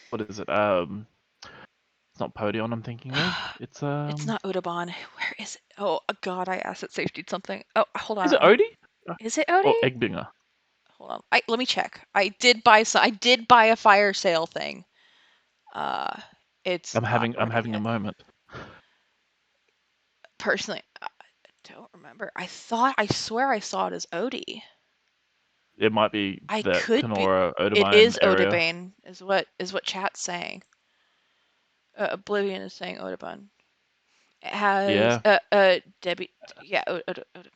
what is it? It's not Podion I'm thinking of. It's it's not Audubon. Where is it? Oh God, I asset safety something. Oh, hold is on. it Odie? Is it Or Odie? Eggbinger? Hold on. Let me check. I did buy a fire sale thing. Uh, it's not I'm Odie having a yet. moment. Personally, I don't remember. I swear I saw it as Odie. It might be I that could be. Kenora It Odamine is area. Odabane, is what chat's saying. Oblivion is saying Odabun. It has Yeah, Debbie. Yeah, Odabun.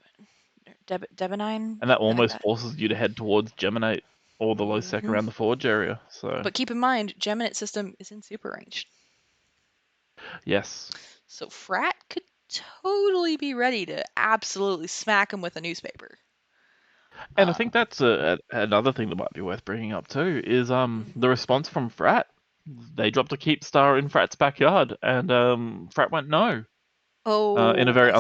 Debonine, and that something like almost that. forces you to head towards Geminate or the low sec Hmm. around the Forge area. So But keep in mind, Geminate system is in super range, yes, so Frat could totally be ready to absolutely smack him with a newspaper. and I Uh, think that's another thing that might be worth bringing up too is mm. the response from Frat. They dropped a keep star in Frat's backyard, and Frat went no. In a Oh, very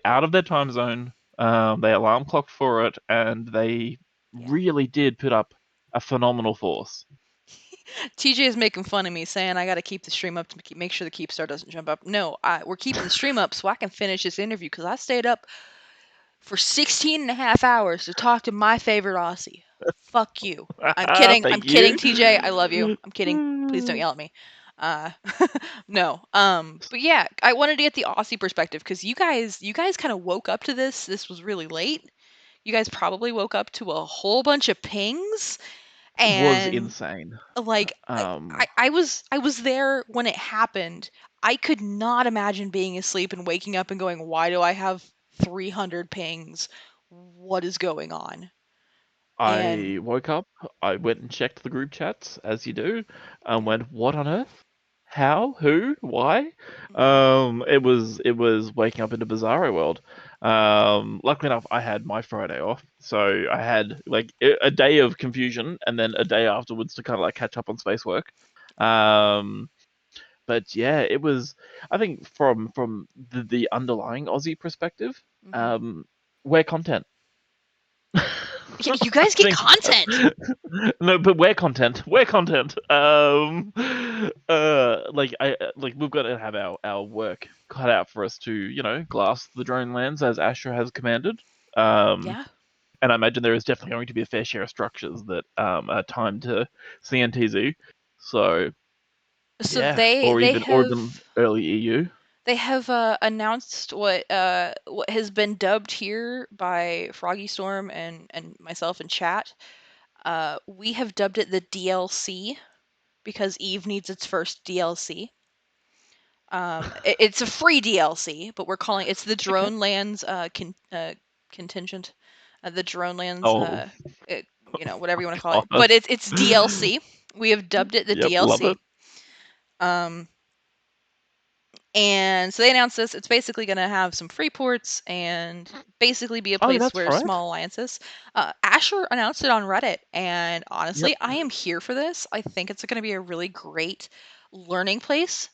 out of their time zone. They alarm clocked for it, and they yeah. really did put up a phenomenal force. TJ is making fun of me, saying I got to keep the stream up to make sure the keep star doesn't jump up. No, we're keeping the stream up so I can finish this interview because I stayed up for 16 and a half hours to talk to my favorite Aussie. Fuck you. I'm kidding. I'm Thank kidding, you. TJ. I love you. I'm kidding. Please don't yell at me. Uh, no. But yeah, I wanted to get the Aussie perspective because you guys kind of woke up to this. This was really late. You guys probably woke up to a whole bunch of pings It was and insane. like Um, I was there when it happened. I could not imagine being asleep and waking up and going, "Why do I have 300 pings? What is going on?" And I woke up, I went and checked the group chats, as you do, and went, what on earth? How? Who? Why? It was waking up in a bizarro world. Luckily enough, I had my Friday off, so I had like a day of confusion and then a day afterwards to kind of like catch up on space work. Um, but yeah, it was. I think from the underlying Aussie perspective, we're content. You guys I get think content. no, but we're content. We're content. Like like we've got to have our work cut out for us to glass the drone lands as Asher has commanded. Um, Yeah. and I imagine there is definitely going to be a fair share of structures that are timed to CNTZ. So So yeah, they or they even have early EU. they have announced what has been dubbed here by Froggy Storm and myself in chat. We have dubbed it the DLC because Eve needs its first DLC. It's a free DLC, but we're calling it's the Okay. Drone Lands contingent, the Drone Lands, Oh whatever my you want to call it. But god. it's DLC. We have dubbed it the Yep, love DLC. it. Um, and so they announced this. It's basically going to have some free ports and basically be a Oh yeah, place that's where right. small alliances. Asher announced it on Reddit, and Yep. honestly, I am here for this. I think it's going to be a really great learning place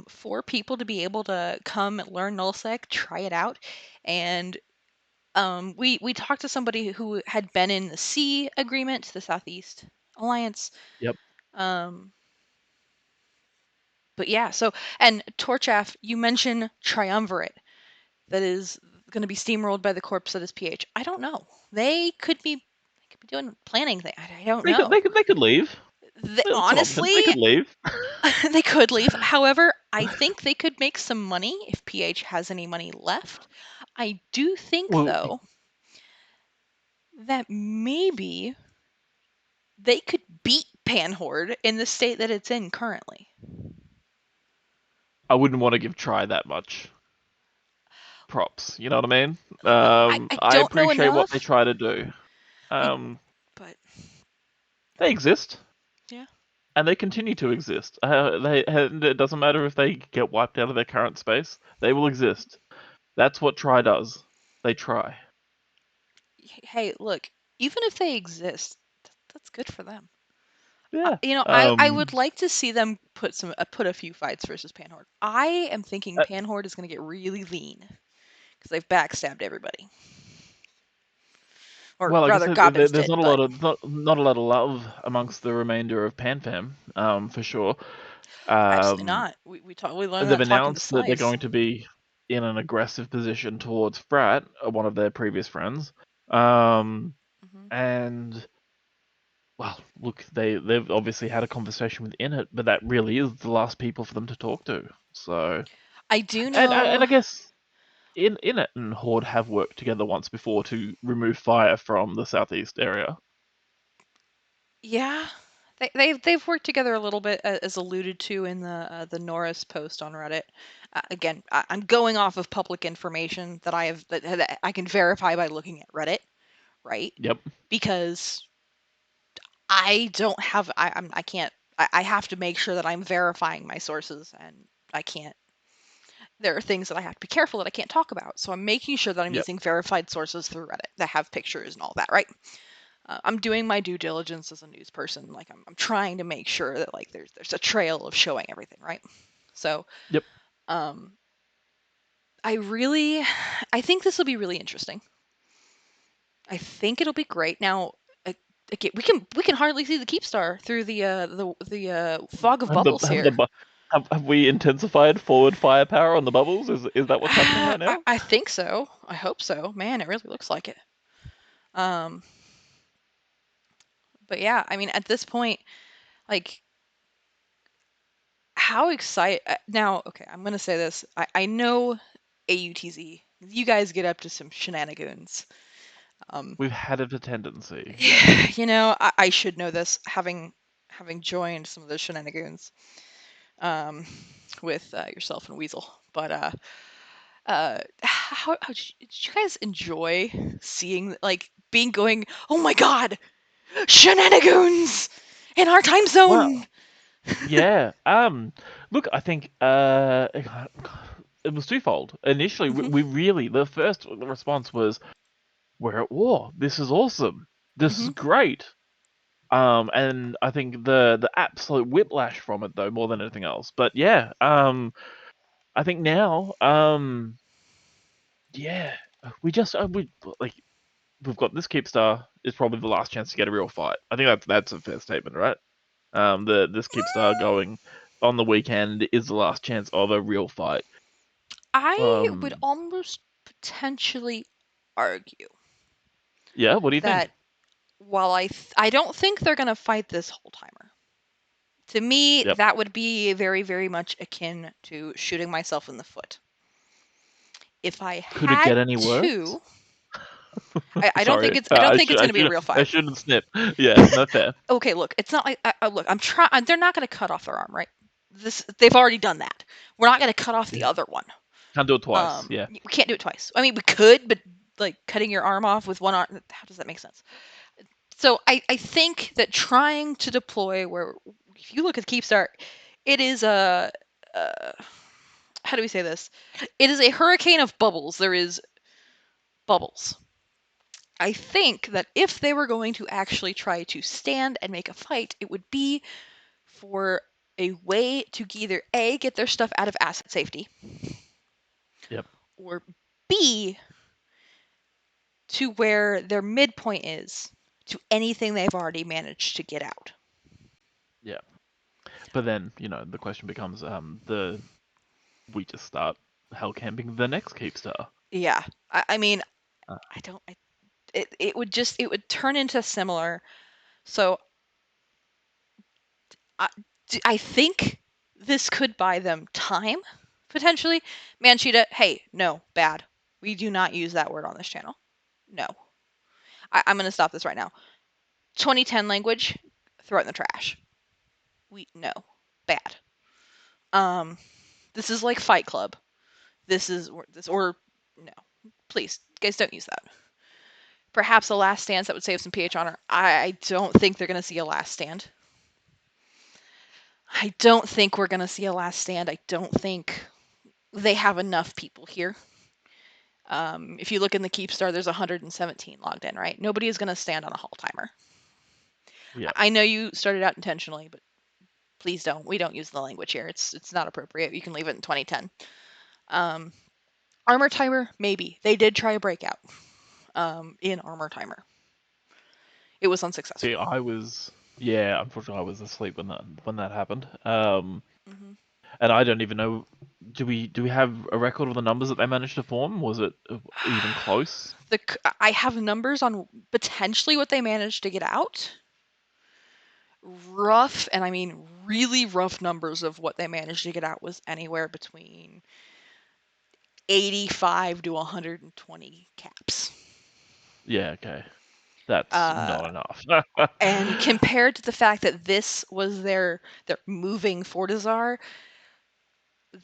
for people to be able to come learn nullsec, try it out, and we talked to somebody who had been in the C agreement, the Southeast Alliance. Yep. Um, but yeah, so and Torchaff, you mentioned Triumvirate that is going to be steamrolled by the corpse that is PH. I don't know. They could be doing planning thing. I don't know. They could leave. It's an option. They Honestly, could leave. they could leave. However, I think they could make some money if PH has any money left. I do think Well, though that maybe they could beat Panhorde in the state that it's in currently. I wouldn't want to give Try that much props. You know what I mean? I I don't know appreciate what they enough. try to do. I Um, but they exist yeah. and they continue to exist. It doesn't matter if they get wiped out of their current space; they will exist. That's what Try does. They try. Hey, look, even if they exist, that's good for them. Yeah. I would like to see them put a few fights versus Panhorde. I am thinking Uh, Panhorde is going to get really lean because they've backstabbed everybody, or well, like I rather, said, Gobbins there's did. not a But lot of not a lot of love amongst the remainder of PanFam, for sure. absolutely Um, not. We learned they've that talking to announced that they're Slice. going to be in an aggressive position towards Frat, one of their previous friends. Um, Hmm. and well, look, they've obviously had a conversation with Init, but that really is the last people for them to talk to. So, I do and know. I guess Init and Horde have worked together once before to remove fire from the southeast area. Yeah, they've worked together a little bit, as alluded to in the Norris post on Reddit. Again, I'm going off of public information that that I can verify by looking at Reddit, right? Yep. Because I don't have I can't I have to make sure that I'm verifying my sources, and I can't there are things that I have to be careful that I can't talk about. So I'm making sure that I'm Yep. using verified sources through Reddit that have pictures and all that, right? I'm doing my due diligence as a news person. Like I'm trying to make sure that like there's a trail of showing everything, right? So Yep. um I think this will be really interesting. I think it'll be great. Now, again, we can hardly see the Keepstar through the fog of Have the bubbles have the here. bu- have we intensified forward firepower on the bubbles? Is that what's happening right I, now? I think so. I hope so. Man, it really looks like it. Um, but yeah, I mean, at this point, like, how excited now? Okay, I'm gonna say this. I know AUTZ. You guys get up to some shenanigans. Um, We've had a tendency, yes. I should know this, having joined some of the shenanigans um, with yourself and Weasel. But how did you guys enjoy seeing like being going? Oh my God, shenanigans in our time Well, zone. Yeah. Look, I think it was twofold. Initially, Hmm. we really the first response was, "We're at war. This is awesome. This is Hmm. great." And I think the absolute whiplash from it though, more than anything else. But yeah, I think now, yeah, we just we like we've got this Keepstar is probably the last chance to get a real fight. I think that's a fair statement, right? The this Keepstar going on the weekend is the last chance of a real fight. I would Um, almost potentially argue yeah, what do you that think? while I don't think they're gonna fight this whole timer. To me, Yep. that would be very, very much akin to shooting myself in the foot. If I Could it get had any worse? to, I don't think Sorry, it's I don't think it's gonna be a real I fight. shouldn't snip. Yeah, no fair. Okay, look, it's not like look. I'm trying. They're not gonna cut off their arm, right? They've already done that. We're not gonna cut off the Yeah. other one. Can't do it twice. Yeah. We can't do it twice. I mean, we could, but like cutting your arm off with one arm, how does that make sense? So I think that trying to deploy where if you look at Keepstar, it is a how do we say this? It is a hurricane of bubbles. There is bubbles. I think that if they were going to actually try to stand and make a fight, it would be for a way to either A, get their stuff out of asset safety, Yep. or B, to where their midpoint is to anything they've already managed to get out. Yeah. But then, the question becomes, the we just start hell camping the next Keepstar. Yeah. I mean, Uh, I don't. It would turn into similar. So I, I think this could buy them time, potentially. Manchita, hey, no, bad. We do not use that word on this channel. No. I'm going to stop this right now. 2010 language, throw it in the trash. No, bad. Um, this is like Fight Club. Or no, please, guys, don't use that. Perhaps a last stand that would save some PH honor. I don't think they're going to see a last stand. I don't think we're going to see a last stand. I don't think they have enough people here. If you look in the Keepstar, there's 117 logged in, right? Nobody is going to stand on a hall timer. yeah. I know you started out intentionally, but please don't. We don't use the language here. It's not appropriate. You can leave it in 2010. Um, armor timer, maybe they did try a breakout in armor timer. It was unsuccessful. See, unfortunately, I was asleep when that happened. Hmm. And I don't even know. Do we have a record of the numbers that they managed to form? Was it even close? I have numbers on potentially what they managed to get out. Rough, and I mean really rough numbers of what they managed to get out was anywhere between 85 to 120 caps. Yeah. Okay. That's Uh, not enough. and compared to the fact that this was their moving Fortizar,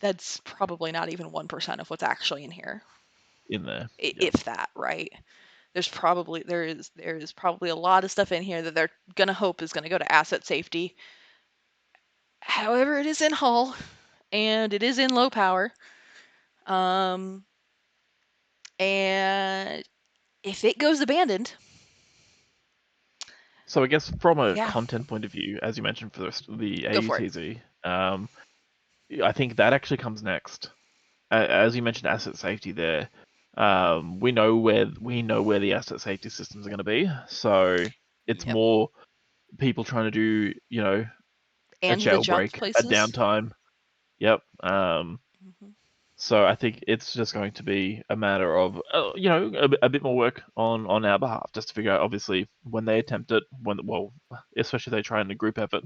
that's probably not even 1% of what's actually in here, In there. Yep. if that, right? There is probably a lot of stuff in here that they're gonna hope is gonna go to asset safety. However, it is in hull and it is in low power. Um, and if it goes abandoned, So I guess from a yeah, content point of view, as you mentioned for the go for it. AUTZ, I think that actually comes next. As you mentioned, asset safety there. We know where the asset safety systems are going to be. So it's Yep. more people trying to do, a And the jump jailbreak, a places. downtime. Yep. Hmm. So I think it's just going to be a matter of, a bit more work on our behalf, just to figure out, obviously, when they attempt it, especially if they try in a group effort,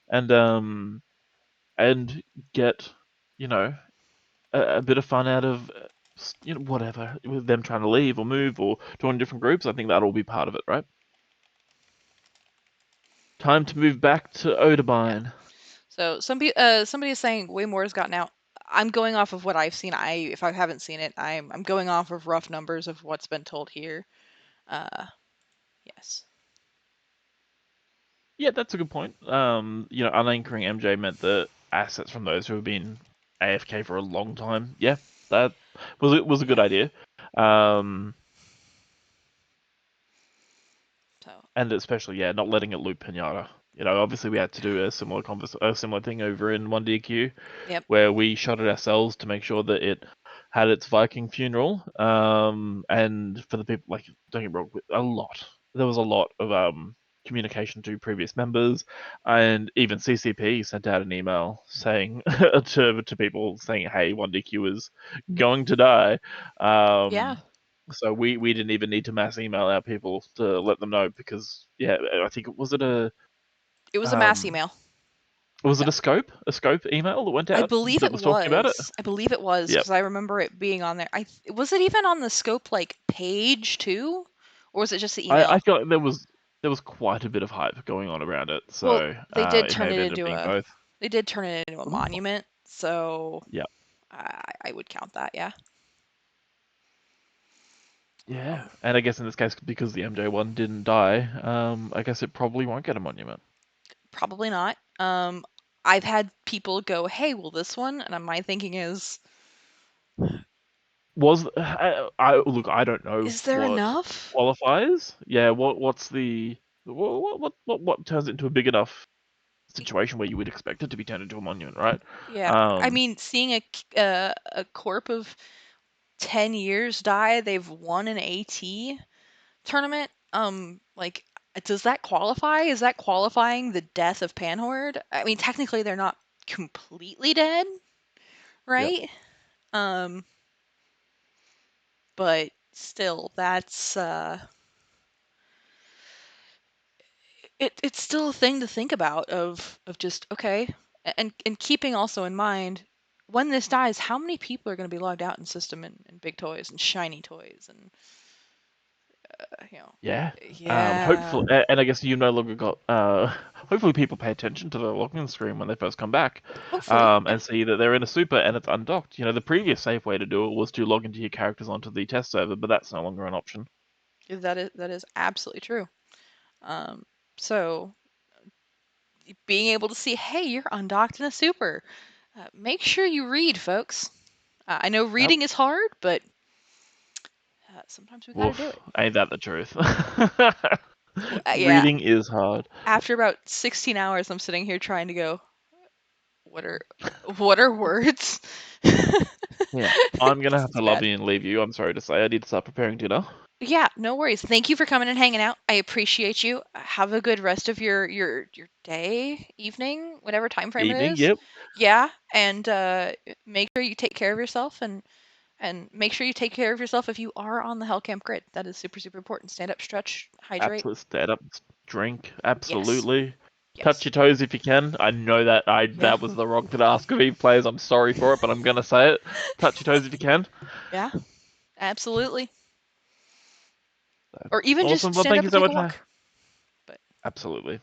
and get, you know, a bit of fun out of, whatever, with them trying to leave or move or join different groups. I think that'll be part of it, right? Time to move back to Yeah. Oderbine. So somebody is saying way more has gotten out. I'm going off of what I've seen. If I haven't seen it, I'm going off of rough numbers of what's been told here. Uh, yes. Yeah, that's a good point. Unanchoring MJ meant that assets from those who have been AFK for a long time. Yeah, that was a good idea. Um, So and especially not letting it loop Pinata. Obviously we had to do a similar thing over in 1DQ yep. where we shot it ourselves to make sure that it had its Viking funeral. And for the people, like, don't get me wrong, there was a lot of communication to previous members, and even CCP sent out an email saying to people saying, "Hey, 1DQ is going to die." Yeah. So we didn't even need to mass email our people to let them know because I think It was a mass um email. was it a scope email that went I out believe that it was talking about it? was. I believe it was Yep. because I remember it being on there. Was it even on the scope like page too, or was it just the I email? feel like there was quite a bit of hype going on around it, Well, so they did it may turn have it ended up into being a both. they did turn it into a Ooh. monument, so Yeah. I would count that. Yeah. Yeah, Um, and I guess in this case, because the MJ one didn't die, I guess it probably won't get a monument. Probably not. I've had people go, "Hey, will this one?" And my thinking is, Was I look? I don't know is there what enough? qualifies. Yeah, what's the what turns it into a big enough situation where you would expect it to be turned into a monument, right? Yeah, I Um, mean, seeing a corp of 10 years die, they've won an AT tournament. Like, does that qualify? Is that qualifying the death of Panhorde? I mean, technically they're not completely dead, yep. right? Um, but still, that's it's still a thing to think about of just okay, and keeping also in mind when this dies, how many people are going to be logged out in system and big toys and shiny toys and Yeah. yeah, Hopefully, and I guess you no longer got. Hopefully, people pay attention to the login screen when they first come back, hopefully, yeah. and see that they're in a super and it's undocked. The previous safe way to do it was to log into your characters onto the test server, but that's no longer an option. That is absolutely true. Um, so being able to see, hey, you're undocked in a super. Make sure you read, folks. I know Yep. reading is hard, but sometimes we got to do Woof. it. Ain't that the truth? Yeah. Reading is hard. After about 16 hours, I'm sitting here trying to go, what are what are words? Yeah. I'm gonna have It's to bad. lobby and leave you. I'm sorry to say. I need to start preparing dinner. Yeah, no worries. Thank you for coming and hanging out. I appreciate you. Have a good rest of your day, evening, whatever time frame it Evening. is. Yep. Yeah, and make sure you take care of yourself and make sure you take care of yourself if you are on the HELLCAMP grid. That is super super important. Stand up, stretch, hydrate. Absolutely. Stand up. Drink. Yes. Absolutely. Touch Yes. your toes if you can. I know Yeah. that was the wrong thing to ask of you players. I'm sorry for it, but I'm gonna say it. Touch your toes if you can. Yeah. Absolutely. So, Or even awesome. just Well, stand thank up you and so take a much. walk. But Absolutely.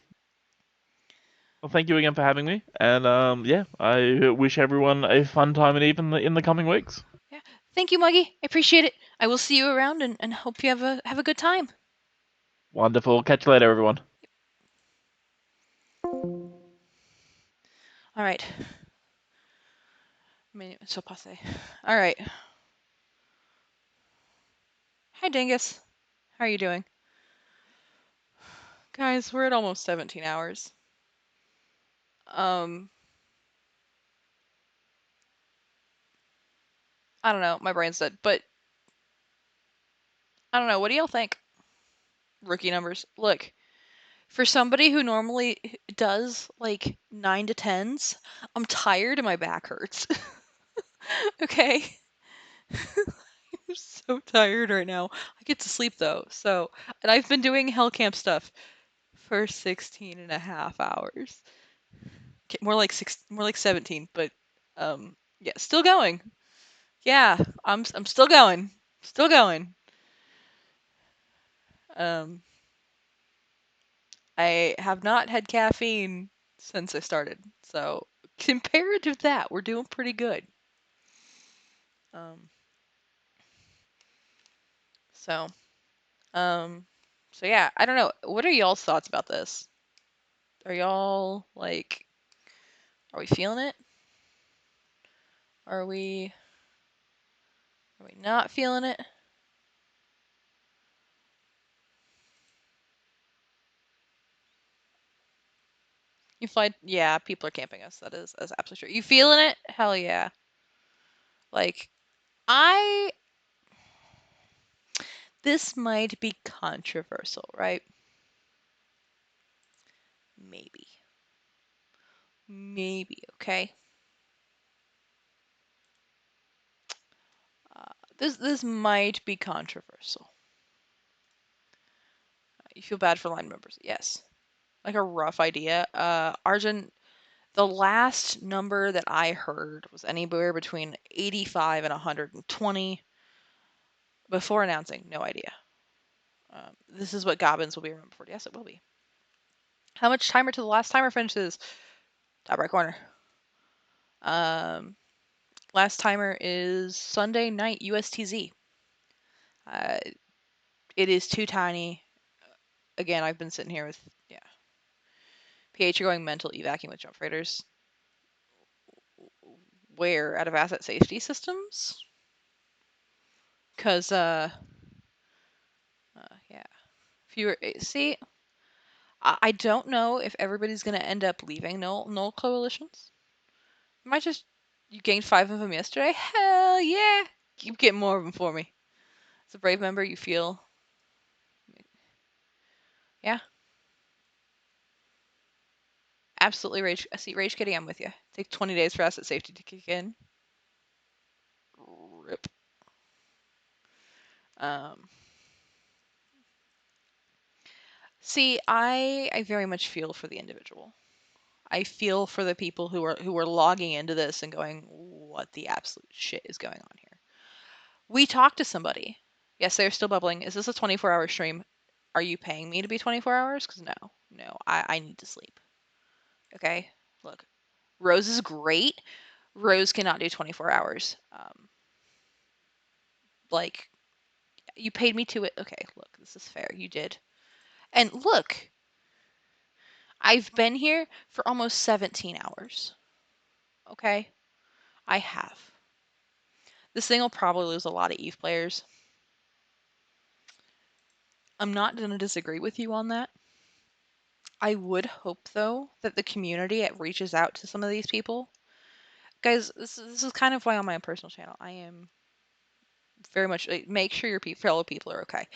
Well, thank you again for having me, and I wish everyone a fun time and even in the coming weeks. yeah. Thank you, Muggy. I appreciate it. I will see you around and hope you have a good time. Wonderful. Catch you later, everyone. All right. So passe. All right. Hi, Dingus. How are you doing? Guys, we're at almost 17 hours. Um, I don't know. My brain's dead. But I don't know. What do y'all think? Rookie numbers. Look, for somebody who normally does like 9 to 10s, I'm tired and my back hurts. Okay? I'm so tired right now. I get to sleep though. So, and I've been doing HELLCAMP stuff for 16 and a half hours. Okay, more like 17, but yeah, still going. Yeah, I'm still going. Still going. Um I have not had caffeine since I started. So, compared to that, we're doing pretty good. Um so um so yeah, I don't know. What are y'all's thoughts about this? Are y'all like? Are we feeling it? Are we? Are we not feeling it? You fly? Yeah, people are camping us. That's absolutely true. You feeling it? Hell yeah. Like I. This might be controversial, right? Maybe. Maybe. Okay. This might be controversial. You feel bad for line members? Yes. Like a rough idea. Arjun, the last number that I heard was anywhere between 85 and 120 before announcing. No idea. This is what Gobbins will be remembered for. Yes, it will be. How much timer to the last timer finishes? Top right corner. Um, Last timer is Sunday night USTZ. Uh, it is too tiny. Again, I've been sitting here with PH. You're going mental evacuating with jump freighters. Where out of asset safety systems? Cause yeah, fewer. See, I don't know if everybody's gonna end up leaving null coalitions. Might just you gained 5 of them yesterday. Hell yeah, keep getting more of them for me. As a brave member, you feel yeah, absolutely rage. I see rage kitty. I'm with you. Take 20 days for asset safety to kick in. Rip. Um, See, I very much feel for the individual. I feel for the people who are logging into this and going, "What the absolute shit is going on here?" We talked to somebody. Yes, they're still bubbling. Is this a 24-hour stream? Are you paying me to be 24 hours? Because no, I need to sleep. Okay, look, Rose is great. Rose cannot do 24 hours. Like you paid me to it. Okay, look, this is fair. You did. And look, I've been here for almost 17 hours. Okay? I have. This thing will probably lose a lot of Eve players. I'm not going to disagree with you on that. I would hope, though, that the community reaches out to some of these people. Guys, this is kind of why on my personal channel, I am very much like, make sure your fellow people are okay.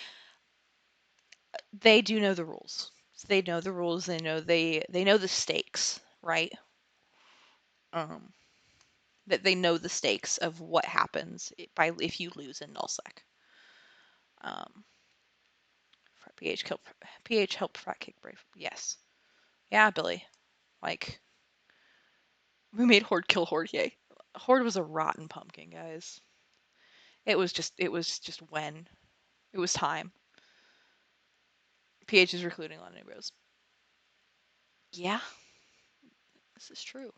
They do know the rules. They know the rules. They know the stakes, right? Um, that they know the stakes of what happens if you lose in nullsec. Um, PH helped frat kick brave. Yes. Yeah, Billy. Like we made Horde kill Horde. Yay. Horde was a rotten pumpkin, guys. It was just when. It was time. PH is recruiting a lot of new bros. Yeah, this is true.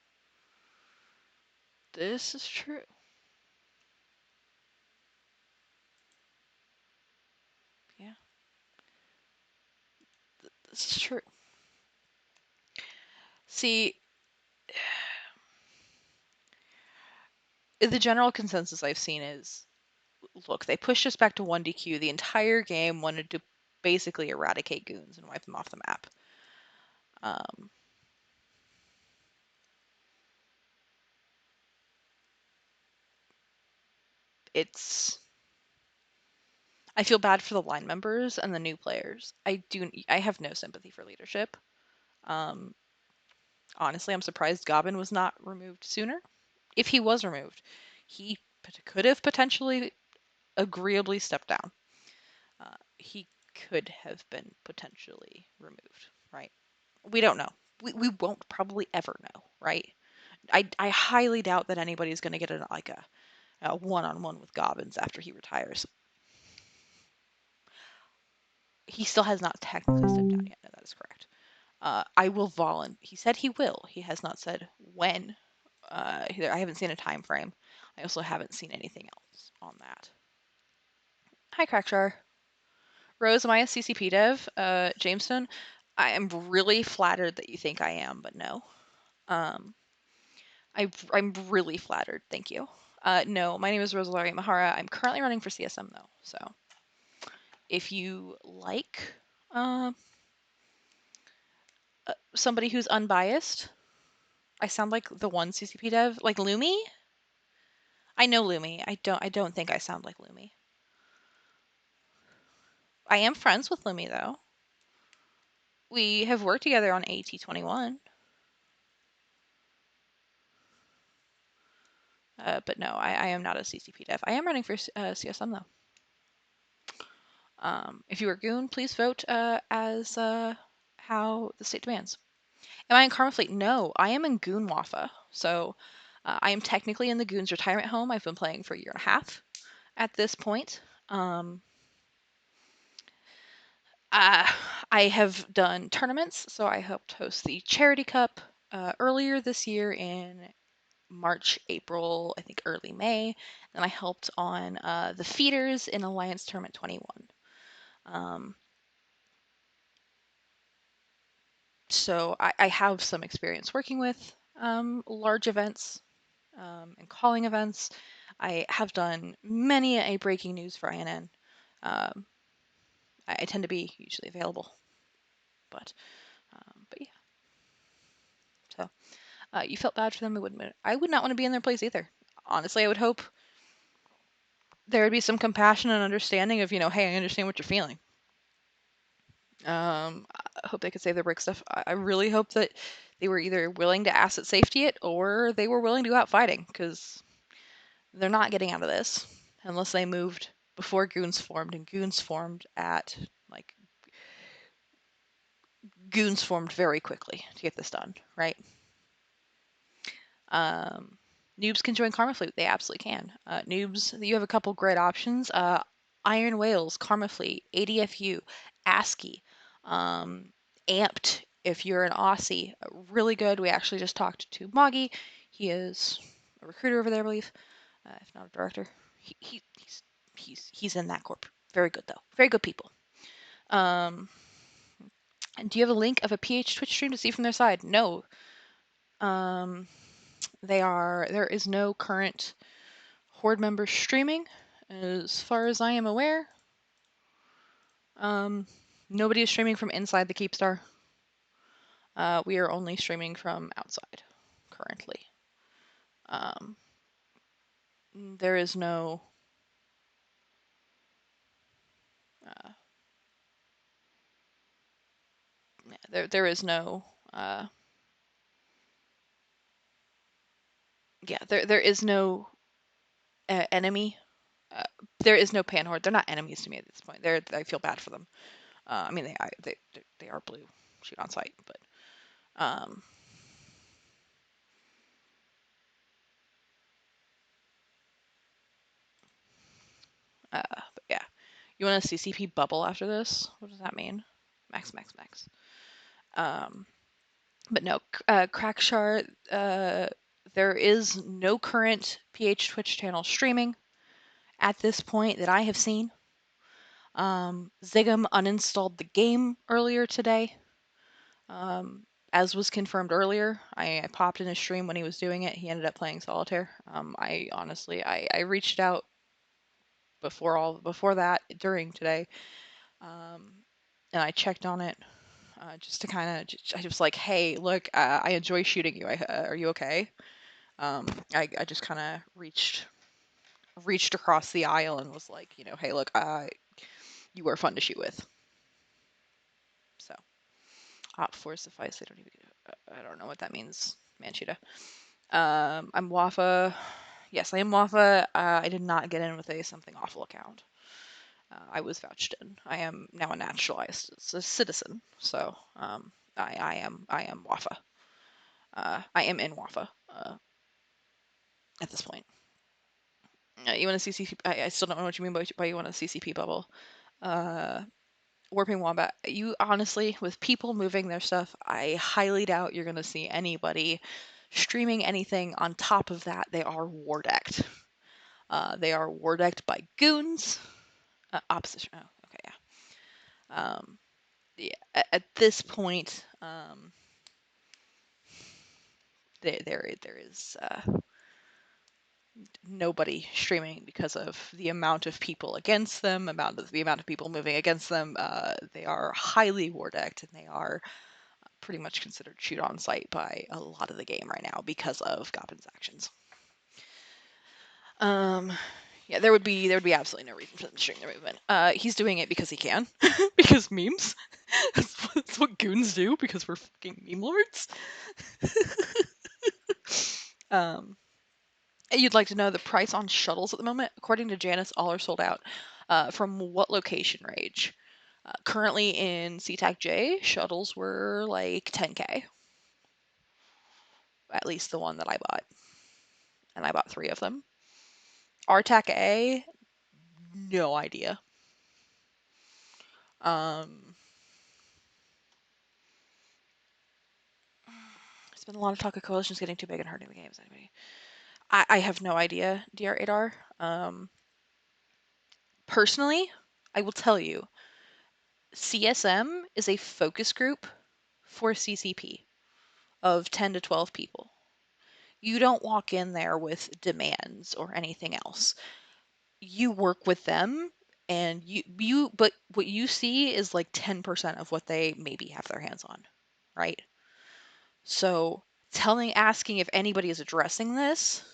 This is true. Yeah, this is true. See, the general consensus I've seen is look, they pushed us back to 1DQ. The entire game wanted to basically eradicate goons and wipe them off the map. Um, it's I feel bad for the line members and the new players. I have no sympathy for leadership. Um, Honestly, I'm surprised Gobbin was not removed sooner. If he was removed, he could have potentially agreeably stepped down. He could have been potentially removed, right? We don't know. We won't probably ever know, right? I highly doubt that anybody's going to get a one-on-one with Gobbins after he retires. He still has not technically stepped down yet. No, that is correct. I will volunteer. He said he will. He has not said when. I haven't seen a time frame. I also haven't seen anything else on that. Hi, Crackjar. Rose, am I a CCP dev? Jameson, I am really flattered that you think I am, but no. Um, I'm really flattered. Thank you. No, my name is Rosalari Mahara. I'm currently running for CSM though, so if you like uh, somebody who's unbiased, I sound like the one CCP dev, like Lumi. I know Lumi. I don't think I sound like Lumi. I am friends with Lumi though. We have worked together on AT21. But no, I am not a CCP dev. I am running for CSM though. If you are Goon, please vote as how the state demands. Am I in Karma Fleet? No, I am in Goon Wafa. So I am technically in the Goons retirement home. I've been playing for a year and a half at this point. I have done tournaments, so I helped host the Charity Cup earlier this year in March, April, I think early May. Then I helped on the feeders in Alliance Tournament 21. So I have some experience working with large events and calling events. I have done many a breaking news for INN. Um, I tend to be usually available, but yeah. So you felt bad for them. I would not want to be in their place either. Honestly, I would hope there would be some compassion and understanding of, hey, I understand what you're feeling. I hope they could save their brick stuff. I really hope that they were either willing to asset safety it or they were willing to go out fighting, because they're not getting out of this unless they moved before Goons formed, and Goons formed very quickly to get this done, right? Noobs can join Karma Fleet. They absolutely can. Noobs, you have a couple great options. Iron Whales, Karma Fleet, ADFU, ASCII, Amped, if you're an Aussie. Really good. We actually just talked to Moggy. He is a recruiter over there, I believe, if not a director. He's in that corp. Very good, though. Very good people. And do you have a link of a PH Twitch stream to see from their side? No. There is no current Horde members streaming, as far as I am aware. Nobody is streaming from inside the Keepstar. We are only streaming from outside currently. There is no there is no there is no enemy. There is no pan horde. They're not enemies to me at this point. I feel bad for them. I mean, they are blue, shoot on sight, but but yeah. You want a CCP bubble after this? What does that mean? Max, max, max. But no, Crackshar, there is no current PH Twitch channel streaming at this point that I have seen. Zigam uninstalled the game earlier today. As was confirmed earlier, I popped in his stream when he was doing it. He ended up playing solitaire. I honestly, I reached out before that during today, and I checked on it just to kind of. I was like, hey, look, I enjoy shooting you. Are you okay? I just kind of reached across the aisle and was like, hey, look, you were fun to shoot with. So, op force suffice. I don't know what that means, Manchita. I'm Wafa. Yes, I am Wafa. I did not get in with a something awful account. I was vouched in. I am now a naturalized citizen, so I am Wafa. I am in Wafa at this point. You want a CCP? I still don't know what you mean by you want a CCP bubble. Warping Wombat, you honestly, with people moving their stuff, I highly doubt you're going to see anybody streaming anything. On top of that, they are war decked. They are war decked by goons. Opposition. Oh, okay, yeah. yeah, at this point, there is nobody streaming because of the amount of people against them, the amount of people moving against them. They are highly war decked, and they are pretty much considered shoot on sight by a lot of the game right now because of Goppin's actions. Yeah, there would be absolutely no reason for them to stream their movement. He's doing it because he can, because memes. That's what goons do because we're fucking meme lords. You'd like to know the price on shuttles at the moment? According to Janice, all are sold out. From what location range? Currently in SeaTac J, shuttles were like 10K. At least the one that I bought. And I bought 3 of them. RTAC A, no idea. There's been a lot of talk of coalitions getting too big and hurting the games. Anyway, I have no idea, DR8R. Personally, I will tell you, CSM is a focus group for CCP of 10 to 12 people. You don't walk in there with demands or anything else. You work with them, and but what you see is like 10% of what they maybe have their hands on, right? So asking if anybody is addressing this,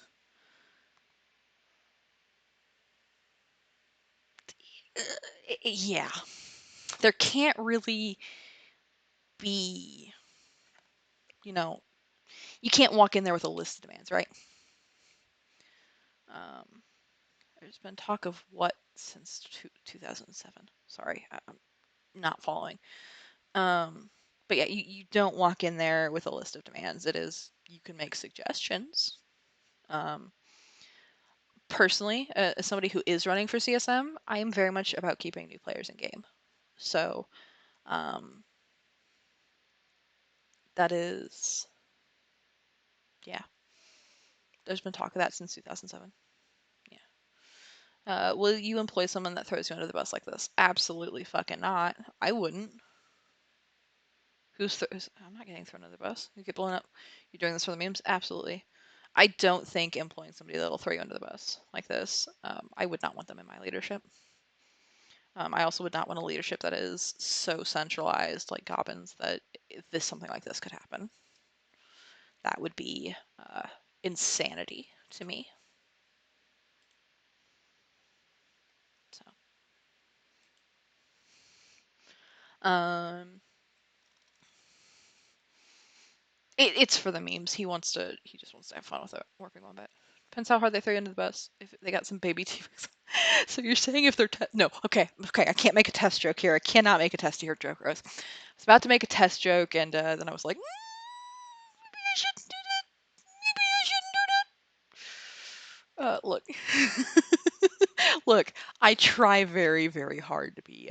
yeah, there can't really be, you can't walk in there with a list of demands, right? There's been talk of what since 2007. Sorry, I'm not following. But yeah, you don't walk in there with a list of demands. It is, you can make suggestions. Personally, as somebody who is running for CSM, I am very much about keeping new players in game. So that is, yeah, there's been talk of that since 2007. Yeah. Will you employ someone that throws you under the bus like this? Absolutely fucking not. I wouldn't. I'm not getting thrown under the bus. You get blown up. You're doing this for the memes? Absolutely. I don't think employing somebody that'll throw you under the bus like this, I would not want them in my leadership. I also would not want a leadership that is so centralized like Gobbins that if something like this could happen. That would be insanity to me. So, it's for the memes. He just wants to have fun with it, working on it. Depends how hard they throw you under the bus. If they got some baby T-Rex. So you're saying if they're no, okay, I can't make a test joke here. I cannot make a test joke, Rose. I was about to make a test joke, and then I was like, maybe I shouldn't do that. Maybe I shouldn't do that. Look, look, I try very, very hard to be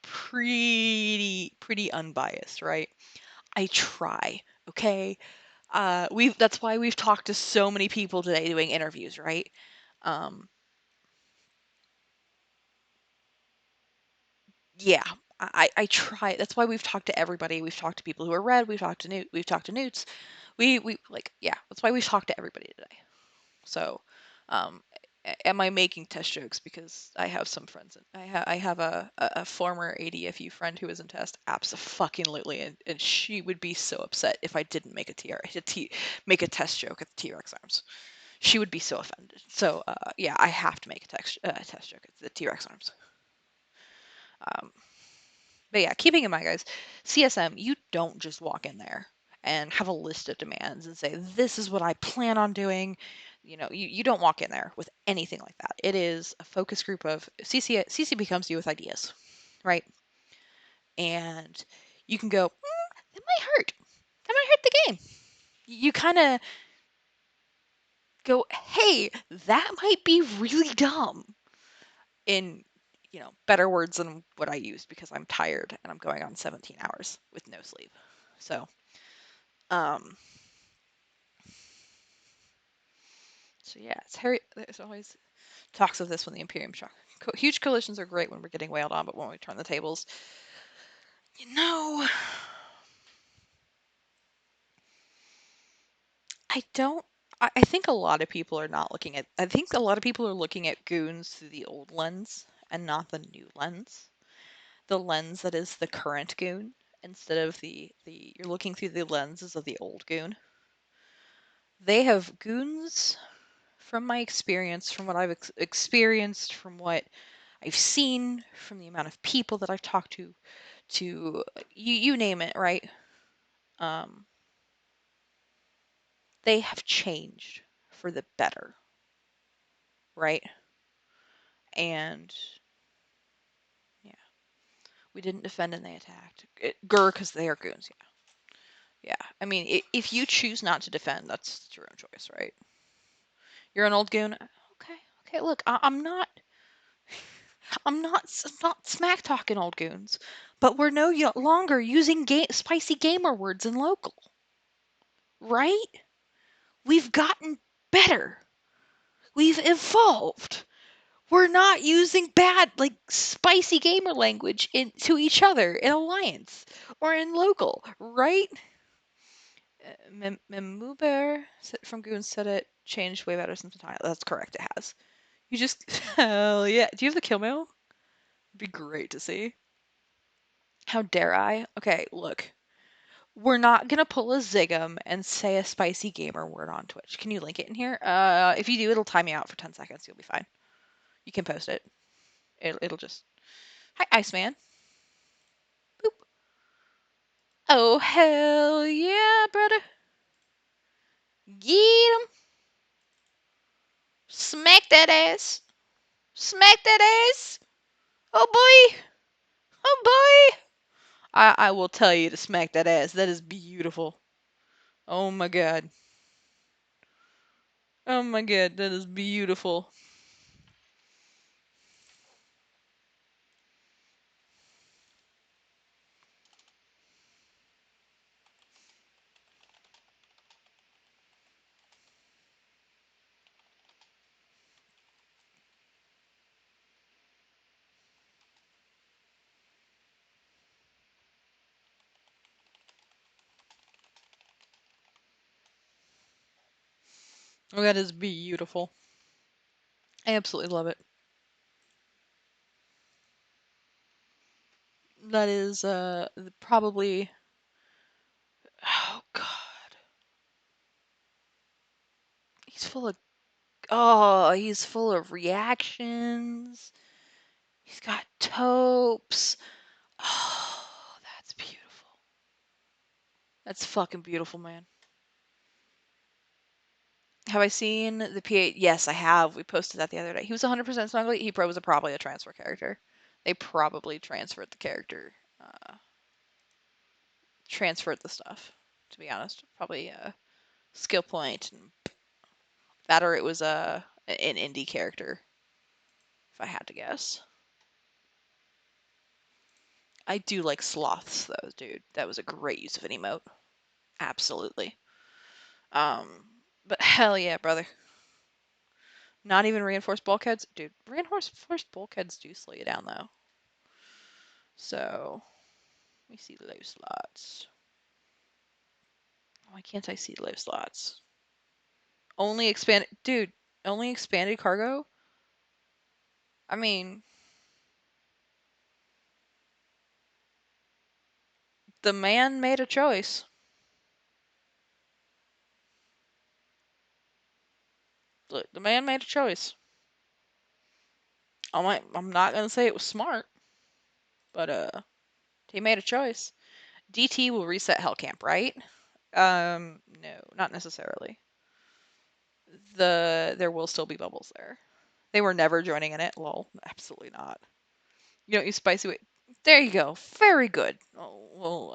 pretty unbiased, right? I try, okay? That's why we've talked to so many people today doing interviews, right? Yeah, I try. That's why we've talked to everybody. We've talked to people who are red. We've talked to Newts. We like, yeah. That's why we've talked to everybody today. So, um, am I making test jokes because I have some friends? I have a former ADFU friend who is in test. Abso-fucking-lutely, and she would be so upset if I didn't make make a test joke at the T-Rex arms. She would be so offended. So, yeah, I have to make a test joke at the T-Rex arms. Um, but yeah, keeping in mind, guys, CSM, you don't just walk in there and have a list of demands and say, this is what I plan on doing. You don't walk in there with anything like that. It is a focus group of CC comes to you with ideas, right? And you can go, that might hurt. That might hurt the game. You kind of go, hey, that might be really dumb in better words than what I used because I'm tired and I'm going on 17 hours with no sleep. So, um, yeah, it's Harry. There's always talks of this when the Imperium shock. Huge coalitions are great when we're getting wailed on, but when we turn the tables, You know, I don't. I think a lot of people are not looking at. I think a lot of people are looking at goons through the old lens and not the new lens. The lens that is the current goon instead of the you're looking through the lenses of the old goon. They have goons from my experience, from what I've experienced, from what I've seen, from the amount of people that I've talked to you name it, right? Um, they have changed for the better, right? And yeah, we didn't defend and they attacked. Because they are goons. Yeah, yeah. I mean, if you choose not to defend, that's your own choice, right? You're an old goon. Okay, okay. Look, I'm not. I'm not smack talking old goons, but we're no longer using spicy gamer words in local, right? We've gotten better. We've evolved. We're not using bad, like spicy gamer language to each other in alliance or in local, right? Memuber from Goon said it changed way better since the time. That's correct. It has. You just hell yeah. Do you have the kill mail? It'd be great to see. How dare I? Okay, look. We're not gonna pull a Zig'em and say a spicy gamer word on Twitch. Can you link it in here? If you do, it'll time me out for 10 seconds. You'll be fine. You can post it. It'll just. Hi, Iceman. Boop. Oh hell yeah, brother. Get him. Smack that ass. Smack that ass. Oh boy. Oh boy. I will tell you to smack that ass. That is beautiful. Oh my god. Oh my god, that is beautiful. Oh, that is beautiful. I absolutely love it. That is probably oh god. He's full of he's full of reactions. He's got topes. Oh, that's beautiful. That's fucking beautiful, man. Have I seen the PA? Yes, I have. We posted that the other day. He was 100% snuggly. He was probably a transfer character. They probably transferred the character, transferred the stuff. To be honest, probably a skill point and that, or it was an indie character. If I had to guess, I do like sloths though, dude. That was a great use of an emote. Absolutely. But hell yeah, brother. Not even reinforced bulkheads, dude. Reinforced bulkheads do slow you down though. So let me see low slots. Why can't I see low slots? Only expanded, dude. Only expanded cargo. I mean, the man made a choice. Look, the man made a choice. I'm not gonna say it was smart, but he made a choice. DT will reset HELLCAMP, right? No, not necessarily. There will still be bubbles there. They were never joining in it. Lol, absolutely not. You don't use spicy weight. There you go. Very good. Oh, well,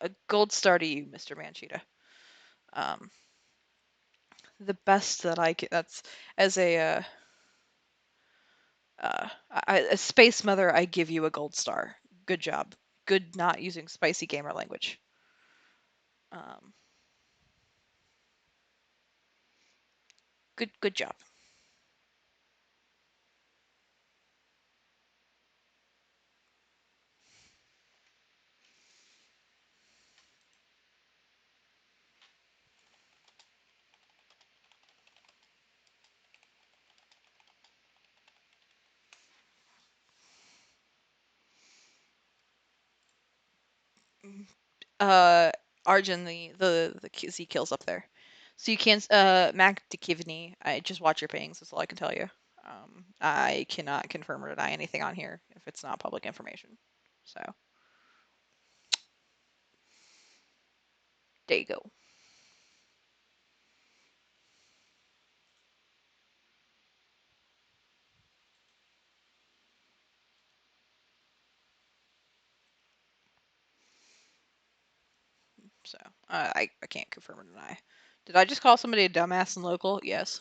a gold star to you, Mr. Manchita. Um, the best that I can. That's as a space mother. I give you a gold star. Good job. Good not using spicy gamer language. Um, good job. Arjun, the Z kills up there. So you can't Mac DeKivney. I just watch your pings. That's all I can tell you. I cannot confirm or deny anything on here if it's not public information. So there you go. So I can't confirm or deny. Did I just call somebody a dumbass and local? Yes.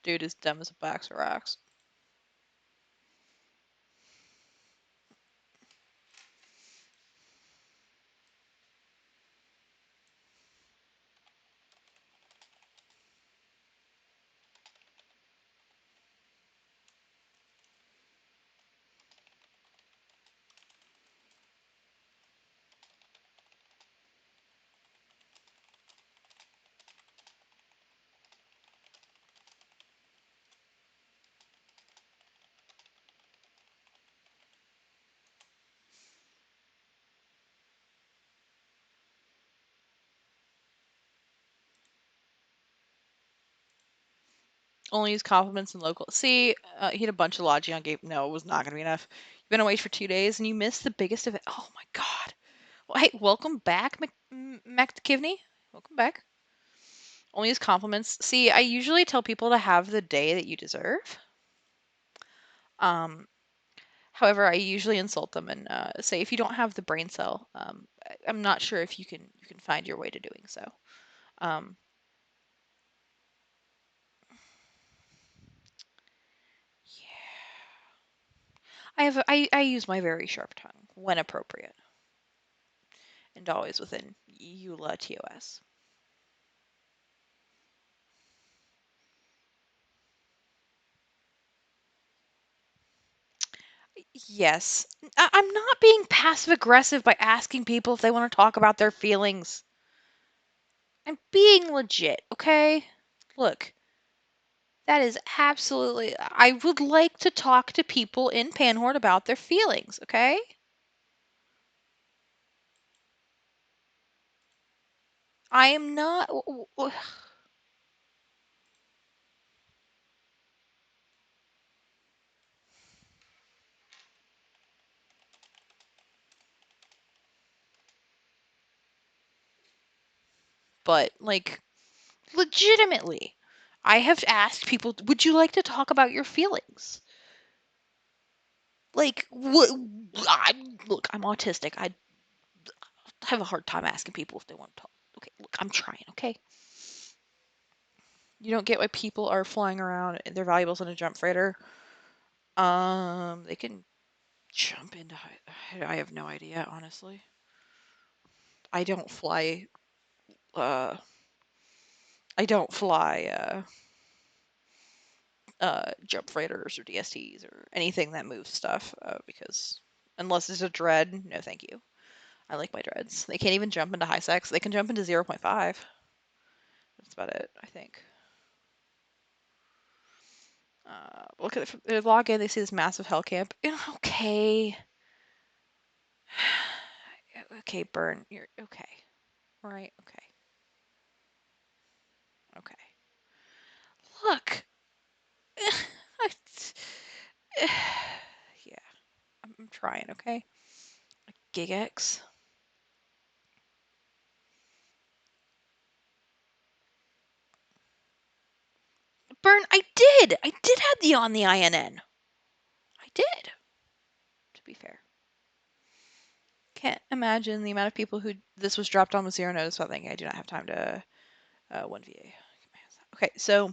Dude is dumb as a box of rocks. Only use compliments and local. See, he had a bunch of lodging on Gabe. No, it was not going to be enough. You've been away for 2 days and you missed the biggest event. Oh my god. Well, hey, welcome back, McKivney. Welcome back. Only use compliments. See, I usually tell people to have the day that you deserve. Um, However, I usually insult them and say if you don't have the brain cell, I'm not sure if you can find your way to doing so. Um, yeah, I use my very sharp tongue when appropriate, and always within EULA TOS. Yes, I'm not being passive aggressive by asking people if they want to talk about their feelings. I'm being legit, okay? Look, that is absolutely. I would like to talk to people in Panhorde about their feelings, okay? I am not. But, like, legitimately, I have asked people, would you like to talk about your feelings? Like, what? Look, I'm autistic. I have a hard time asking people if they want to talk. Okay, look, I'm trying, okay? You don't get why people are flying around their valuables in a jump freighter. They can jump into. I have no idea, honestly. I don't fly. Uh, I don't fly. Jump freighters or DSTs or anything that moves stuff because unless it's a dread, no, thank you. I like my dreads. They can't even jump into high sex. They can jump into 0.5. That's about it, I think. Look at it. They log in. They see this massive hell camp. Okay. Okay, Burn. You're okay. All right. Okay. Okay. Look. Yeah. I'm trying. Okay. Gigex. Burn. I did. I did have the on the INN. I did. To be fair. Can't imagine the amount of people who this was dropped on with zero notice without thinking I do not have time to 1VA. Okay, so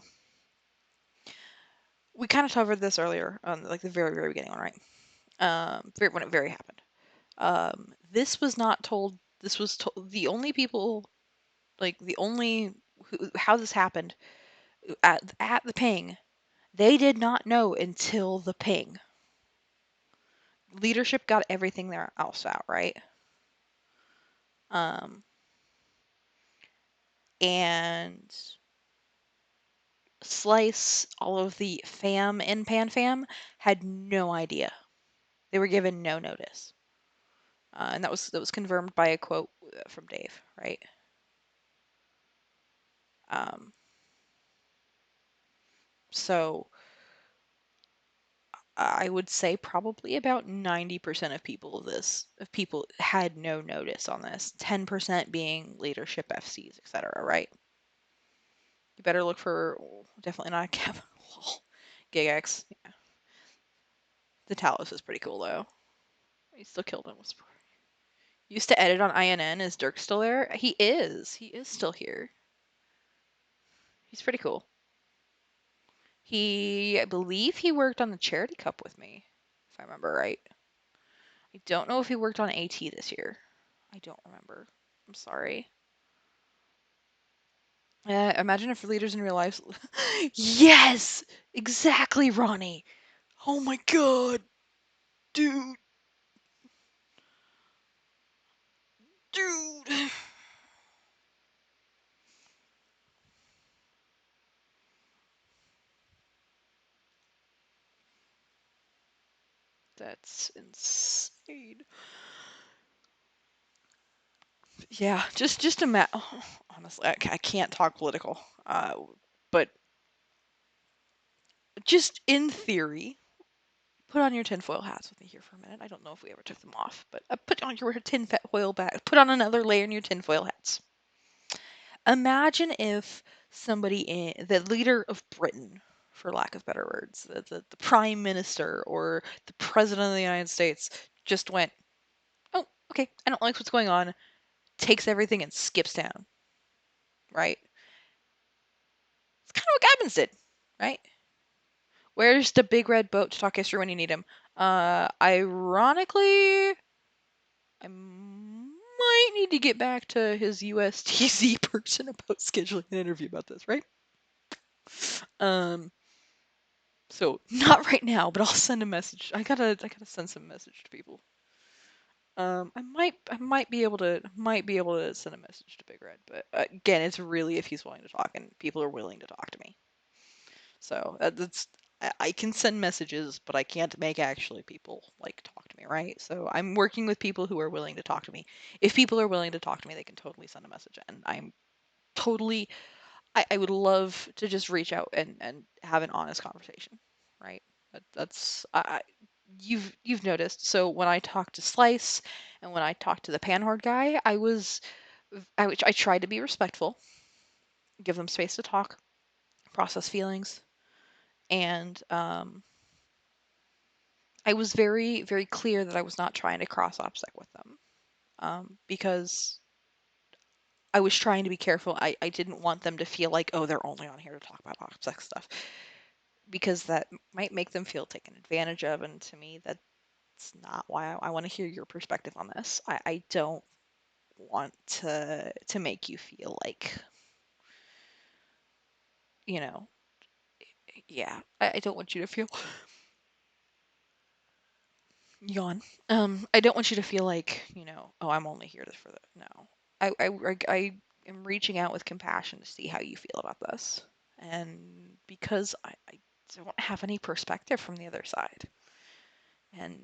we kind of covered this earlier on like the very, very beginning one, right? When it very happened. This was not told. This was the only people, like the only how this happened at the ping. They did not know until the ping. Leadership got everything there else out, right? Um, and Slice, all of the fam in Pan Fam had no idea. They were given no notice. And that was confirmed by a quote from Dave, right? Um, so I would say probably about 90% of people had no notice on this. 10% being leadership FCs, etc. Right? You better look for definitely not a cap. GigX. Yeah. The Talos is pretty cool though. He still killed him. Used to edit on INN. Is Dirk still there? He is. He is still here. He's pretty cool. I believe he worked on the Charity Cup with me, if I remember right. I don't know if he worked on AT this year. I don't remember. I'm sorry. Imagine if leaders in real life. Yes! Exactly, Ronnie! Oh my god! Dude! Dude! That's insane. Yeah, just honestly, I can't talk political. But just in theory, put on your tinfoil hats with me here for a minute. I don't know if we ever took them off, but put on your tinfoil back. Put on another layer in your tinfoil hats. Imagine if the leader of Britain, for lack of better words, the prime minister or the president of the United States just went, oh, okay, I don't like what's going on, takes everything and skips town, right? It's kind of what Gabbins did, right? Where's the big red boat to talk history when you need him? Ironically, I might need to get back to his USTZ person about scheduling an interview about this, right? So not right now, but I'll send a message. I gotta send some message to people. I might be able to send a message to Big Red, but again, it's really if he's willing to talk and people are willing to talk to me. So that's I can send messages, but I can't make actually people like talk to me, right? So I'm working with people who are willing to talk to me. If people are willing to talk to me, they can totally send a message, and I'm totally I would love to just reach out and have an honest conversation, right? That's you've noticed. So when I talked to Slice and when I talked to the Panhorde guy, I tried to be respectful, give them space to talk, process feelings, and I was very very clear that I was not trying to cross OPSEC with them because I was trying to be careful. I didn't want them to feel like, oh, they're only on here to talk about OPSEC stuff, because that might make them feel taken advantage of. And to me, that's not why I want to hear your perspective on this. I don't want to make you feel like, you know, yeah, I don't want you to feel yawn. I don't want you to feel like, oh, I'm only here for the no. I am reaching out with compassion to see how you feel about this, and because I don't have any perspective from the other side, and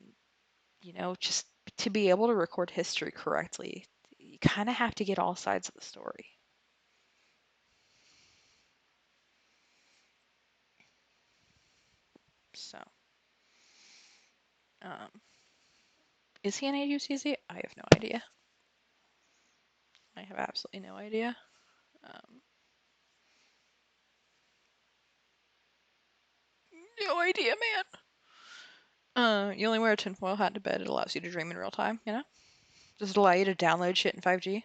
just to be able to record history correctly, you kind of have to get all sides of the story. So, um, is he an AUCZ? I have no idea. I have absolutely no idea. Um, no idea, man. You only wear a tinfoil hat to bed. It allows you to dream in real time, Does it allow you to download shit in 5G?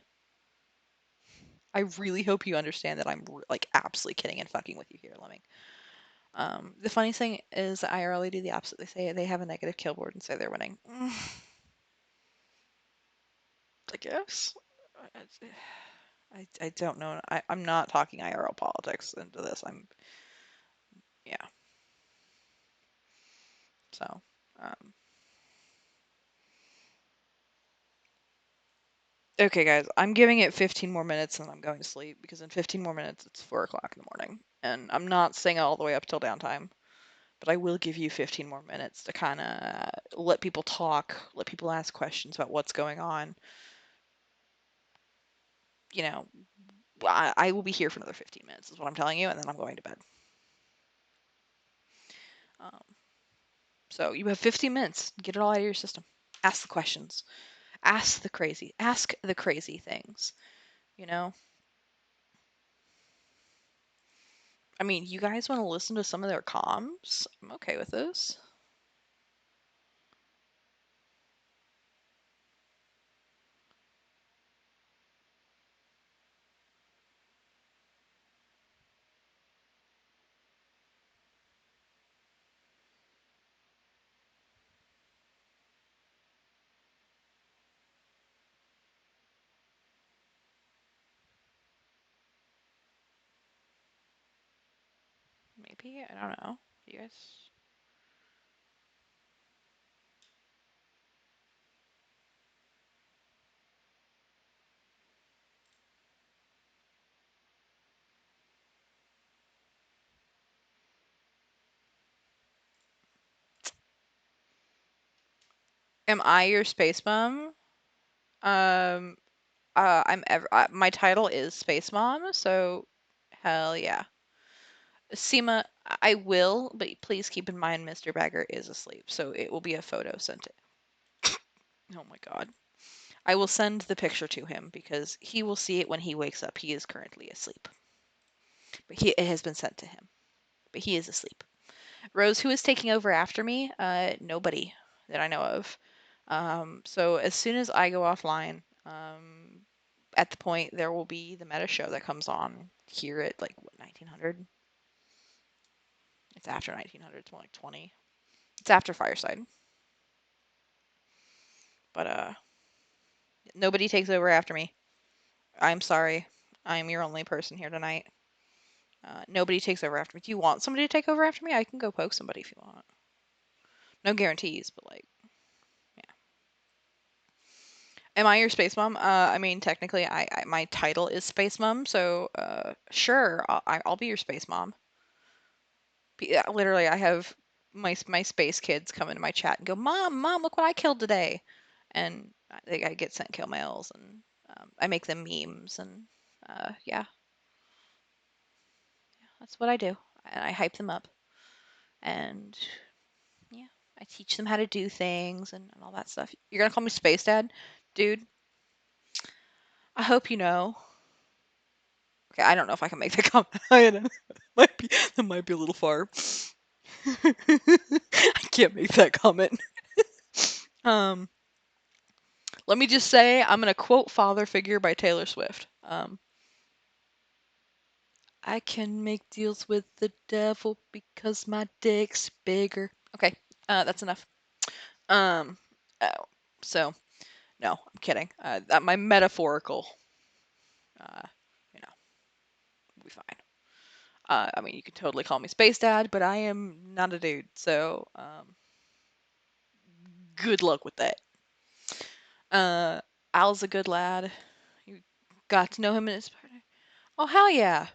I really hope you understand that I'm like absolutely kidding and fucking with you here, Lemming. The funniest thing is that IRL do the opposite. They say they have a negative kill board and say they're winning. I guess. I don't know. I'm not talking IRL politics into this. Yeah. So, um, okay, guys, I'm giving it 15 more minutes and I'm going to sleep because in 15 more minutes it's 4 o'clock in the morning. And I'm not saying all the way up till downtime, but I will give you 15 more minutes to kind of let people talk, let people ask questions about what's going on. You know, I will be here for another 15 minutes, is what I'm telling you, and then I'm going to bed. Um, so you have 15 minutes. Get it all out of your system. Ask the questions. Ask the crazy things. You know, I mean, you guys want to listen to some of their comms? I'm okay with this. Maybe, I don't know. You guys. Am I your space mom? Um, my title is Space Mom, so hell yeah. Seema, I will, but please keep in mind Mr. Bagger is asleep, so it will be a photo sent to. Oh my god. I will send the picture to him because he will see it when he wakes up. He is currently asleep. But it has been sent to him. But he is asleep. Rose, who is taking over after me? Nobody that I know of. So as soon as I go offline, at the point there will be the meta show that comes on here at like what, 1900. It's after 1900. It's more like 20. It's after Fireside. But nobody takes over after me. I'm sorry. I'm your only person here tonight. Nobody takes over after me. Do you want somebody to take over after me? I can go poke somebody if you want. No guarantees, but like, yeah. Am I your space mom? I mean, technically, my title is space mom, so sure, I'll be your space mom. Yeah, literally, I have my space kids come into my chat and go, "Mom, look what I killed today," and I get sent kill mails, and I make them memes, and yeah, that's what I do. And I hype them up, and yeah, I teach them how to do things and all that stuff. You're gonna call me Space Dad, dude? I hope you know. Okay, I don't know if I can make that comment. I know. That might be a little far. I can't make that comment. Um, Let me just say, I'm gonna quote "Father Figure" by Taylor Swift. I can make deals with the devil because my dick's bigger. Okay, that's enough. Um, oh, so no, I'm kidding. That my metaphorical, uh, you know, will be fine. I mean, you can totally call me Space Dad, but I am not a dude, so good luck with that. Uh, Al's a good lad. You got to know him in his partner. Oh hell yeah.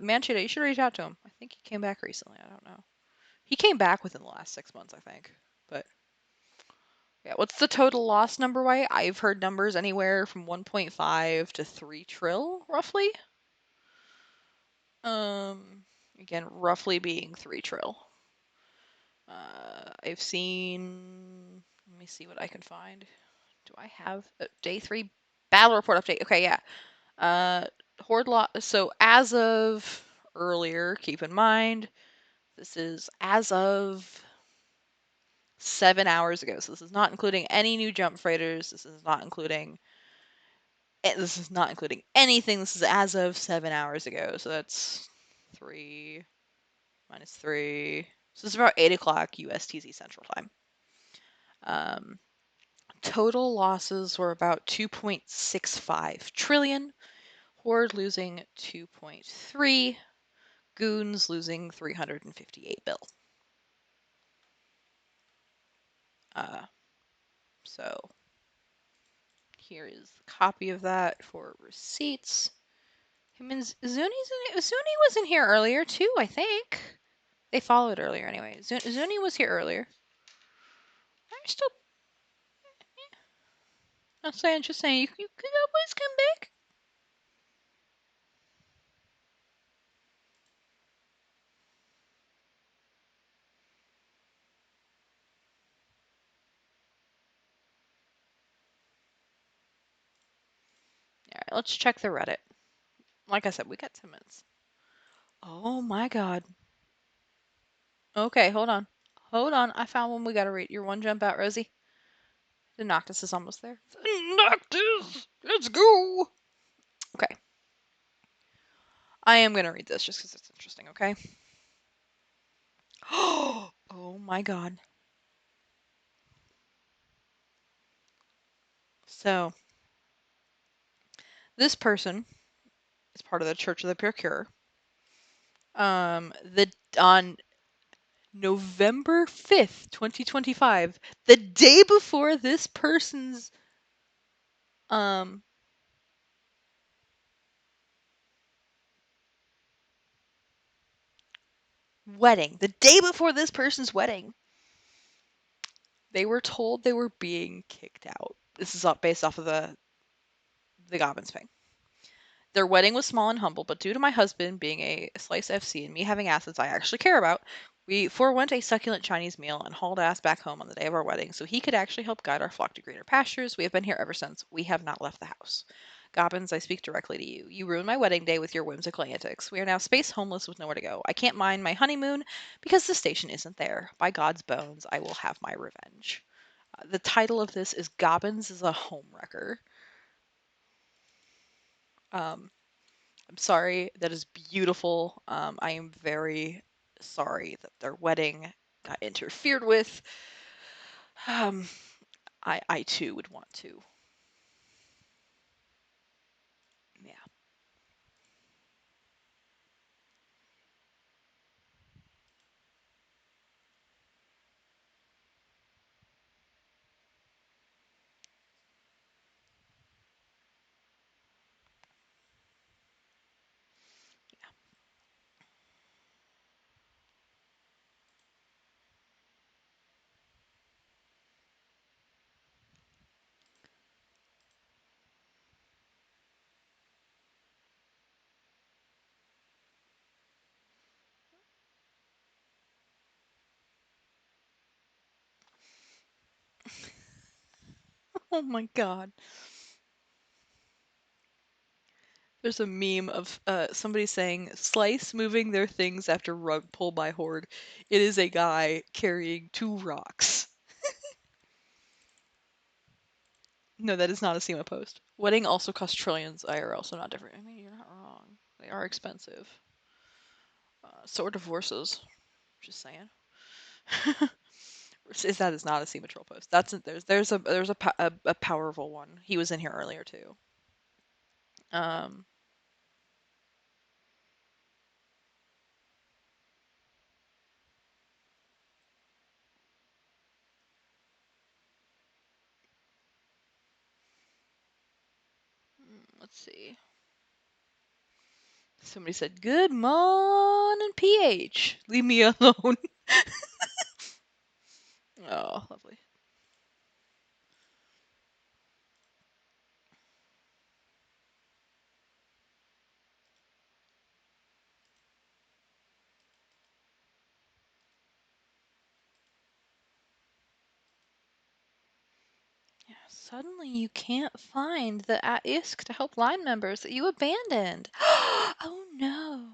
Manchita, you should reach out to him. I think he came back recently. I don't know. He came back within the last 6 months, I think. But yeah, what's the total loss number, White? I've heard numbers anywhere from 1.5 to 3 trill, roughly. Um, Again, roughly being 3 trill. I've seen. Let me see what I can find. Do I have a day 3 battle report update? Okay, yeah. Horde loss. So as of earlier, keep in mind, this is as of 7 hours ago. So this is not including any new jump freighters. This is not including anything. This is as of 7 hours ago. So that's 3 minus 3. So it's about 8 o'clock USTZ Central Time. Total losses were about 2.65 trillion. Horde losing 2.3. Goons losing 358 bill. So here is the copy of that for receipts. Him and Zuni was in here earlier too, I think. They followed earlier anyway. Zuni was here earlier. I'm still. I'm saying, just saying, you could always come back. All right, let's check the Reddit. Like I said, we got 10 minutes. Oh my God. Okay, hold on. Hold on. I found one we gotta read. Your one jump out, Rosie. The Noctis is almost there. The Noctis! Let's go! Okay. I am gonna read this just because it's interesting, okay? Oh my God. So, this person is part of the Church of the Pure Cure. On November 5th, 2025, the day before this person's um wedding, the day before this person's wedding, they were told they were being kicked out. This is based off of the Goblins thing. Their wedding was small and humble, but due to my husband being a Slice FC and me having assets I actually care about, we forewent a succulent Chinese meal and hauled ass back home on the day of our wedding so he could actually help guide our flock to greener pastures. We have been here ever since. We have not left the house. Goblins, I speak directly to you. You ruined my wedding day with your whimsical antics. We are now space homeless with nowhere to go. I can't mind my honeymoon because the station isn't there. By God's bones, I will have my revenge. The title of this is Goblins is a Homewrecker. Um, I'm sorry. That is beautiful. I am very sorry that their wedding got interfered with. Um, I too would want to. Yeah. Oh my God. There's a meme of somebody saying Slice moving their things after rug pull by Horde. It is a guy carrying 2 rocks. No, that is not a SEMA post. Wedding also costs trillions IRL, so not different. I mean, you're not wrong. They are expensive. So are divorces. Just saying. Is that is not a SEMA troll post. That's there's a powerful one. He was in here earlier too. Um, let's see. Somebody said, "Good morning, PH. Leave me alone." Oh, lovely. Yeah, suddenly you can't find the at-isk to help line members that you abandoned. Oh no.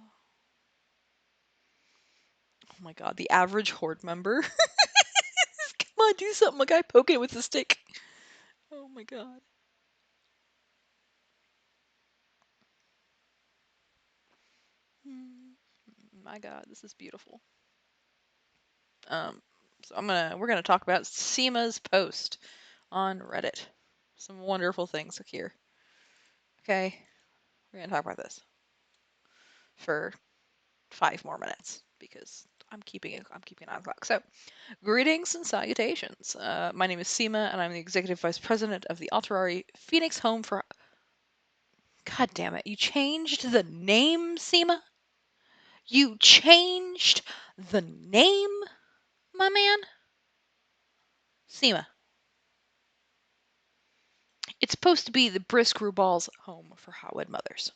Oh my God, the average horde member. Come on, do something. A guy poking it with a stick. Oh my God. Hmm. My God, this is beautiful. Um, so we're gonna talk about SEMA's post on Reddit. Some wonderful things here. Okay, we're gonna talk about this for 5 more minutes because I'm keeping it on clock. So, greetings and salutations. My name is SEMA, and I'm the executive vice president of the Alterari Phoenix Home for God damn it. You changed the name, Seema? You changed the name, my man? Seema. It's supposed to be the Briscrew Ball's home for hotwed mothers.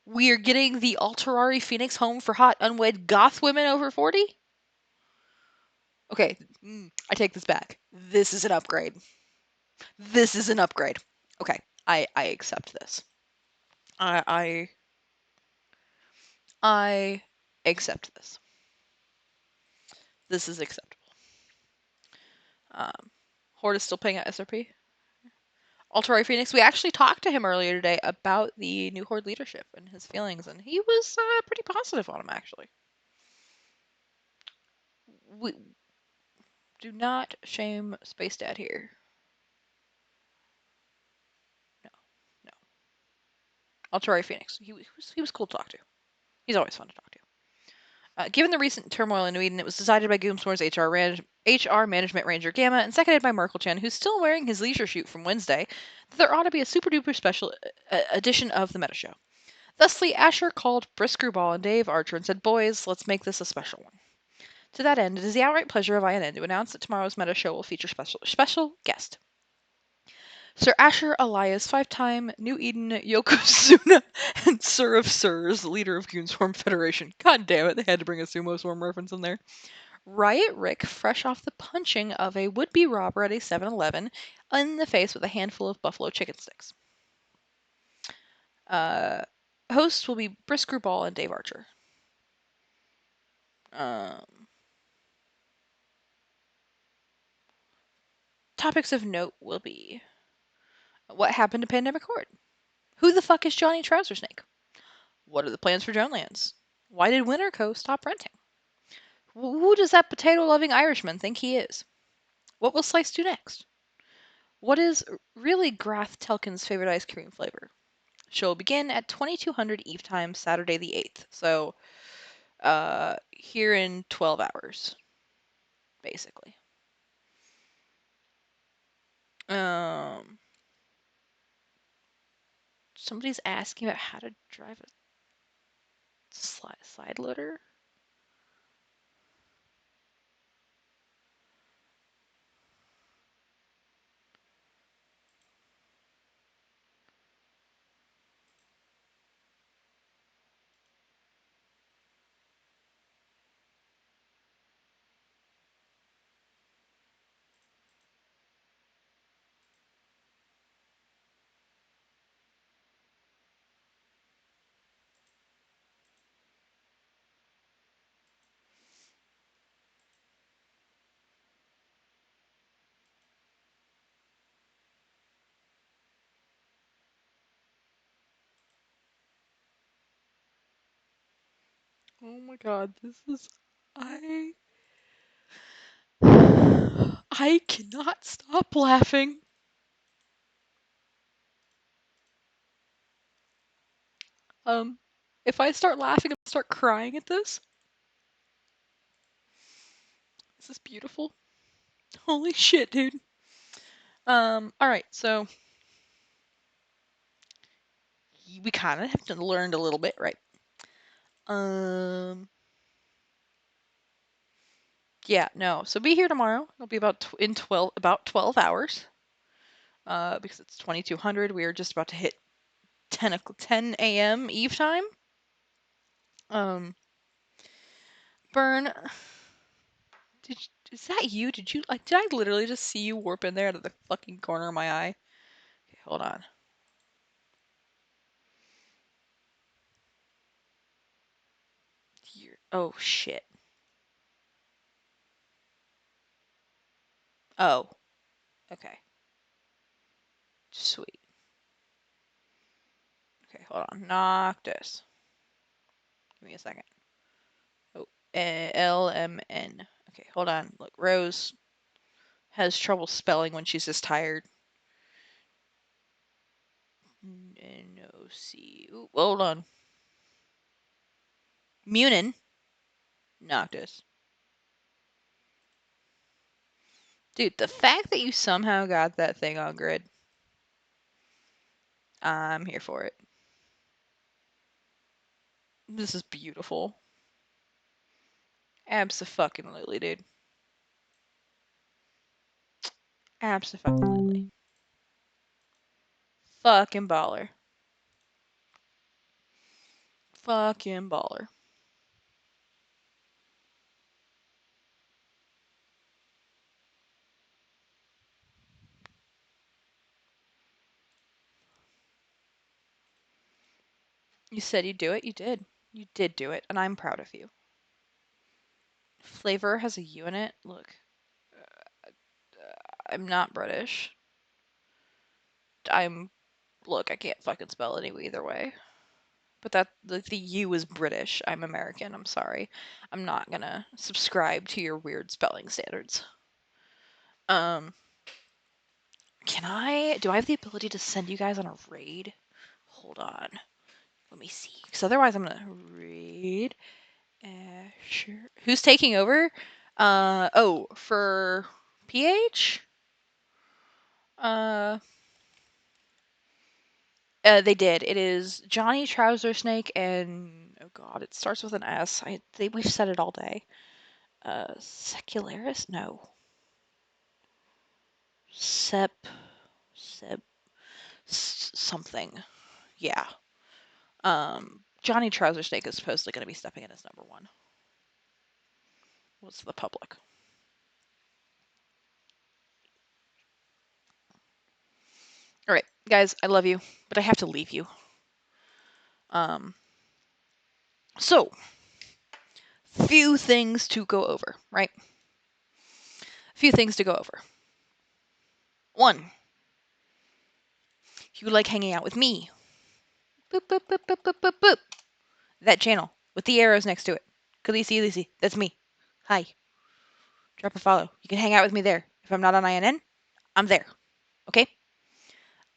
We are getting the Alterari Phoenix home for hot unwed goth women over 40? Okay, I take this back. This is an upgrade. This is an upgrade. Okay, I accept this. I accept this. This is acceptable. Horde is still paying out SRP. Alterari Phoenix, we actually talked to him earlier today about the new Horde leadership and his feelings, and he was pretty positive on him, actually. We do not shame Space Dad here. No, no. Alterari Phoenix, he was cool to talk to. He's always fun to talk to. Given the recent turmoil in New Eden, it was decided by Goomsmore's HR Management Ranger Gamma and seconded by Merkelchen, who's still wearing his leisure suit from Wednesday, that there ought to be a super duper special edition of the Meta Show. Thusly, Asher called Brisk Screwball and Dave Archer and said, "Boys, let's make this a special one." To that end, it is the outright pleasure of INN to announce that tomorrow's Meta Show will feature special guest. Sir Asher Elias, 5-time New Eden Yokozuna and Sir of Sirs, leader of Goonswarm Federation. God damn it, they had to bring a Sumo Swarm reference in there. Riot Rick, fresh off the punching of a would-be robber at a 7-Eleven in the face with a handful of buffalo chicken sticks. Hosts will be Brisker Ball and Dave Archer. Topics of note will be: what happened to Pandemic Horde? Who the fuck is Johnny Trouser Snake? What are the plans for Jonelands? Why did Winterco stop renting? Who does that potato-loving Irishman think he is? What will Slice do next? What is really Grath Telkin's favorite ice cream flavor? Show will begin at 2200 Eve time, Saturday the 8th. So, here in 12 hours, basically. Somebody's asking about how to drive a side loader. Oh my god, this is... I cannot stop laughing. If I start laughing, I start crying at this. This is beautiful. Holy shit, dude. Alright, so we kind of have to learn a little bit, right? Yeah, no. So be here tomorrow. It'll be about 12 hours. Because it's 2200. We are just about to hit 10 a.m. Eve time. Burn. Is that you? Did I literally just see you warp in there out of the fucking corner of my eye? Okay, hold on. Oh shit. Oh. Okay. Sweet. Okay, hold on. Noctis. Give me a second. Oh, LMN. Okay, hold on. Look, Rose has trouble spelling when she's just tired. NOC. Ooh, hold on. Munin. Noctis. Dude, the fact that you somehow got that thing on grid. I'm here for it. This is beautiful. Abso-fucking-lutely, dude. Abso-fucking-lutely. Fucking baller. Fucking baller. You said you'd do it. You did. You did do it, and I'm proud of you. Flavor has a U in it. Look, I'm not British. Look, I can't fucking spell it either way. But the U is British. I'm American. I'm sorry. I'm not gonna subscribe to your weird spelling standards. Um, do I have the ability to send you guys on a raid? Hold on. Let me see. Because otherwise I'm gonna raid. Sure. Who's taking over? Oh, for PH? Uh, they did. It is Johnny Trouser Snake and oh god, it starts with an S. We've said it all day. Secularis? No. Sep something. Yeah. Johnny Trouser Snake is supposedly going to be stepping in as number one. What's the public? All right, guys, I love you, but I have to leave you. So few things to go over, right? Few things to go over. One, you like hanging out with me. Boop, boop, boop, boop, boop, boop, boop. That channel with the arrows next to it. Khaleesi, that's me. Hi. Drop a follow. You can hang out with me there. If I'm not on INN, I'm there. Okay?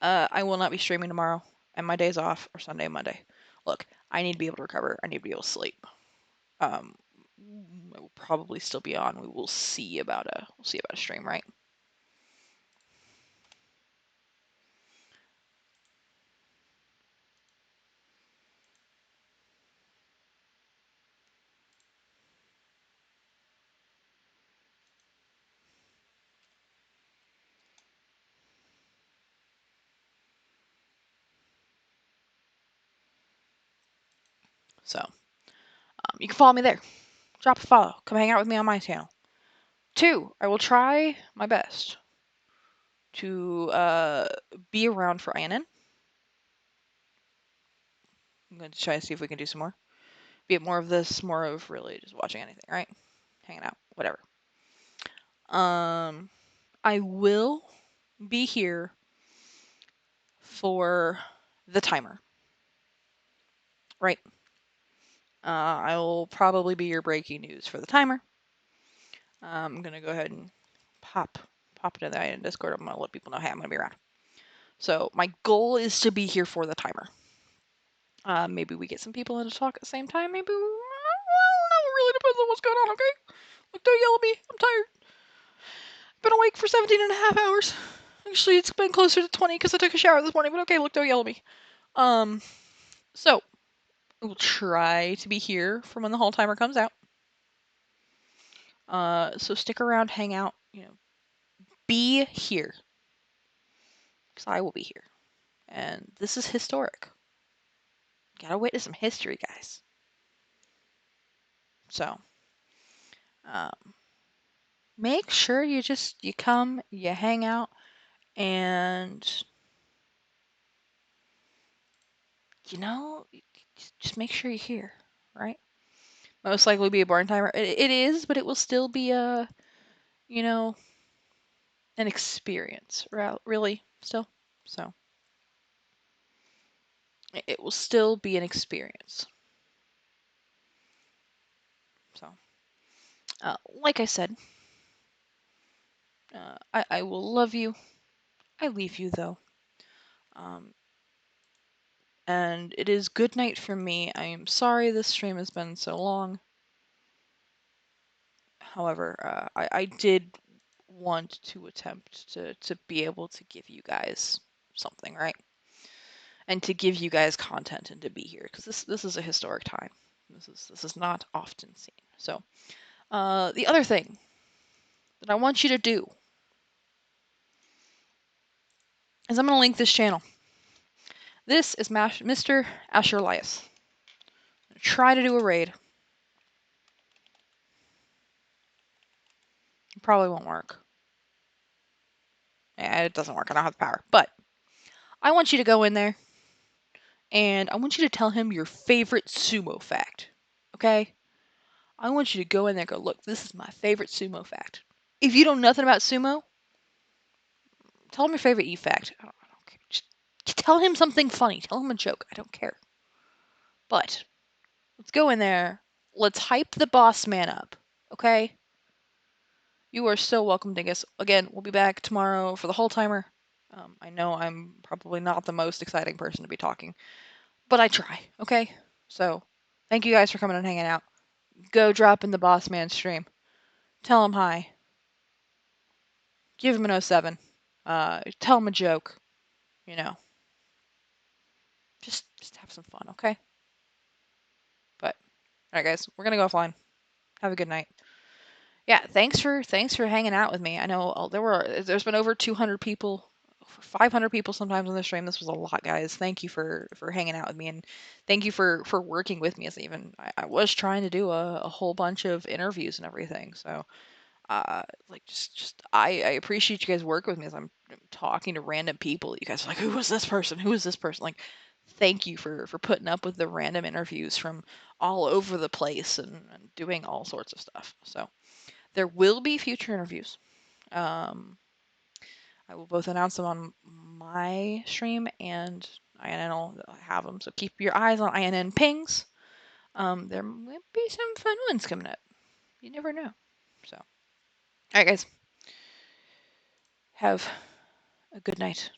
I will not be streaming tomorrow, and my days off are Sunday and Monday. Look, I need to be able to recover. I need to be able to sleep. I will probably still be on. We'll see about a stream, right? So, you can follow me there. Drop a follow. Come hang out with me on my channel. 2, I will try my best to be around for INN. I'm going to try to see if we can do some more. Be it more of this, more of really just watching anything, right? Hanging out, whatever. I will be here for the timer, right? I will probably be your breaking news for the timer. I'm gonna go ahead and pop it in the INN Discord. I'm gonna let people know, hey, I'm gonna be around. So my goal is to be here for the timer. Maybe we get some people in to talk at the same time. Maybe I don't know. It really depends on what's going on. Okay. Look, don't yell at me. I'm tired. I've been awake for 17 and a half hours. Actually, it's been closer to 20 because I took a shower this morning. But okay, look, don't yell at me. So we'll try to be here from when the whole timer comes out. So stick around, hang out. Be here because I will be here, and this is historic. Gotta witness some history, guys. So, make sure you come, you hang out, and just make sure you're here, right? Most likely be a barn timer. It is, but it will still be an experience, really, still. So, it will still be an experience. So, like I said, I will love you. I leave you though. And it is good night for me. I am sorry this stream has been so long. However, I did want to attempt to be able to give you guys something, right? and to give you guys content and to be here, because this is a historic time. This is not often seen. So the other thing that I want you to do is I'm going to link this channel. This is Mr. Asher Elias. Try to do a raid. It probably won't work. Yeah, it doesn't work. I don't have the power. But I want you to go in there and I want you to tell him your favorite sumo fact. Okay? I want you to go in there and go, look, this is my favorite sumo fact. If you know nothing about sumo, tell him your favorite E fact. I don't care. Just tell him something funny. Tell him a joke. I don't care. But let's go in there. Let's hype the boss man up. Okay? You are so welcome, Dingus. Again, we'll be back tomorrow for the whole timer. I know I'm probably not the most exciting person to be talking, but I try, okay? So, thank you guys for coming and hanging out. Go drop in the boss man stream. Tell him hi. Give him an 07. Tell him a joke. You know. Just have some fun, okay? But, alright guys, we're gonna go offline. Have a good night. Yeah, thanks for hanging out with me. I know there's been over 200 people, over 500 people sometimes on the stream. This was a lot, guys. Thank you for hanging out with me, and thank you for working with me. As even I was trying to do a whole bunch of interviews and everything. So like just I appreciate you guys working with me as I'm talking to random people. You guys are like, who was this person? Who is this person? Like, thank you for putting up with the random interviews from all over the place and doing all sorts of stuff. So. There will be future interviews. Um, I will both announce them on my stream and INN will have them. So keep your eyes on INN pings. There might be some fun ones coming up. You never know. So, all right, guys. Have a good night.